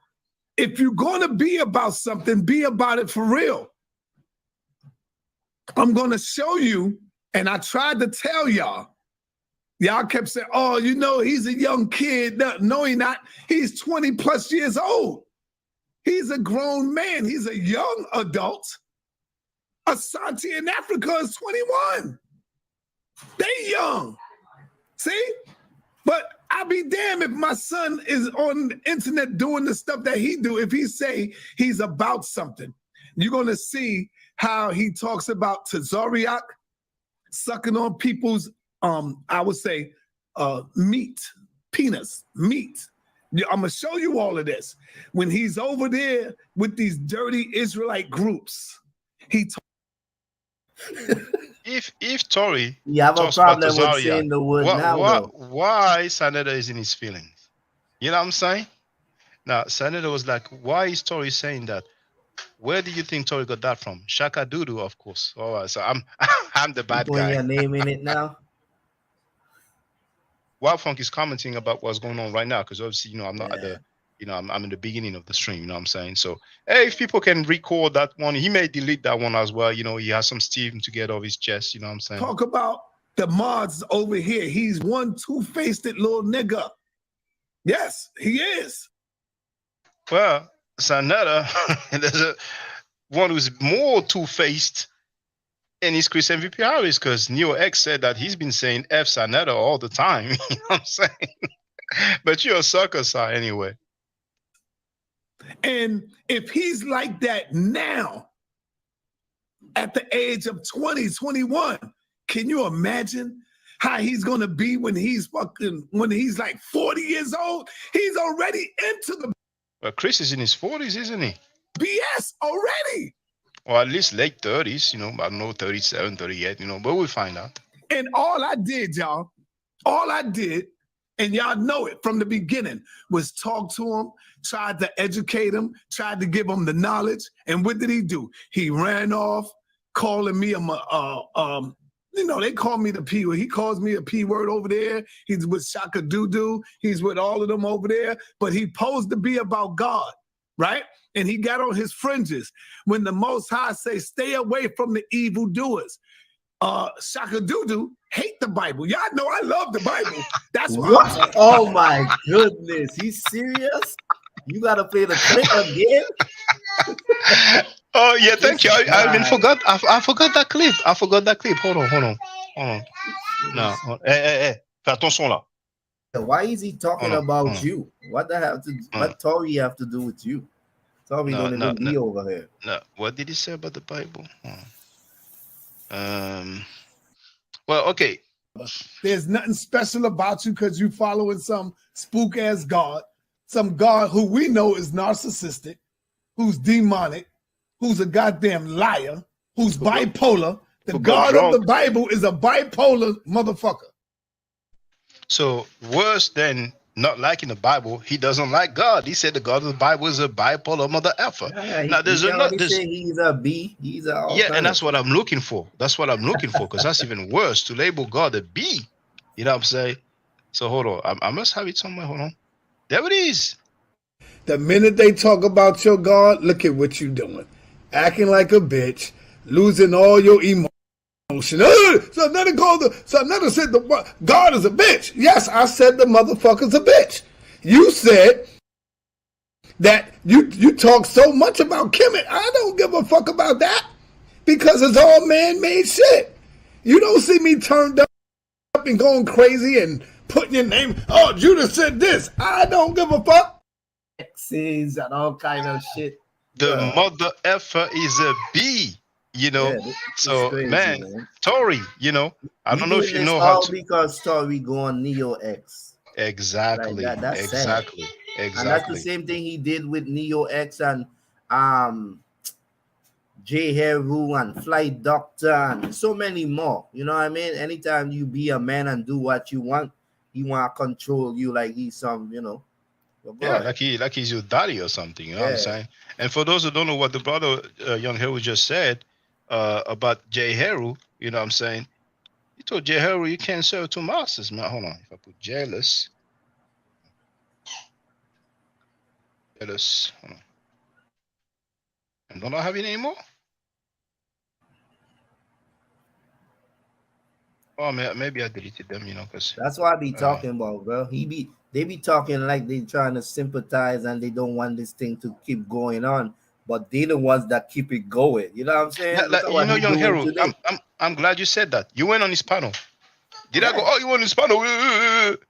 S19: If you're going to be about something, be about it for real. I'm going to show you, and I tried to tell y'all. Y'all kept saying, oh, you know, he's a young kid. No, he's not. He's 20 plus years old. He's a grown man. He's a young adult. Asante in Africa is 21. They young. See? But I'll be damned if my son is on the internet doing the stuff that he do. If he say he's about something, you're going to see how he talks about Tazariak sucking on people's, I would say, meat, penis, meat. I'm going to show you all of this. When he's over there with these dirty Israelite groups, he
S2: if Tory
S18: you have a problem with saying the word
S2: why Saneda is in his feelings? You know what I'm saying? Now Saneda was like, why is Tory saying that? Where do you think Tory got that from? Shaka Dudu, of course. All right, so I'm the bad guy.
S18: Your name in it now.
S2: Wild Funk is commenting about what's going on right now because obviously, you know, I'm not at the, you know, I'm in the beginning of the stream. You know what I'm saying? So, hey, if people can record that one, he may delete that one as well. You know, he has some steam to get off his chest. You know what I'm saying?
S19: Talk about the mods over here. He's one two-faced little nigga. Yes, he is.
S2: Well, Saneda, there's one who's more two-faced, and he's Chris MVP Harris because Neo X said that he's been saying F Saneda all the time. You know what I'm saying? But you're a sucker, sir, anyway.
S19: And if he's like that now, at the age of 20, 21, can you imagine how he's going to be when he's like 40 years old? He's already into the
S2: Well, Chris is in his 40s, isn't he?
S19: BS already.
S2: Or at least late 30s, you know, I don't know, 37, 38, you know, but we'll find out.
S19: And all I did, y'all, all I did And y'all know it from the beginning, was talk to him, tried to educate him, tried to give him the knowledge. And what did he do? He ran off, calling me they call me the P word. He calls me a P word over there. He's with Shaka Doo. He's with all of them over there. But he posed to be about God, right? And he got on his fringes when the Most High say, stay away from the evildoers. Shaka Doo hate the Bible. Y'all know I love the Bible. That's why.
S18: What? Oh my goodness. He's serious? You gotta play the clip again?
S2: Oh yeah, thank you. I even forgot. I forgot that clip. I forgot that clip. Hold on. No. Hey. Fais attention là.
S18: Why is he talking about you? What the hell? What Tory have to do with you? Tory don't even be over here.
S2: No. What did he say about the Bible? Well, okay.
S19: There's nothing special about you because you following some spook ass God, some God who we know is narcissistic, who's demonic, who's a goddamn liar, who's bipolar. The God of the Bible is a bipolar motherfucker.
S2: So worse than not liking the Bible, he doesn't like God. He said the God of the Bible is a bipolar mother effer.
S18: Now there's he's a B. He's a
S2: and that's what I'm looking for. That's what I'm looking for, because that's even worse to label God a B. You know what I'm saying? So hold on. I must have it somewhere. Hold on. There it is.
S19: The minute they talk about your God, look at what you doing. Acting like a bitch, losing all your emotion. So another said the God is a bitch. Yes, I said the motherfucker's a bitch. You said that you talk so much about Kemet. I don't give a fuck about that because it's all man-made shit. You don't see me turned up and going crazy and putting your name. Oh, Judah said this. I don't give a fuck.
S18: X's and all kind of shit.
S2: The mother effer is a B. You know, so crazy, man, Tory, you know, I don't know if you know how to.
S18: Because Tory go on Neo X.
S2: Exactly.
S18: Like that's
S2: exactly.
S18: Sad.
S2: Exactly.
S18: And that's the same thing he did with Neo X and J Heru and Flight Doctor and so many more. You know what I mean? Anytime you be a man and do what you want, he want to control you like he's some, you know.
S2: Yeah, like he's your daddy or something. You know what I'm saying? And for those who don't know what the brother Young Heru just said about J Heru, you know what I'm saying? He told J Heru you can't serve two masters, man. Hold on, if I put jealous. Hold on. And don't I have it anymore? Oh, maybe I deleted them, you know, because
S18: that's what I be talking about, bro. They be talking like they trying to sympathize and they don't want this thing to keep going on, but they the ones that keep it going. You know what I'm saying?
S2: You know, Young Heru, I'm glad you said that. You went on his panel. Did I go? Oh, you went on his panel?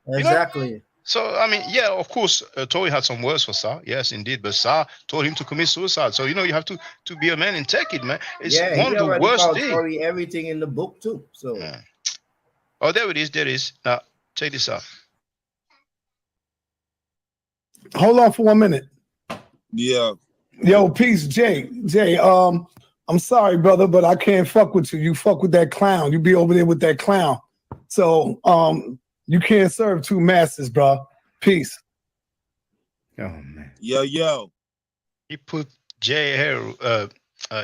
S18: Exactly.
S2: You know? So I mean, yeah, of course, Tory had some words for Sar. Yes, indeed, but Sar told him to commit suicide. So you know, you have to be a man and take it, man. It's one of the worst things.
S18: Tory everything in the book too. So.
S2: Yeah. Oh, there it is. There it is. Now, check this out.
S19: Hold on for 1 minute.
S20: Yeah.
S19: Yo, peace, Jay. I'm sorry, brother, but I can't fuck with you. You fuck with that clown. You be over there with that clown. So, you can't serve two masters, bro. Peace.
S2: Oh man.
S20: Yo.
S2: He put J Heru,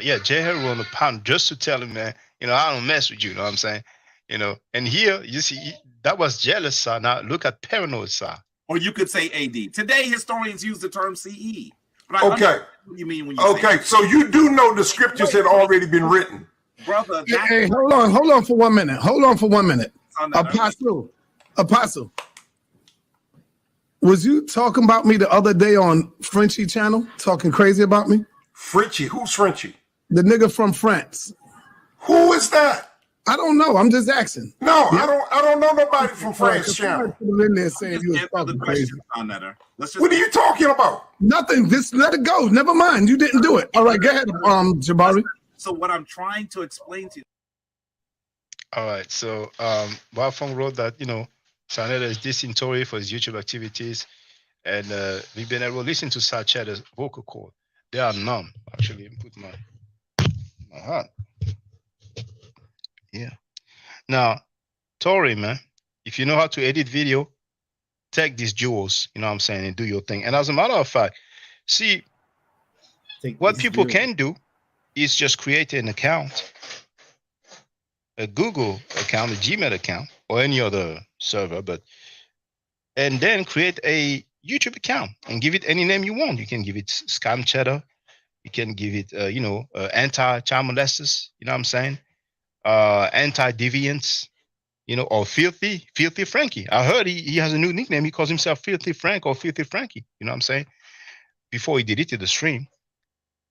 S2: J Heru on the panel just to tell him, man, you know, I don't mess with you. You know what I'm saying? You know, and here you see that was jealous, sir. Now look at paranoid, sir.
S21: Or you could say AD. Today, historians use the term CE.
S22: But okay.
S21: What you mean when you
S22: say so you do know the scriptures had already been written.
S21: Brother.
S19: Hey, hold on for 1 minute. Hold on for 1 minute. Apostle. Was you talking about me the other day on Frenchie channel? Talking crazy about me?
S22: Frenchie? Who's Frenchie?
S19: The nigga from France.
S22: Who is that?
S19: I don't know. I'm just asking.
S22: No, yeah. I don't know nobody from France channel.
S19: In there saying you was talking crazy.
S22: What are you talking about?
S19: Nothing. Just let it go. Never mind. You didn't do it. All right, go ahead, Jabari.
S21: So what I'm trying to explain to you.
S2: All right. So Wafong wrote that, you know, Saneda is dissing Tory for his YouTube activities, and we've been able to listen to Sacheta's vocal cord. They are numb. Actually, put my hand. Yeah. Now, Tory, man, if you know how to edit video, take these jewels, you know what I'm saying, and do your thing. And as a matter of fact, see, what people can do is just create an account, a Google account, a Gmail account, or any other server, and then create a YouTube account and give it any name you want. You can give it Scam Cheddar. You can give it, anti-child molesters. You know what I'm saying? Anti-deviants. Or Filthy Frankie. I heard he has a new nickname. He calls himself Filthy Frank or Filthy Frankie. You know what I'm saying? Before he deleted the stream,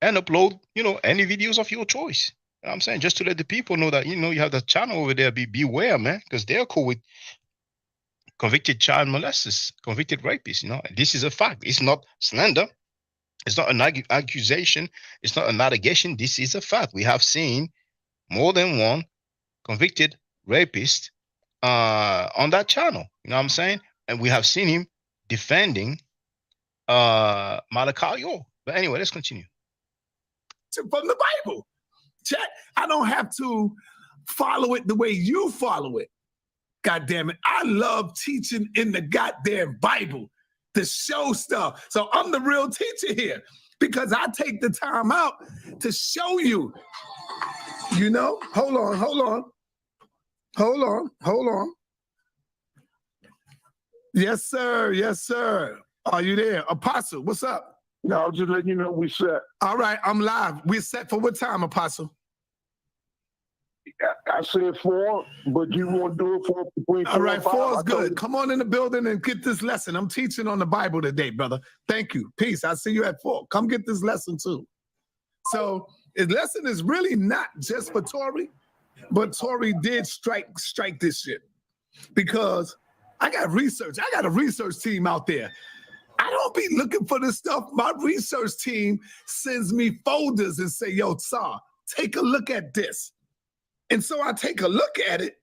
S2: and upload, any videos of your choice. You know what I'm saying? Just to let the people know that, you have the channel over there. Beware, man, because they're cool with convicted child molesters, convicted rapists. This is a fact. It's not slander. It's not an accusation. It's not an allegation. This is a fact. We have seen more than one convicted rapist on that channel. You know what I'm saying? And we have seen him defending Malachi York. But anyway, let's continue.
S22: From the Bible. Chat, I don't have to follow it the way you follow it. God damn it. I love teaching in the goddamn Bible to show stuff. So I'm the real teacher here because I take the time out to show you. Hold on. Yes, sir. Are you there? Apostle, what's up?
S1: No, I'll just letting you know we set.
S22: All right, I'm live. We're set for what time, Apostle?
S1: I said 4, but you want to do it for between 4
S22: All right,
S1: and 5?
S22: 4 is good. Come on in the building and get this lesson. I'm teaching on the Bible today, brother. Thank you. Peace. I'll see you at 4. Come get this lesson too. So his lesson is really not just for Tory, but Tory did strike this shit because I got research. I got a research team out there. I don't be looking for this stuff. My research team sends me folders and say, yo, Tsar, take a look at this. And so I take a look at it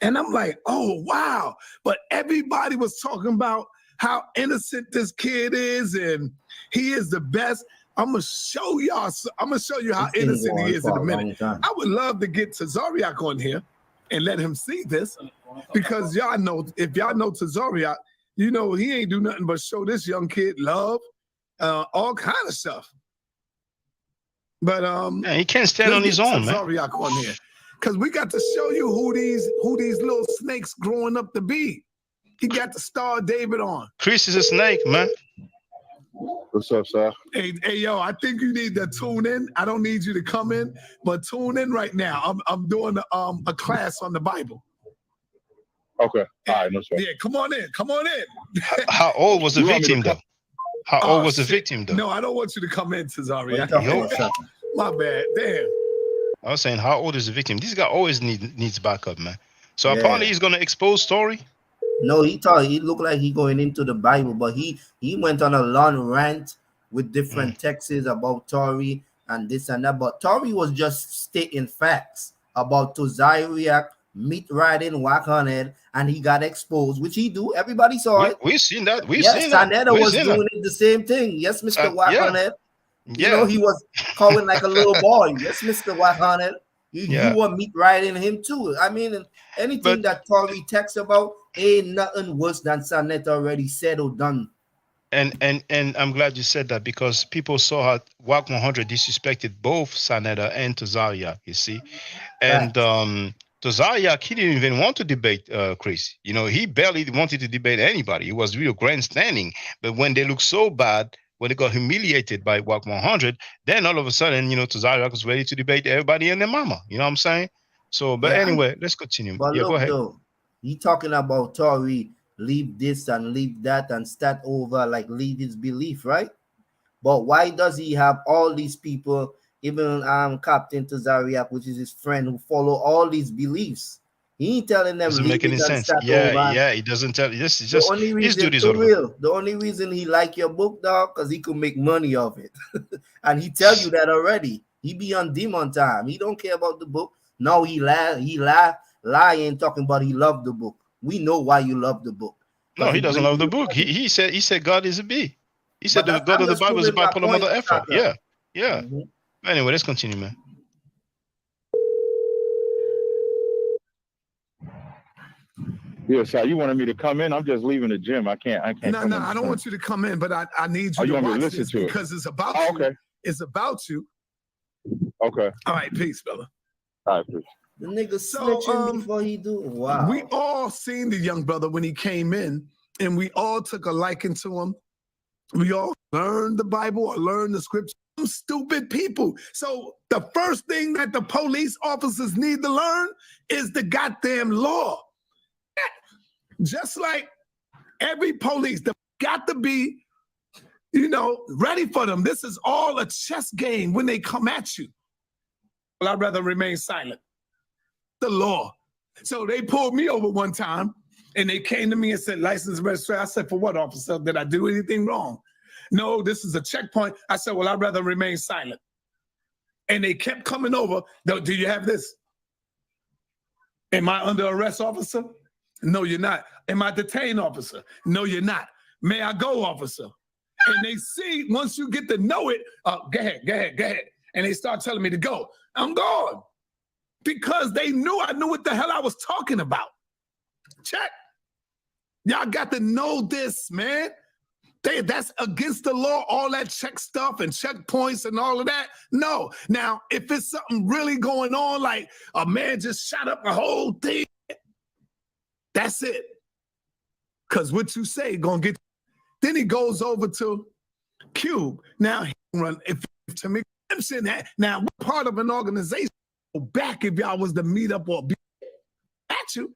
S22: and I'm like, oh, wow. But everybody was talking about how innocent this kid is and he is the best. I'm going to show y'all. I'm going to show you how innocent he is in a minute. I would love to get Tazariak on here and let him see this because y'all know, if y'all know Tazariak, he ain't do nothing but show this young kid love, all kind of stuff. But
S2: he can't stand on his own, man.
S22: Tazariak on here. Because we got to show you who these little snakes growing up to be. He got the Star David on.
S2: Chris is a snake, man.
S1: What's up, sir?
S22: Hey, yo, I think you need to tune in. I don't need you to come in, but tune in right now. I'm doing a class on the Bible.
S1: Okay. All right, no sir.
S22: Yeah, come on in.
S2: How old was the victim, though? How old was the victim, though?
S22: No, I don't want you to come in, Cesaria. My bad. Damn.
S2: I was saying, how old is the victim? This guy always needs backup, man. So apparently he's gonna expose Tory.
S18: No, he looked like he going into the Bible, but he went on a long rant with different texts about Tory and this and that. But Tory was just stating facts about Tozariak, meat riding, whack on it, and he got exposed, which he do. Everybody saw it.
S2: We've seen that. We've seen that.
S18: Sanetta was doing it the same thing. Yes, Mr. Whack on it. He was calling like a little boy. Yes, Mr. Whack on it. You were meat riding him too. I mean, anything that Tory texts about ain't nothing worse than Sanetta already said or done.
S2: And I'm glad you said that because people saw how WAC 100 disrespected both Sanetta and Tazariak, you see. And Tazariak, he didn't even want to debate Chris. He barely wanted to debate anybody. He was real grandstanding. But when they looked so bad, when they got humiliated by WAC 100, then all of a sudden, Tazariak was ready to debate everybody and their mama. You know what I'm saying? So, but anyway, let's continue.
S18: But
S2: go ahead.
S18: Though, he talking about Tory, leave this and leave that and start over, like leave his belief, right? But why does he have all these people, even Captain Tazariak, which is his friend, who follow all these beliefs? He ain't telling them
S2: doesn't make any sense. Yeah, he doesn't tell. Just the only reason,
S18: the only reason he like your book, dog, because he could make money off it, and he tell you that already. He be on demon time. He don't care about the book. No, he lying, talking about he loved the book. We know why you love the book.
S2: No, he doesn't love the book. He said God is a B. He said the God of the Bible is a bipolar mother effort. Yeah. Anyway, let's continue, man.
S1: Yeah, so you wanted me to come in? I'm just leaving the gym. I can't
S22: No,
S1: come
S22: no,
S1: in.
S22: I don't want you to come in, but I need
S1: Oh,
S22: you
S1: you
S22: to
S1: want me to
S22: watch
S1: listen
S22: this
S1: to it?
S22: because it's about
S1: Oh,
S22: you.
S1: okay.
S22: It's about you.
S1: Okay.
S22: All right, peace, brother.
S1: All right, peace.
S18: The nigga
S22: So,
S18: snitching before he do. Wow.
S22: we all seen the young brother when he came in, and we all took a liking to him. We all learned the Bible or learned the scripture. Some stupid people. So the first thing that the police officers need to learn is the goddamn law. Just like every police, they got to be, ready for them. This is all a chess game when they come at you. Well, I'd rather remain silent. The law. So they pulled me over one time and they came to me and said, license registration. I said, for what, officer? Did I do anything wrong? No, this is a checkpoint. I said, well, I'd rather remain silent. And they kept coming over. Do you have this? Am I under arrest, officer? No, you're not. Am I detained, officer? No, you're not. May I go, officer? And they see, once you get to know it, go ahead. And they start telling me to go. I'm gone. Because they knew I knew what the hell I was talking about. Check. Y'all got to know this, man. That's against the law, all that check stuff and checkpoints and all of that. No. Now, if it's something really going on, like a man just shot up a whole thing, that's it. Because what you say gonna get. Then he goes over to Cube. Now he run to me. Now we're part of an organization. Back if y'all was to meet up or be at you.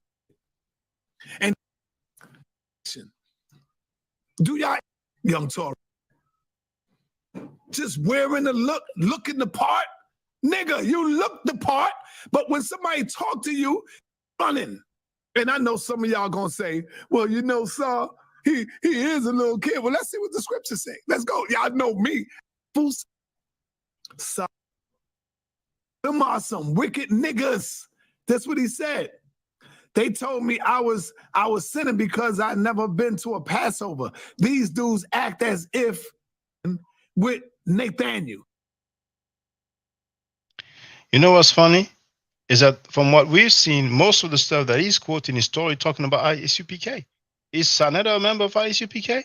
S22: And do y'all, young Tory, just wearing the looking the part? Nigga, you look the part, but when somebody talk to you, running. And I know some of y'all gonna say, well, sir, he is a little kid. Well, let's see what the scriptures say. Let's go. Y'all know me. So, them are some wicked niggas. That's what he said. They told me I was sinning because I never been to a Passover. These dudes act as if with Nathaniel.
S2: You know what's funny? Is that from what we've seen, most of the stuff that he's quoting his story talking about ISUPK. Is Sanetta a member of ISUPK?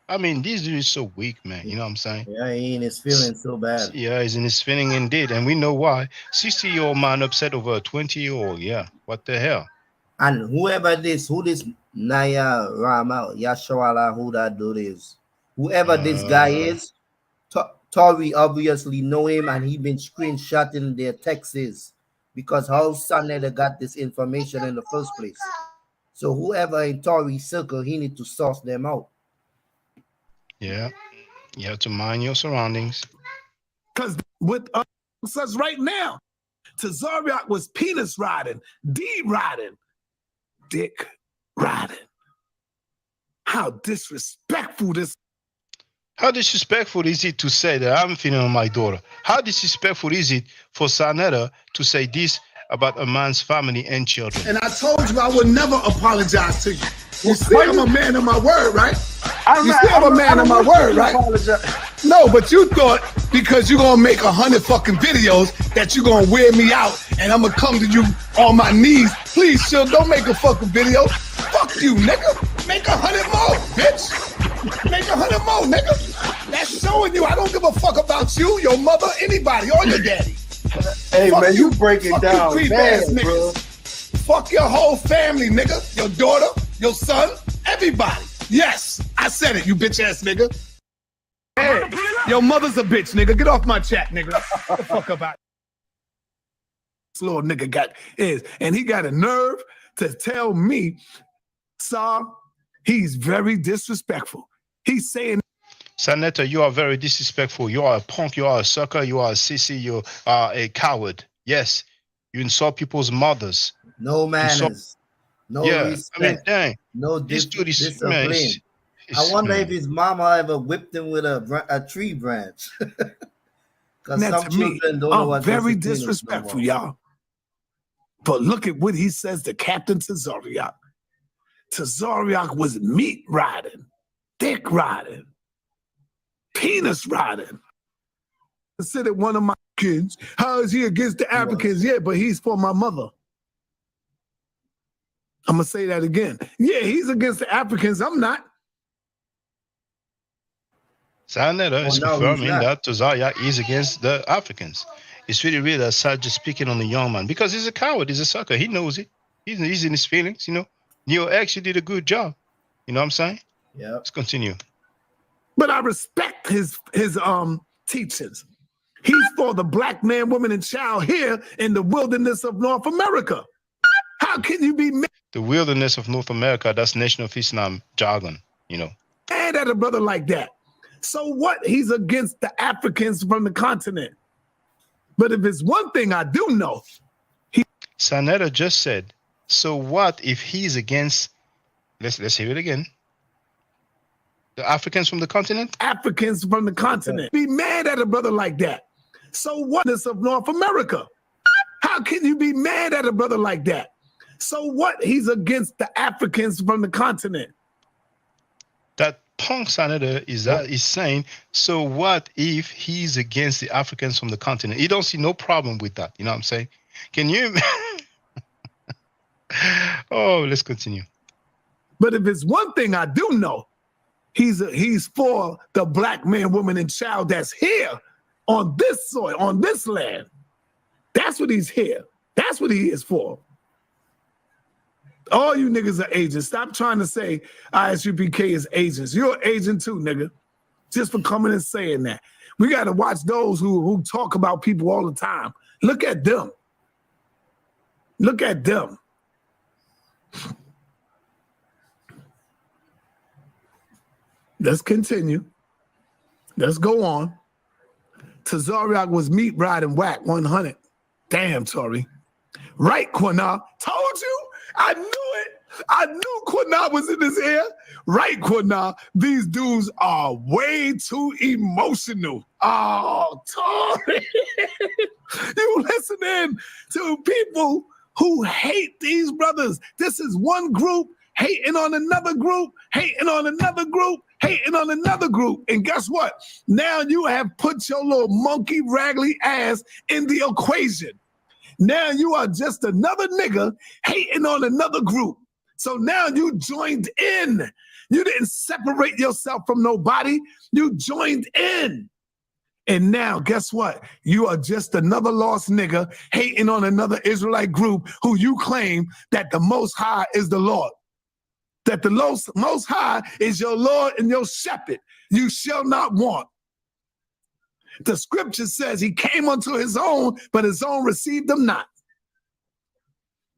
S2: I mean, this dude is so weak, man. You know what I'm saying?
S18: Yeah, he in his feelings so bad.
S2: Yeah, he's in his feeling indeed. And we know why. 60-year-old man upset over a 20-year-old. Yeah, what the hell?
S18: And who this Naya Rama, Yashawala, who that dude is, whoever this guy is, Tory obviously know him and he been screenshotting their texts because how Sanetta got this information in the first place. So whoever in Tory's circle, he need to source them out.
S2: Yeah, you have to mind your surroundings.
S22: Because with us right now, Tazariak was penis riding, D riding, dick riding. How disrespectful this.
S2: How disrespectful is it to say that I'm feeling on my daughter? How disrespectful is it for Sanetta to say this about a man's family and children?
S22: And I told you I would never apologize to you. You see, I'm a man of my word, right? I'm a man of my word, right? No, but you thought because you're gonna make 100 fucking videos that you're gonna wear me out and I'm gonna come to you on my knees. Please, chill, don't make a fucking video. Fuck you, nigga. Make 100 more, bitch. Make 100 more, nigga. That's showing you I don't give a fuck about you, your mother, anybody, or your daddy.
S15: Hey,
S22: Fuck
S15: man, you break it down,
S22: creep
S15: man,
S22: ass
S15: bro.
S22: Fuck your whole family, nigga. Your daughter, your son, everybody. Yes, I said it, you bitch ass nigga. Hey, your mother's a bitch, nigga. Get off my chat, nigga. What the fuck about this little nigga and he got a nerve to tell me, sir, he's very disrespectful. He's saying,
S2: Sanetta, you are very disrespectful. You are a punk. You are a sucker. You are a sissy. You are a coward. Yes, you insult people's mothers.
S18: No manners. No respect.
S2: I mean, dang.
S18: No
S2: this dude is
S18: discipline.
S2: man.
S18: I wonder if his mama ever whipped him with a tree branch. Because some children don't know what
S22: very disrespectful, y'all. But look at what he says to Captain Tazariak. Tazariak was meat riding, dick riding, penis riding. Considered one of my kids. How is he against the Africans? Yeah, but he's for my mother. I'm gonna say that again. Yeah, he's against the Africans. I'm not.
S2: Saneda is
S18: Oh, no, he's
S2: confirming
S18: not.
S2: that Tazariak is against the Africans. It's really weird that Sad just speaking on the young man because he's a coward, he's a sucker. He knows it. He's in his feelings, you know. Neo X, you did a good job. You know what I'm saying?
S18: Yeah.
S2: Let's continue.
S22: But I respect his teachings. He's for the black man, woman, and child here in the wilderness of North America. How can you be
S2: The wilderness of North America, that's Nation of Islam jargon, you know.
S22: mad at a brother like that? So what? He's against the Africans from the continent. But if it's one thing I do know,
S2: Saneda just said, so what if he's against, let's hear it again. The Africans from the continent?
S22: Africans from the continent. Be mad at a brother like that. So what is of North America? How can you be mad at a brother like that? So what? He's against the Africans from the continent.
S2: That punk senator is saying, so what if he's against the Africans from the continent? He don't see no problem with that. You know what I'm saying? Can you? Oh, let's continue.
S22: But if it's one thing I do know, he's for the black man, woman, and child that's here on this soil, on this land. That's what he's here. That's what he is for. All you niggas are agents. Stop trying to say ISUPK is agents. You're an agent too, nigga. Just for coming and saying that. We got to watch those who talk about people all the time. Look at them. Look at them. Let's continue. Let's go on. Tazariak was meat riding whack 100. Damn, Tori. Right, Quana. Told you. I knew it. I knew Quana was in his ear. Right, Quana. These dudes are way too emotional. Oh, Tori. You listening to people who hate these brothers. This is one group hating on another group, hating on another group, hating on another group. And guess what? Now you have put your little monkey raggedy ass in the equation. Now you are just another nigga hating on another group. So now you joined in. You didn't separate yourself from nobody. You joined in. And now, guess what? You are just another lost nigga hating on another Israelite group who you claim that the Most High is the Lord. That the Most High is your Lord and your shepherd. You shall not want. The scripture says he came unto his own, but his own received him not.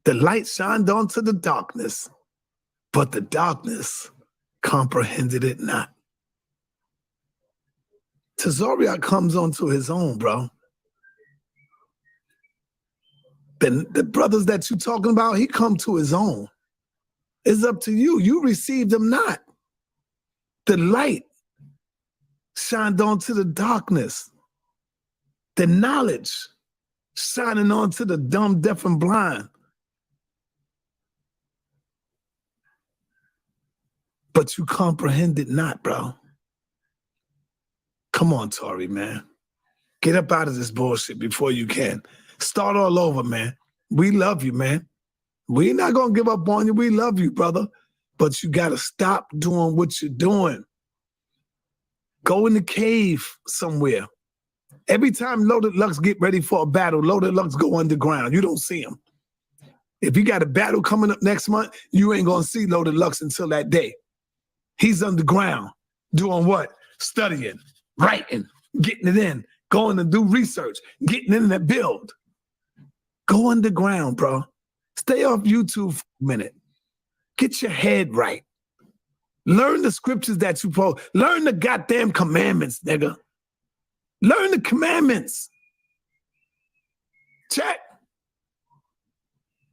S22: The light shined onto the darkness, but the darkness comprehended it not. Tazariak comes onto his own, bro. The brothers that you talking about, he come to his own. It's up to you. You received them not. The light shined onto the darkness. The knowledge shining onto the dumb, deaf, and blind. But you comprehended not, bro. Come on, Tori, man. Get up out of this bullshit before you can. Start all over, man. We love you, man. We're not going to give up on you. We love you, brother. But you got to stop doing what you're doing. Go in the cave somewhere. Every time Loaded Lux get ready for a battle, Loaded Lux go underground. You don't see him. If you got a battle coming up next month, you ain't going to see Loaded Lux until that day. He's underground. Doing what? Studying, writing, getting it in, going to do research, getting in that build. Go underground, bro. Stay off YouTube for a minute. Get your head right. Learn the scriptures that you post. Learn the goddamn commandments, nigga. Learn the commandments. Check.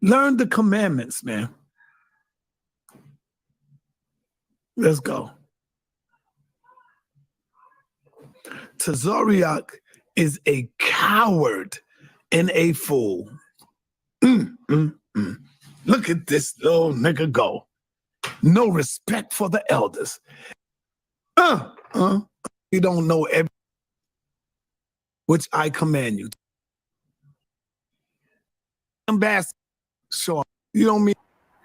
S22: Learn the commandments, man. Let's go. Tazariak is a coward and a fool. Look at this little nigga go. No respect for the elders. You don't know every which I command you. Ambassador, sure. You don't mean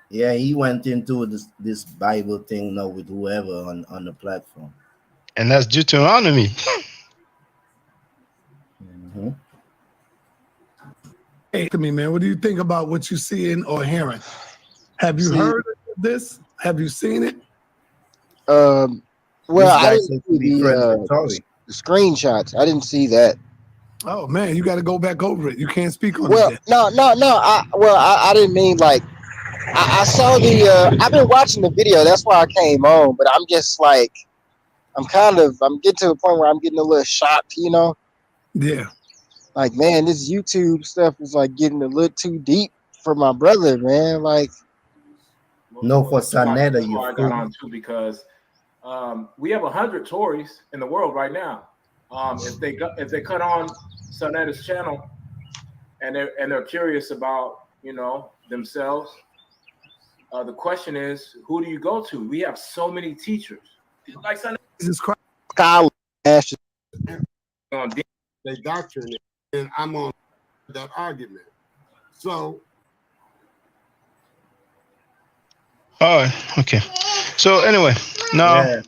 S18: Yeah, he went into this Bible thing now with whoever on the platform.
S2: And that's Deuteronomy.
S18: Mhm.
S22: Hey, to me, man, what do you think about what you're seeing or hearing? Have you
S3: See,
S22: heard of this? Have you seen it?
S3: well,
S18: This
S3: I
S18: guy
S3: didn't
S18: said to
S3: see
S18: be friends with Tory.
S3: the screenshots. I didn't see that.
S22: Oh man, you got to go back over it. You can't speak on it
S3: Well,
S22: then.
S3: no. I didn't mean like I saw the. I've been watching the video. That's why I came on. But I'm just like I'm getting to the point where I'm getting a little shocked. You know,
S22: Yeah.
S3: like man, this YouTube stuff is like getting a little too deep for my brother, man. Like,
S18: No, for
S7: That's why
S18: Saneda, you
S7: I got
S18: fool.
S7: on too, because we have 100 Tories in the world right now. If they cut on Sonetta's channel and they're curious about themselves, the question is, who do you go to? We have so many teachers like Sonetta.
S22: Jesus Christ.
S3: Scholar
S7: On
S23: they doctrine, and I'm on that argument. So,
S2: All right. Okay. So anyway, now,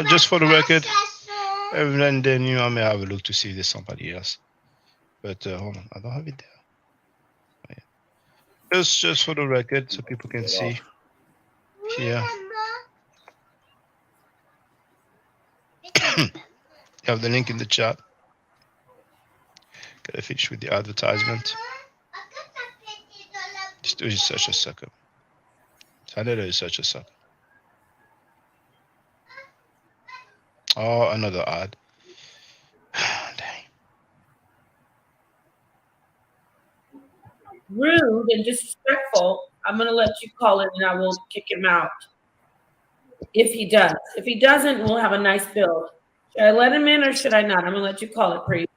S2: just for the record, every and then I may have a look to see if there's somebody else. But hold on, I don't have it there. Just for the record, so people can see. Here. You have the link in the chat. Gotta finish with the advertisement. This is such a sucker. Saneda is such a sucker. Oh, another ad.
S24: Rude and disrespectful, I'm going to let you call it and I will kick him out. If he does. If he doesn't, we'll have a nice build. Should I let him in or should I not? I'm going to let you call it, priest.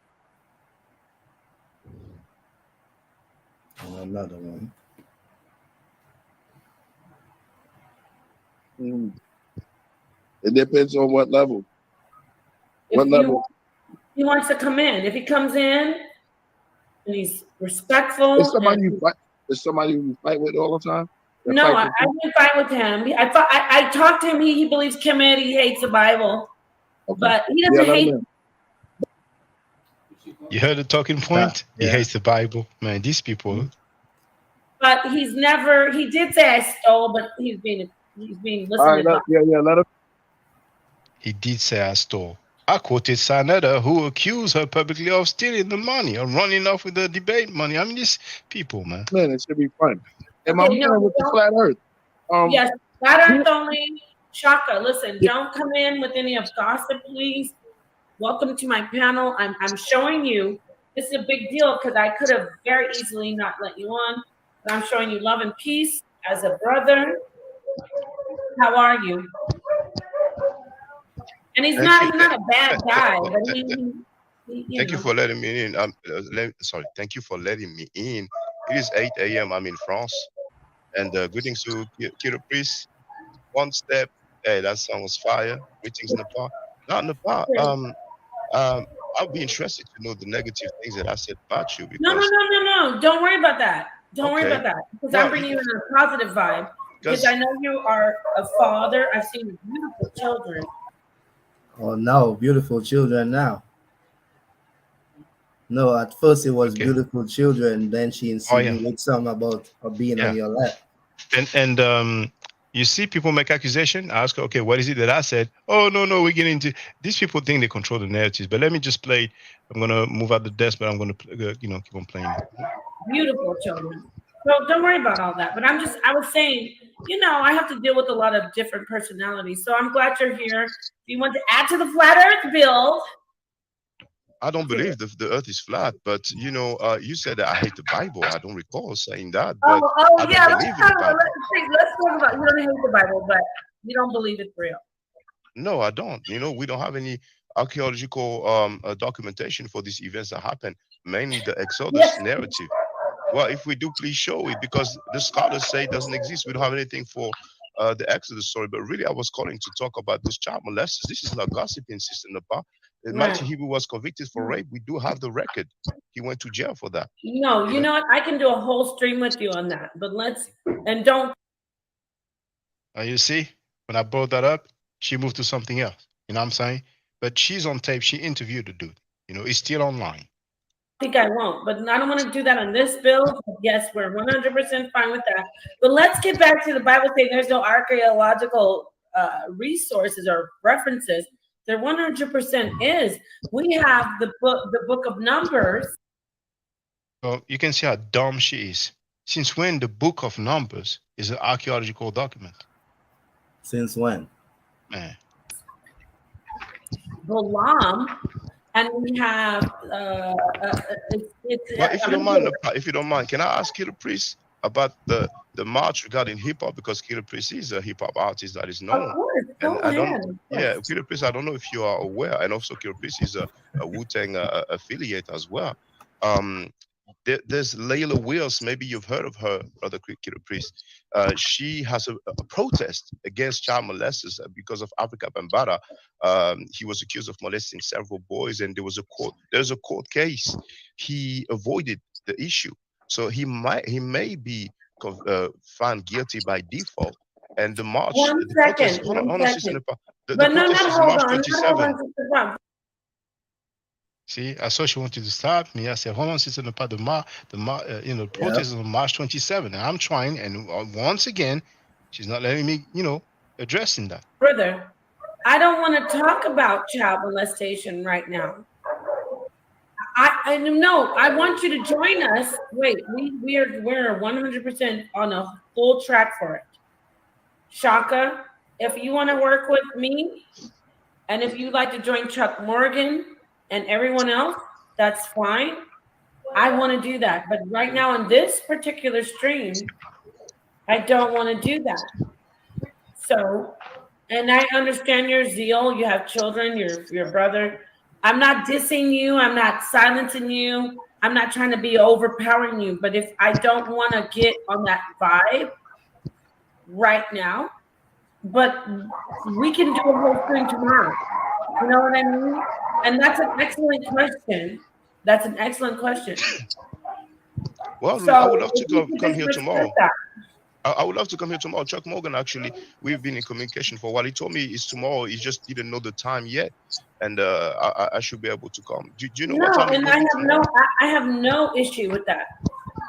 S18: Another one.
S23: it depends on what level.
S24: If he wants to come in. If he comes in and he's respectful.
S23: Is somebody you fight with all the time?
S24: No, I've been fine with him. I talked to him. He believes Kemet. He hates the Bible. Okay. But he doesn't hate.
S2: You heard the talking point?
S18: Yeah.
S2: He hates the Bible. Man, these people.
S24: But he's never, he did say I stole, but he's being listened to.
S23: Let him.
S2: He did say I stole. I quoted Saneda, who accused her publicly of stealing the money or running off with the debate money. I mean, these people, man.
S23: Man, it should be fun. And my man with the flat earth.
S24: Yes, flat earth only. Shaka, listen, don't come in with any of gossip, please. Welcome to my panel. I'm showing you, this is a big deal because I could have very easily not let you on, but I'm showing you love and peace as a brother. How are you? And he's not a bad guy, but
S2: Thank you for letting me in. Thank you for letting me in. It is 8 a.m. I'm in France. And greetings to Kiro Priest. One step. Hey, that song was fire. Greetings, Nepal. Not Nepal. I'll be interested to know the negative things that I said about you. Because
S24: No. Don't worry about that. Don't worry about that. Because I'm bringing you in a positive vibe. Because I know you are a father. I've seen beautiful children.
S18: Oh no, beautiful children now. No, at first it was beautiful children. Then she insinuated something about her being on your lap.
S2: And you see people make accusation. I ask, okay, what is it that I said? Oh, no, we're getting into these people think they control the narratives. But let me just play. I'm gonna move out the desk, but I'm gonna keep on playing.
S24: Beautiful children. So don't worry about all that. But I was saying, I have to deal with a lot of different personalities. So I'm glad you're here. If you want to add to the flat earth build.
S2: I don't believe the earth is flat, but you said that I hate the Bible. I don't recall saying that. But I don't believe in the Bible.
S24: Let's talk about, you don't hate the Bible, but you don't believe it's real.
S2: No, I don't. We don't have any archaeological documentation for these events that happen, mainly the Exodus narrative. Well, if we do, please show it, because the scholars say it doesn't exist. We don't have anything for the Exodus story. But really, I was calling to talk about those child molesters. This is not gossiping, Sister Napa. Mighty Hebrew was convicted for rape. We do have the record. He went to jail for that.
S24: No, you know what? I can do a whole stream with you on that. But don't
S2: You see, when I brought that up, she moved to something else. You know what I'm saying? But she's on tape. She interviewed the dude. You know, he's still online.
S24: I think I won't, but I don't want to do that on this bill. Yes, we're 100% fine with that. But let's get back to the Bible saying there's no archaeological resources or references. There 100% is. We have the book of Numbers.
S2: So you can see how dumb she is. Since when the book of Numbers is an archaeological document?
S18: Since when?
S2: Man.
S24: Balaam, and we have
S2: But if you don't mind, can I ask you, the priest, about the march regarding hip hop, because Killer Priest is a hip hop artist that is known.
S24: Of course,
S2: and
S24: go
S2: I don't,
S24: ahead.
S2: yeah, Killer Priest, I don't know if you are aware, and also Killer Priest is a Wu-Tang affiliate as well. There's Layla Wills, maybe you've heard of her, Brother Killer Priest. She has a protest against child molesters because of Africa Bambaataa. He was accused of molesting several boys, and there's a court case. He avoided the issue, so he may be found guilty by default. And the march, the protest, hold on, Sister Nepa. The protest is March 27. See, I saw she wanted to stop me. I said, hold on, Sister Nepa, the protest is on March 27. And I'm trying, and once again, she's not letting me, addressing that.
S24: Brother, I don't want to talk about child molestation right now. I know. I want you to join us. Wait, we're 100% on a full track for it. Shaka, if you want to work with me, and if you'd like to join Chuck Morgan and everyone else, that's fine. I want to do that. But right now in this particular stream, I don't want to do that. So, and I understand your zeal. You have children, your brother. I'm not dissing you. I'm not silencing you. I'm not trying to be overpowering you. But if I don't want to get on that vibe right now, but we can do a whole thing tomorrow. You know what I mean? And that's an excellent question. That's an excellent question.
S2: Well,
S24: so
S2: I would love to come here tomorrow.
S24: That.
S2: I would love to come here tomorrow. Chuck Morgan, actually, we've been in communication for a while. He told me it's tomorrow. He just didn't know the time yet, and I should be able to come. Do you know what time?
S24: And I have no issue with that.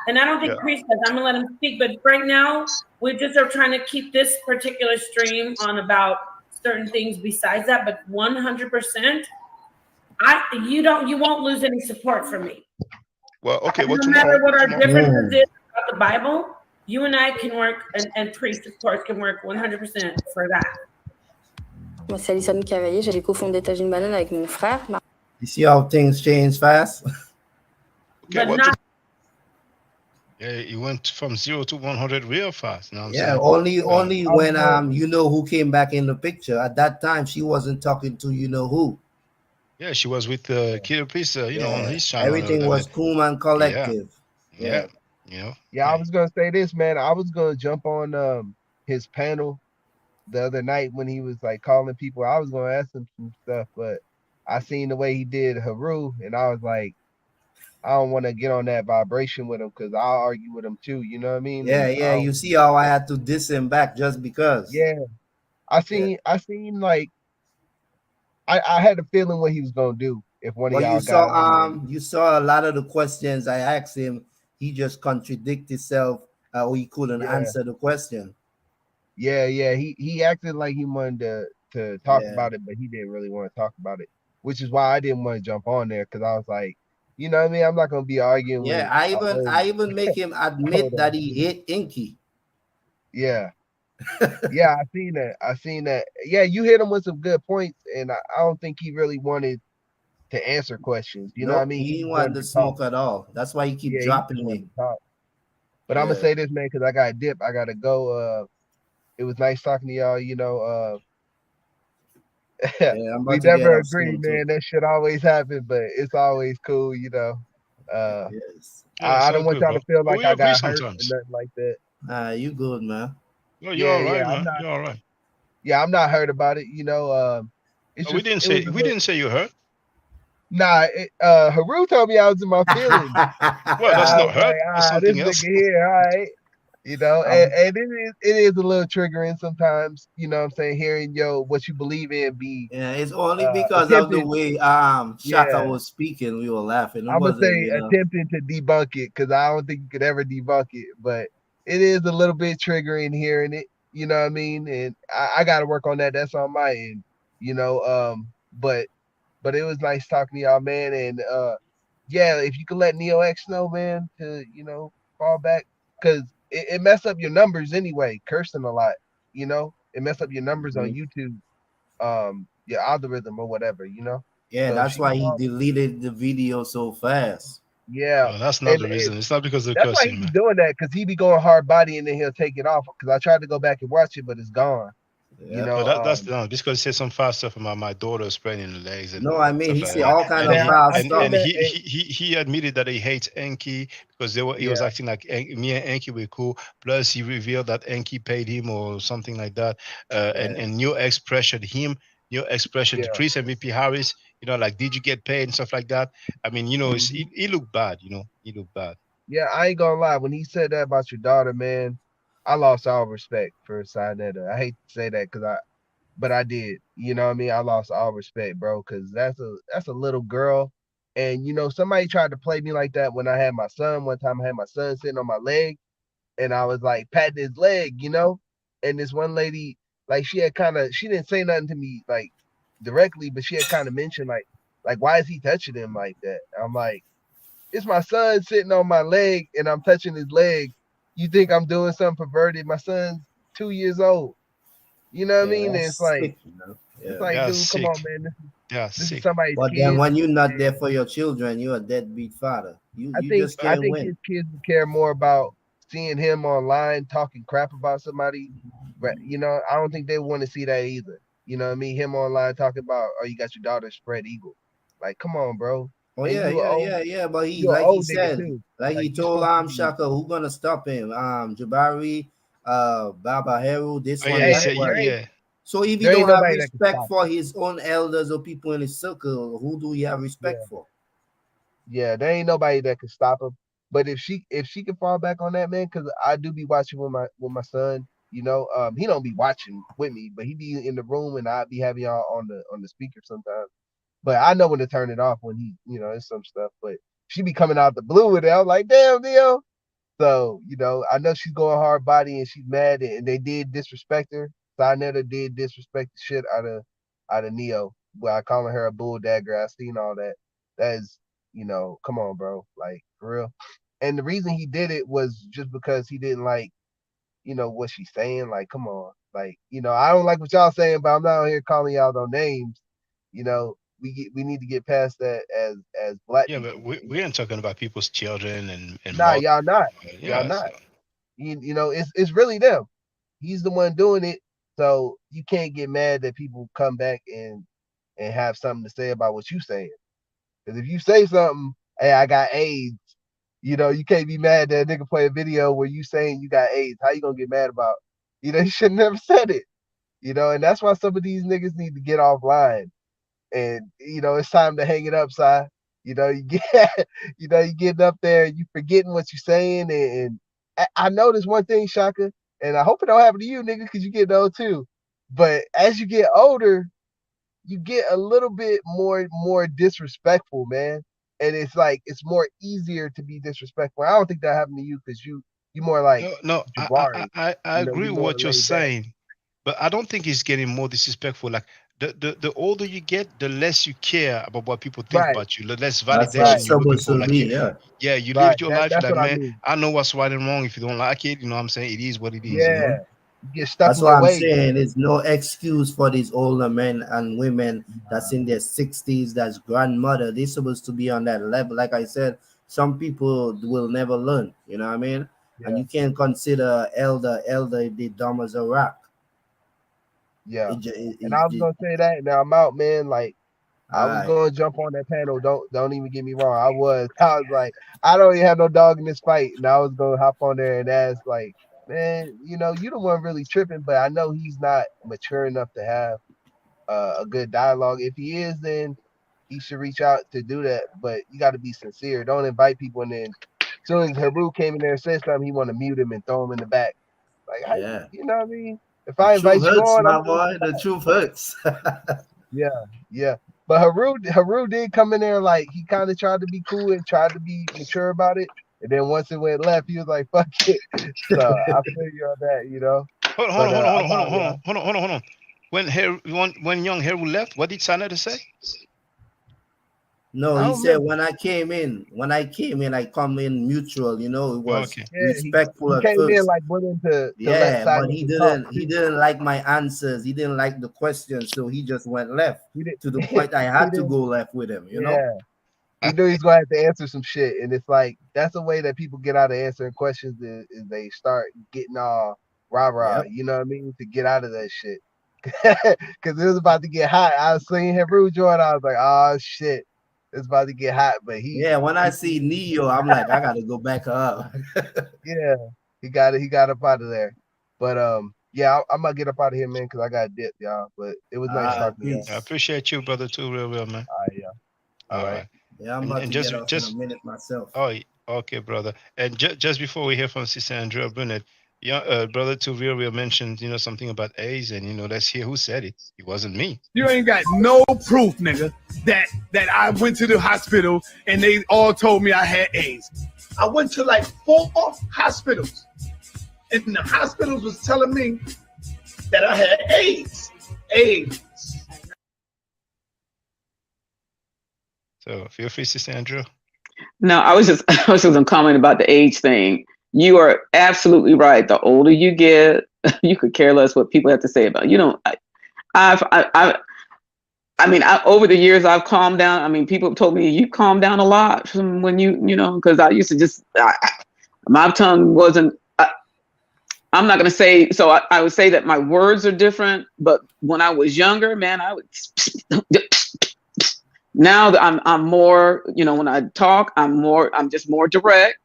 S24: And I don't think Priest does. I'm gonna let him speak. But right now, we just are trying to keep this particular stream on about certain things besides that. But 100%, you won't lose any support from me.
S2: Well, okay.
S24: No matter what our differences is about the Bible, you and I can work, and Priest, of course, can work 100% for that.
S4: Moi, c'est Alison Cavaillé. J'avais cofondé Étage une banane avec mon frère.
S18: You see how things change fast?
S2: Okay,
S24: but not.
S2: Yeah, it went from 0 to 100 real fast.
S18: Yeah, only when you know who came back in the picture. At that time, she wasn't talking to you know who.
S2: Yeah, she was with Killer Priest, on his channel.
S18: Everything was Kuman Collective.
S2: Yeah.
S15: Yeah, I was gonna say this, man. I was gonna jump on his panel the other night when he was like calling people. I was gonna ask him some stuff, but I seen the way he did Haru, and I was like, I don't want to get on that vibration with him because I'll argue with him too. You know what I mean?
S18: Yeah. You see how I had to diss him back just because.
S15: Yeah, I seen like I had a feeling what he was gonna do if one of y'all
S18: you saw a lot of the questions I asked him. He just contradicted himself, or he couldn't answer the question.
S15: Yeah. He acted like he wanted to talk about it, but he didn't really want to talk about it, which is why I didn't want to jump on there because I was like, you know what I mean? I'm not gonna be arguing.
S18: Yeah, I even make him admit that he hit Inky.
S15: Yeah. Yeah, I seen that. Yeah, you hit him with some good points, and I don't think he really wanted to answer questions. You know what I mean?
S18: He didn't want to smoke at all. That's why he keep dropping me.
S15: But I'm gonna say this, man, because I got a dip. I gotta go. It was nice talking to y'all. We never agree, man. That shit always happen, but it's always cool. I don't want y'all to feel like I got hurt or nothing like that.
S18: You good, man?
S2: No, you're all right, man. You're all right.
S15: Yeah, I'm not hurt about it.
S2: We didn't say you hurt.
S15: Nah, Haru told me I was in my feelings.
S2: Well, that's not hurt. That's something
S15: this
S2: else.
S15: nigga here, all right. You know,
S18: Um,
S15: and it is a little triggering sometimes, you know what I'm saying, hearing what you believe in be
S18: yeah, it's only because of the
S15: attempted.
S18: way Shaka
S15: Yeah,
S18: was speaking, we were laughing. It
S15: I'm gonna
S18: wasn't,
S15: say attempting to debunk it because I don't think you could ever debunk it, but it is a little bit triggering hearing it. You know what I mean? And I got to work on that. That's on my end. You know, but it was nice talking to y'all, man. And yeah, if you could let Neo X know, man, to fall back because it messed up your numbers anyway, cursing a lot. You know, it messed up your numbers on
S18: Mhm.
S15: YouTube, your algorithm or whatever.
S18: Yeah,
S15: So if
S18: that's
S15: she could
S18: why he
S15: fall,
S18: deleted the video so fast.
S15: yeah,
S2: No, that's not
S15: and
S2: the reason. It's not because of the
S15: that's why he
S2: cursing,
S15: be
S2: man.
S15: doing that because he be going hard body and then he'll take it off. Because I tried to go back and watch it, but it's gone. You
S18: Yeah.
S2: No,
S15: know,
S2: that's no, because he said some foul stuff about my daughter spreading the legs and
S18: No, I mean
S2: stuff
S18: he
S2: like
S18: said
S2: that.
S18: all kind
S2: And
S18: of
S15: man,
S2: he
S18: foul
S15: I
S2: and
S15: seen
S18: stuff.
S2: and
S15: that.
S2: he admitted that he hates Enki because he was
S15: Yeah,
S2: acting like me and Enki were cool. Plus, he revealed that Enki paid him or something like that. And
S18: Yeah.
S2: New X pressured him. New X pressured the
S15: yeah,
S2: priest MVP Harris. Like did you get paid and stuff like that. I mean,
S18: Mhm.
S2: he looked bad. He looked bad.
S15: yeah. I ain't gonna lie. When he said that about your daughter, man, I lost all respect for Sinetta. I hate to say that but I did. You know what I mean? I lost all respect, bro, because that's a little girl. And somebody tried to play me like that when I had my son. One time I had my son sitting on my leg and I was like patting his leg, and this one lady, like she didn't say nothing to me like directly, but she had kind of mentioned like why is he touching him like that? I'm like, it's my son sitting on my leg and I'm touching his leg. You think I'm doing something perverted? My son's 2 years old. You know what I
S18: Yeah,
S15: mean? And
S18: that's sick, you know.
S15: it's
S18: Yeah.
S15: like,
S2: They are
S15: dude, come on,
S2: sick.
S15: man.
S2: They are
S15: This is
S2: sick.
S15: somebody's
S18: But then
S15: kid.
S18: when you're not there
S15: And
S18: for your children, you're a deadbeat father. You
S15: I
S18: you
S15: think
S18: just
S15: I
S18: can't
S15: think
S18: win.
S15: his kids would care more about seeing him online talking crap about somebody. But I don't think they want to see that either. You know what I mean? Him online talking about, oh, you got your daughter spread eagle. Like, come on, bro.
S18: Oh
S15: And
S18: yeah,
S15: you a
S18: yeah,
S15: old
S18: yeah, yeah. But he,
S15: you an
S18: like he
S15: old nigga
S18: said,
S15: too.
S18: like
S15: Like
S18: he
S15: you
S18: told
S15: supposed to be.
S18: Shaka, who gonna stop him? Jabari, Baba Heru, this
S2: Oh yeah,
S18: one,
S2: he
S15: Hey,
S18: that
S2: said
S18: one.
S15: there ain't
S2: yeah.
S18: So if he
S15: there ain't
S18: don't have
S15: nobody that can
S18: respect
S15: stop
S18: for his own elders or people in his circle, who do he have
S15: him.
S18: respect for?
S15: Yeah, there ain't nobody that can stop him. But if she can fall back on that, man, because I do be watching with my son. He don't be watching with me, but he be in the room and I be having y'all on the speaker sometimes. But I know when to turn it off when it's some stuff. But she be coming out the blue with it. I'm like, damn, Leo. So, I know she's going hard body and she's mad and they did disrespect her. Sinetta did disrespect the shit out of Neo. By calling her a bull dagger. I seen all that. That is, come on, bro. Like, for real. And the reason he did it was just because he didn't like, what she's saying. Like, come on. Like, I don't like what y'all saying, but I'm not out here calling y'all no names. We need to get past that as black
S2: Yeah, but
S15: people.
S2: we ain't talking about people's children and
S15: Nah,
S2: mother.
S15: y'all not. Y'all
S2: Yeah,
S15: not.
S2: so
S15: It's really them. He's the one doing it. So you can't get mad that people come back and have something to say about what you saying. Because if you say something, hey, I got AIDS, you can't be mad that a nigga play a video where you saying you got AIDS. How you gonna get mad about? You should never said it. And that's why some of these niggas need to get offline. And it's time to hang it up, Si. You get you getting up there, you forgetting what you're saying, and I noticed one thing, Shaka, and I hope it don't happen to you, nigga, because you get old too. But as you get older, you get a little bit more disrespectful, man. And it's like it's more easier to be disrespectful. I don't think that happened to you because you more like
S2: no,
S15: Jabari.
S2: I agree
S15: You're
S2: with
S15: more
S2: what you're
S15: laid back.
S2: saying, but I don't think it's getting more disrespectful. Like the older you get, the less you care about what people think
S15: Right,
S2: about you, the less
S18: That's how
S15: right,
S2: validation
S18: it's
S2: you're looking
S18: supposed
S2: for.
S18: to
S2: Like
S18: be. Yeah.
S2: yeah, you
S15: right.
S2: lived your life.
S15: That's
S2: You're like,
S15: what I
S2: man,
S15: mean.
S2: I know what's right and wrong. If you don't like it, I'm saying it is what it is.
S18: Hmm.
S15: Yeah, you get stuck
S18: That's
S15: in
S18: why
S15: your
S18: I'm
S15: ways.
S18: saying there's no excuse for these older men and women that's in their 60s, that's grandmother. They're supposed to be on that level. Like I said, some people will never learn. You know what I mean? And
S15: Yeah,
S18: you can't consider elder if they dumb as a rock.
S15: yeah. And I was
S18: It,
S15: gonna say that. Now I'm out, man. Like I
S18: all
S15: was
S18: right.
S15: gonna jump on that panel. Don't even get me wrong. I was. I was like, I don't even have no dog in this fight, and I was gonna hop on there and ask, like, man, you the one really tripping, but I know he's not mature enough to have a good dialogue. If he is, then he should reach out to do that. But you got to be sincere. Don't invite people and then soon as Haru came in there and said something, he want to mute him and throw him in the back. Like, how,
S18: Yeah.
S15: you know what I mean? If
S18: The
S15: I
S18: truth
S15: invite you
S18: hurts,
S15: on, I'm
S18: my
S15: gonna
S18: boy. The truth hurts.
S15: yeah, yeah. But Haru did come in there like he kind of tried to be cool and tried to be mature about it. And then once it went left, he was like, "Fuck it." So I feel you on that, you know.
S2: Hold on,
S15: But
S2: hold on, hold on,
S15: I'm
S2: hold on,
S15: out,
S2: hold
S15: y'all.
S2: on, hold on, hold on, hold on. When young Heru left, what did Sanada say?
S18: No,
S15: I
S18: he
S15: don't
S18: said
S15: remember.
S18: when I came in, I come in mutual. You know, it was
S2: Okay.
S15: Yeah,
S18: respectful
S15: he
S18: at
S15: came in
S18: first.
S15: like willing to let
S18: Yeah, but
S15: Sanada talk
S18: he
S15: too.
S18: didn't like my answers. He didn't like the questions, so he just went left
S15: He did.
S18: to the point I
S15: He
S18: had to
S15: did.
S18: go left with him. You know.
S15: Yeah. He knew he's gonna have to answer some shit, and it's like that's the way that people get out of answering questions is they start getting all rah rah.
S18: Yep.
S15: You know what I mean? To get out of that shit, because it was about to get hot. I was seeing Hebrew join. I was like, oh shit, it's about to get hot. But
S18: Yeah, when I see Neo, I'm like, I gotta go back up.
S15: yeah, he got it. He got up out of there. But yeah, I'm gonna get up out of here, man, because I got dip, y'all. But it was nice talking to y'all.
S2: I appreciate you, brother, too, real, man.
S15: All right, yeah. All right.
S18: Yeah, I'm about to get off in a minute myself.
S2: Oh, okay, brother. And just before we hear from Sister Andrea Brunet, yeah, brother to real mentioned, something about AIDS, and let's hear who said it. It wasn't me.
S19: You ain't got no proof, nigga, that I went to the hospital and they all told me I had AIDS. I went to like 4 hospitals, and the hospitals was telling me that I had AIDS. AIDS.
S2: So feel free, Sister Andrea.
S17: No, I was just gonna comment about the age thing. You are absolutely right. The older you get, you could care less what people have to say about you. Over the years I've calmed down. I mean, people have told me you calmed down a lot from when because I used to just my tongue wasn't. I'm not gonna say so. I would say that my words are different, but when I was younger, man, I would. Now that I'm more, when I talk, I'm just more direct,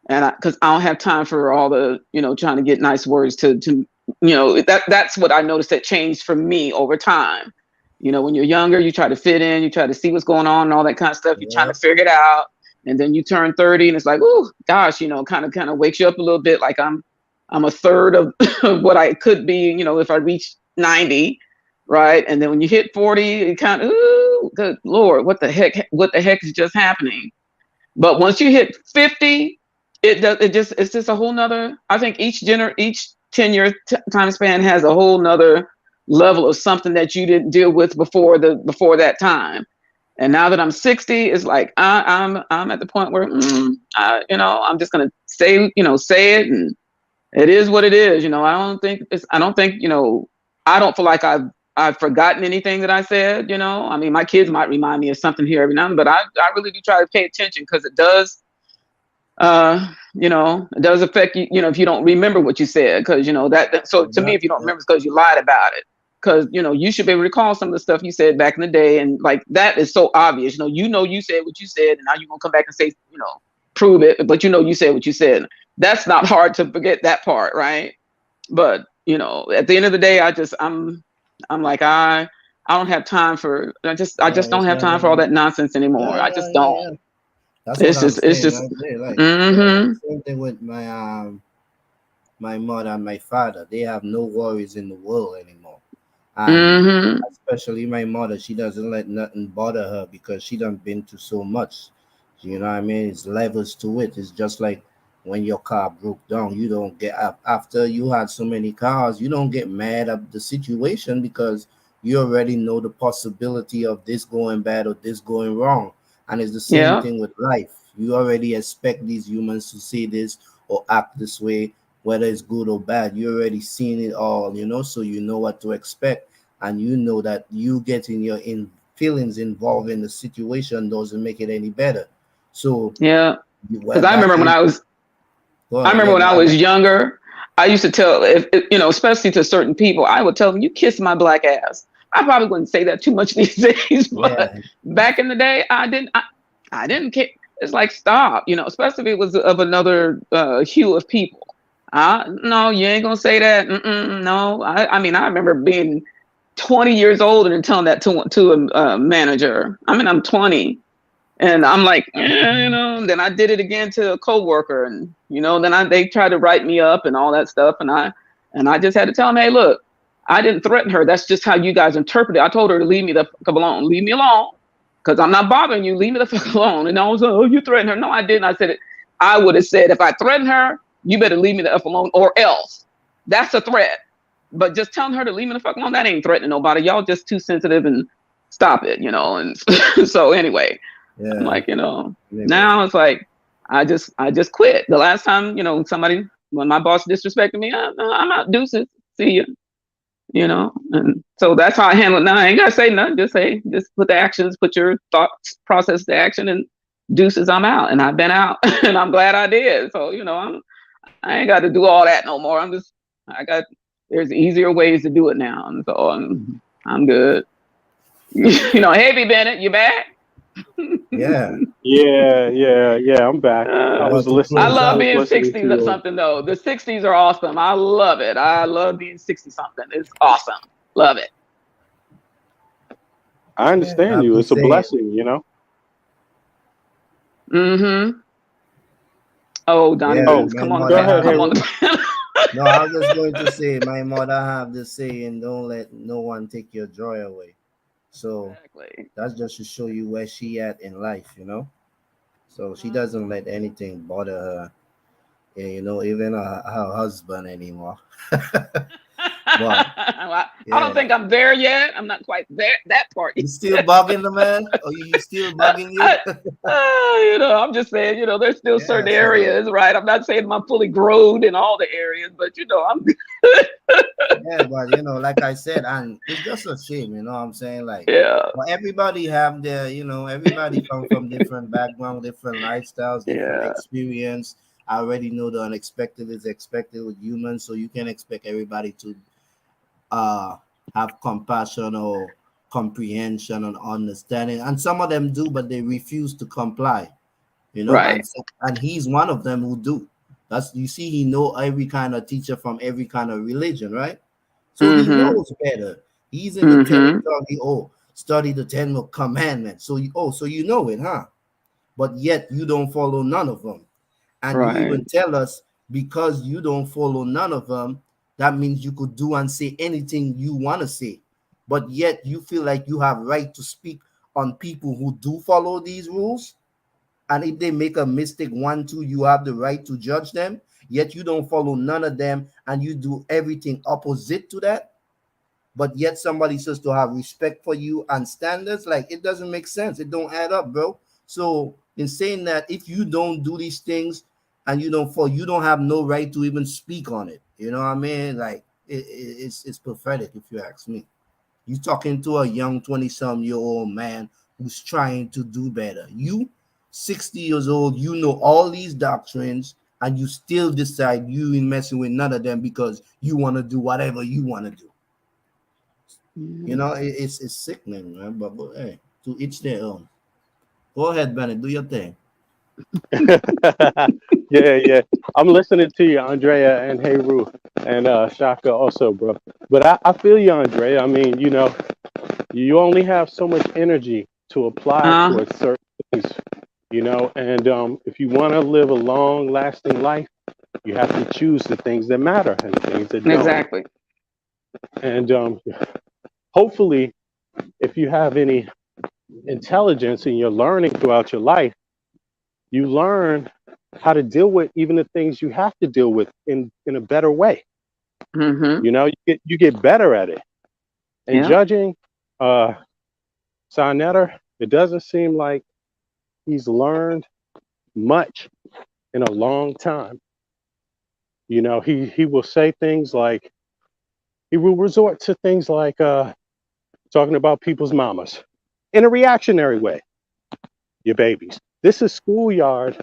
S17: and because I don't have time for all the, trying to get nice words to that's what I noticed that changed for me over time. When you're younger, you try to fit in, you try to see what's going on and all that kind of stuff. You're trying to figure it out, and then you turn 30, and it's like, oh gosh, kind of wakes you up a little bit. Like I'm a third of what I could be, if I reach 90. Right. And then when you hit 40, it kind of, ooh, good Lord, what the heck is just happening? But once you hit 50, it's just a whole nother, I think each 10-year time span has a whole nother level of something that you didn't deal with before that time. And now that I'm 60, it's like, I'm at the point where, I'm just going to say it, and it is what it is. I don't feel like I've forgotten anything that I said, I mean, my kids might remind me of something here every now and then, but I really do try to pay attention, because it does, it does affect you, if you don't remember what you said, because, so to me, if you don't remember, it's because you lied about it, because, you should be able to recall some of the stuff you said back in the day. And like, that is so obvious, you said what you said, and now you're going to come back and say, prove it, but you said what you said. That's not hard to forget that part. Right. But, at the end of the day, I'm like, I don't have time for, I just don't have time for all that nonsense anymore. I just don't.
S18: That's
S17: It's
S18: what I'm
S17: just,
S18: saying
S17: it's just,
S18: right there. Like,
S17: mm-hmm.
S18: same thing with my mother and my father. They have no worries in the world anymore. And especially my mother, she doesn't let nothing bother her, because she done been to so much. You know what I mean? It's levels to it. It's just like when your car broke down, you don't get up after you had so many cars, you don't get mad at the situation, because you already know the possibility of this going bad or this going wrong. And it's the same thing with life. You already expect these humans to say this or act this way, whether it's good or bad. You already seen it all, so you know what to expect, and you know that you getting your feelings involved in the situation doesn't make it any better. So
S17: because I remember when I was younger, I used to tell, especially to certain people, I would tell them, you kiss my black ass. I probably wouldn't say that too much these days, but back in the day, I didn't care. It's like, stop, especially if it was of another hue of people. No, you ain't gonna say that. No, I mean, I remember being 20 years old and telling that to a manager. I mean, I'm 20. And I'm like, you know, then I did it again to a coworker, and you know, then they tried to write me up and all that stuff, and I just had to tell them, hey, look, I didn't threaten her. That's just how you guys interpret it. I told her to leave me the fuck alone. Leave me alone, because I'm not bothering you. Leave me the fuck alone. And I was like, oh, you threatened her. No, I didn't. I said it. I would have said, if I threaten her, you better leave me the F alone or else. That's a threat. But just telling her to leave me the fuck alone, that ain't threatening nobody. Y'all just too sensitive, and stop it, you know. And so anyway, I'm like, you know, now it's like, I just quit. The last time, you know, when my boss disrespected me, I'm out, deuces, see ya, you know. And so that's how I handle it now. I ain't gotta say nothing. Just put the actions, put your thoughts process to action, and deuces, I'm out. And I've been out, and I'm glad I did. So, you know, I ain't got to do all that no more. There's easier ways to do it now. And so I'm good. You know, hey, B. Bennett, you back?
S18: Yeah.
S9: I'm back. I was listening.
S17: I love being
S9: listening
S17: 60s
S9: to
S17: or something, though. The 60s are awesome. I love it. I love being 60 something. It's awesome. Love it.
S9: I understand you. It's a blessing, you know.
S17: Mm-hmm. Oh, Donnie Williams, come on.
S9: Go ahead,
S17: Come on.
S18: No, I was just going to say, my mother have this saying, don't let no one take your joy away. So that's just to show you where she at in life, you know. So she doesn't let anything bother her, you know, even her husband anymore. But,
S17: I don't think I'm there yet. I'm not quite there, that part.
S18: You still bugging the man? Or you still bugging you?
S17: You know, I'm just saying, you know, there's still certain areas, right? I'm not saying I'm fully grown in all the areas, but you know, I'm
S18: Yeah, but you know, like I said, and it's just a shame, you know what I'm saying? Like, well, everybody have their, you know, everybody come from different background, different lifestyles, different experience. I already know the unexpected is expected with humans, so you can't expect everybody to have compassion or comprehension and understanding. And some of them do, but they refuse to comply, you know.
S17: Right.
S18: And he's one of them who do. That's, you see, he know every kind of teacher from every kind of religion, right? So he knows better. He's in the territory. Study the 10 commandments. So you know it, huh? But yet you don't follow none of them. And you even tell us, because you don't follow none of them, that means you could do and say anything you want to say. But yet you feel like you have right to speak on people who do follow these rules. And if they make a mistake, 1, 2, you have the right to judge them. Yet you don't follow none of them, and you do everything opposite to that. But yet somebody says to have respect for you and standards. Like, it doesn't make sense. It don't add up, bro. So in saying that, if you don't do these things and you don't have no right to even speak on it. You know what I mean? Like, it's pathetic if you ask me. You talking to a young 20-some-year-old man who's trying to do better. You 60 years old, you know all these doctrines, and you still decide you ain't messing with none of them because you want to do whatever you want to do. You know, it's sickening, man. But hey, to each their own. Go ahead, Bennett, do your thing.
S9: Yeah. I'm listening to you, Andrea and Heru and Shaka also, bro. But I feel you, Andrea. I mean, you know, you only have so much energy to apply towards certain things, you know, and if you want to live a long lasting life, you have to choose the things that matter and the things that don't.
S17: Exactly.
S9: And hopefully, if you have any intelligence and you're learning throughout your life, you learn how to deal with even the things you have to deal with in a better way. You know, you get better at it. And judging Sarnetter, it doesn't seem like he's learned much in a long time. You know, he will say things like, he will resort to things like talking about people's mamas in a reactionary way. Your babies. This is schoolyard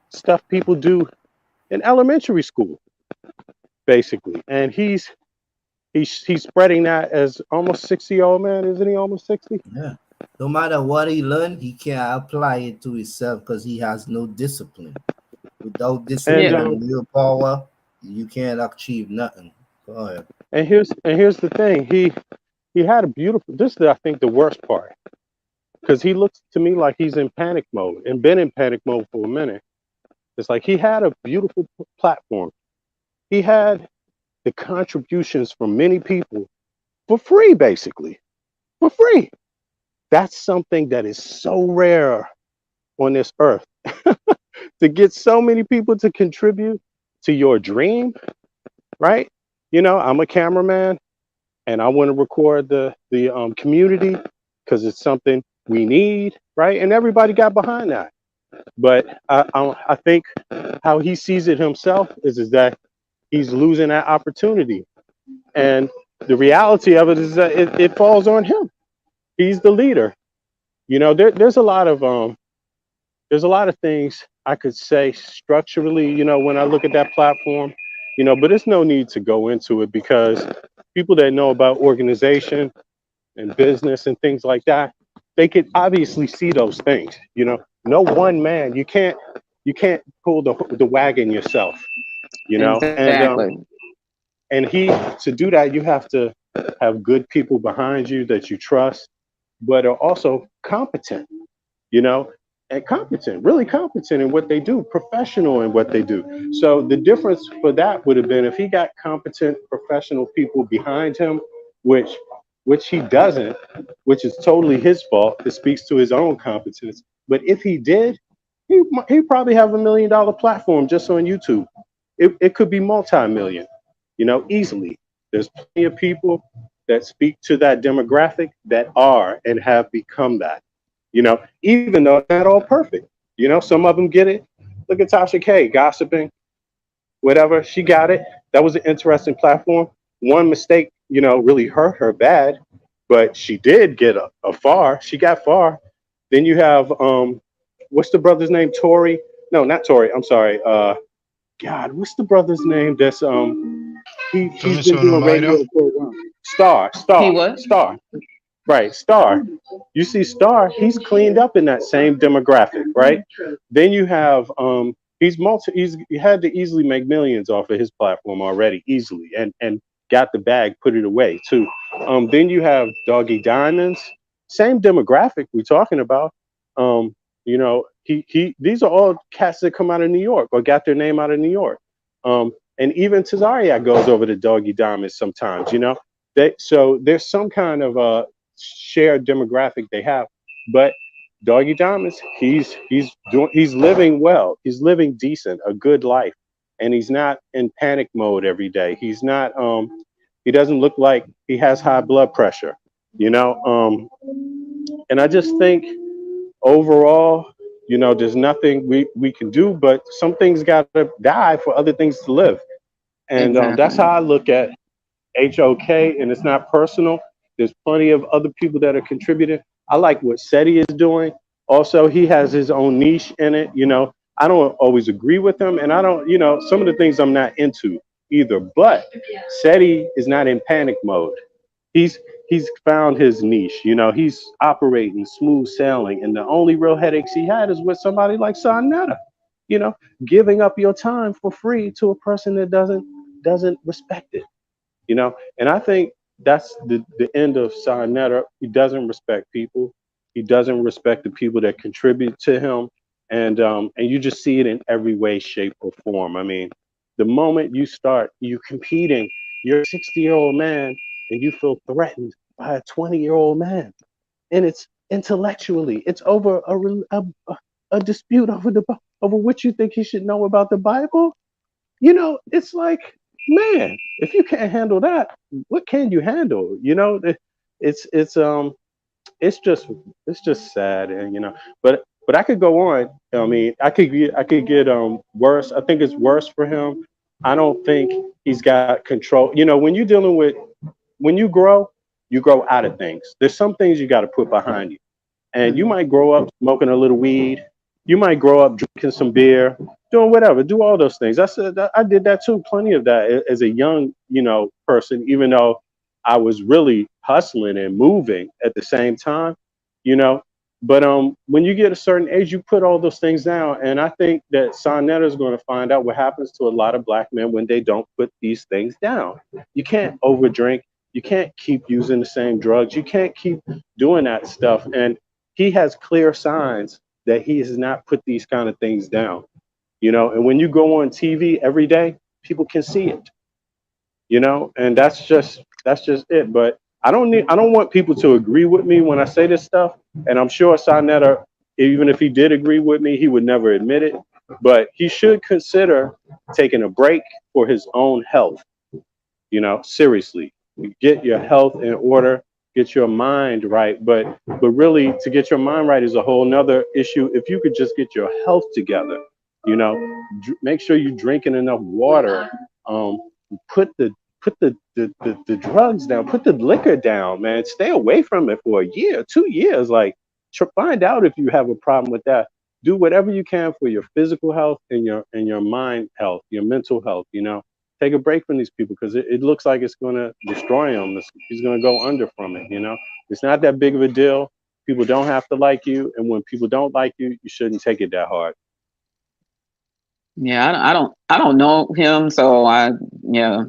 S9: stuff people do in elementary school, basically. And he's spreading that as almost 60-year-old man, isn't he? Almost 60?
S18: Yeah. No matter what he learned, he can't apply it to himself because he has no discipline. Without discipline and willpower, you can't achieve nothing. Go ahead.
S9: And here's the thing. He had a beautiful. This is, I think, the worst part. because he looks to me like he's in panic mode and been in panic mode for a minute. It's like he had a beautiful platform. He had the contributions from many people for free, basically, for free. That's something that is so rare on this earth. To get so many people to contribute to your dream, right? You know, I'm a cameraman and I want to record the community because it's something we need, right? And everybody got behind that. But I think how he sees it himself is that he's losing that opportunity. And the reality of it is that it falls on him. He's the leader. You know, there's a lot of things I could say structurally, you know, when I look at that platform, you know, but there's no need to go into it because people that know about organization and business and things like that, they could obviously see those things. You know, no one man, you can't pull the wagon yourself, you know,
S17: Exactly.
S9: and to do that, you have to have good people behind you that you trust, but are also competent, you know, and competent, really competent in what they do, professional in what they do. So the difference for that would have been if he got competent professional people behind him, which he doesn't, which is totally his fault. It speaks to his own competence. But if he did, he probably have $1 million platform just on YouTube. It could be multi-million, you know, easily. There's plenty of people that speak to that demographic that are and have become that. You know, even though it's not all perfect. You know, some of them get it. Look at Tasha K gossiping, whatever. She got it. That was an interesting platform. One mistake, you know, really hurt her bad, but she did get a far. She got far. Then you have what's the brother's name? Tory? No, not Tory. I'm sorry. God, what's the brother's name? That's he's
S2: Thomas
S9: been
S2: on
S9: doing radio
S2: Omido.
S9: for a while. Star,
S17: He
S9: Star,
S17: what?
S9: Star. Right, Star. You see Star, he's cleaned up in that same demographic, right? Then you have he had to easily make millions off of his platform already, easily, and got the bag, put it away too. Then you have Doggy Diamonds, same demographic we're talking about. You know, he these are all cats that come out of New York or got their name out of New York. And even Tazariak goes over to Doggy Diamonds sometimes, you know. So there's some kind of shared demographic they have. But Doggy Diamonds, he's living well. He's living decent, a good life. And he's not in panic mode every day. He's not he doesn't look like he has high blood pressure, you know. And I just think overall, you know, there's nothing we can do, but some things gotta die for other things to live. And that's
S17: Exactly.
S9: how I look at HOK, and it's not personal. There's plenty of other people that are contributing. I like what SETI is doing. Also, he has his own niche in it. You know, I don't always agree with him, and I don't, you know, some of the things I'm not into either. But SETI is not in panic mode. He's he's found his niche. You know, he's operating smooth sailing, and the only real headaches he had is with somebody like Sonetta. You know, giving up your time for free to a person that doesn't respect it, you know. And I think that's the end of Sarnetta. He doesn't respect people. He doesn't respect the people that contribute to him, and you just see it in every way, shape, or form. I mean, the moment you start you competing, you're a 60-year-old man and you feel threatened by a 20-year-old man, and it's intellectually, it's over a dispute over what you think he should know about the Bible. You know, it's like, man, if you can't handle that, what can you handle? You know, it's it's um it's just sad, and you know, but I could go on. I mean, I could get worse. I think it's worse for him. I don't think he's got control. You know, when you grow out of things. There's some things you got to put behind you, and you might grow up smoking a little weed. You might grow up drinking some beer, doing whatever, do all those things. I did that too, plenty of that as a young, you know, person, even though I was really hustling and moving at the same time, you know. But when you get a certain age, you put all those things down. And I think that Sonetta is going to find out what happens to a lot of black men when they don't put these things down. You can't overdrink. You can't keep using the same drugs. You can't keep doing that stuff. And he has clear signs that he has not put these kind of things down. And when you go on TV every day, people can see it. And that's just it. But I don't want people to agree with me when I say this stuff. And I'm sure Sonetta, even if he did agree with me, he would never admit it. But he should consider taking a break for his own health. Seriously, get your health in order, get your mind right. But really, to get your mind right is a whole nother issue. If you could just get your health together, make sure you're drinking enough water. um put the drugs down, put the liquor down, man. Stay away from it for a year, 2 years. Like, find out if you have a problem with that. Do whatever you can for your physical health and your mind health, your mental health. Take a break from these people, because it looks like it's going to destroy him. He's going to go under from it. It's not that big of a deal. People don't have to like you, and when people don't like you, you shouldn't take it that hard.
S17: Yeah, I don't know him, so yeah,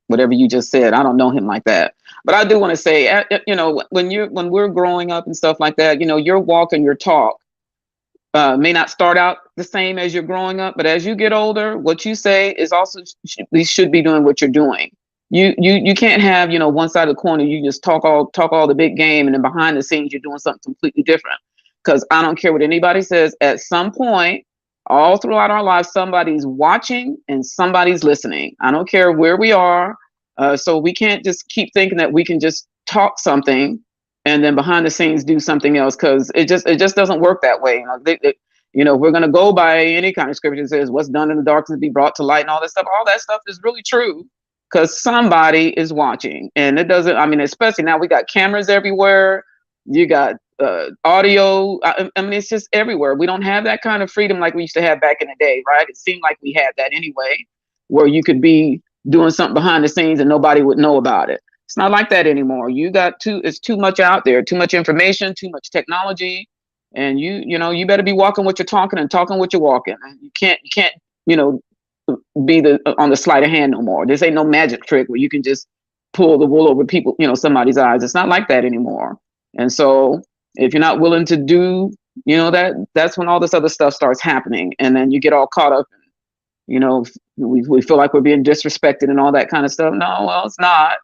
S17: whatever you just said, I don't know him like that. But I do want to say, when we're growing up and stuff like that, your walk and your talk may not start out the same as you're growing up, but as you get older, what you say is also we should be doing what you're doing. You can't have one side of the corner, you just talk all the big game, and then behind the scenes you're doing something completely different. Because I don't care what anybody says, at some point all throughout our lives somebody's watching and somebody's listening. I don't care where we are. So we can't just keep thinking that we can just talk something and then behind the scenes do something else, because it just doesn't work that way. We're going to go by any kind of scripture that says what's done in the darkness be brought to light and all that stuff. All that stuff is really true, because somebody is watching. And it doesn't, especially now we got cameras everywhere. You got audio. I mean, it's just everywhere. We don't have that kind of freedom like we used to have back in the day, right? It seemed like we had that anyway, where you could be doing something behind the scenes and nobody would know about it. It's not like that anymore. It's too much out there, too much information, too much technology. And you better be walking what you're talking and talking what you're walking. And you can't, be on the sleight of hand no more. This ain't no magic trick where you can just pull the wool over people, somebody's eyes. It's not like that anymore. And so if you're not willing to do, that's when all this other stuff starts happening. And then you get all caught up in, we feel like we're being disrespected and all that kind of stuff. No, well, it's not.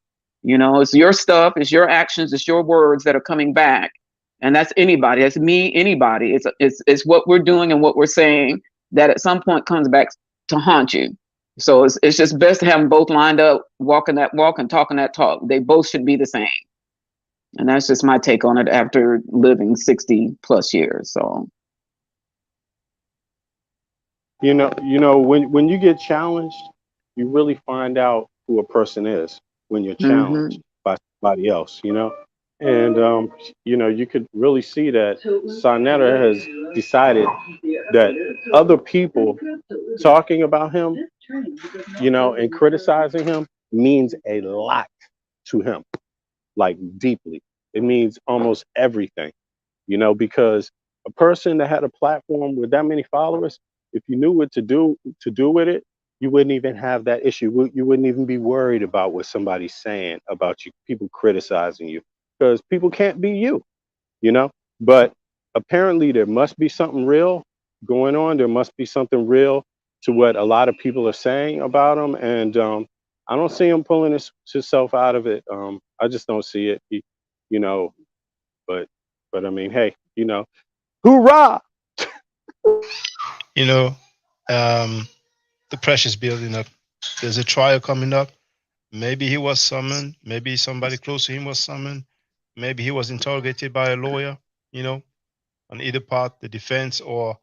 S17: It's your stuff, it's your actions, it's your words that are coming back. And that's anybody, that's me, anybody. It's what we're doing and what we're saying that at some point comes back to haunt you. So it's just best to have them both lined up, walking that walk and talking that talk. They both should be the same. And that's just my take on it after living 60 plus years. So,
S9: when you get challenged, you really find out who a person is when you're challenged by somebody else. And you could really see that Sonetta has decided that other people talking about him, and criticizing him means a lot to him, like deeply. It means almost everything, because a person that had a platform with that many followers, if you knew what to do with it, you wouldn't even have that issue. You wouldn't even be worried about what somebody's saying about you, people criticizing you, because people can't be you. But apparently there must be something real going on. There must be something real to what a lot of people are saying about him. And I don't see him pulling himself out of it. I just don't see it. You know, but I mean, hey, hoorah!
S2: The pressure's building up. There's a trial coming up. Maybe he was summoned. Maybe somebody close to him was summoned. Maybe he was interrogated by a lawyer, on either part, the defense or,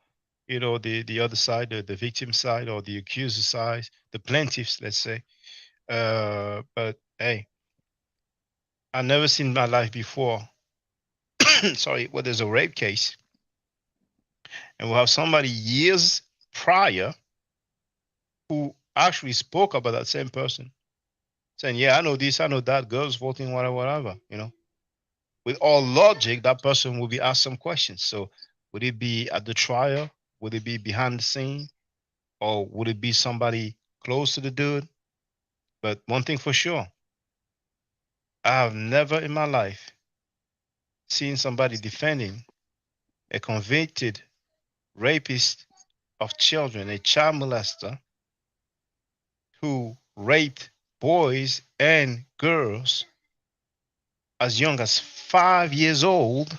S2: the other side, the victim side or the accuser side, the plaintiffs, let's say. But hey, I've never seen in my life before, sorry, where there's a rape case and we'll have somebody years prior who actually spoke about that same person, saying, yeah, I know this, I know that, girls voting, whatever. With all logic, that person will be asked some questions. So would it be at the trial? Would it be behind the scene? Or would it be somebody close to the dude? But one thing for sure, I have never in my life seen somebody defending a convicted rapist of children, a child molester who raped boys and girls as young as 5 years old.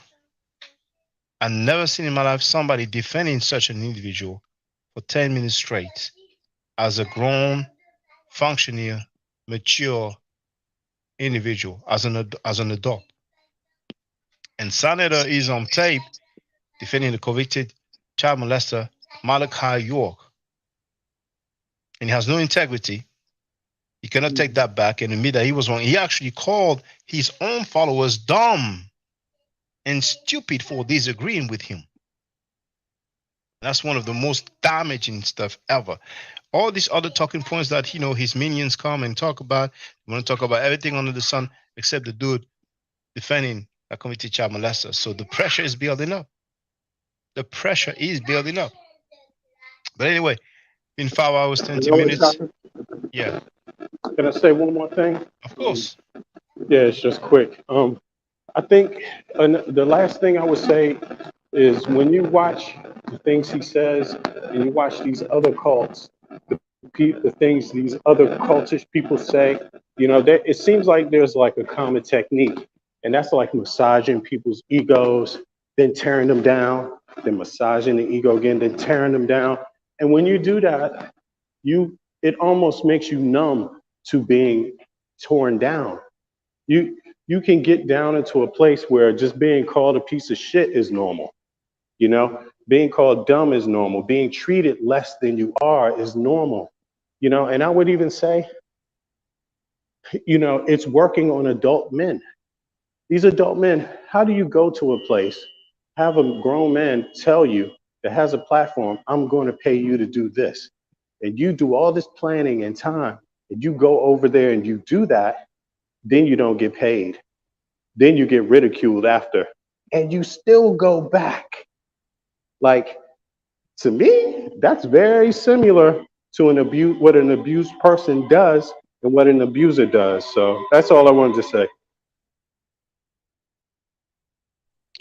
S2: I've never seen in my life somebody defending such an individual for 10 minutes straight as a grown, functioning, mature individual, as an adult. And Senator is on tape defending the convicted child molester Malachi York. And he has no integrity. He cannot take that back and admit that he was wrong. He actually called his own followers dumb and stupid for disagreeing with him. That's one of the most damaging stuff ever. All these other talking points that his minions come and talk about, they want to talk about everything under the sun except the dude defending a convicted child molester. So the pressure is building up. The pressure is building up. But anyway, in 5 hours, 20 minutes. Yeah.
S9: Can I say one more thing?
S2: Of course.
S9: Yeah, it's just quick. I think the last thing I would say is when you watch the things he says and you watch these other cults, the things these other cultish people say, it seems like there's like a common technique, and that's like massaging people's egos, then tearing them down, then massaging the ego again, then tearing them down. And when you do that, it almost makes you numb to being torn down. You can get down into a place where just being called a piece of shit is normal. Being called dumb is normal. Being treated less than you are is normal. And I would even say, it's working on adult men. These adult men, how do you go to a place, have a grown man tell you that has a platform, I'm going to pay you to do this. And you do all this planning and time, and you go over there and you do that, then you don't get paid. Then you get ridiculed after, and you still go back. Like, to me, that's very similar to what an abused person does and what an abuser does. So that's all I wanted to say.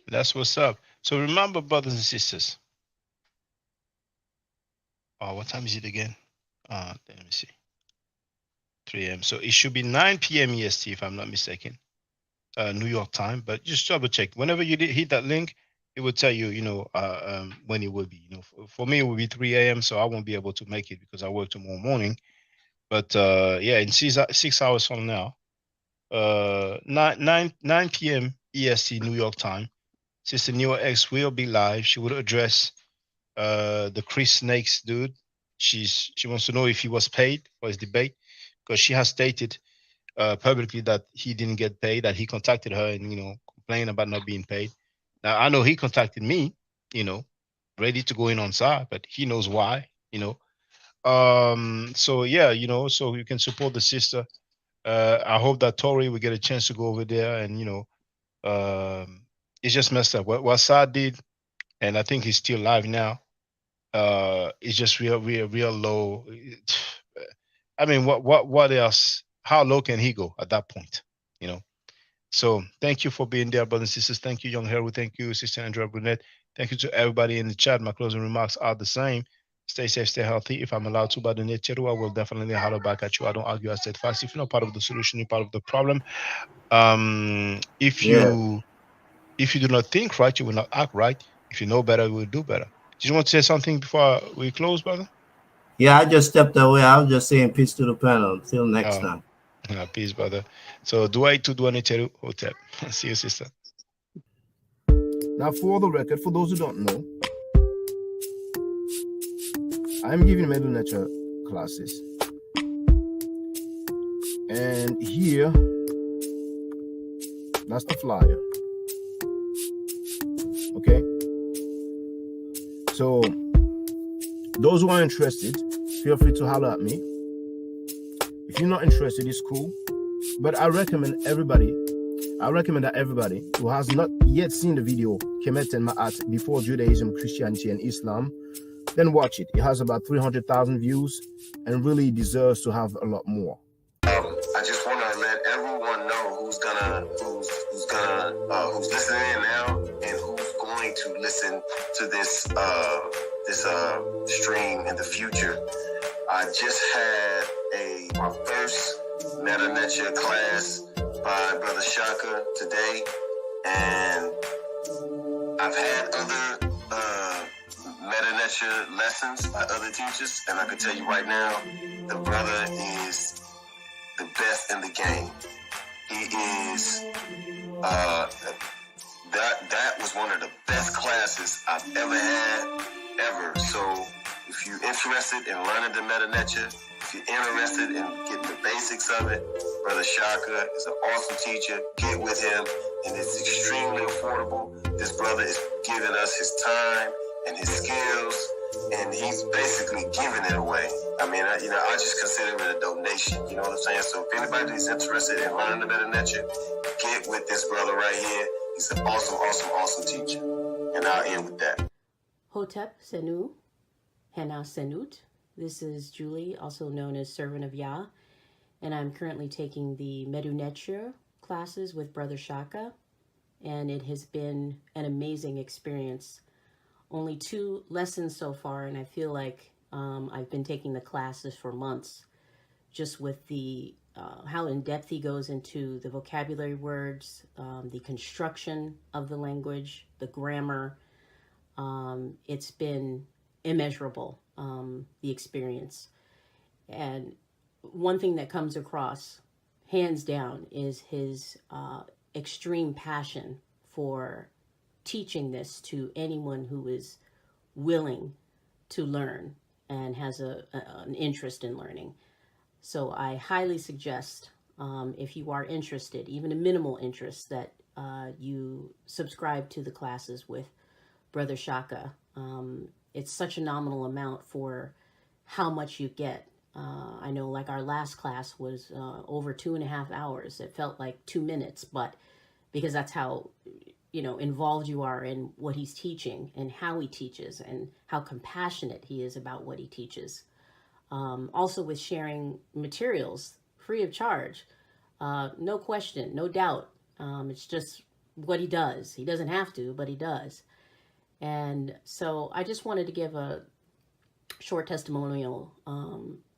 S2: That's what's up. So remember, brothers and sisters. Oh, what time is it again? Let me see. 3 a.m. So it should be 9 p.m. EST, if I'm not mistaken. New York time, but just double check. Whenever you hit that link, it will tell you, when it will be. For me, it will be 3 a.m. So I won't be able to make it because I work tomorrow morning. But yeah, in 6 hours from now, 9 p.m. EST New York time, Sister Neo X will be live. She will address the Chris Snakes dude. She wants to know if he was paid for his debate, because she has stated publicly that he didn't get paid, that he contacted her and complained about not being paid. Now I know he contacted me, ready to go in on side, but he knows why, so yeah, so you can support the sister. I hope that Tori will get a chance to go over there, and it's just messed up what Sad did, and I think he's still live now. It's just real low. I mean, what else? How low can he go at that point? So thank you for being there, brothers and sisters. Thank you, Young Harold. Thank you, Sister Andrea Brunette. Thank you to everybody in the chat. My closing remarks are the same. Stay safe, stay healthy. If I'm allowed to by the nature, I will definitely holler back at you. I don't argue, I said fast. If you're not part of the solution, you're part of the problem. If you do not think right, you will not act right. If you know better, you will do better. Did you want to say something before we close, brother?
S18: Yeah, I just stepped away. I was just saying peace to the panel. Till next time.
S2: Peace, brother. So Duai to Duaneteru Hotep. See you, sister.
S5: Now, for the record, for those who don't know, I'm giving middle nature classes. And here, that's the flyer. Okay? So, those who are interested, feel free to holler at me. If you're not interested, it's cool. But I recommend that everybody who has not yet seen the video, Kemet and Ma'at, Before Judaism, Christianity, and Islam, then watch it. It has about 300,000 views and really deserves to have a lot more.
S6: I just want to let everyone know who's listening now and who's going to listen to this stream in the future, I just had my first Meta Nature class by Brother Shaka today, and I've had other Meta Nature lessons by other teachers, and I can tell you right now, the brother is the best in the game. He is that was one of the best classes I've ever had, ever. So if you're interested in learning the Meta Nature, if you're interested in getting the basics of it, Brother Shaka is an awesome teacher. Get with him, and it's extremely affordable. This brother is giving us his time and his skills, and he's basically giving it away. I mean, I just consider it a donation. You know what I'm saying? So if anybody's interested in learning the Meta Nature, get with this brother right here. He's an awesome, awesome, awesome teacher. And I'll end with that.
S8: Hotep Senu, Hena Senut. This is Julie, also known as Servant of Yah, and I'm currently taking the Medu Neture classes with Brother Shaka, and it has been an amazing experience. Only 2 lessons so far, and I feel like I've been taking the classes for months, just with the how in depth he goes into the vocabulary words, the construction of the language, the grammar. It's been immeasurable, the experience. And one thing that comes across, hands down, is his extreme passion for teaching this to anyone who is willing to learn and has an interest in learning. So I highly suggest, if you are interested, even a minimal interest, that you subscribe to the classes with Brother Shaka. It's such a nominal amount for how much you get. I know, like, our last class was over 2.5 hours. It felt like 2 minutes, but because that's how, involved you are in what he's teaching and how he teaches and how compassionate he is about what he teaches. Also with sharing materials free of charge, no question, no doubt. It's just what he does. He doesn't have to, but he does. And so I just wanted to give a short testimonial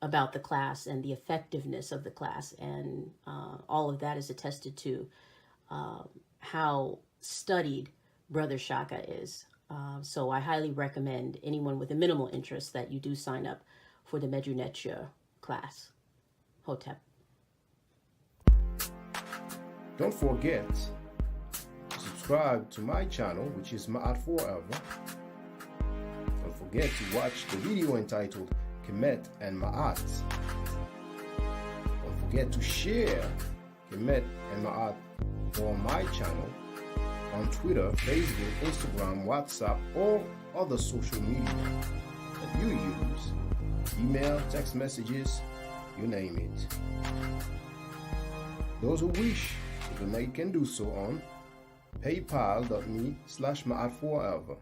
S8: about the class and the effectiveness of the class, and all of that is attested to how studied Brother Shaka is. So I highly recommend anyone with a minimal interest that you do sign up for the Medu Neture class. Hotep.
S5: Don't forget to subscribe to my channel, which is Ma'at Forever. Don't forget to watch the video entitled Kemet and Ma'at. Don't forget to share Kemet and Ma'at on my channel on Twitter, Facebook, Instagram, WhatsApp, or other social media that you use. Email, text messages, you name it. Those who wish to donate can do so on paypal.me/ma'atforever.